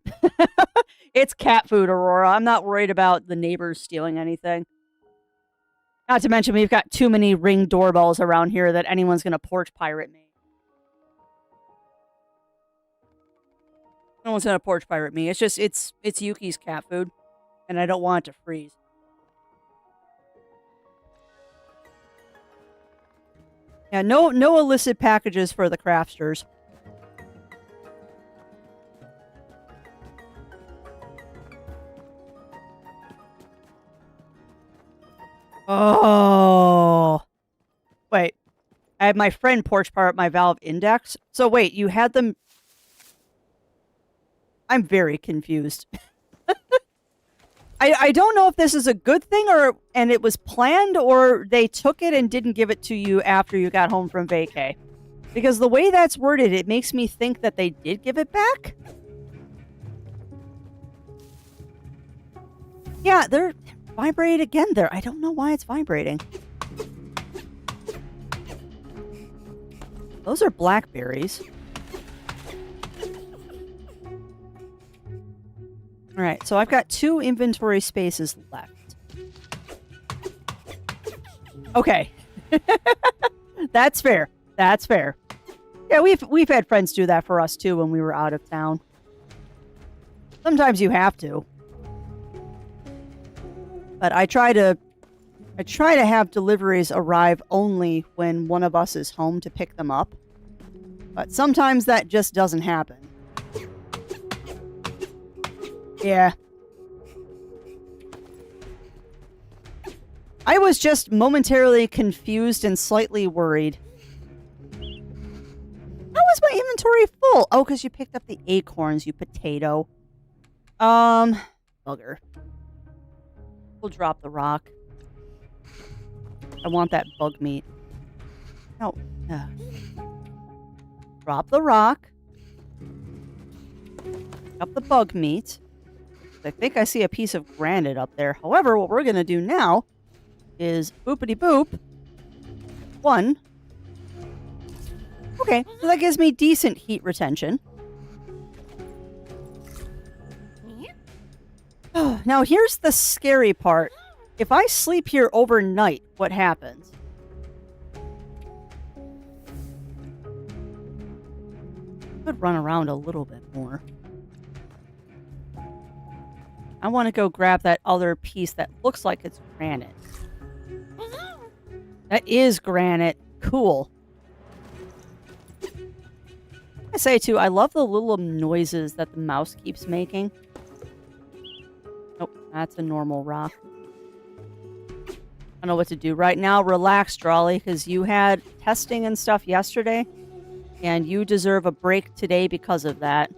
It's cat food, Aurora. I'm not worried about the neighbors stealing anything. Not to mention, we've got too many Ring doorbells around here that anyone's going to porch pirate me. No one's going to porch pirate me. It's just, it's Yuki's cat food. And I don't want it to freeze. Yeah, no illicit packages for the craftsters. Oh. Wait. I had my friend porch pirate my Valve Index. So wait, you had them... I'm very confused. I don't know if this is a good thing and it was planned or they took it and didn't give it to you after you got home from vacay. Because the way that's worded, it makes me think that they did give it back. Yeah, they're vibrate again there. I don't know why it's vibrating. Those are blackberries. All right, so I've got 2 inventory spaces left. Okay. That's fair. That's fair. Yeah, we've had friends do that for us too when we were out of town. Sometimes you have to. But I try to have deliveries arrive only when one of us is home to pick them up. But sometimes that just doesn't happen. Yeah. I was just momentarily confused and slightly worried. How was my inventory full? Oh, because you picked up the acorns, you potato. Bugger. We'll drop the rock. I want that bug meat. No. Drop the rock. Up the bug meat. I think I see a piece of granite up there. However, what we're going to do now is boopity boop. 1. Okay, so that gives me decent heat retention. Now, here's the scary part. If I sleep here overnight, what happens? Could run around a little bit more. I want to go grab that other piece that looks like it's granite. That is granite. Cool. I say, too, I love the little noises that the mouse keeps making. Nope, that's a normal rock. I don't know what to do right now. Relax, Drawley, because you had testing and stuff yesterday, and you deserve a break today because of that.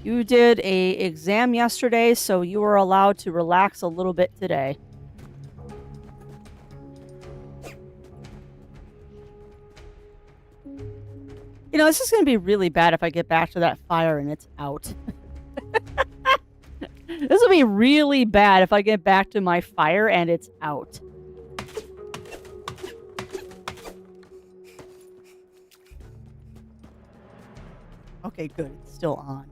You did an exam yesterday, so you were allowed to relax a little bit today. You know, this is going to be really bad if I get back to that fire and it's out. This will be really bad if I get back to my fire and it's out. Okay, good. It's still on.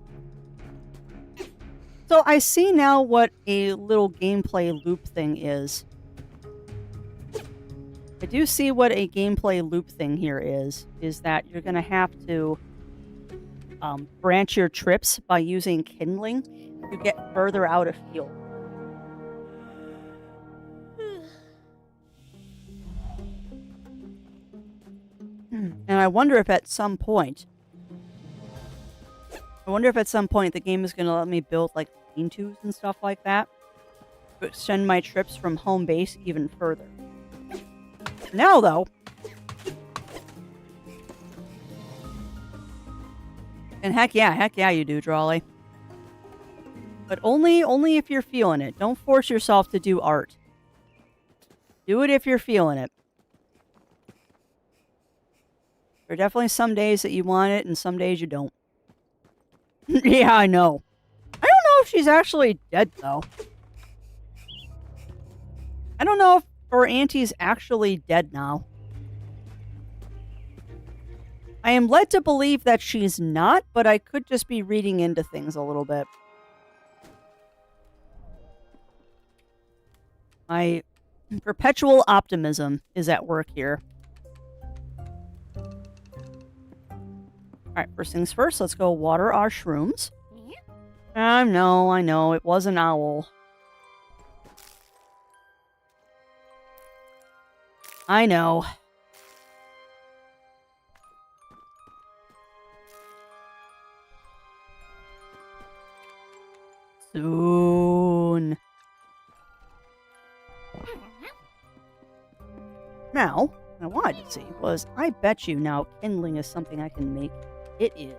So I see now what a little gameplay loop thing is. I do see what a gameplay loop thing here is that you're going to have to branch your trips by using kindling to get further out of field. And I wonder if at some point the game is going to let me build like lean-tos and stuff like that to extend my trips from home base even further. Now, though, and heck yeah, you do, Drawley. But only if you're feeling it. Don't force yourself to do art. Do it if you're feeling it. There are definitely some days that you want it, and some days you don't. Yeah, I know. I don't know if she's actually dead, though. I don't know if our auntie's actually dead now. I am led to believe that she's not, but I could just be reading into things a little bit. My perpetual optimism is at work here. Alright, first things first, let's go water our shrooms. I know, it was an owl. I know. Soon. Now, what I wanted to see was, I bet you now kindling is something I can make. It is.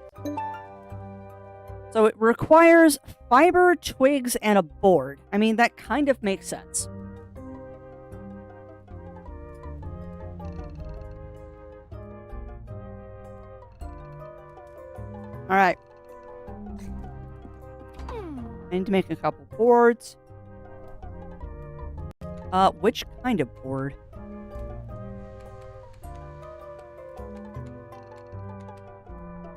So it requires fiber, twigs, and a board. I mean, that kind of makes sense. Alright. I need to make a couple boards. Which kind of board?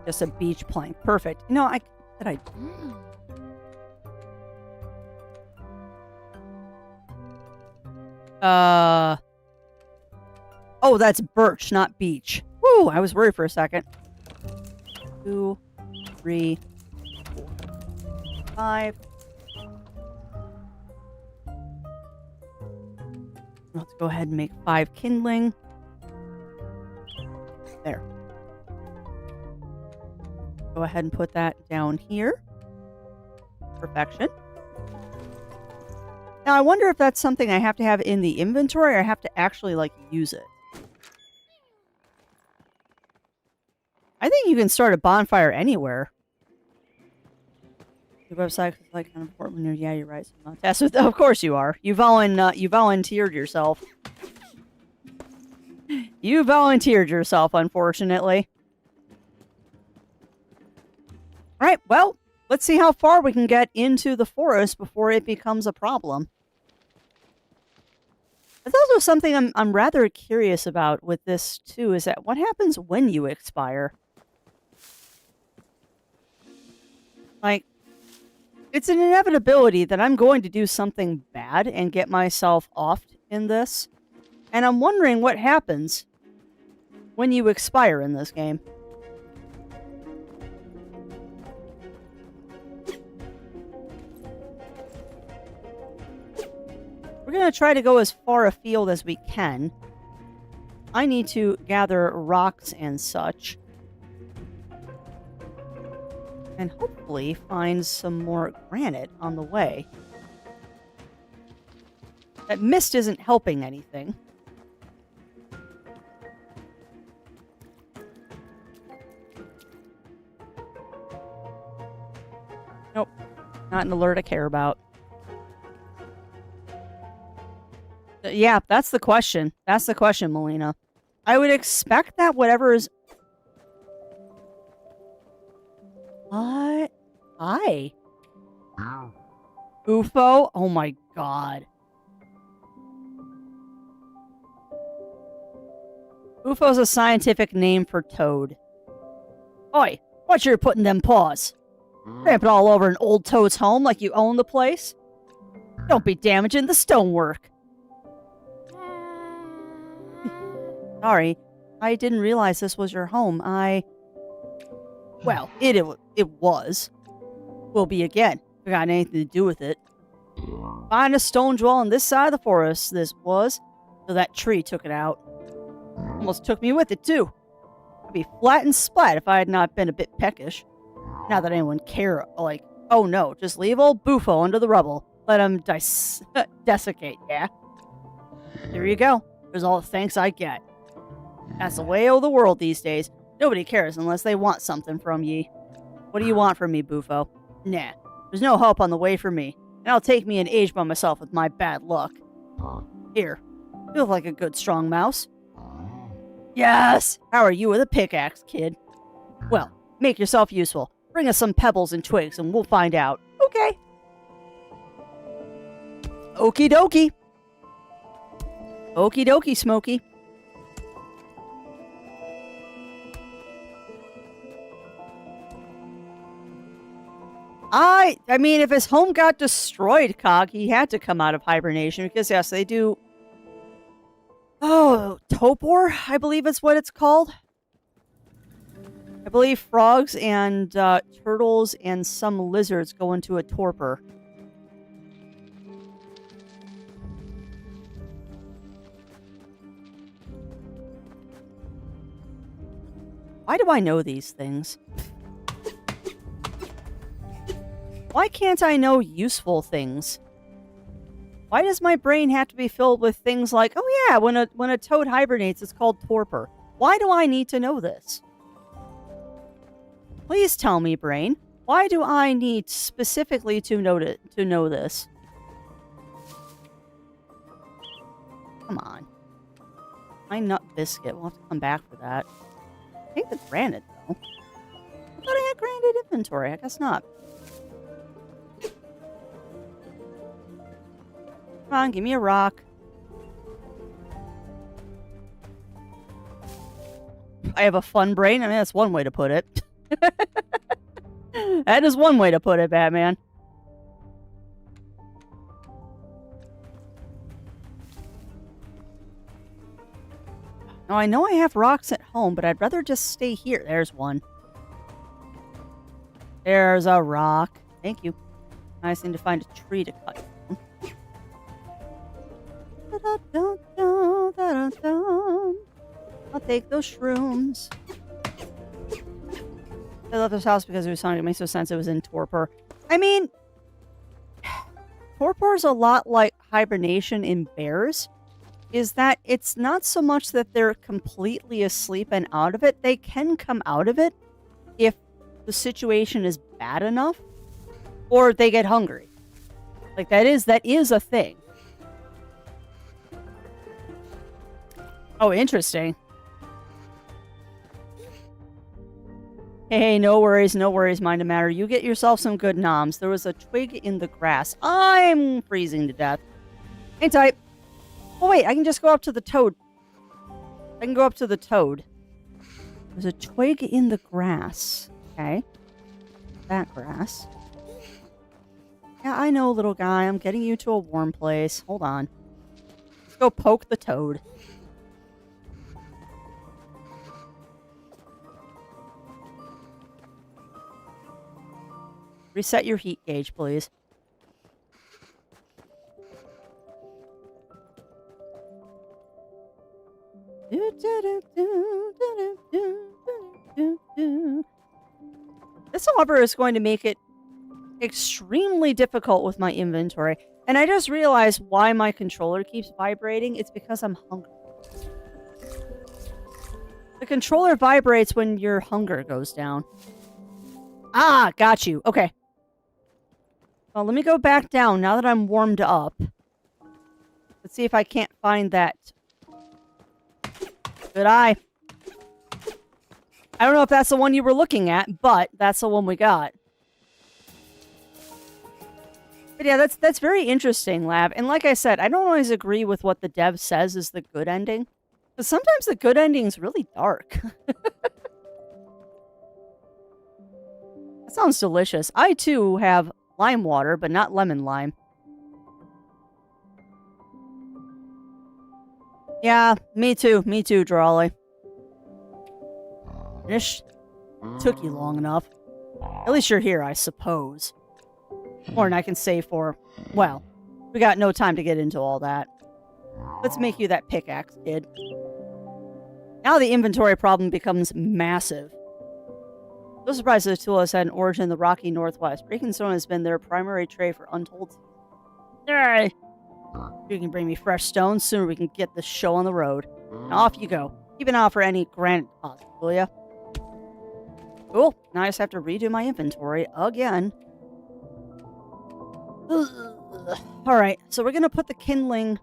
Just a beach plank. Perfect. No, Oh, that's birch, not beech. Woo, I was worried for a second. 2, 3, 4, 5. Let's go ahead and make 5 kindling. There. Go ahead and put that down here. Perfection. Now, I wonder if that's something I have to have in the inventory or I have to actually, like, use it. I think you can start a bonfire anywhere. The website is like kind of important. Yeah, you're right. So that's what, of course you are. You volunteered yourself. You volunteered yourself, unfortunately. All right, well, let's see how far we can get into the forest before it becomes a problem. There's also something I'm rather curious about with this, too, is that what happens when you expire? Like, it's an inevitability that I'm going to do something bad and get myself offed in this. And I'm wondering what happens when you expire in this game. We're going to try to go as far afield as we can. I need to gather rocks and such. And hopefully find some more granite on the way. That mist isn't helping anything. Nope. Not an alert I care about. Yeah, that's the question. That's the question, Melina. I would expect that whatever is... What? Hi. UFO? Oh my god. UFO's a scientific name for toad. Oi, watch you're putting them paws. Tramping all over an old toad's home like you own the place. Don't be damaging the stonework. Sorry, I didn't realize this was your home. Well, it was. Will be again. If it got anything to do with it. Find a stone dwell on this side of the forest, this was. So that tree took it out. Almost took me with it, too. I'd be flat and splat if I had not been a bit peckish. Not that anyone care, like, oh no, just leave old Bufo under the rubble. Let him desiccate, yeah? There you go. There's all the thanks I get. That's the way of the world these days. Nobody cares unless they want something from ye. What do you want from me, Bufo? Nah, there's no help on the way for me. And I'll take me an age by myself with my bad luck. Here, you look like a good strong mouse. Yes! How are you with a pickaxe, kid? Well, make yourself useful. Bring us some pebbles and twigs and we'll find out. Okay. Okie dokie. Okie dokie, Smokey. I mean, if his home got destroyed, Cog, he had to come out of hibernation because, yes, they do... Oh, topor, I believe it's what it's called. I believe frogs and turtles and some lizards go into a torpor. Why do I know these things? Why can't I know useful things? Why does my brain have to be filled with things like, oh yeah, when a toad hibernates, it's called torpor. Why do I need to know this? Please tell me, brain. Why do I need specifically to know this? Come on. My nut biscuit. We'll have to come back for that. Take the granite, though. I thought I had granite inventory. I guess not. Come on, give me a rock. I have a fun brain. I mean, that's one way to put it. That is one way to put it, Batman. Now, I know I have rocks at home, but I'd rather just stay here. There's one. There's a rock. Thank you. I just need to find a tree to cut down. I'll take those shrooms. I left this house because it was Sonic. It makes no sense it was in torpor. I mean, torpor is a lot like hibernation in bears. is that it's not so much that they're completely asleep and out of it. They can come out of it if the situation is bad enough or they get hungry. Like that is a thing. Oh, interesting. Hey, no worries, mind a matter. You get yourself some good noms. There was a twig in the grass. I'm freezing to death. Hang tight. Oh, wait, I can just go up to the toad. I can go up to the toad. There's a twig in the grass. Okay. That grass. Yeah, I know, little guy. I'm getting you to a warm place. Hold on. Let's go poke the toad. Reset your heat gauge, please. This, however, is going to make it extremely difficult with my inventory. And I just realized why my controller keeps vibrating. It's because I'm hungry. The controller vibrates when your hunger goes down. Ah, got you. Okay. Well, let me go back down now that I'm warmed up. Let's see if I can't find that. Good eye. I don't know if that's the one you were looking at, but that's the one we got. But yeah, that's very interesting, Lav. And like I said, I don't always agree with what the dev says is the good ending. Because sometimes the good ending is really dark. That sounds delicious. I, too, have lime water, but not lemon lime. Yeah, me too. Me too, Drawley. This took you long enough. At least you're here, I suppose. More than I can say for... Well, we got no time to get into all that. Let's make you that pickaxe, kid. Now the inventory problem becomes massive. No surprise the tool has had an origin in the rocky northwest. Breaking stone has been their primary trade for untold... Hey! You can bring me fresh stone, sooner we can get this show on the road. Now off you go. Keep an eye out for any granite deposits, will ya? Cool. Now I just have to redo my inventory again. Alright, so we're going to put the kindling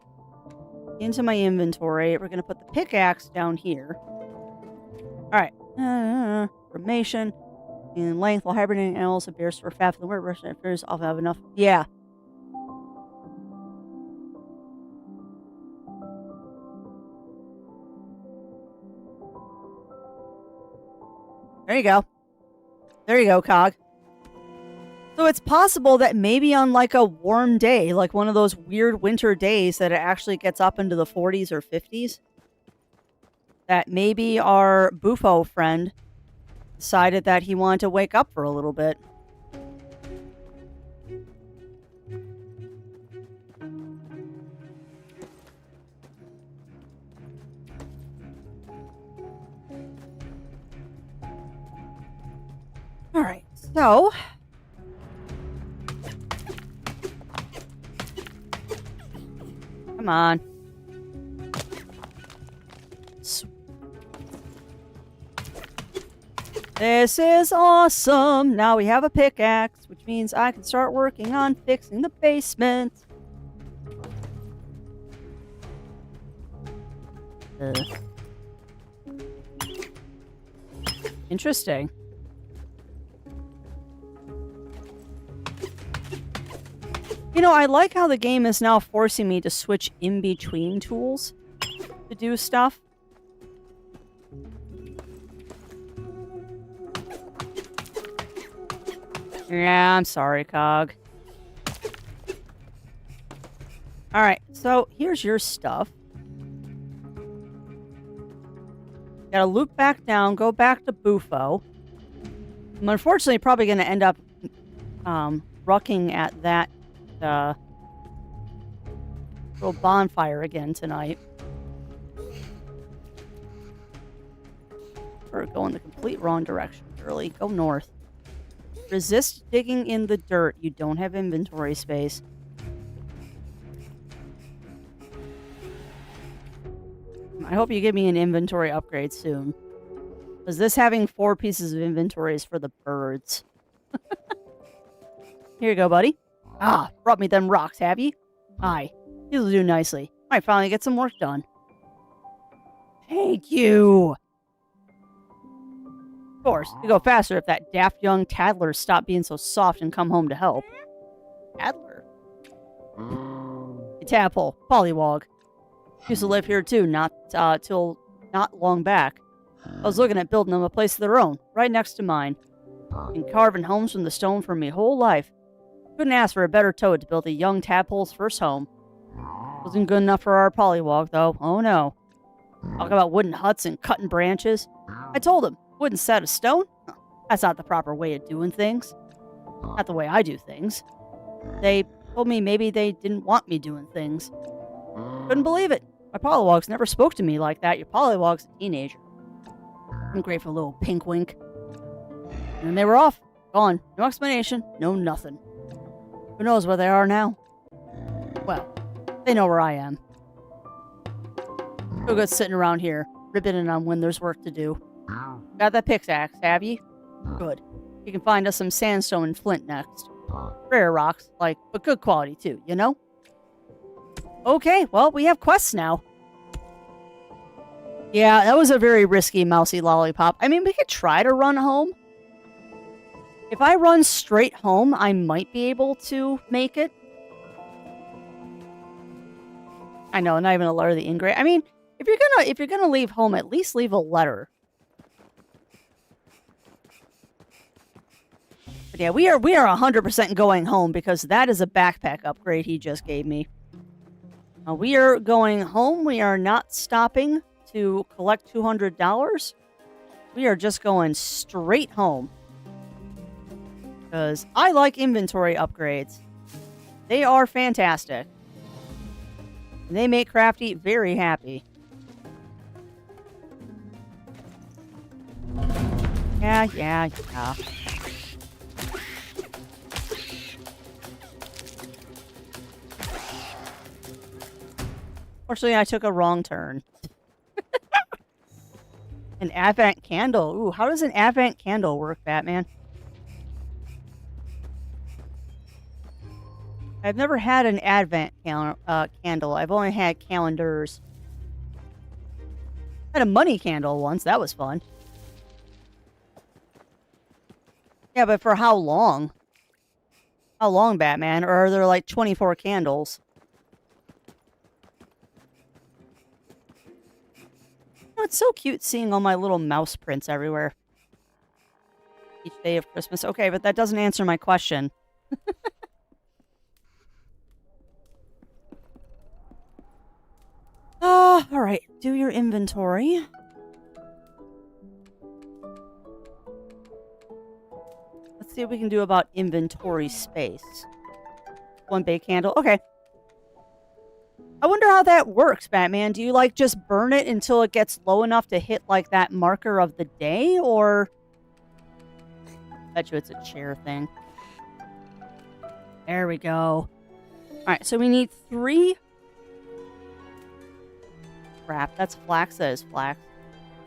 into my inventory. We're going to put the pickaxe down here. Alright. Formation. In length, while hibernating animals and bears for fat for the winter, Russian bears often have enough. Yeah. There you go. There you go, Cog. So it's possible that maybe on like a warm day, like one of those weird winter days that it actually gets up into the 40s or 50s, that maybe our Bufo friend decided that he wanted to wake up for a little bit. All right, so come on. This is awesome. Now we have a pickaxe, which means I can start working on fixing the basement. Interesting. You know, I like how the game is now forcing me to switch in between tools to do stuff. Yeah, I'm sorry, Cog. Alright, so here's your stuff. Gotta loop back down, go back to Bufo. I'm unfortunately probably gonna end up rucking at that little bonfire again tonight. We're going the complete wrong direction, girly. Go north. Resist digging in the dirt. You don't have inventory space. I hope you give me an inventory upgrade soon. Because this having 4 pieces of inventory is for the birds. Here you go, buddy. Ah, brought me them rocks, have you? Aye. You'll do nicely. Might finally get some work done. Thank you. Of course, you go faster if that daft young taddler stopped being so soft and come home to help. Taddler? A tadpole. Pollywog. Used to live here too, till not long back. I was looking at building them a place of their own, right next to mine. Been carving homes from the stone for me whole life. Couldn't ask for a better toad to build a young tadpole's first home. Wasn't good enough for our pollywog, though. Oh no. Talk about wooden huts and cutting branches. I told him, wooden set of stone? That's not the proper way of doing things. Not the way I do things. They told me maybe they didn't want me doing things. Couldn't believe it. My pollywogs never spoke to me like that. Your pollywog's a teenager. Ungrateful little pink wink. And then they were off. Gone. No explanation. No nothing. Who knows where they are now? Well, they know where I am. No good sitting around here, ribbing on when there's work to do. Got that pickaxe, have you? Good. You can find us some sandstone and flint next. Rare rocks, but good quality too, you know? Okay, well, we have quests now. Yeah, that was a very risky mousy lollipop. I mean, we could try to run home. If I run straight home, I might be able to make it. I know, not even a letter of the ingrate. I mean, if you're gonna leave home, at least leave a letter. But yeah, we are 100% going home because that is a backpack upgrade he just gave me. We are going home. We are not stopping to collect $200. We are just going straight home. Because I like inventory upgrades. They are fantastic. And they make Crafty very happy. Yeah. Fortunately, I took a wrong turn. An Advent candle. Ooh, how does an Advent candle work, Batman? I've never had an Advent candle. I've only had calendars. I had a money candle once. That was fun. Yeah, but for how long? How long, Batman? Or are there like 24 candles? Oh, it's so cute seeing all my little mouse prints everywhere. Each day of Christmas. Okay, but that doesn't answer my question. Alright. Do your inventory. Let's see what we can do about inventory space. 1 big candle. Okay. I wonder how that works, Batman. Do you, just burn it until it gets low enough to hit, that marker of the day? Or... bet you it's a chair thing. There we go. Alright, so we need 3... crap, that's flax. That is flax.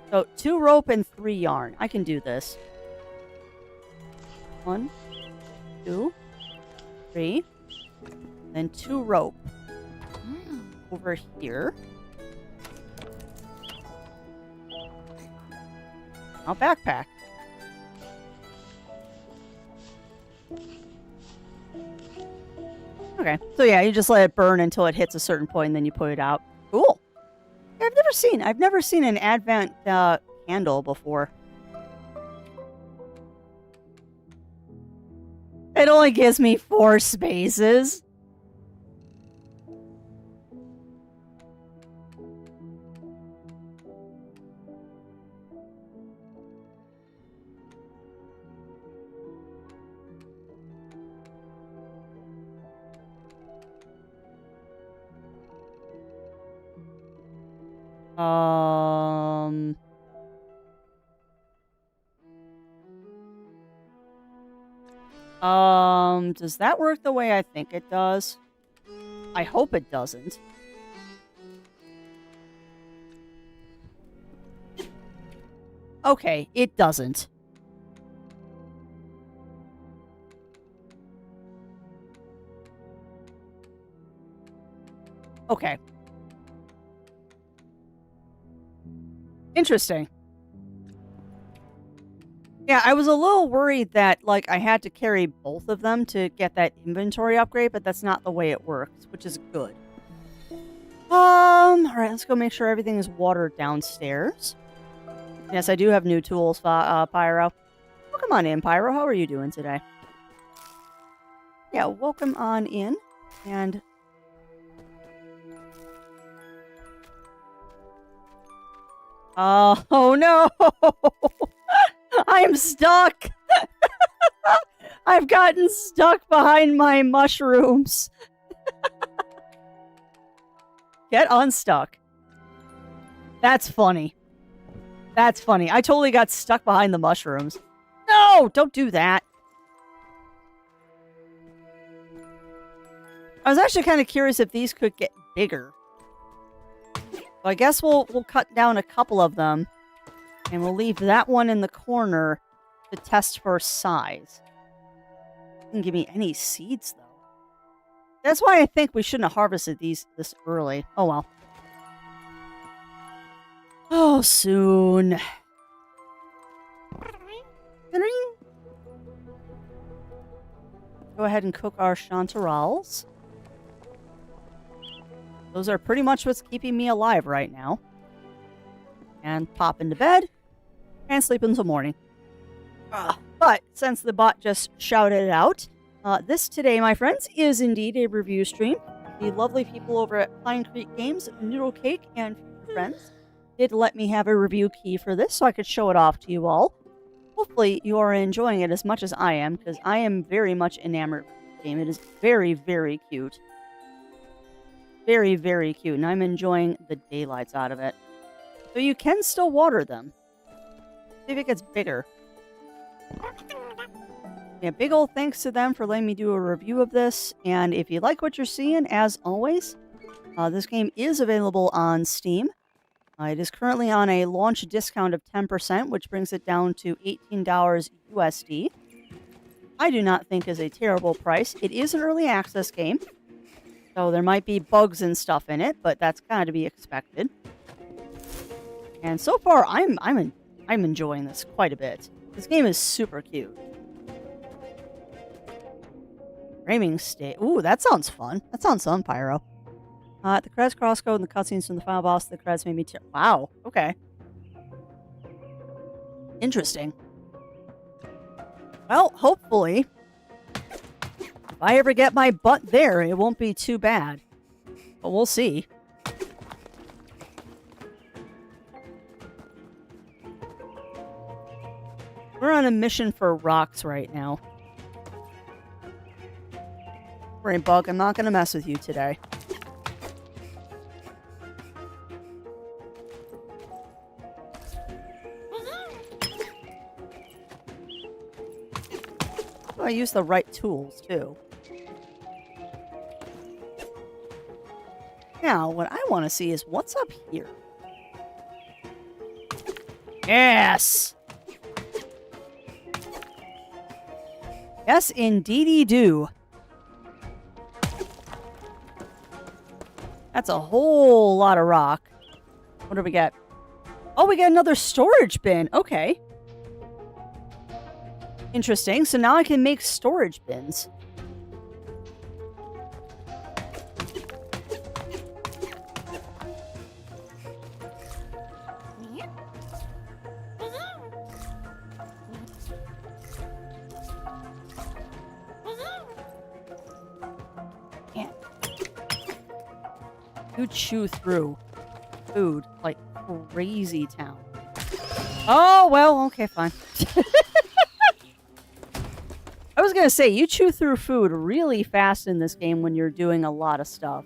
So, 2 rope and 3 yarn. I can do this. 1, 2, 3. Then 2 rope. Over here. Now backpack. Okay, so yeah, you just let it burn until it hits a certain point, and then you put it out. Cool. Yeah, I've never seen an Advent candle before. It only gives me 4 spaces. Does that work the way I think it does? I hope it doesn't. Okay, it doesn't. Okay. Interesting. Yeah, I was a little worried that, like, I had to carry both of them to get that inventory upgrade, but that's not the way it works, which is good. Alright, let's go make sure everything is watered downstairs. Yes, I do have new tools, Pyro. Oh, come on in, Pyro. How are you doing today? Yeah, welcome on in. And... oh no! I'm stuck! I've gotten stuck behind my mushrooms. Get unstuck. That's funny. That's funny. I totally got stuck behind the mushrooms. No! Don't do that. I was actually kind of curious if these could get bigger. So I guess we'll cut down a couple of them. And we'll leave that one in the corner to test for size. Didn't give me any seeds, though. That's why I think we shouldn't have harvested these this early. Oh, well. Oh, soon. Go ahead and cook our chanterelles. Those are pretty much what's keeping me alive right now. And pop into bed. And sleep until morning. But since the bot just shouted it out, this today, my friends, is indeed a review stream. The lovely people over at Pine Creek Games, Noodlecake, and friends did let me have a review key for this so I could show it off to you all. Hopefully you are enjoying it as much as I am, because I am very much enamored with the game. It is very, very cute. Very, very cute, and I'm enjoying the daylights out of it. So you can still water them. See if it gets bigger. Yeah, big old thanks to them for letting me do a review of this. And if you like what you're seeing, as always, this game is available on Steam. It is currently on a launch discount of 10%, which brings it down to $18 USD. I do not think is a terrible price. It is an early access game, so there might be bugs and stuff in it, but that's kind of to be expected. And so far, I'm enjoying this quite a bit. This game is super cute. Framing state. Ooh, that sounds fun. That sounds fun, Pyro. The credits crosscode and the cutscenes from the final boss. The credits made me wow. Okay. Interesting. Well, hopefully, if I ever get my butt there, it won't be too bad. But we'll see. We're on a mission for rocks right now. Rainbug, I'm not going to mess with you today. I use the right tools, too. Now, what I want to see is what's up here. Yes! Yes, indeedy do. That's a whole lot of rock. What do we get? Oh, we got another storage bin. Okay. Interesting. So now I can make storage bins. You chew through food like crazy town. Oh, well, okay, fine. I was going to say, you chew through food really fast in this game when you're doing a lot of stuff.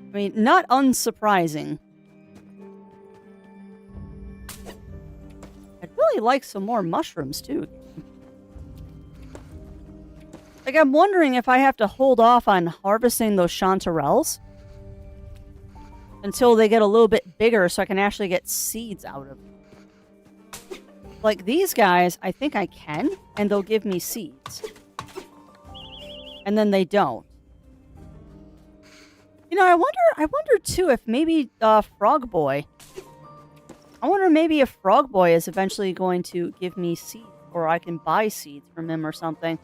I mean, not unsurprising. I'd really like some more mushrooms, too. Like, I'm wondering if I have to hold off on harvesting those chanterelles. until they get a little bit bigger so I can actually get seeds out of them. Like these guys, I think I can, and they'll give me seeds. And then they don't. You know, I wonder too if maybe Frog Boy. I wonder maybe if Frog Boy is eventually going to give me seeds, or I can buy seeds from him or something.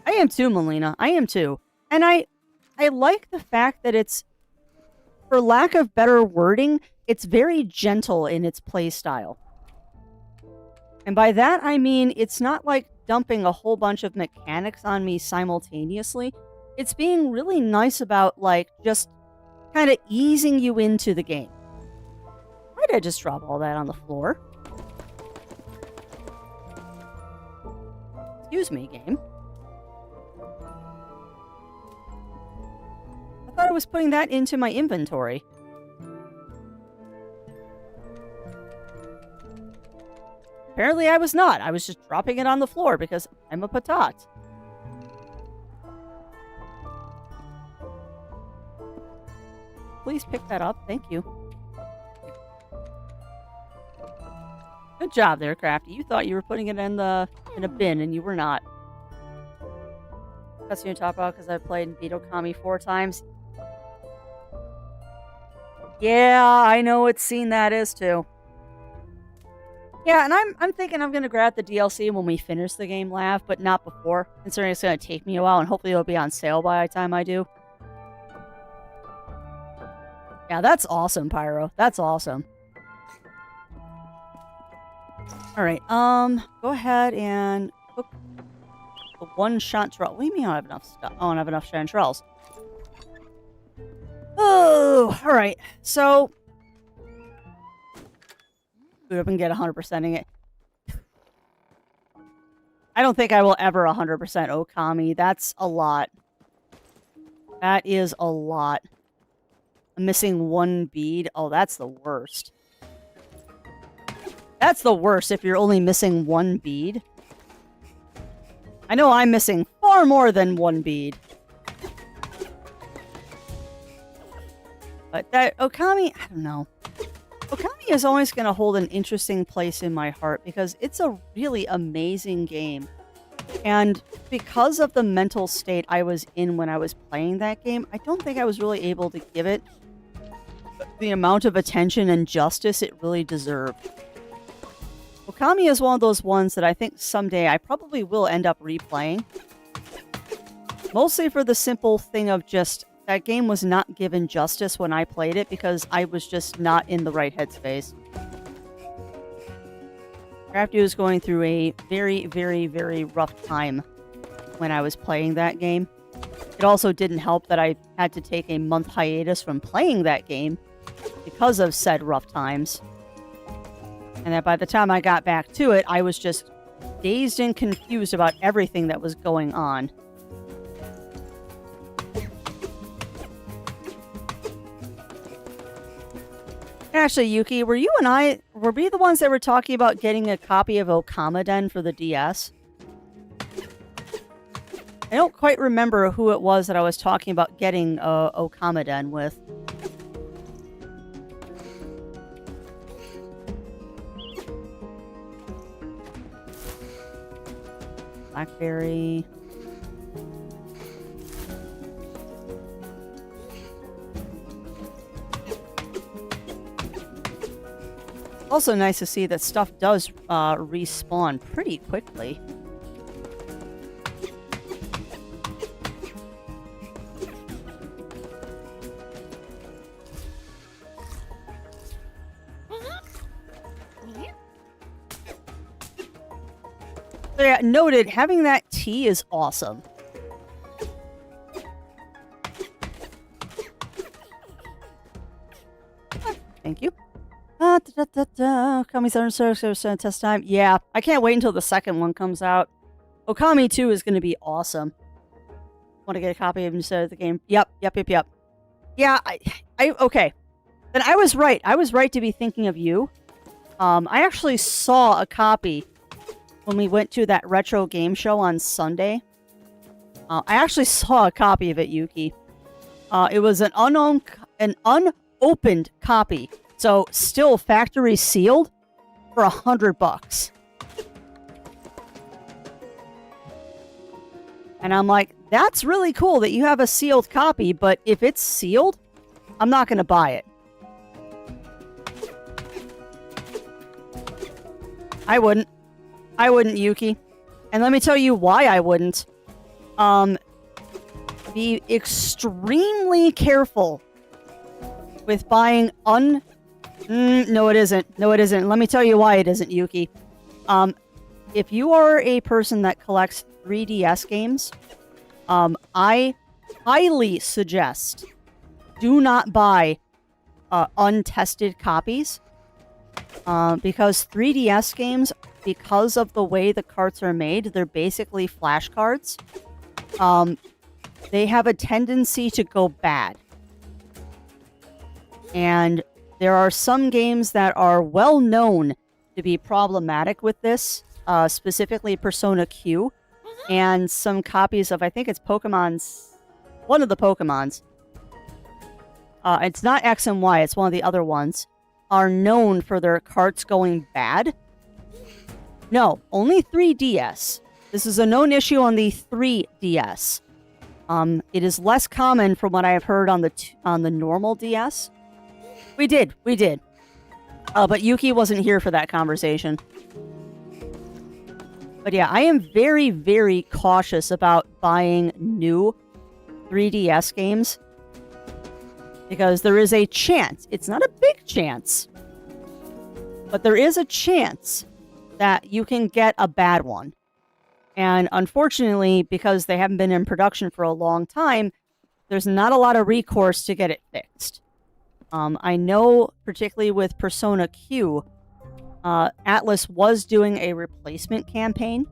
I am too, Melina. I am too. And I like the fact that it's, for lack of better wording, it's very gentle in its play style. And by that, I mean, it's not like dumping a whole bunch of mechanics on me simultaneously. It's being really nice about, like, just kind of easing you into the game. Why did I just drop all that on the floor? Excuse me, game. I thought I was putting that into my inventory. Apparently I was not. I was just dropping it on the floor because I'm a patat. Please pick that up. Thank you. Good job there, Crafty. You thought you were putting it in a bin, and you were not. That's what you talk about because I played and beat Okami 4 times. Yeah, I know what scene that is too. Yeah, and I'm thinking I'm gonna grab the DLC when we finish the game, Laugh, but not before. Considering it's gonna take me a while, and hopefully it'll be on sale by the time I do. Yeah, that's awesome, Pyro. That's awesome. Alright, go ahead and cook the one chanterelle. What do you mean I don't have enough stuff? Oh, I don't have enough chanterelles. Oh, alright. So, boot up and get 100%ing it. I don't think I will ever 100% Okami. That's a lot. That is a lot. I'm missing 1 bead. Oh, that's the worst. That's the worst if you're only missing 1 bead. I know I'm missing far more than 1 bead. But that Okami, I don't know. Okami is always going to hold an interesting place in my heart because it's a really amazing game. And because of the mental state I was in when I was playing that game, I don't think I was really able to give it the amount of attention and justice it really deserved. Okami is one of those ones that I think someday I probably will end up replaying. Mostly for the simple thing of just, that game was not given justice when I played it because I was just not in the right headspace. Crafty was going through a very, very, very rough time when I was playing that game. It also didn't help that I had to take a month hiatus from playing that game because of said rough times. And that by the time I got back to it, I was just dazed and confused about everything that was going on. Actually, Yuki, were we the ones that were talking about getting a copy of Okamaden for the DS? I don't quite remember who it was that I was talking about getting Okamaden with. Blackberry. Also nice to see that stuff does respawn pretty quickly. So yeah, noted, having that tea is awesome. Thank you. Okami's under test time. Yeah, I can't wait until the second one comes out. Okami 2 is going to be awesome. Want to get a copy of instead of the game? Yep. Yeah, okay. Then I was right. I was right to be thinking of you. I actually saw a copy when we went to that retro game show on Sunday. I actually saw a copy of it, Yuki. It was an an unopened copy, so still factory sealed, for $100. And I'm like, that's really cool that you have a sealed copy, but if it's sealed, I'm not going to buy it. I wouldn't. I wouldn't, Yuki. And let me tell you why I wouldn't. Be extremely careful with buying no, it isn't. No, it isn't. Let me tell you why it isn't, Yuki. If you are a person that collects 3DS games, I highly suggest do not buy untested copies. Because 3DS games, because of the way the carts are made, they're basically flashcards. They have a tendency to go bad. And there are some games that are well known to be problematic with this, specifically Persona Q, and some copies of, I think it's Pokemon's, one of the Pokemons. It's not X and Y, it's one of the other ones, are known for their carts going bad. No, only 3DS. This is a known issue on the 3DS. It is less common from what I have heard on the normal DS. We did. But Yuki wasn't here for that conversation. But yeah, I am very, very cautious about buying new 3DS games. Because there is a chance, it's not a big chance, but there is a chance that you can get a bad one. And unfortunately, because they haven't been in production for a long time, there's not a lot of recourse to get it fixed. I know, particularly with Persona Q, Atlas was doing a replacement campaign,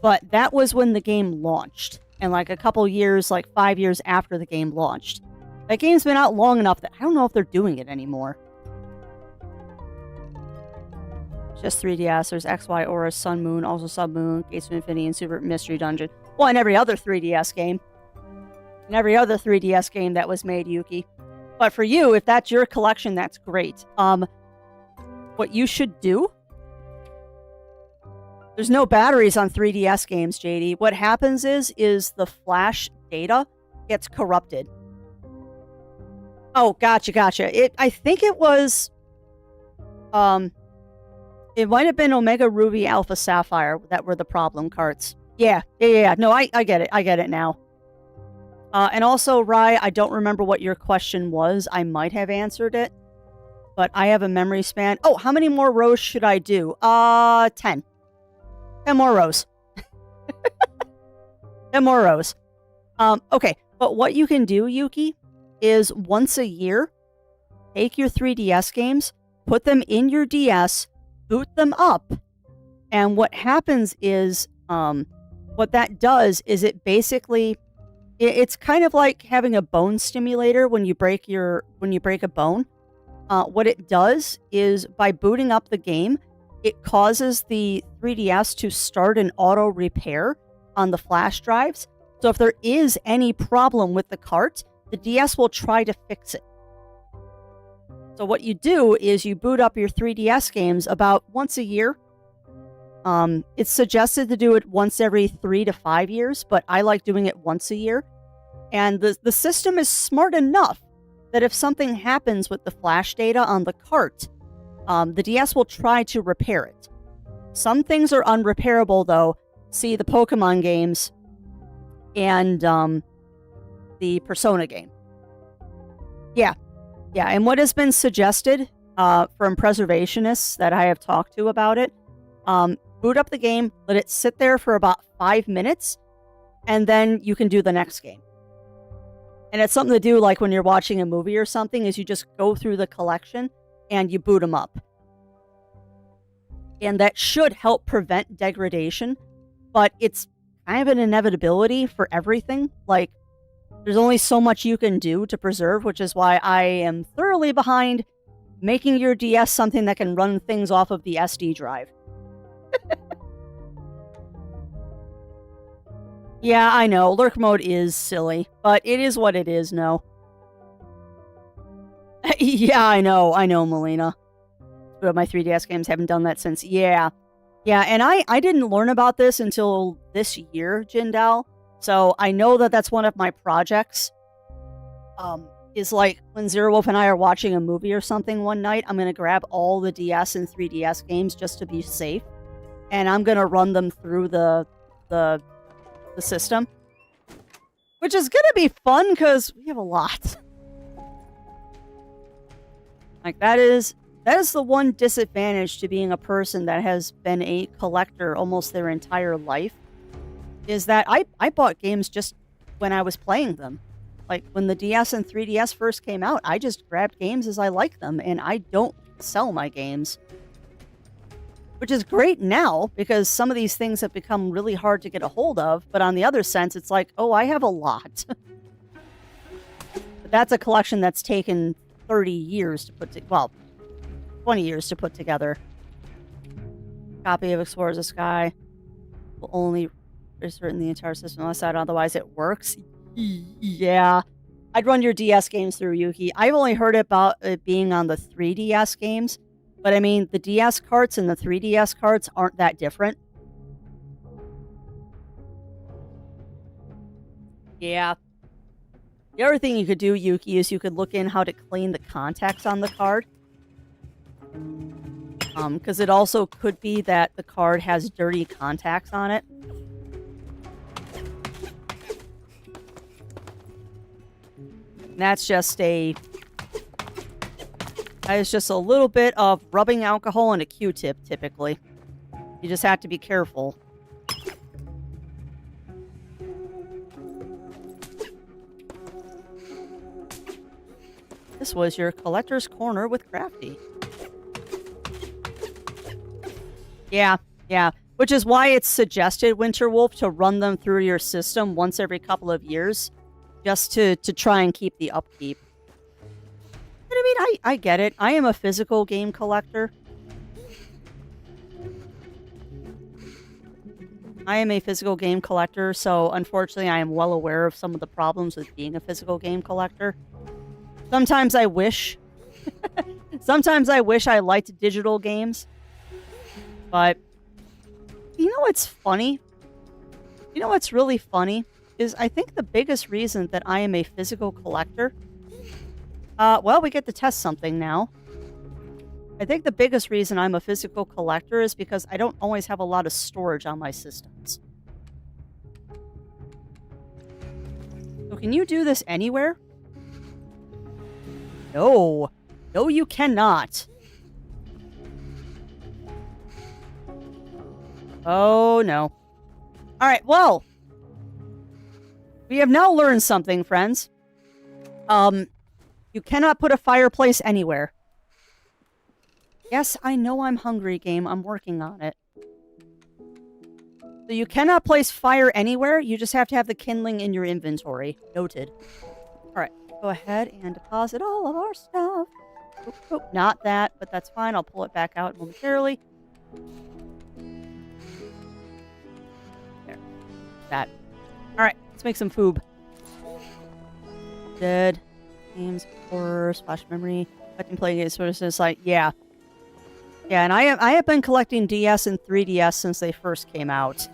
but that was when the game launched. And like a couple years, like 5 years after the game launched. That game's been out long enough that I don't know if they're doing it anymore. Just 3DS. There's XY, Aura, Sun, Moon, also Sub Moon, Gates of Infinity, and Super Mystery Dungeon. Well, and every other 3DS game. And every other 3DS game that was made, Yuki. But for you, if that's your collection, that's great. What you should do... There's no batteries on 3DS games, JD. What happens is the flash data gets corrupted. Oh, gotcha. I think it was... It might have been Omega Ruby Alpha Sapphire that were the problem carts. Yeah. No, I get it. I get it now. And also, Rai, I don't remember what your question was. I might have answered it. But I have a memory span. Oh, how many more rows should I do? 10. 10 more rows. 10 more rows. Okay. But what you can do, Yuki, is once a year, take your 3DS games, put them in your DS, boot them up, and what happens is, what that does is it basically, it's kind of like having a bone stimulator when you break a bone. What it does is by booting up the game, it causes the 3DS to start an auto repair on the flash drives. So if there is any problem with the cart, the DS will try to fix it. So what you do is you boot up your 3DS games about once a year. It's suggested to do it once every 3 to 5 years, but I like doing it once a year. And the system is smart enough that if something happens with the flash data on the cart, the DS will try to repair it. Some things are unrepairable, though. See the Pokemon games and the Persona game. Yeah, and what has been suggested from preservationists that I have talked to about it, boot up the game, let it sit there for about 5 minutes, and then you can do the next game. And it's something to do like when you're watching a movie or something, is you just go through the collection and you boot them up. And that should help prevent degradation, but it's kind of an inevitability for everything. Like, there's only so much you can do to preserve, which is why I am thoroughly behind making your DS something that can run things off of the SD drive. Yeah, I know. Lurk mode is silly, but it is what it is, no. Yeah, I know, Melina. But my 3DS games haven't done that since. Yeah. Yeah, and I didn't learn about this until this year, Jindal. So I know that that's one of my projects. Is like when Zero Wolf and I are watching a movie or something one night, I'm going to grab all the DS and 3DS games just to be safe. And I'm going to run them through the system. Which is going to be fun because we have a lot. Like, that is the one disadvantage to being a person that has been a collector almost their entire life, is that I bought games just when I was playing them. Like, when the DS and 3DS first came out, I just grabbed games as I like them, and I don't sell my games. Which is great now, because some of these things have become really hard to get a hold of, but on the other sense, it's like, oh, I have a lot. But that's a collection that's taken 30 years to put together. Well, 20 years to put together. Copy of Explorers of Sky will only insert in the entire system unless otherwise it works. Yeah. I'd run your DS games through, Yuki. I've only heard about it being on the 3DS games, but I mean, the DS carts and the 3DS carts aren't that different. Yeah. The other thing you could do, Yuki, is you could look in how to clean the contacts on the card. Because it also could be that the card has dirty contacts on it. And that's just a little bit of rubbing alcohol and a Q-tip, typically. You just have to be careful. This was your Collector's Corner with Crafty. Yeah. Which is why it's suggested, Winterwolf, to run them through your system once every couple of years. Just to try and keep the upkeep. But I mean, I get it. I am a physical game collector. So unfortunately I am well aware of some of the problems with being a physical game collector. Sometimes I wish I liked digital games. But you know what's funny? You know what's really funny? Is I think the biggest reason that I am a physical collector... well, we get to test something now. I think the biggest reason I'm a physical collector is because I don't always have a lot of storage on my systems. So can you do this anywhere? No. No, you cannot. Oh, no. Alright, well... we have now learned something, friends. You cannot put a fireplace anywhere. Yes, I know I'm hungry, game. I'm working on it. So you cannot place fire anywhere. You just have to have the kindling in your inventory. Noted. Alright, go ahead and deposit all of our stuff. Oh, not that, but that's fine. I'll pull it back out momentarily. There. That. Alright, let's make some food. Dead. Games, horror, splash memory. Collecting playing games, sort of just like, yeah. Yeah, and I have been collecting DS and 3DS since they first came out.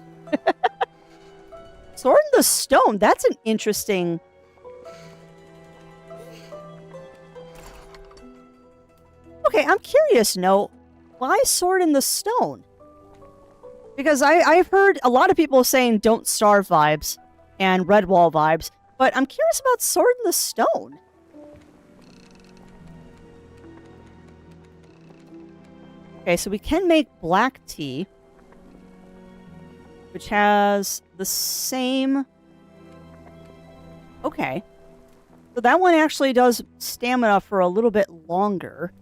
Sword in the Stone, that's an interesting... Okay, I'm curious, no. Why Sword in the Stone? Because I've heard a lot of people saying Don't Starve vibes and Redwall vibes, but I'm curious about Sword in the Stone. Okay, so we can make black tea, which has the same... Okay. So that one actually does stamina for a little bit longer.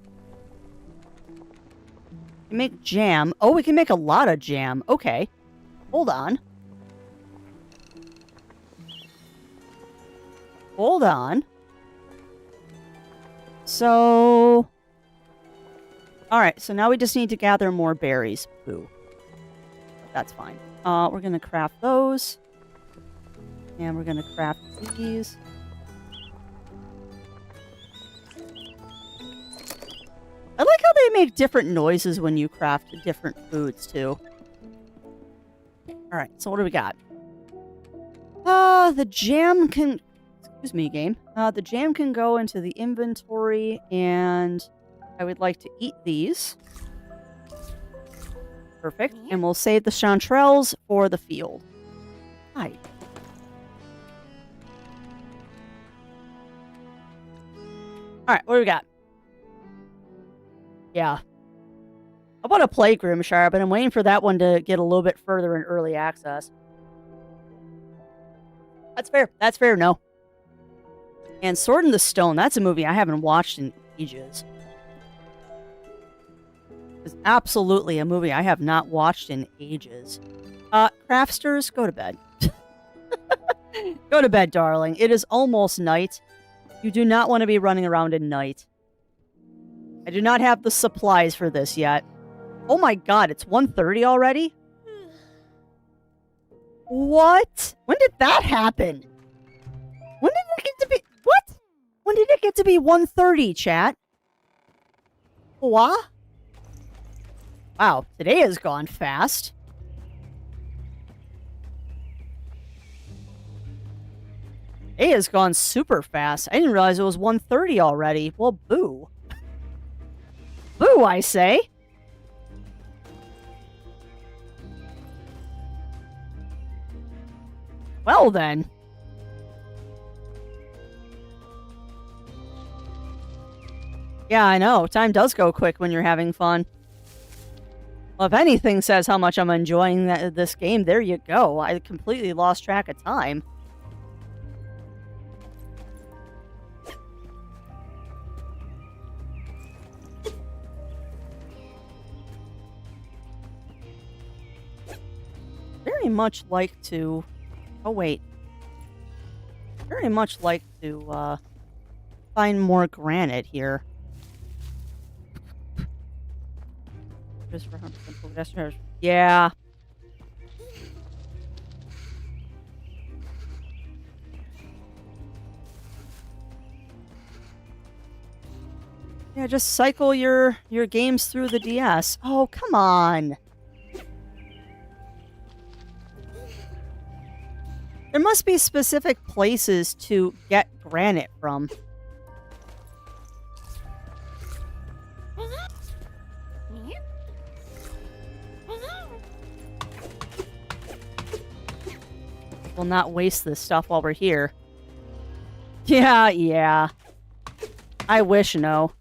We can make jam. Oh, we can make a lot of jam. Okay. Hold on. Hold on. So... Alright, so now we just need to gather more berries. Boo. That's fine. We're going to craft those. And we're going to craft these. I like how they make different noises when you craft different foods, too. Alright, so what do we got? The jam can... Excuse me, game. The jam can go into the inventory, and I would like to eat these. Perfect. And we'll save the chanterelles for the field. Hi. Alright, what do we got? Yeah. I want to play Grimshire, but I'm waiting for that one to get a little bit further in early access. That's fair. That's fair, no. And Sword in the Stone, that's a movie I haven't watched in ages. It's absolutely a movie I have not watched in ages. Craftsters, go to bed. Go to bed, darling. It is almost night. You do not want to be running around at night. I do not have the supplies for this yet. Oh my god, it's 1:30 already? What? When did that happen? When did it get to be... What? When did it get to be 1:30, chat? What? Wow, today has gone fast. Today has gone super fast. I didn't realize it was 1:30 already. Well, boo. Boo, I say. Well, then. Yeah, I know. Time does go quick when you're having fun. Well, if anything says how much I'm enjoying this game, there you go. I completely lost track of time. Very much like to... Oh, wait. Very much like to, find more granite here. Just for 100%. Yeah. Yeah, just cycle your games through the DS. Oh, come on. There must be specific places to get granite from. We'll not waste this stuff while we're here. Yeah. I wish, no.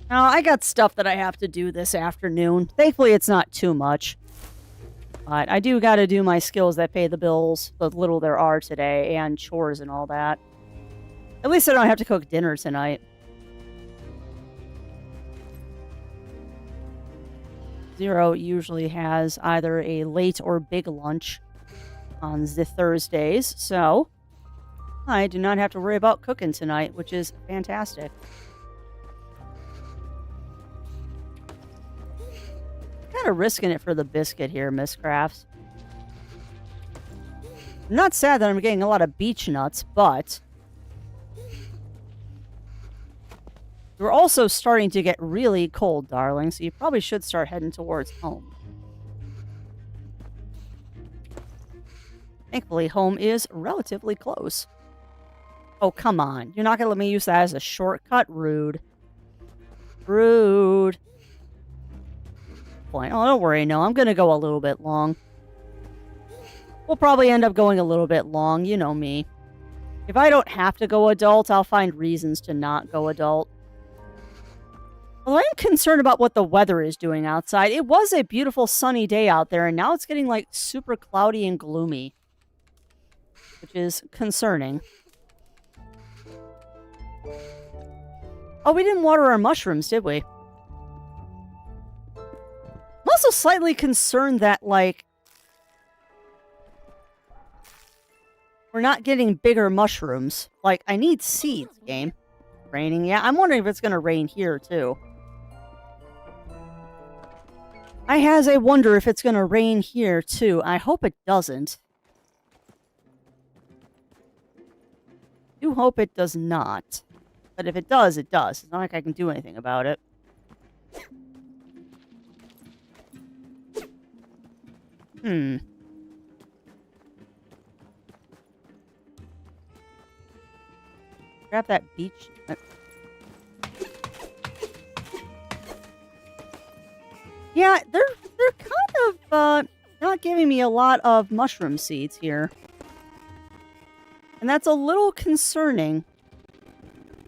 Now, I got stuff that I have to do this afternoon. Thankfully, it's not too much. But I do gotta do my skills that pay the bills, the little there are today, and chores and all that. At least I don't have to cook dinner tonight. Zero usually has either a late or big lunch on the Thursdays, so I do not have to worry about cooking tonight, which is fantastic. Kind of risking it for the biscuit here, Miss Crafts. I'm not sad that I'm getting a lot of beech nuts, but we're also starting to get really cold, darling, so you probably should start heading towards home. Thankfully, home is relatively close. Oh, come on. You're not going to let me use that as a shortcut? Rude. Rude. Point. Oh, don't worry. No, I'm going to go a little bit long. We'll probably end up going a little bit long. You know me. If I don't have to go adult, I'll find reasons to not go adult. Well, I'm concerned about what the weather is doing outside. It was a beautiful sunny day out there, and now it's getting, like, super cloudy and gloomy. Which is concerning. Oh, we didn't water our mushrooms, did we? I'm also slightly concerned that, like, we're not getting bigger mushrooms. Like, I need seeds, game. Raining, yeah. I'm wondering if it's going to rain here, too. I has a wonder if it's going to rain here, too. I hope it doesn't. I do hope it does not. But if it does, it does. It's not like I can do anything about it. Grab that beach. Yeah, they're kind of not giving me a lot of mushroom seeds here. And that's a little concerning.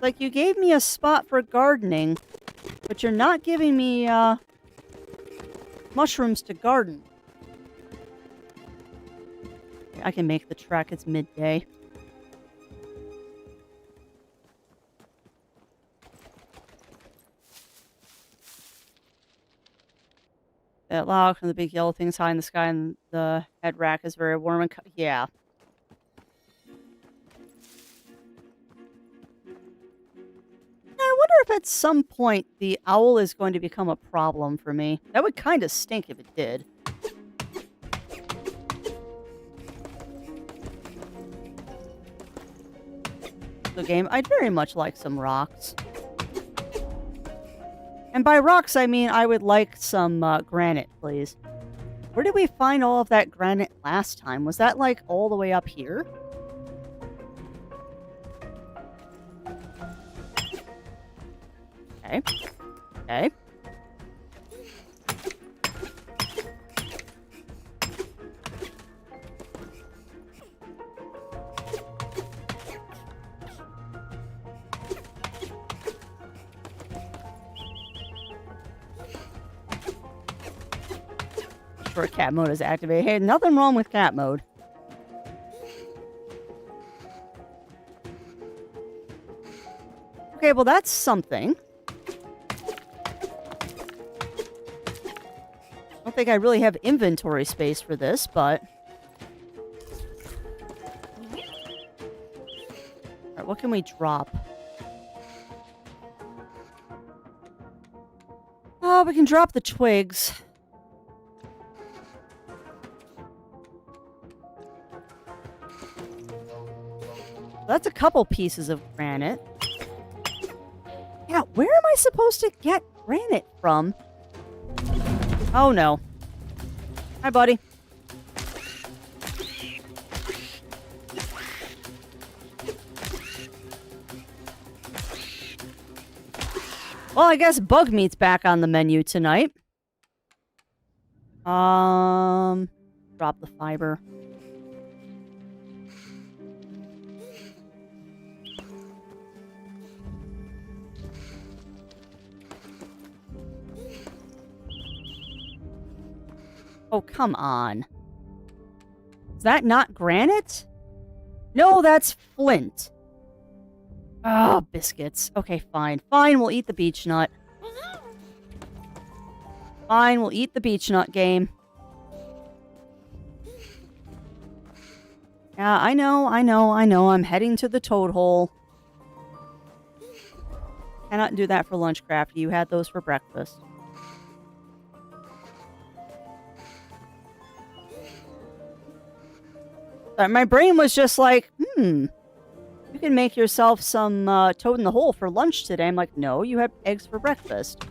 Like, you gave me a spot for gardening, but you're not giving me mushrooms to garden. I can make the trek. It's midday. That log from the big yellow things high in the sky and the head rack is very warm and yeah. I wonder if at some point the owl is going to become a problem for me. That would kind of stink if it did. The game, I'd very much like some rocks. And by rocks, I mean I would like some granite, please. Where did we find all of that granite last time? Was that, like, all the way up here? Okay. Okay. For cat mode is activated. Hey, nothing wrong with cat mode. Okay, well that's something. I don't think I really have inventory space for this, but... Alright, what can we drop? Oh, we can drop the twigs. That's a couple pieces of granite. Yeah, where am I supposed to get granite from? Oh, no. Hi, buddy. Well, I guess bug meat's back on the menu tonight. Drop the fiber. Oh, come on. Is that not granite? No, that's flint. Oh, biscuits. Okay, fine. Fine, we'll eat the beech nut. Fine, we'll eat the beech nut game. Yeah, I know. I'm heading to the toad hole. Cannot do that for lunch, Crafty. You had those for breakfast. My brain was just like, you can make yourself some toad in the hole for lunch today. I'm like, no, you had eggs for breakfast.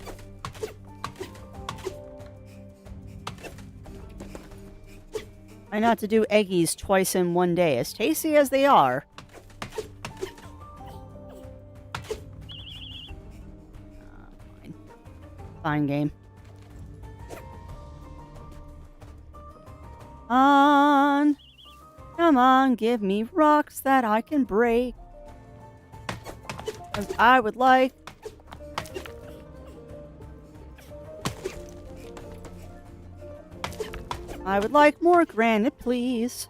Try not to do eggies twice in one day, as tasty as they are. Fine. Fine game. Come on, give me rocks that I can break. 'Cause I would like... more granite, please.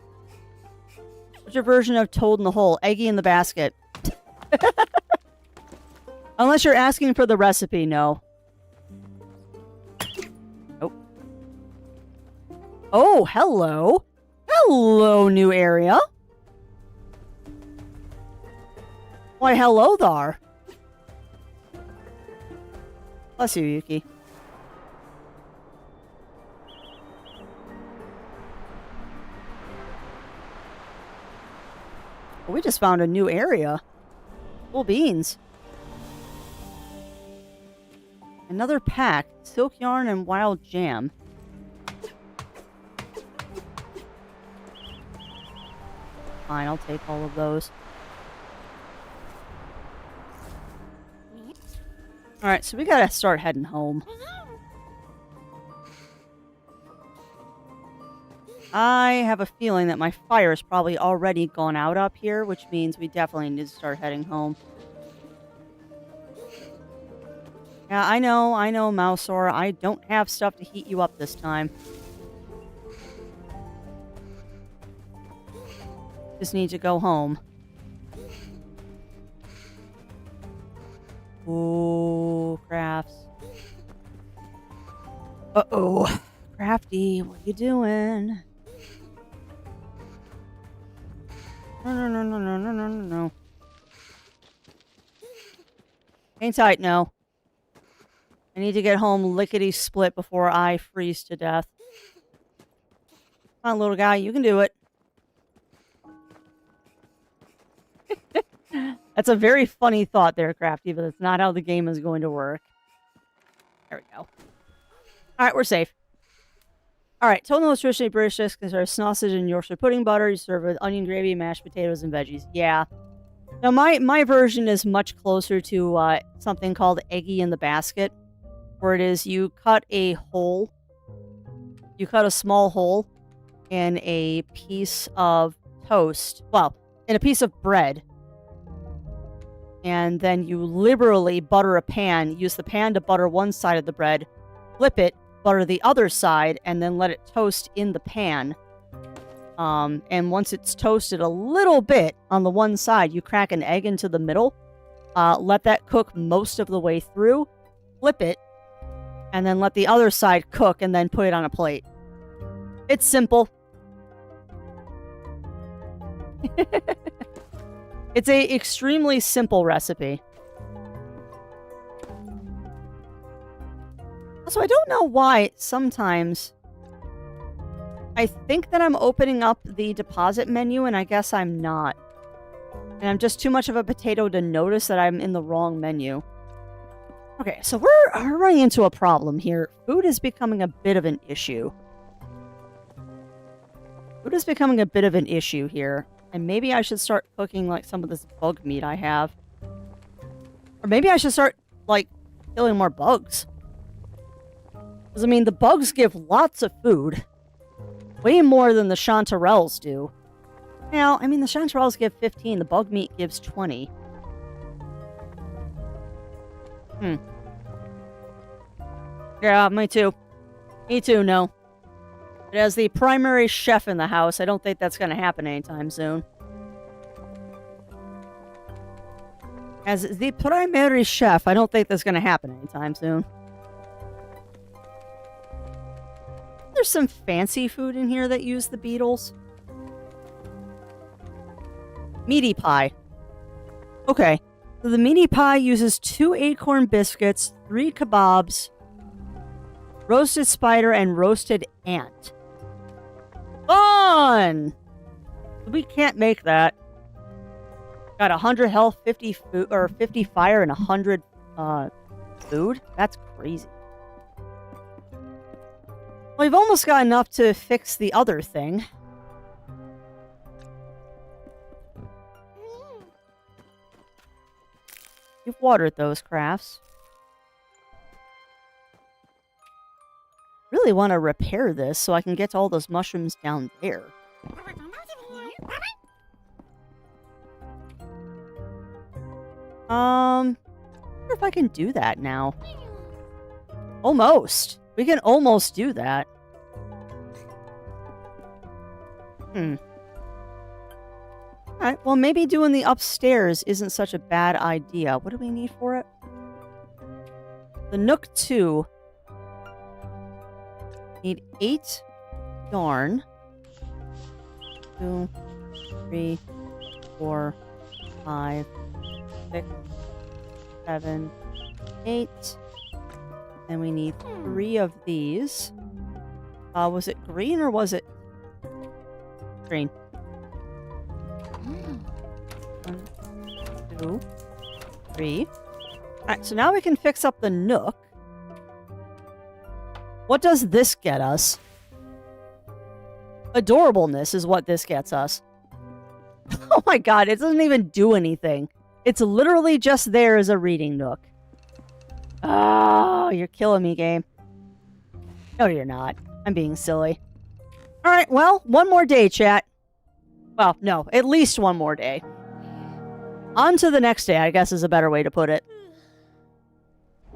What's your version of toad in the hole? Eggy in the basket. Unless you're asking for the recipe, no. Nope. Oh, hello. Hello, new area. Why, hello there. Bless you, Yuki. We just found a new area. Cool beans. Another pack. Silk yarn and wild jam. Fine, I'll take all of those. Alright, so we gotta start heading home. I have a feeling that my fire's probably already gone out up here, which means we definitely need to start heading home. Yeah, I know, Mouseor. I don't have stuff to heat you up this time. Just need to go home. Ooh, crafts. Uh-oh. Crafty, what are you doing? No. Hang tight, no. I need to get home lickety-split before I freeze to death. Come on, little guy, you can do it. That's a very funny thought there, Crafty, but it's not how the game is going to work. There we go. Alright, we're safe. Alright, total nutrition British discs consider sausage and Yorkshire pudding butter. You serve with onion gravy, mashed potatoes, and veggies. Yeah. Now, my version is much closer to something called Eggy in the Basket, where it is you cut a hole. You cut a small hole in a piece of toast. Well, in a piece of bread. And then you liberally butter a pan. Use the pan to butter one side of the bread. Flip it, butter the other side, and then let it toast in the pan. And once it's toasted a little bit on the one side, you crack an egg into the middle. Let that cook most of the way through. Flip it. And then let the other side cook and then put it on a plate. It's simple. It's a extremely simple recipe. So I don't know why sometimes I think that I'm opening up the deposit menu and I guess I'm not. And I'm just too much of a potato to notice that I'm in the wrong menu. Okay, so we're running into a problem here. Food is becoming a bit of an issue. Food is becoming a bit of an issue here. And maybe I should start cooking, like, some of this bug meat I have. Or maybe I should start, like, killing more bugs. Because, I mean, the bugs give lots of food. Way more than the chanterelles do. Now, I mean, the chanterelles give 15. The bug meat gives 20. Yeah, me too. Me too, no. But as the primary chef in the house, I don't think that's going to happen anytime soon. As the primary chef, I don't think that's going to happen anytime soon. There's some fancy food in here that use the beetles. Meaty pie. Okay. So the meaty pie uses 2 acorn biscuits, 3 kebabs, roasted spider, and roasted ant. Fun! We can't make that. Got 100 health, 50 food, or 50 fire, and 100 food? That's crazy. Well, we've almost got enough to fix the other thing. You've watered those crafts. Really want to repair this so I can get to all those mushrooms down there. I wonder if I can do that now. Almost. We can almost do that. Alright, well maybe doing the upstairs isn't such a bad idea. What do we need for it? The Nook 2. Need 8 yarn. 2, 3, 4, 5, 6, 7, 8. And we need 3 of these. Was it green or was it green? 1, 2, 3. Alright, so now we can fix up the Nook. What does this get us? Adorableness is what this gets us. Oh my god, it doesn't even do anything. It's literally just there as a reading nook. Oh, you're killing me, game. No, you're not. I'm being silly. Alright, well, one more day, chat. Well, no, at least one more day. On to the next day, I guess is a better way to put it.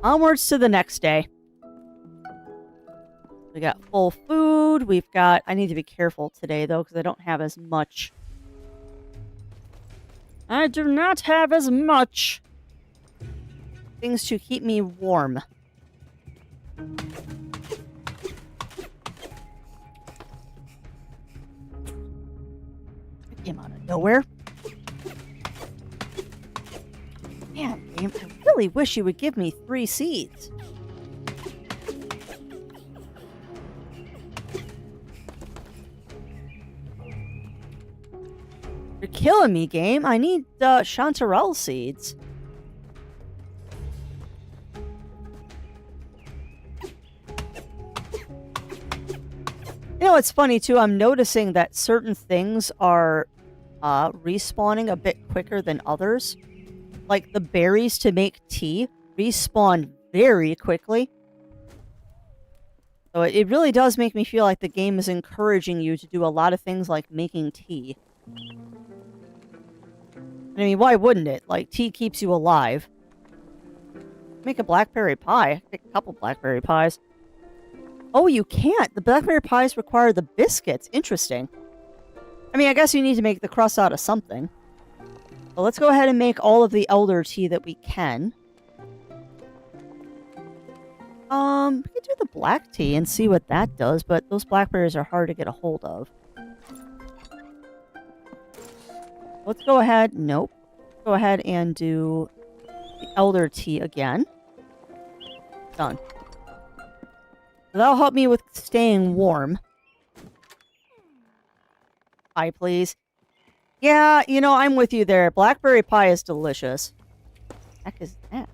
Onwards to the next day. We got full food. We've got... I need to be careful today, though, because I don't have as much. I do not have as much things to keep me warm. It came out of nowhere. Man, game, I really wish you would give me 3 seeds. You're killing me, game. I need chanterelle seeds. You know, it's funny, too. I'm noticing that certain things are respawning a bit quicker than others. Like the berries to make tea respawn very quickly. So it really does make me feel like the game is encouraging you to do a lot of things like making tea. I mean, why wouldn't it? Like, tea keeps you alive. Make a blackberry pie. Make a couple blackberry pies. Oh, you can't. The blackberry pies require the biscuits. Interesting. I mean, I guess you need to make the crust out of something. But let's go ahead and make all of the elder tea that we can. We could do the black tea and see what that does, but those blackberries are hard to get a hold of. Let's go ahead. Nope. Go ahead and do the elder tea again. Done. That'll help me with staying warm. Pie, please. Yeah, you know, I'm with you there. Blackberry pie is delicious. What the heck is that?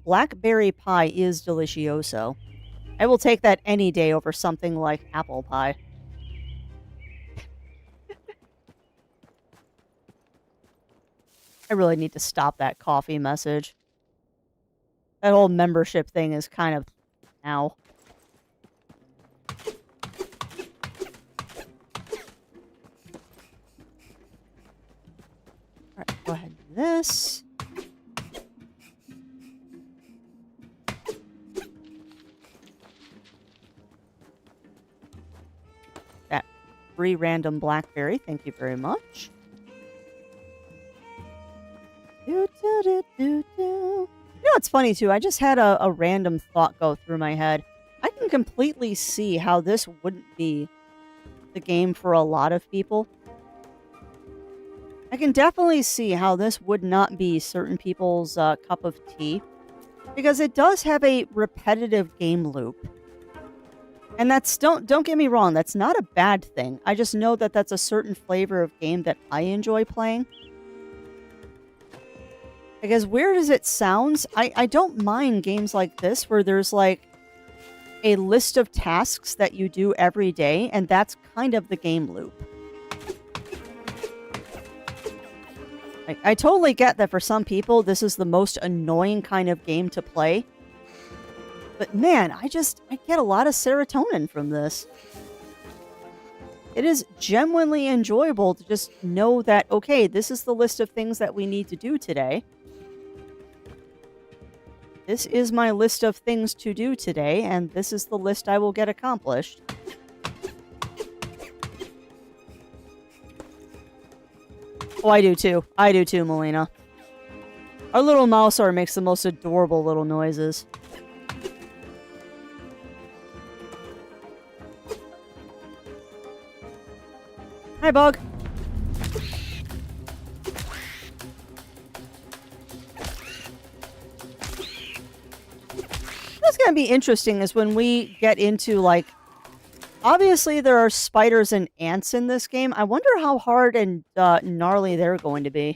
Blackberry pie is delicioso. I will take that any day over something like apple pie. I really need to stop that coffee message. That whole membership thing is kind of... Ow. Alright, go ahead and do this. That free random blackberry, thank you very much. Do, do, do, do, do. You know, it's funny, too. I just had a random thought go through my head. I can completely see how this wouldn't be the game for a lot of people. I can definitely see how this would not be certain people's cup of tea. Because it does have a repetitive game loop. And that's... Don't get me wrong, that's not a bad thing. I just know that that's a certain flavor of game that I enjoy playing. Like, as weird as it sounds, I don't mind games like this where there's, like, a list of tasks that you do every day, and that's kind of the game loop. Like, I totally get that for some people, this is the most annoying kind of game to play. But man, I get a lot of serotonin from this. It is genuinely enjoyable to just know that, okay, this is the list of things that we need to do today. This is my list of things to do today, and this is the list I will get accomplished. Oh, I do too. I do too, Melina. Our little mousear makes the most adorable little noises. Hi, Bug. What's going to be interesting is when we get into, like... Obviously, there are spiders and ants in this game. I wonder how hard and gnarly they're going to be.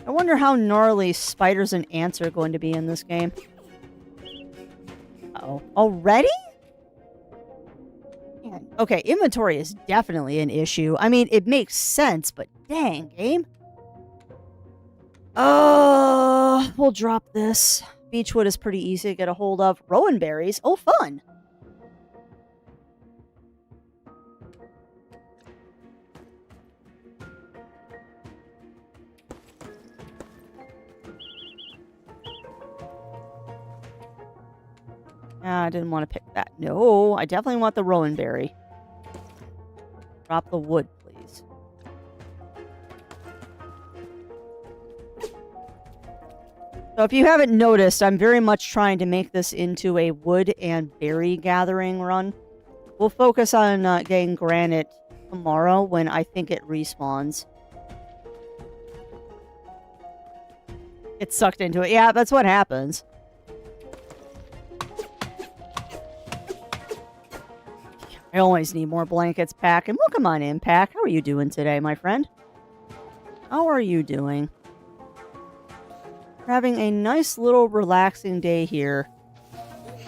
I wonder how gnarly spiders and ants are going to be in this game. Uh-oh. Already? Man. Okay, inventory is definitely an issue. I mean, it makes sense, but dang, game. We'll drop this. Beechwood is pretty easy to get a hold of. Rowan berries. Oh, fun. I didn't want to pick that. No, I definitely want the rowan berry. Drop the wood, please. So if you haven't noticed, I'm very much trying to make this into a wood and berry gathering run. We'll focus on getting granite tomorrow when I think it respawns. It's sucked into it. Yeah, that's what happens. I always need more blankets, Pack. And welcome on in, Pack. How are you doing today, my friend? How are you doing? We're having a nice little relaxing day here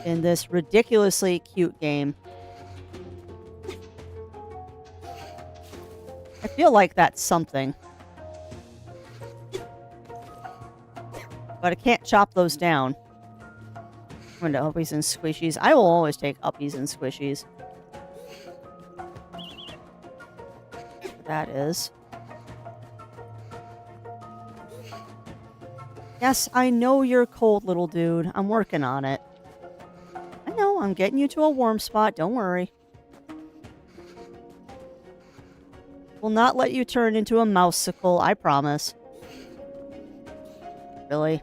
in this ridiculously cute game. I feel like that's something. But I can't chop those down. I'm into uppies and squishies. I will always take uppies and squishies. That is. Yes, I know you're cold, little dude. I'm working on it. I know, I'm getting you to a warm spot. Don't worry. Will not let you turn into a mouseicle, I promise. Really?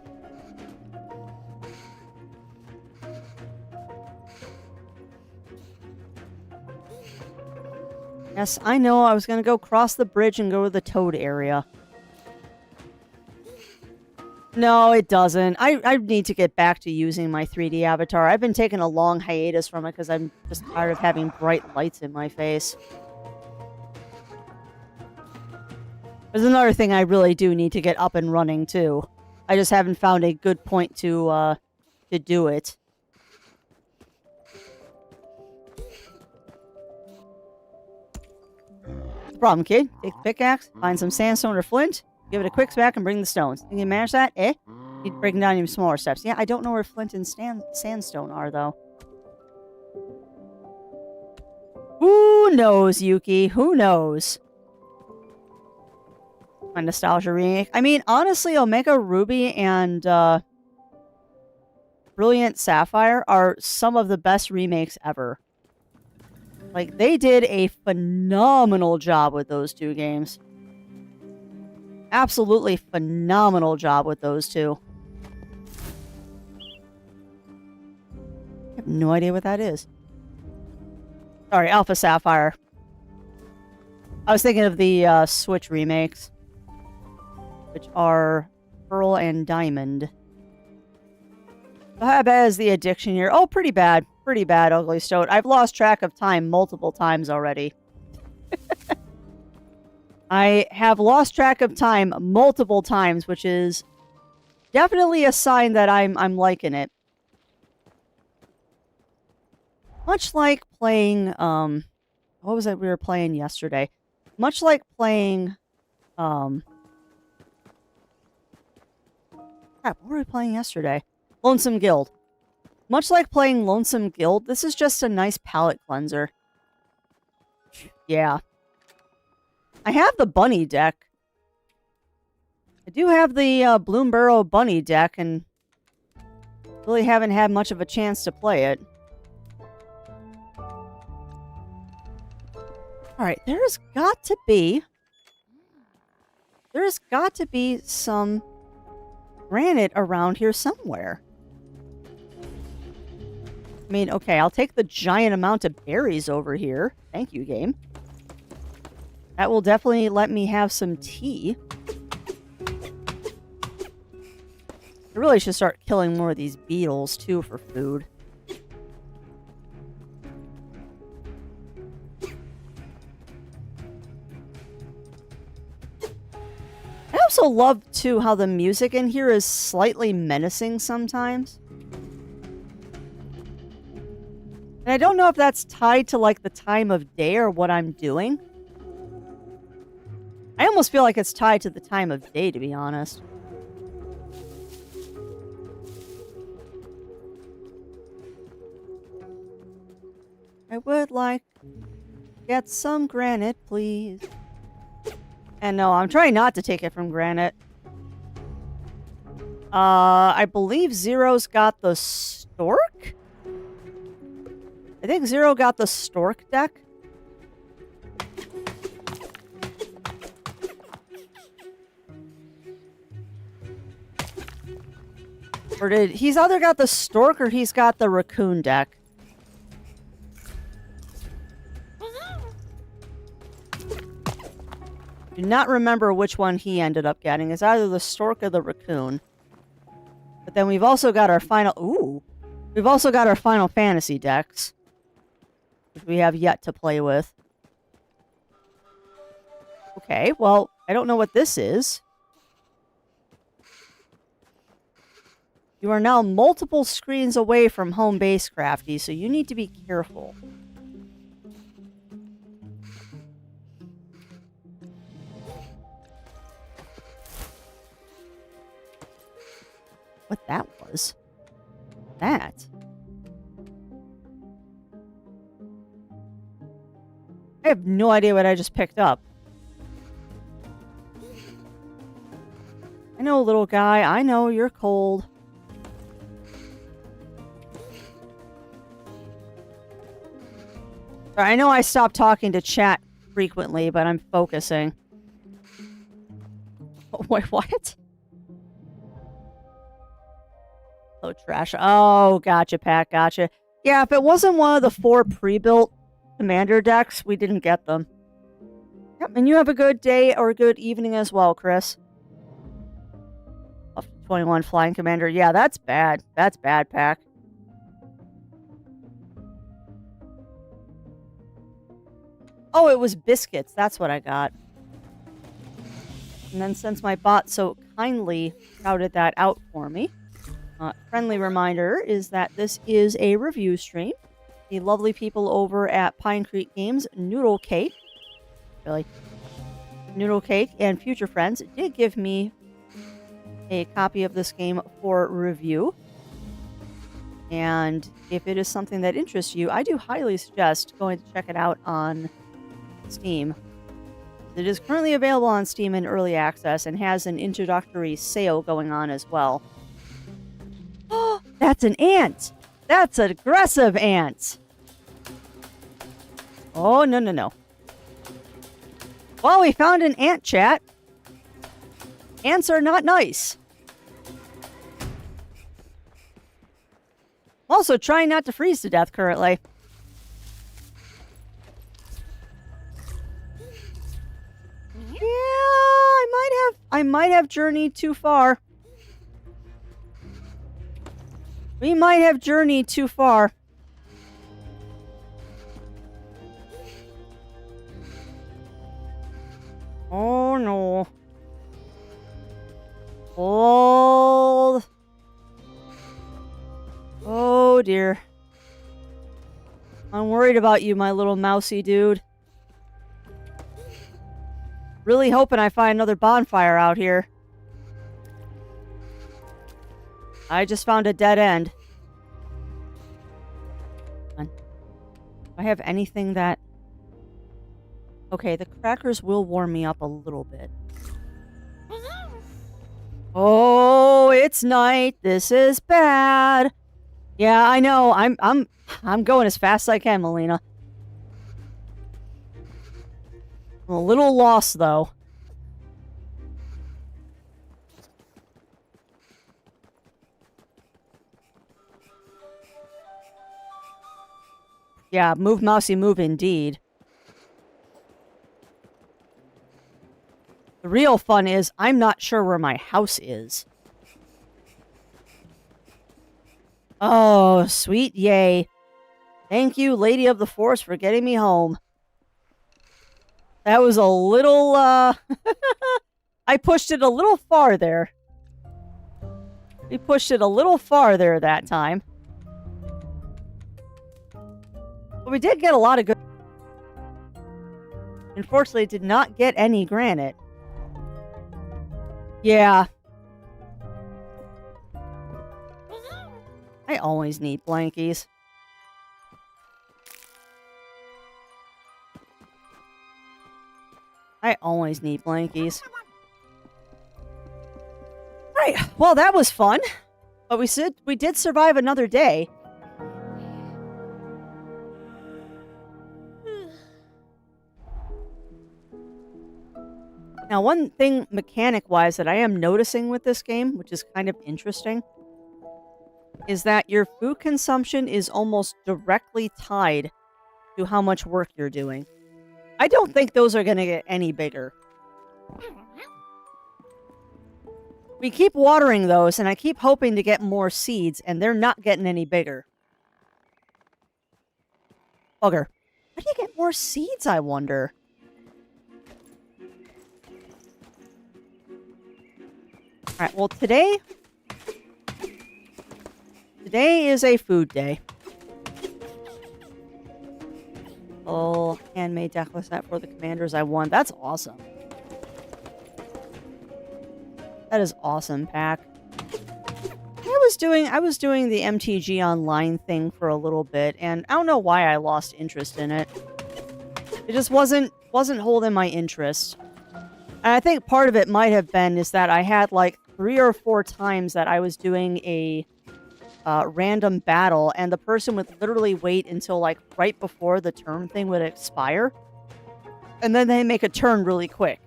Yes, I know. I was going to go cross the bridge and go to the toad area. No, it doesn't. I need to get back to using my 3D avatar. I've been taking a long hiatus from it because I'm just tired of having bright lights in my face. There's another thing I really do need to get up and running, too. I just haven't found a good point to do it. Problem, kid. Take the pickaxe, find some sandstone or flint, give it a quick smack, and bring the stones. Think you can manage that? Eh? Need breaking down even smaller steps. Yeah, I don't know where flint and sandstone are, though. Who knows, Yuki? Who knows? My nostalgia remake. I mean, honestly, Omega Ruby and Brilliant Sapphire are some of the best remakes ever. Like, they did a phenomenal job with those two games. Absolutely phenomenal job with those two. I have no idea what that is. Sorry, Alpha Sapphire. I was thinking of the Switch remakes, which are Pearl and Diamond. How bad is the addiction here? Oh, pretty bad. Pretty bad, Ugly Stoat. I've lost track of time multiple times already. I have lost track of time multiple times, which is definitely a sign that I'm liking it. Much like playing, what was it we were playing yesterday? Much like playing, crap, what were we playing yesterday? Lonesome Guild. Much like playing Lonesome Guild, this is just a nice palate cleanser. Yeah. I have the bunny deck. I do have the Burrow bunny deck, and really haven't had much of a chance to play it. Alright, there's got to be some granite around here somewhere. I mean, okay, I'll take the giant amount of berries over here. Thank you, game. That will definitely let me have some tea. I really should start killing more of these beetles, too, for food. I have also love, too, how the music in here is slightly menacing sometimes. And I don't know if that's tied to, like, the time of day or what I'm doing. I almost feel like it's tied to the time of day, to be honest. I would like to get some granite, please. And no, I'm trying not to take it from granite. I believe Zero's got the stork? I think Zero got the stork deck. Or he's either got the stork or he's got the raccoon deck. Do not remember which one he ended up getting. It's either the stork or the raccoon. But then we've also got our final... Ooh! We've also got our Final Fantasy decks, which we have yet to play with. Okay, well, I don't know what this is. You are now multiple screens away from home base, Crafty, so you need to be careful. What that was? That? I have no idea what I just picked up. I know, little guy. I know, you're cold. I know I stopped talking to chat frequently, but I'm focusing. Wait, what? Oh, trash. Oh, gotcha, Pat, gotcha. Yeah, if it wasn't one of the 4 pre-built commander decks, we didn't get them. Yep, and you have a good day or a good evening as well, Chris. 21 flying commander. Yeah, that's bad. That's bad, Pack. Oh, it was biscuits. That's what I got. And then since my bot so kindly shouted that out for me, friendly reminder is that this is a review stream. The lovely people over at Pine Creek Games, Noodlecake, and future friends did give me a copy of this game for review. And if it is something that interests you, I do highly suggest going to check it out on Steam. It is currently available on Steam in early access and has an introductory sale going on as well. Oh, that's an ant! That's an aggressive ant! Oh, no, no, no. Well, we found an ant, chat. Ants are not nice. Also, trying not to freeze to death currently. Yeah, I might have journeyed too far. We might have journeyed too far. Oh no. Hold. Oh dear. I'm worried about you, my little mousy dude. Really hoping I find another bonfire out here. I just found a dead end. Do I have anything that... Okay, the crackers will warm me up a little bit. Oh, it's night. This is bad. Yeah, I know. I'm going as fast as I can, Melina. I'm a little lost, though. Yeah, move, mousy, move indeed. The real fun is, I'm not sure where my house is. Oh, sweet yay. Thank you, Lady of the Force, for getting me home. That was a little, I pushed it a little farther. We pushed it a little farther that time. But we did get a lot of good... Unfortunately, did not get any granite. Yeah. I always need blankies. I always need blankies. Right, well, that was fun. But we did survive another day. Now, one thing mechanic-wise that I am noticing with this game, which is kind of interesting, is that your food consumption is almost directly tied to how much work you're doing. I don't think those are going to get any bigger. We keep watering those, and I keep hoping to get more seeds, and they're not getting any bigger. Bugger. How do you get more seeds, I wonder? Alright, well, today is a food day. Oh, handmade deck set for the commanders I won. That's awesome. That is awesome, Pack. I was doing the MTG Online thing for a little bit, and I don't know why I lost interest in it. It just wasn't holding my interest. And I think part of it might have been is that I had like 3 or 4 times that I was doing a random battle, and the person would literally wait until like right before the turn thing would expire, and then they make a turn really quick.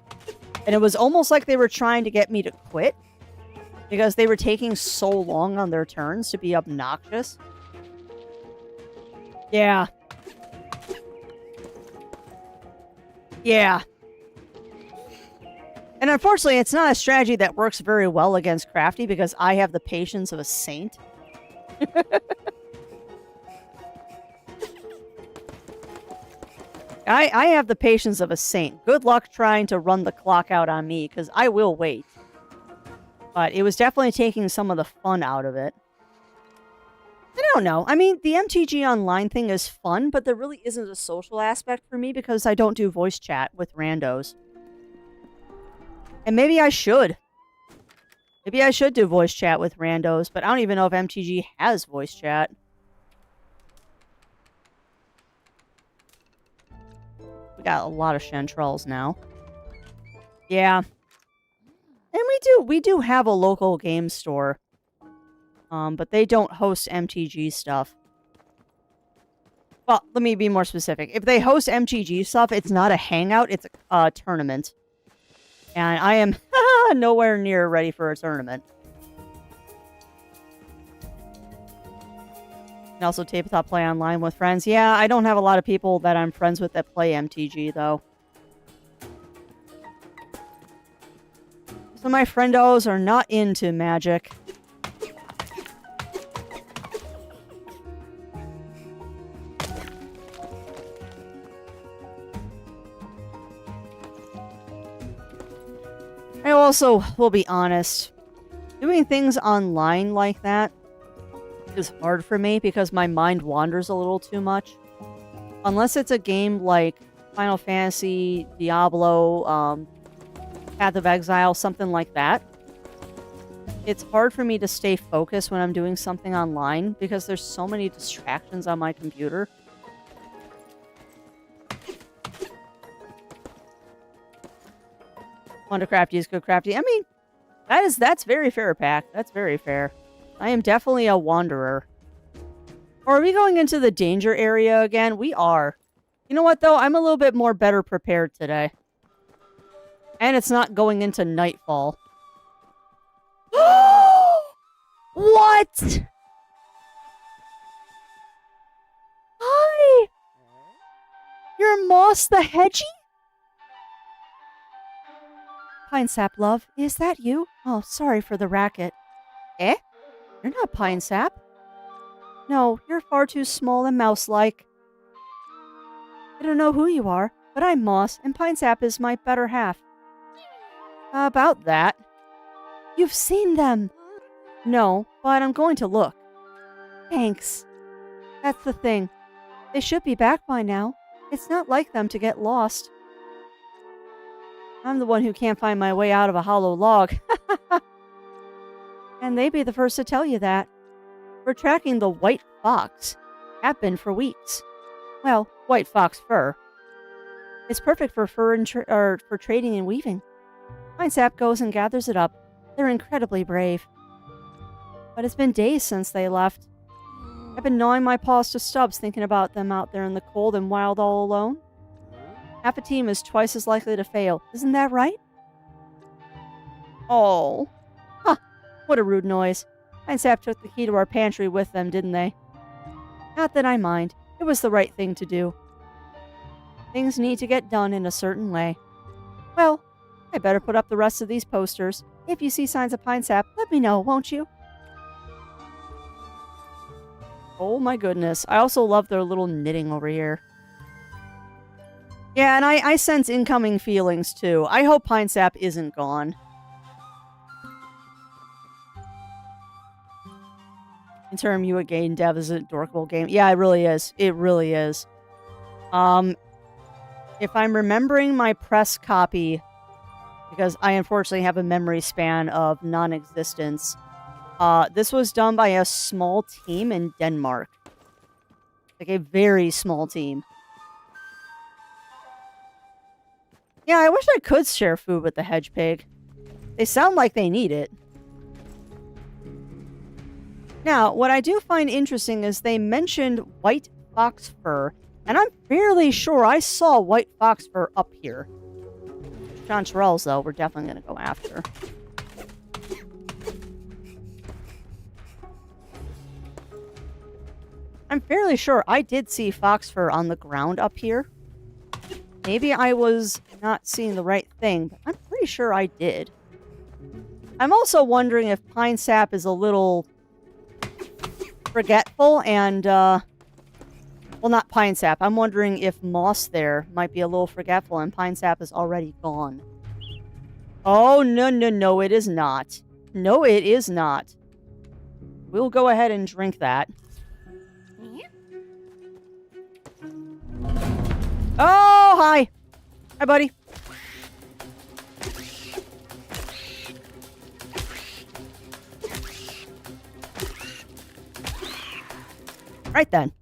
And it was almost like they were trying to get me to quit because they were taking so long on their turns to be obnoxious. Yeah. Yeah. And unfortunately, it's not a strategy that works very well against Crafty because I have the patience of a saint. I have the patience of a saint. Good luck trying to run the clock out on me, because I will wait. But it was definitely taking some of the fun out of it. I don't know. I mean, the MTG Online thing is fun, but there really isn't a social aspect for me because I don't do voice chat with randos. And maybe I should. Maybe I should do voice chat with randos, but I don't even know if MTG has voice chat. We got a lot of chanterelles now. Yeah. And we do have a local game store. But they don't host MTG stuff. Well, let me be more specific. If they host MTG stuff, it's not a hangout, it's a tournament. And I am nowhere near ready for a tournament. And also tabletop play online with friends. Yeah, I don't have a lot of people that I'm friends with that play MTG, though. So my friendos are not into Magic. I also will be honest, doing things online like that is hard for me because my mind wanders a little too much. Unless it's a game like Final Fantasy, Diablo, Path of Exile, something like that. It's hard for me to stay focused when I'm doing something online because there's so many distractions on my computer. Fun to crafty is good crafty. I mean, that's very fair, Pack. That's very fair. I am definitely a wanderer. Or are we going into the danger area again? We are. You know what, though? I'm a little bit more better prepared today. And it's not going into nightfall. What? Hi! You're Moss the Hedgie? Pine Sap, love. Is that you? Oh, sorry for the racket. Eh? You're not Pine Sap. No, you're far too small and mouse-like. I don't know who you are, but I'm Moss, and Pine Sap is my better half. About that. You've seen them. No, but I'm going to look. Thanks. That's the thing. They should be back by now. It's not like them to get lost. I'm the one who can't find my way out of a hollow log. And they'd be the first to tell you that. We're tracking the white fox. Have been for weeks. Well, white fox fur. It's perfect for fur and for trading and weaving. Pine sap goes and gathers it up. They're incredibly brave. But it's been days since they left. I've been gnawing my paws to stubs thinking about them out there in the cold and wild all alone. Half a team is twice as likely to fail. Isn't that right? Oh. Huh. What a rude noise. Pine sap took the key to our pantry with them, didn't they? Not that I mind. It was the right thing to do. Things need to get done in a certain way. Well, I better put up the rest of these posters. If you see signs of pine sap, let me know, won't you? Oh my goodness. I also love their little knitting over here. Yeah, and I sense incoming feelings too. I hope pine sap isn't gone. In term, you again, Dev is a dorkable game. Yeah, it really is. It really is. If I'm remembering my press copy, because I unfortunately have a memory span of non-existence, this was done by a small team in Denmark. Like a very small team. Yeah, I wish I could share food with the hedge pig. They sound like they need it. Now, what I do find interesting is they mentioned white fox fur, and I'm fairly sure I saw white fox fur up here. Chanterelles, though, we're definitely going to go after. I'm fairly sure I did see fox fur on the ground up here. Maybe I was not seeing the right thing, but I'm pretty sure I did. I'm also wondering if pine sap is a little forgetful and, well, not pine sap. I'm wondering if moss there might be a little forgetful and pine sap is already gone. Oh, no, no, no, it is not. No, it is not. We'll go ahead and drink that. Oh, hi. Hi, buddy. Right then.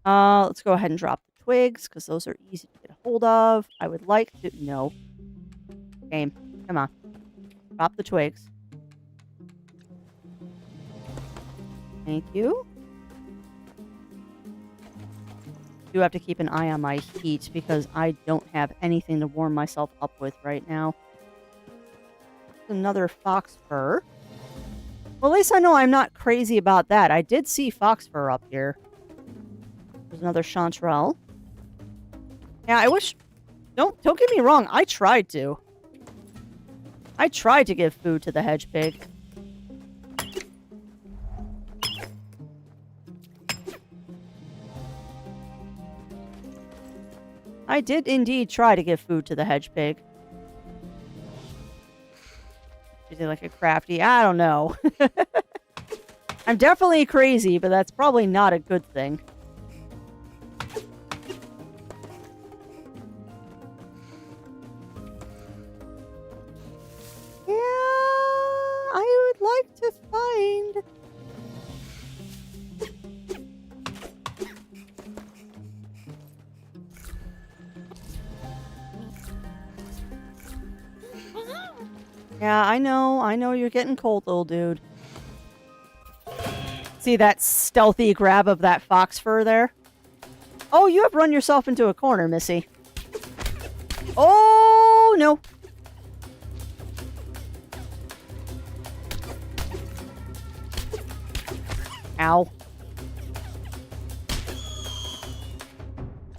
Let's go ahead and drop the twigs, because those are easy to get a hold of. I would like to... No. Game. Come on. Drop the twigs. Thank you. Do have to keep an eye on my heat, because I don't have anything to warm myself up with right now. Another fox fur. Well, at least I know I'm not crazy about that. I did see fox fur up here. There's another chanterelle. Yeah, I wish... Don't get me wrong. I tried to. I tried to give food to the hedge pig. I did indeed try to give food to the hedge pig. Is it like a crafty? I don't know. I'm definitely crazy, but that's probably not a good thing. Yeah, I would like to find... Yeah, I know you're getting cold, little dude. See that stealthy grab of that fox fur there? Oh, you have run yourself into a corner, Missy. Oh, no. Ow.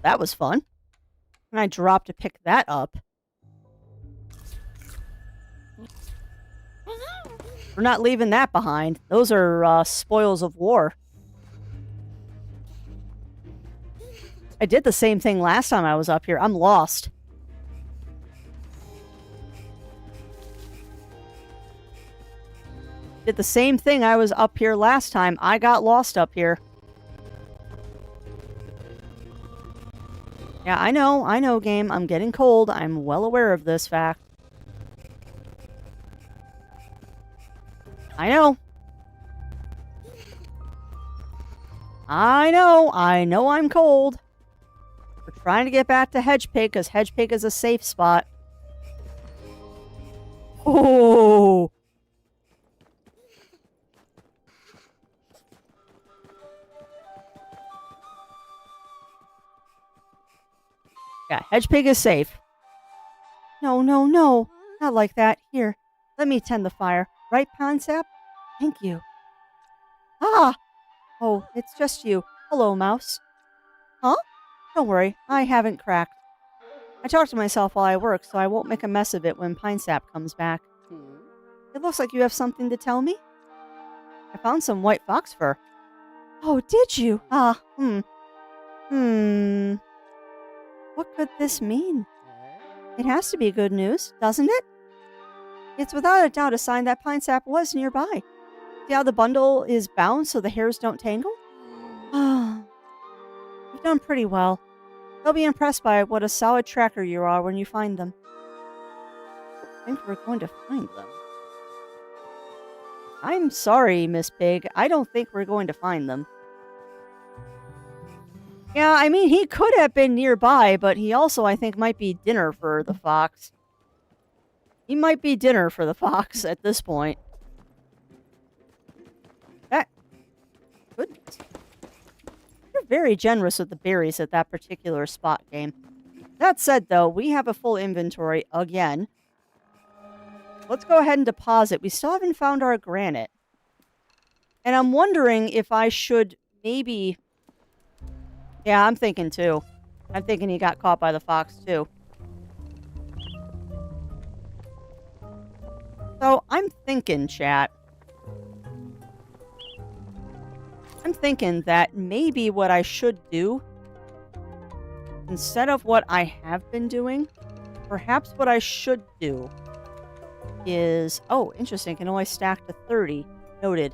That was fun. And I dropped to pick that up. We're not leaving that behind. Those are spoils of war. I did the same thing last time I was up here. I'm lost. Did the same thing. I was up here last time. I got lost up here. Yeah, I know, game. I'm getting cold. I'm well aware of this fact. I know. I know I'm cold. We're trying to get back to Hedgepig because Hedgepig is a safe spot. Oh! Yeah, Hedgepig is safe. No. Not like that. Here, let me tend the fire. Right, Pansap? Thank you. Ah! Oh, it's just you. Hello, Mouse. Huh? Don't worry, I haven't cracked. I talk to myself while I work, so I won't make a mess of it when Pinesap comes back. It looks like you have something to tell me? I found some white fox fur. Oh, did you? What could this mean? It has to be good news, doesn't it? It's without a doubt a sign that Pinesap was nearby. See how the bundle is bound so the hairs don't tangle? Ah, you've done pretty well. They'll be impressed by what a solid tracker you are when you find them. I think we're going to find them. I'm sorry, Miss Pig. I don't think we're going to find them. Yeah, I mean, he could have been nearby, but he also, I think, might be dinner for the fox. He might be dinner for the fox at this point. Goodness. You're very generous with the berries at that particular spot, game. That said, though, we have a full inventory again. Let's go ahead and deposit. We still haven't found our granite. And I'm wondering if I should maybe... Yeah, I'm thinking too. I'm thinking he got caught by the fox too. So, I'm thinking, chat. I'm thinking that maybe what I should do, instead of what I have been doing, perhaps what I should do is... Oh, interesting. Can only stack to 30. Noted.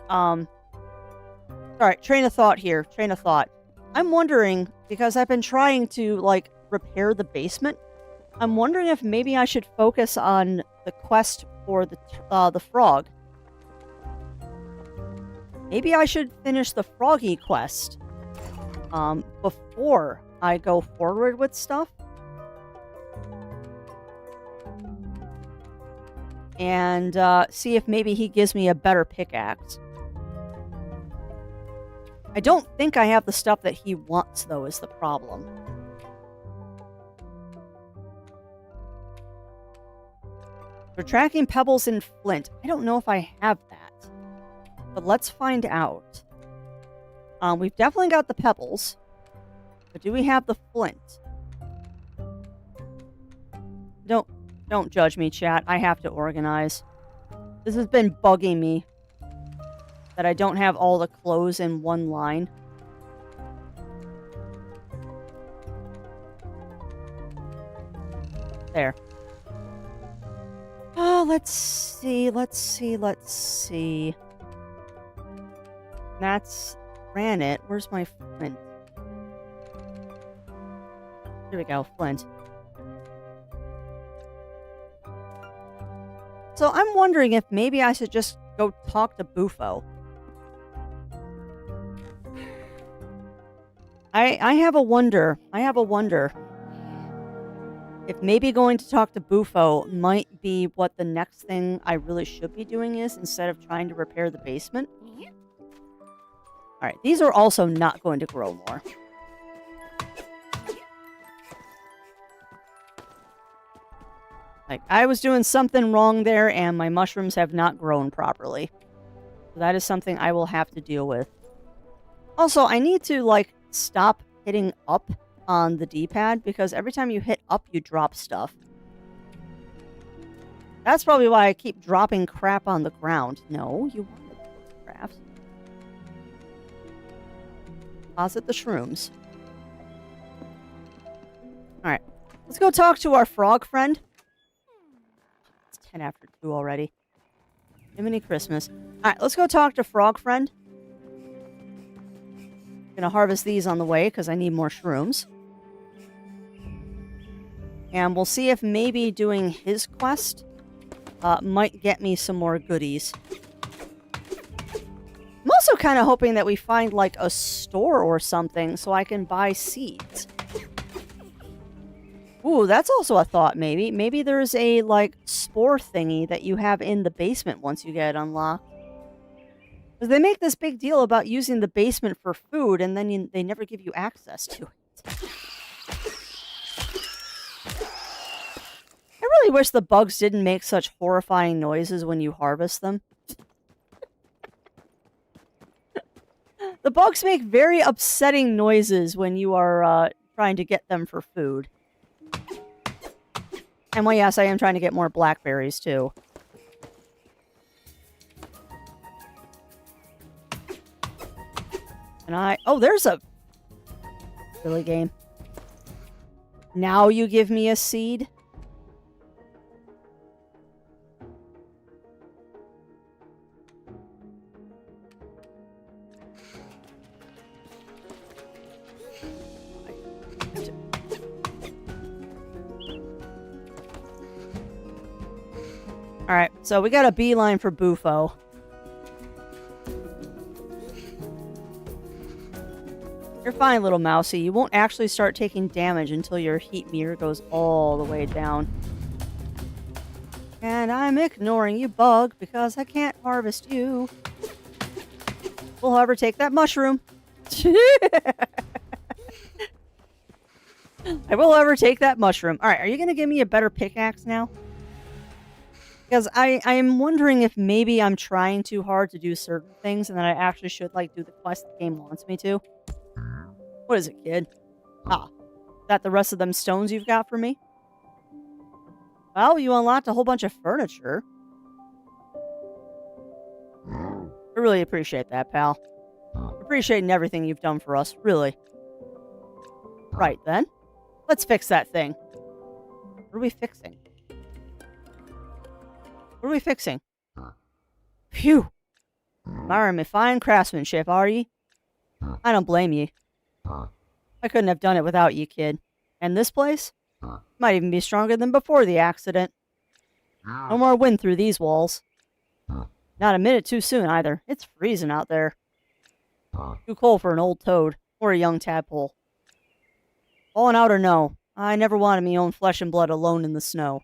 Alright, train of thought here. Train of thought. I'm wondering, because I've been trying to, like, repair the basement, I'm wondering if maybe I should focus on the quest for the frog. Maybe I should finish the froggy quest before I go forward with stuff. And see if maybe he gives me a better pickaxe. I don't think I have the stuff that he wants, though, is the problem. We're tracking pebbles in flint. I don't know if I have that. But let's find out. We've definitely got the pebbles. But do we have the flint? Don't judge me, chat. I have to organize. This has been bugging me. That I don't have all the clothes in one line. There. Oh, let's see. That's granite. Where's my flint? Here we go, flint. So I'm wondering if maybe I should just go talk to Bufo. I have a wonder. If maybe going to talk to Bufo might be what the next thing I really should be doing is, instead of trying to repair the basement. Alright, these are also not going to grow more. Like, I was doing something wrong there, and my mushrooms have not grown properly. So that is something I will have to deal with. Also, I need to, like, stop hitting up on the D-pad, because every time you hit up, you drop stuff. That's probably why I keep dropping crap on the ground. No, you want the crafts. Deposit the shrooms. Alright. Let's go talk to our frog friend. It's 10 after 2 already. Jiminy Christmas. All right, let's go talk to Frog Friend. Gonna harvest these on the way because I need more shrooms. And we'll see if maybe doing his quest might get me some more goodies. I'm also kind of hoping that we find like a store or something so I can buy seeds. Ooh, that's also a thought, maybe. Maybe there's a, like, spore thingy that you have in the basement once you get it unlocked. Because they make this big deal about using the basement for food, and then they never give you access to it. I really wish the bugs didn't make such horrifying noises when you harvest them. The bugs make very upsetting noises when you are trying to get them for food. And well, yes, I am trying to get more blackberries, too. And oh, there's a... Really, game? Now you give me a seed? Alright, so we got a beeline for Bufo. You're fine, little mousy. You won't actually start taking damage until your heat meter goes all the way down. And I'm ignoring you, bug, because I can't harvest you. We'll, however, take that mushroom. I will, however, take that mushroom. Alright, are you going to give me a better pickaxe now? Because I am wondering if maybe I'm trying too hard to do certain things and that I actually should, like, do the quest the game wants me to. What is it, kid? Ah. Is that the rest of them stones you've got for me? Well, you unlocked a whole bunch of furniture. I really appreciate that, pal. Appreciating everything you've done for us, really. Right, then. Let's fix that thing. What are we fixing? What are we fixing? Phew. Admiring my fine craftsmanship, are ye? I don't blame ye. I couldn't have done it without ye, kid. And this place? Might even be stronger than before the accident. No more wind through these walls. Not a minute too soon, either. It's freezing out there. Too cold for an old toad, or a young tadpole. Falling out or no, I never wanted me own flesh and blood alone in the snow.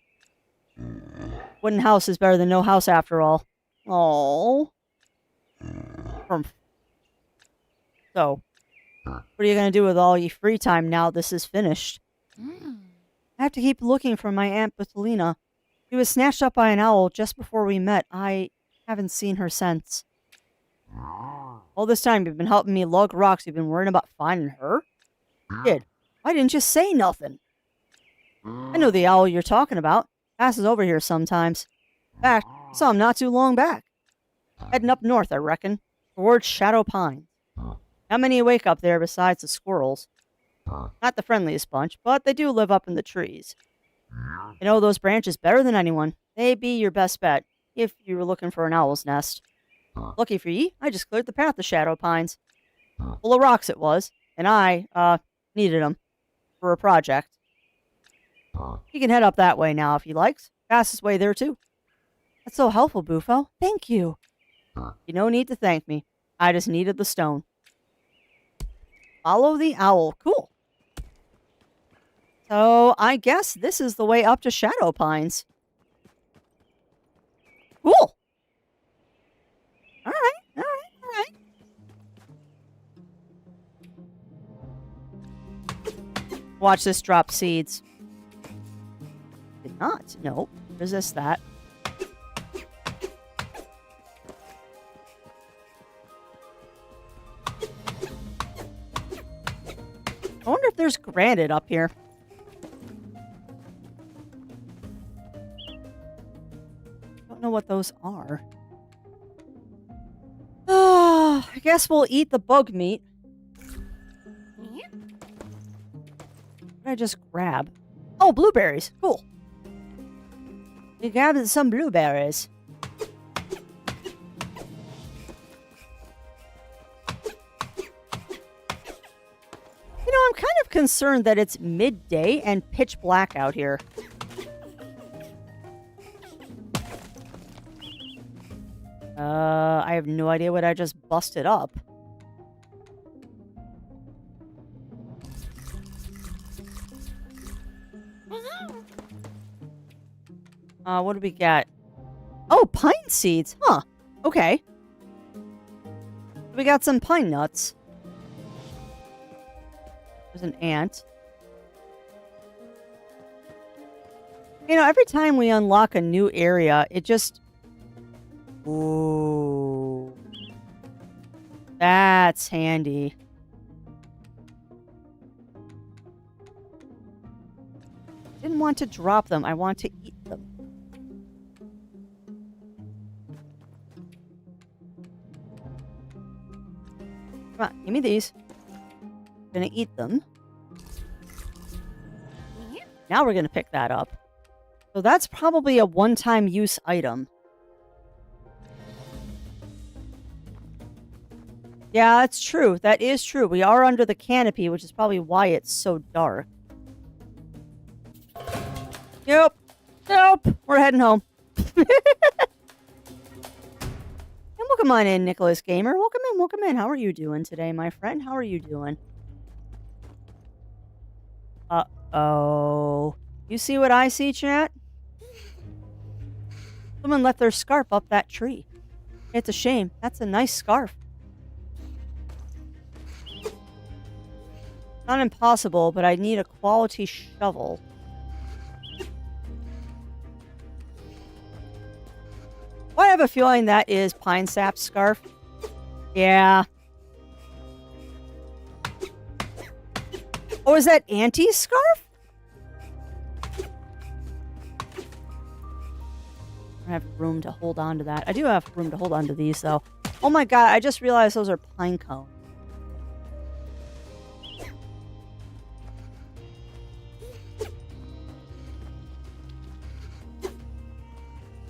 Wooden house is better than no house after all. Oh. So, what are you going to do with all your free time now this is finished? I have to keep looking for my Aunt Bethelina. She was snatched up by an owl just before we met. I haven't seen her since. All this time you've been helping me lug rocks. You've been worrying about finding her? Kid, why didn't you say nothing? I know the owl you're talking about. Passes over here sometimes. In fact, I saw him not too long back. Heading up north, I reckon, towards Shadow Pines. Not many awake up there besides the squirrels. Not the friendliest bunch, but they do live up in the trees. They know those branches better than anyone. They'd be your best bet, if you were looking for an owl's nest. Lucky for ye, I just cleared the path to Shadow Pines. Full of rocks it was, and I, needed them for a project. You can head up that way now if he likes. Fastest way there, too. That's so helpful, Bufo. Thank you. You no need to thank me. I just needed the stone. Follow the owl. Cool. So, I guess this is the way up to Shadow Pines. Cool. Alright. Watch this drop seeds. Did not. Nope. Resist that. I wonder if there's granite up here. Don't know what those are. I guess we'll eat the bug meat. What did I just grab? Oh, blueberries. Cool. We grabbed some blueberries. concerned that it's midday and pitch black out here. I have no idea what I just busted up. What do we got? Oh, pine seeds. Huh. Okay. We got some pine nuts. There's an ant. You know, every time we unlock a new area, it just... Ooh. That's handy. Didn't want to drop them. I want to eat them. Come on, give me these. I'm gonna eat them. Now we're gonna pick that up. So that's probably a one-time use item. Yeah, that's true. That is true. We are under the canopy, which is probably why it's so dark. Yep. Nope. We're heading home. And welcome on in, Nicholas Gamer. Welcome in, welcome in. How are you doing today, my friend? How are you doing? Uh-oh. You see what I see, chat? Someone left their scarf up that tree. It's a shame. That's a nice scarf. Not impossible, but I need a quality shovel. Well, I have a feeling that is Pine Sap's scarf. Yeah. Oh, is that Auntie's scarf? I have room to hold on to that. I do have room to hold on to these, though. Oh my god, I just realized those are pine cones.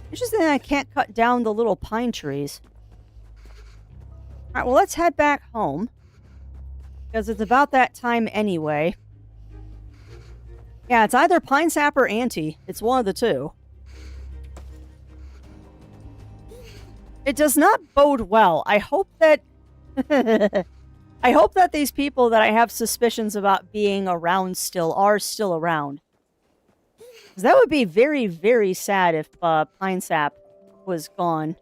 Interesting that I can't cut down the little pine trees. Alright, well, let's head back home. Because it's about that time anyway. Yeah, it's either Pine Sap or Auntie. It's one of the two. It does not bode well. I hope that... I hope that these people that I have suspicions about being around still are still around. Because that would be very, very sad if Pine Sap was gone.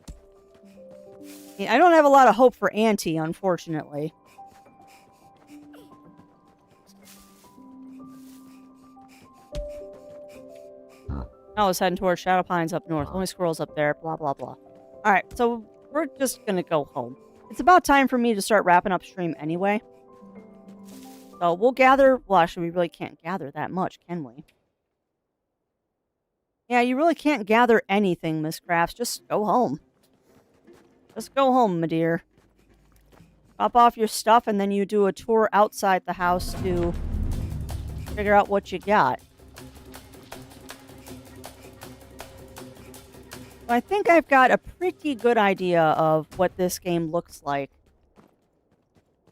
I don't have a lot of hope for Auntie, unfortunately. I was heading towards Shadow Pines up north. Only squirrels up there. Blah, blah, blah. Alright, so we're just gonna go home. It's about time for me to start wrapping up stream anyway. So we'll gather... Well, actually, we really can't gather that much, can we? Yeah, you really can't gather anything, Miss Crafts. Just go home. Just go home, my dear. Drop off your stuff, and then you do a tour outside the house to figure out what you got. I think I've got a pretty good idea of what this game looks like.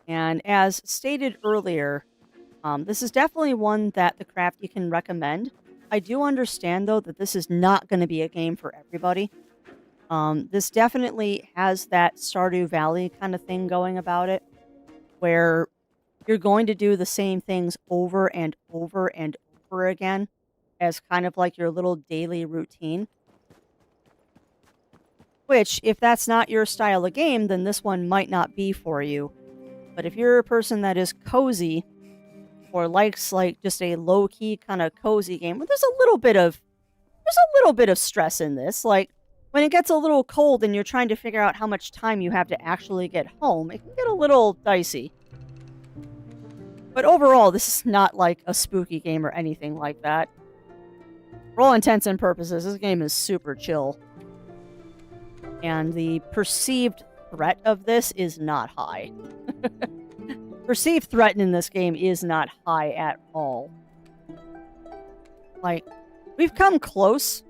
And as stated earlier, this is definitely one that the Crafty can recommend. I do understand, though, that this is not going to be a game for everybody. This definitely has that Stardew Valley kind of thing going about it, where you're going to do the same things over and over and over again as kind of like your little daily routine. Which, if that's not your style of game, then this one might not be for you. But if you're a person that is cozy, or likes like just a low-key kind of cozy game, where there's a little bit of stress in this. Like, when it gets a little cold and you're trying to figure out how much time you have to actually get home, it can get a little dicey. But overall, this is not like a spooky game or anything like that. For all intents and purposes, this game is super chill. And the perceived threat of this is not high. Perceived threat in this game is not high at all. Like, we've come close.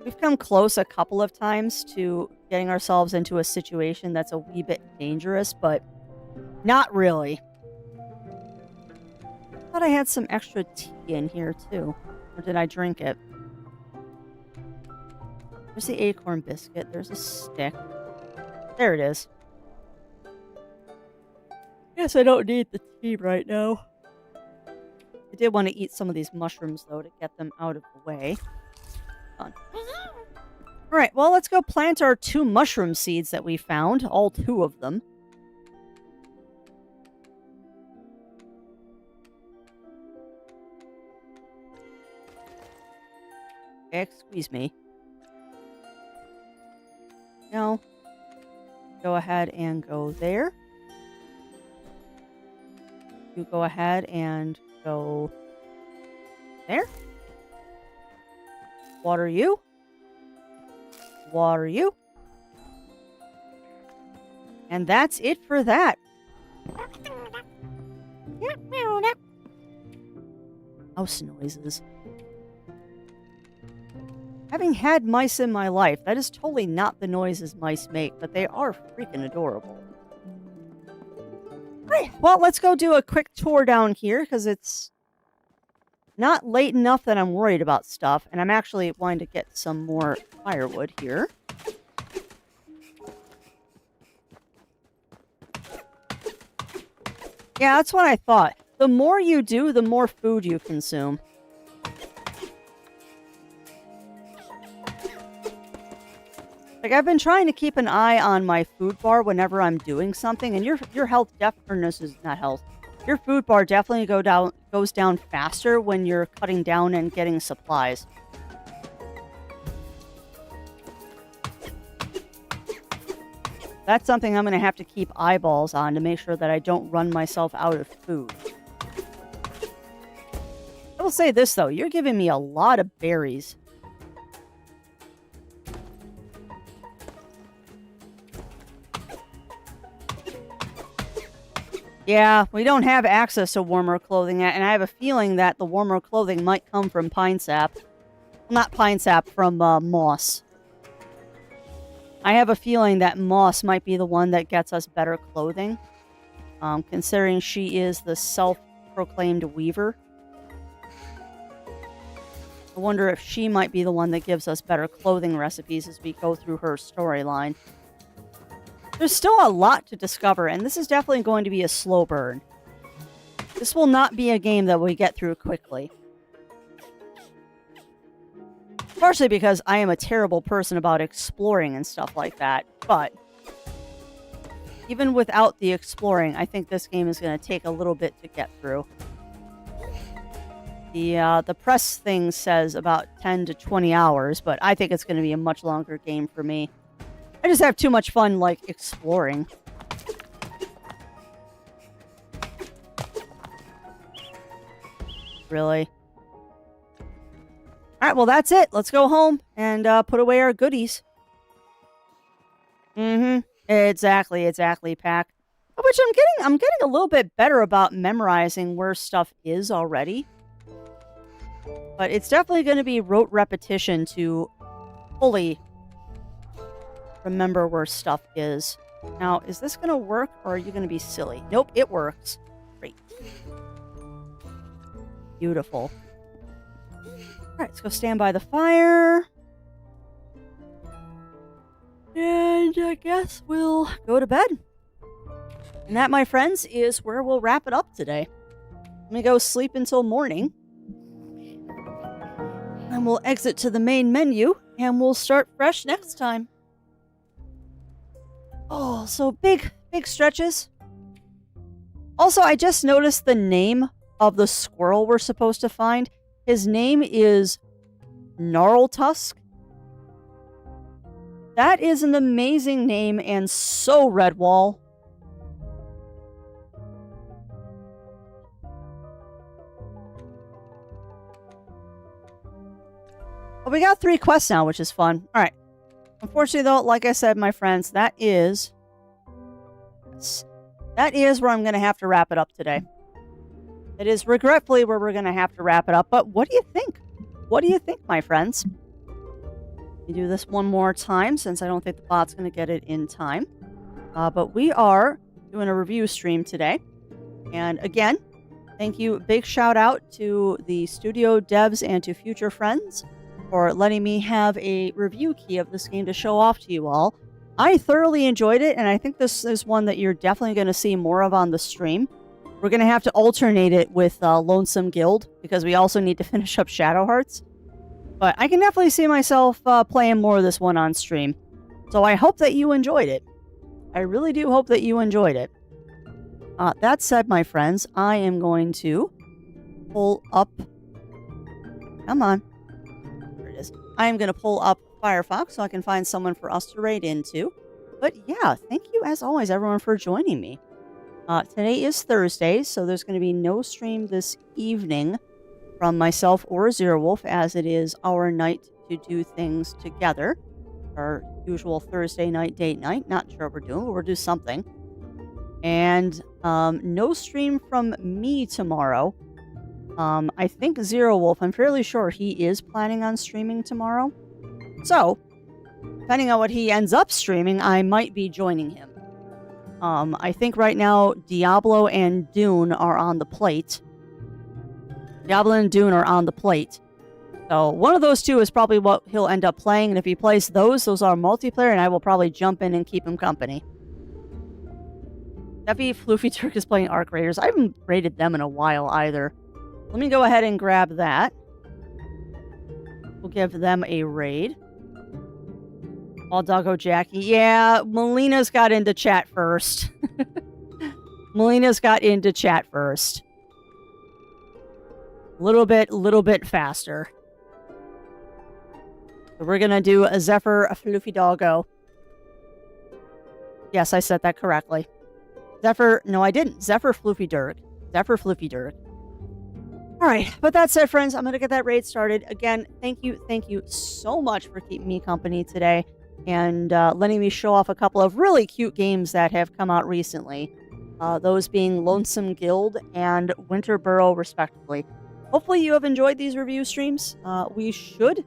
We've come close a couple of times to getting ourselves into a situation that's a wee bit dangerous, but not really. thought I had some extra tea in here, too. Or did I drink it? There's the acorn biscuit. There's a stick. There it is. Guess I don't need the tea right now. I did want to eat some of these mushrooms, though, to get them out of the way. Done. Alright, well, let's go plant our 2 mushroom seeds that we found. All 2 of them. Excuse me. Now, go ahead and go there. You go ahead and go there. Water you. Water you. And that's it for that. Mouse noises. Having had mice in my life, that is totally not the noises mice make, but they are freaking adorable. Right, well, let's go do a quick tour down here, because it's not late enough that I'm worried about stuff, and I'm actually wanting to get some more firewood here. Yeah, that's what I thought. The more you do, the more food you consume. Like, I've been trying to keep an eye on my food bar whenever I'm doing something, and your health not health. Your food bar definitely goes down faster when you're cutting down and getting supplies. That's something I'm going to have to keep eyeballs on to make sure that I don't run myself out of food. I will say this, though. You're giving me a lot of berries. Yeah, we don't have access to warmer clothing yet, and I have a feeling that the warmer clothing might come from pine sap. Well, not pine sap, from moss. I have a feeling that moss might be the one that gets us better clothing, considering she is the self-proclaimed weaver. I wonder if she might be the one that gives us better clothing recipes as we go through her storyline. There's still a lot to discover, and this is definitely going to be a slow burn. This will not be a game that we get through quickly. Partially because I am a terrible person about exploring and stuff like that, but even without the exploring, I think this game is going to take a little bit to get through. The press thing says about 10 to 20 hours, but I think it's going to be a much longer game for me. I just have too much fun, like, exploring. Really? Alright, well, that's it. Let's go home and put away our goodies. Exactly, Pack. Which I'm getting a little bit better about memorizing where stuff is already. But it's definitely going to be rote repetition to fully remember where stuff is. Now, is this going to work, or are you going to be silly? Nope, it works. Great. Beautiful. Alright, let's go stand by the fire. And I guess we'll go to bed. And that, my friends, is where we'll wrap it up today. Let me go sleep until morning. And we'll exit to the main menu, and we'll start fresh next time. Oh, so big stretches. Also, I just noticed the name of the squirrel we're supposed to find. His name is Gnarltusk. That is an amazing name and so Redwall. Well, we got 3 quests now, which is fun. Alright. Unfortunately, though, like I said, my friends, that is where I'm going to have to wrap it up today. It is regretfully where we're going to have to wrap it up. But what do you think? What do you think, my friends? We do this one more time, since I don't think the bot's going to get it in time. But we are doing a review stream today. And again, Thank you. Big shout out to the studio devs and to future friends for letting me have a review key of this game to show off to you all. I thoroughly enjoyed it, and I think this is one that you're definitely going to see more of on the stream. We're going to have to alternate it with Lonesome Guild, because we also need to finish up Shadow Hearts. But I can definitely see myself playing more of this one on stream. So I hope that you enjoyed it. I really do hope that you enjoyed it. That said, my friends, I am going to pull up... Come on. There it is. I am going to pull up Firefox so I can find someone for us to raid into. But yeah, thank you as always, everyone, for joining me. Today is Thursday, so there's going to be no stream this evening from myself or Zero Wolf, as it is our night to do things together. Our usual Thursday night date night. Not sure what we're doing, but we'll do something. And no stream from me tomorrow. I think Zero Wolf, I'm fairly sure he is planning on streaming tomorrow. So, depending on what he ends up streaming, I might be joining him. I think right now Diablo and Dune are on the plate. Diablo and Dune are on the plate. So one of those two is probably what he'll end up playing, and if he plays those are multiplayer, and I will probably jump in and keep him company. Steffi Floofy Turk is playing Arc Raiders. I haven't raided them in a while either. Let me go ahead and grab that. We'll give them a raid. All Doggo Jackie. Yeah, Melina's got into chat first. Melina's got into chat first. Little bit faster. So we're gonna do a Zephyr, a Floofy Doggo. Yes, I said that correctly. Zephyr, no I didn't. Zephyr Floofy Dirk. Zephyr Floofy Dirk. Alright, but that said, friends, I'm gonna get that raid started. Again, thank you so much for keeping me company today. And letting me show off a couple of really cute games that have come out recently. Those being Lonesome Guild and Winter Burrow, respectively. Hopefully you have enjoyed these review streams. We should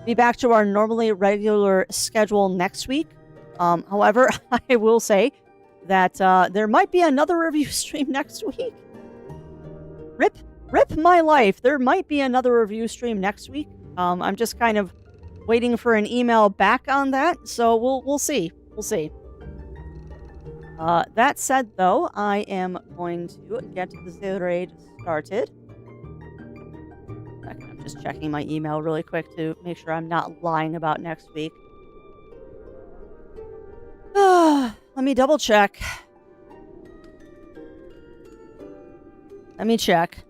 be back to our normally regular schedule next week. However, I will say that there might be another review stream next week. Rip my life. There might be another review stream next week. I'm just kind of waiting for an email back on that, so we'll see. We'll see. That said, though, I am going to get the raid started. I'm just checking my email really quick to make sure I'm not lying about next week. Let me double check. Let me check.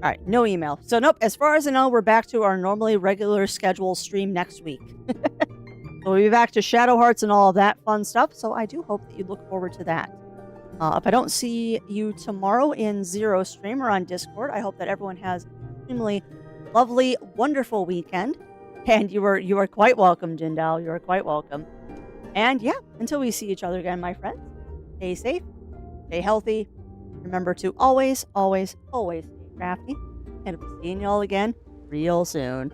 Alright, no email. So nope, as far as I know, we're back to our normally regular schedule stream next week. So we'll be back to Shadow Hearts and all of that fun stuff, so I do hope that you look forward to that. If I don't see you tomorrow in Zero Stream or on Discord, I hope that everyone has an extremely lovely, wonderful weekend. And you are quite welcome, Jindal. You are quite welcome. And yeah, until we see each other again, my friends, stay safe, stay healthy. Remember to always, always, always stay crafty. And we'll be seeing y'all again real soon.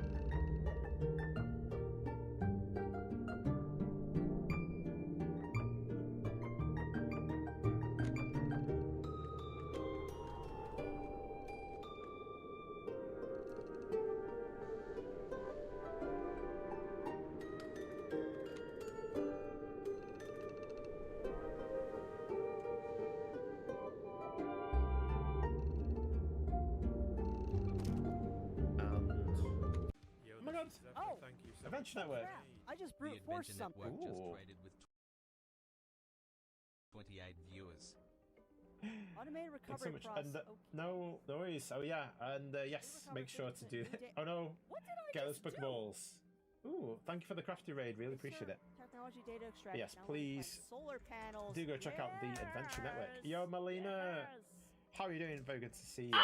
Oh, thank you so Adventure Network. yeah, I just brute forced something. Just traded with 28 viewers. Automated Thanks recovery so much. process. And no worries. Oh yeah, and yes, make sure to do that. Oh no, What did I get those just do? Pokeballs. Ooh, thank you for the crafty raid. Really appreciate it. Technology data extraction. Yes, Now we please have solar panels. Do go check out the Adventure Network. Yo, Melina. Yes. How are you doing? Very good to see you.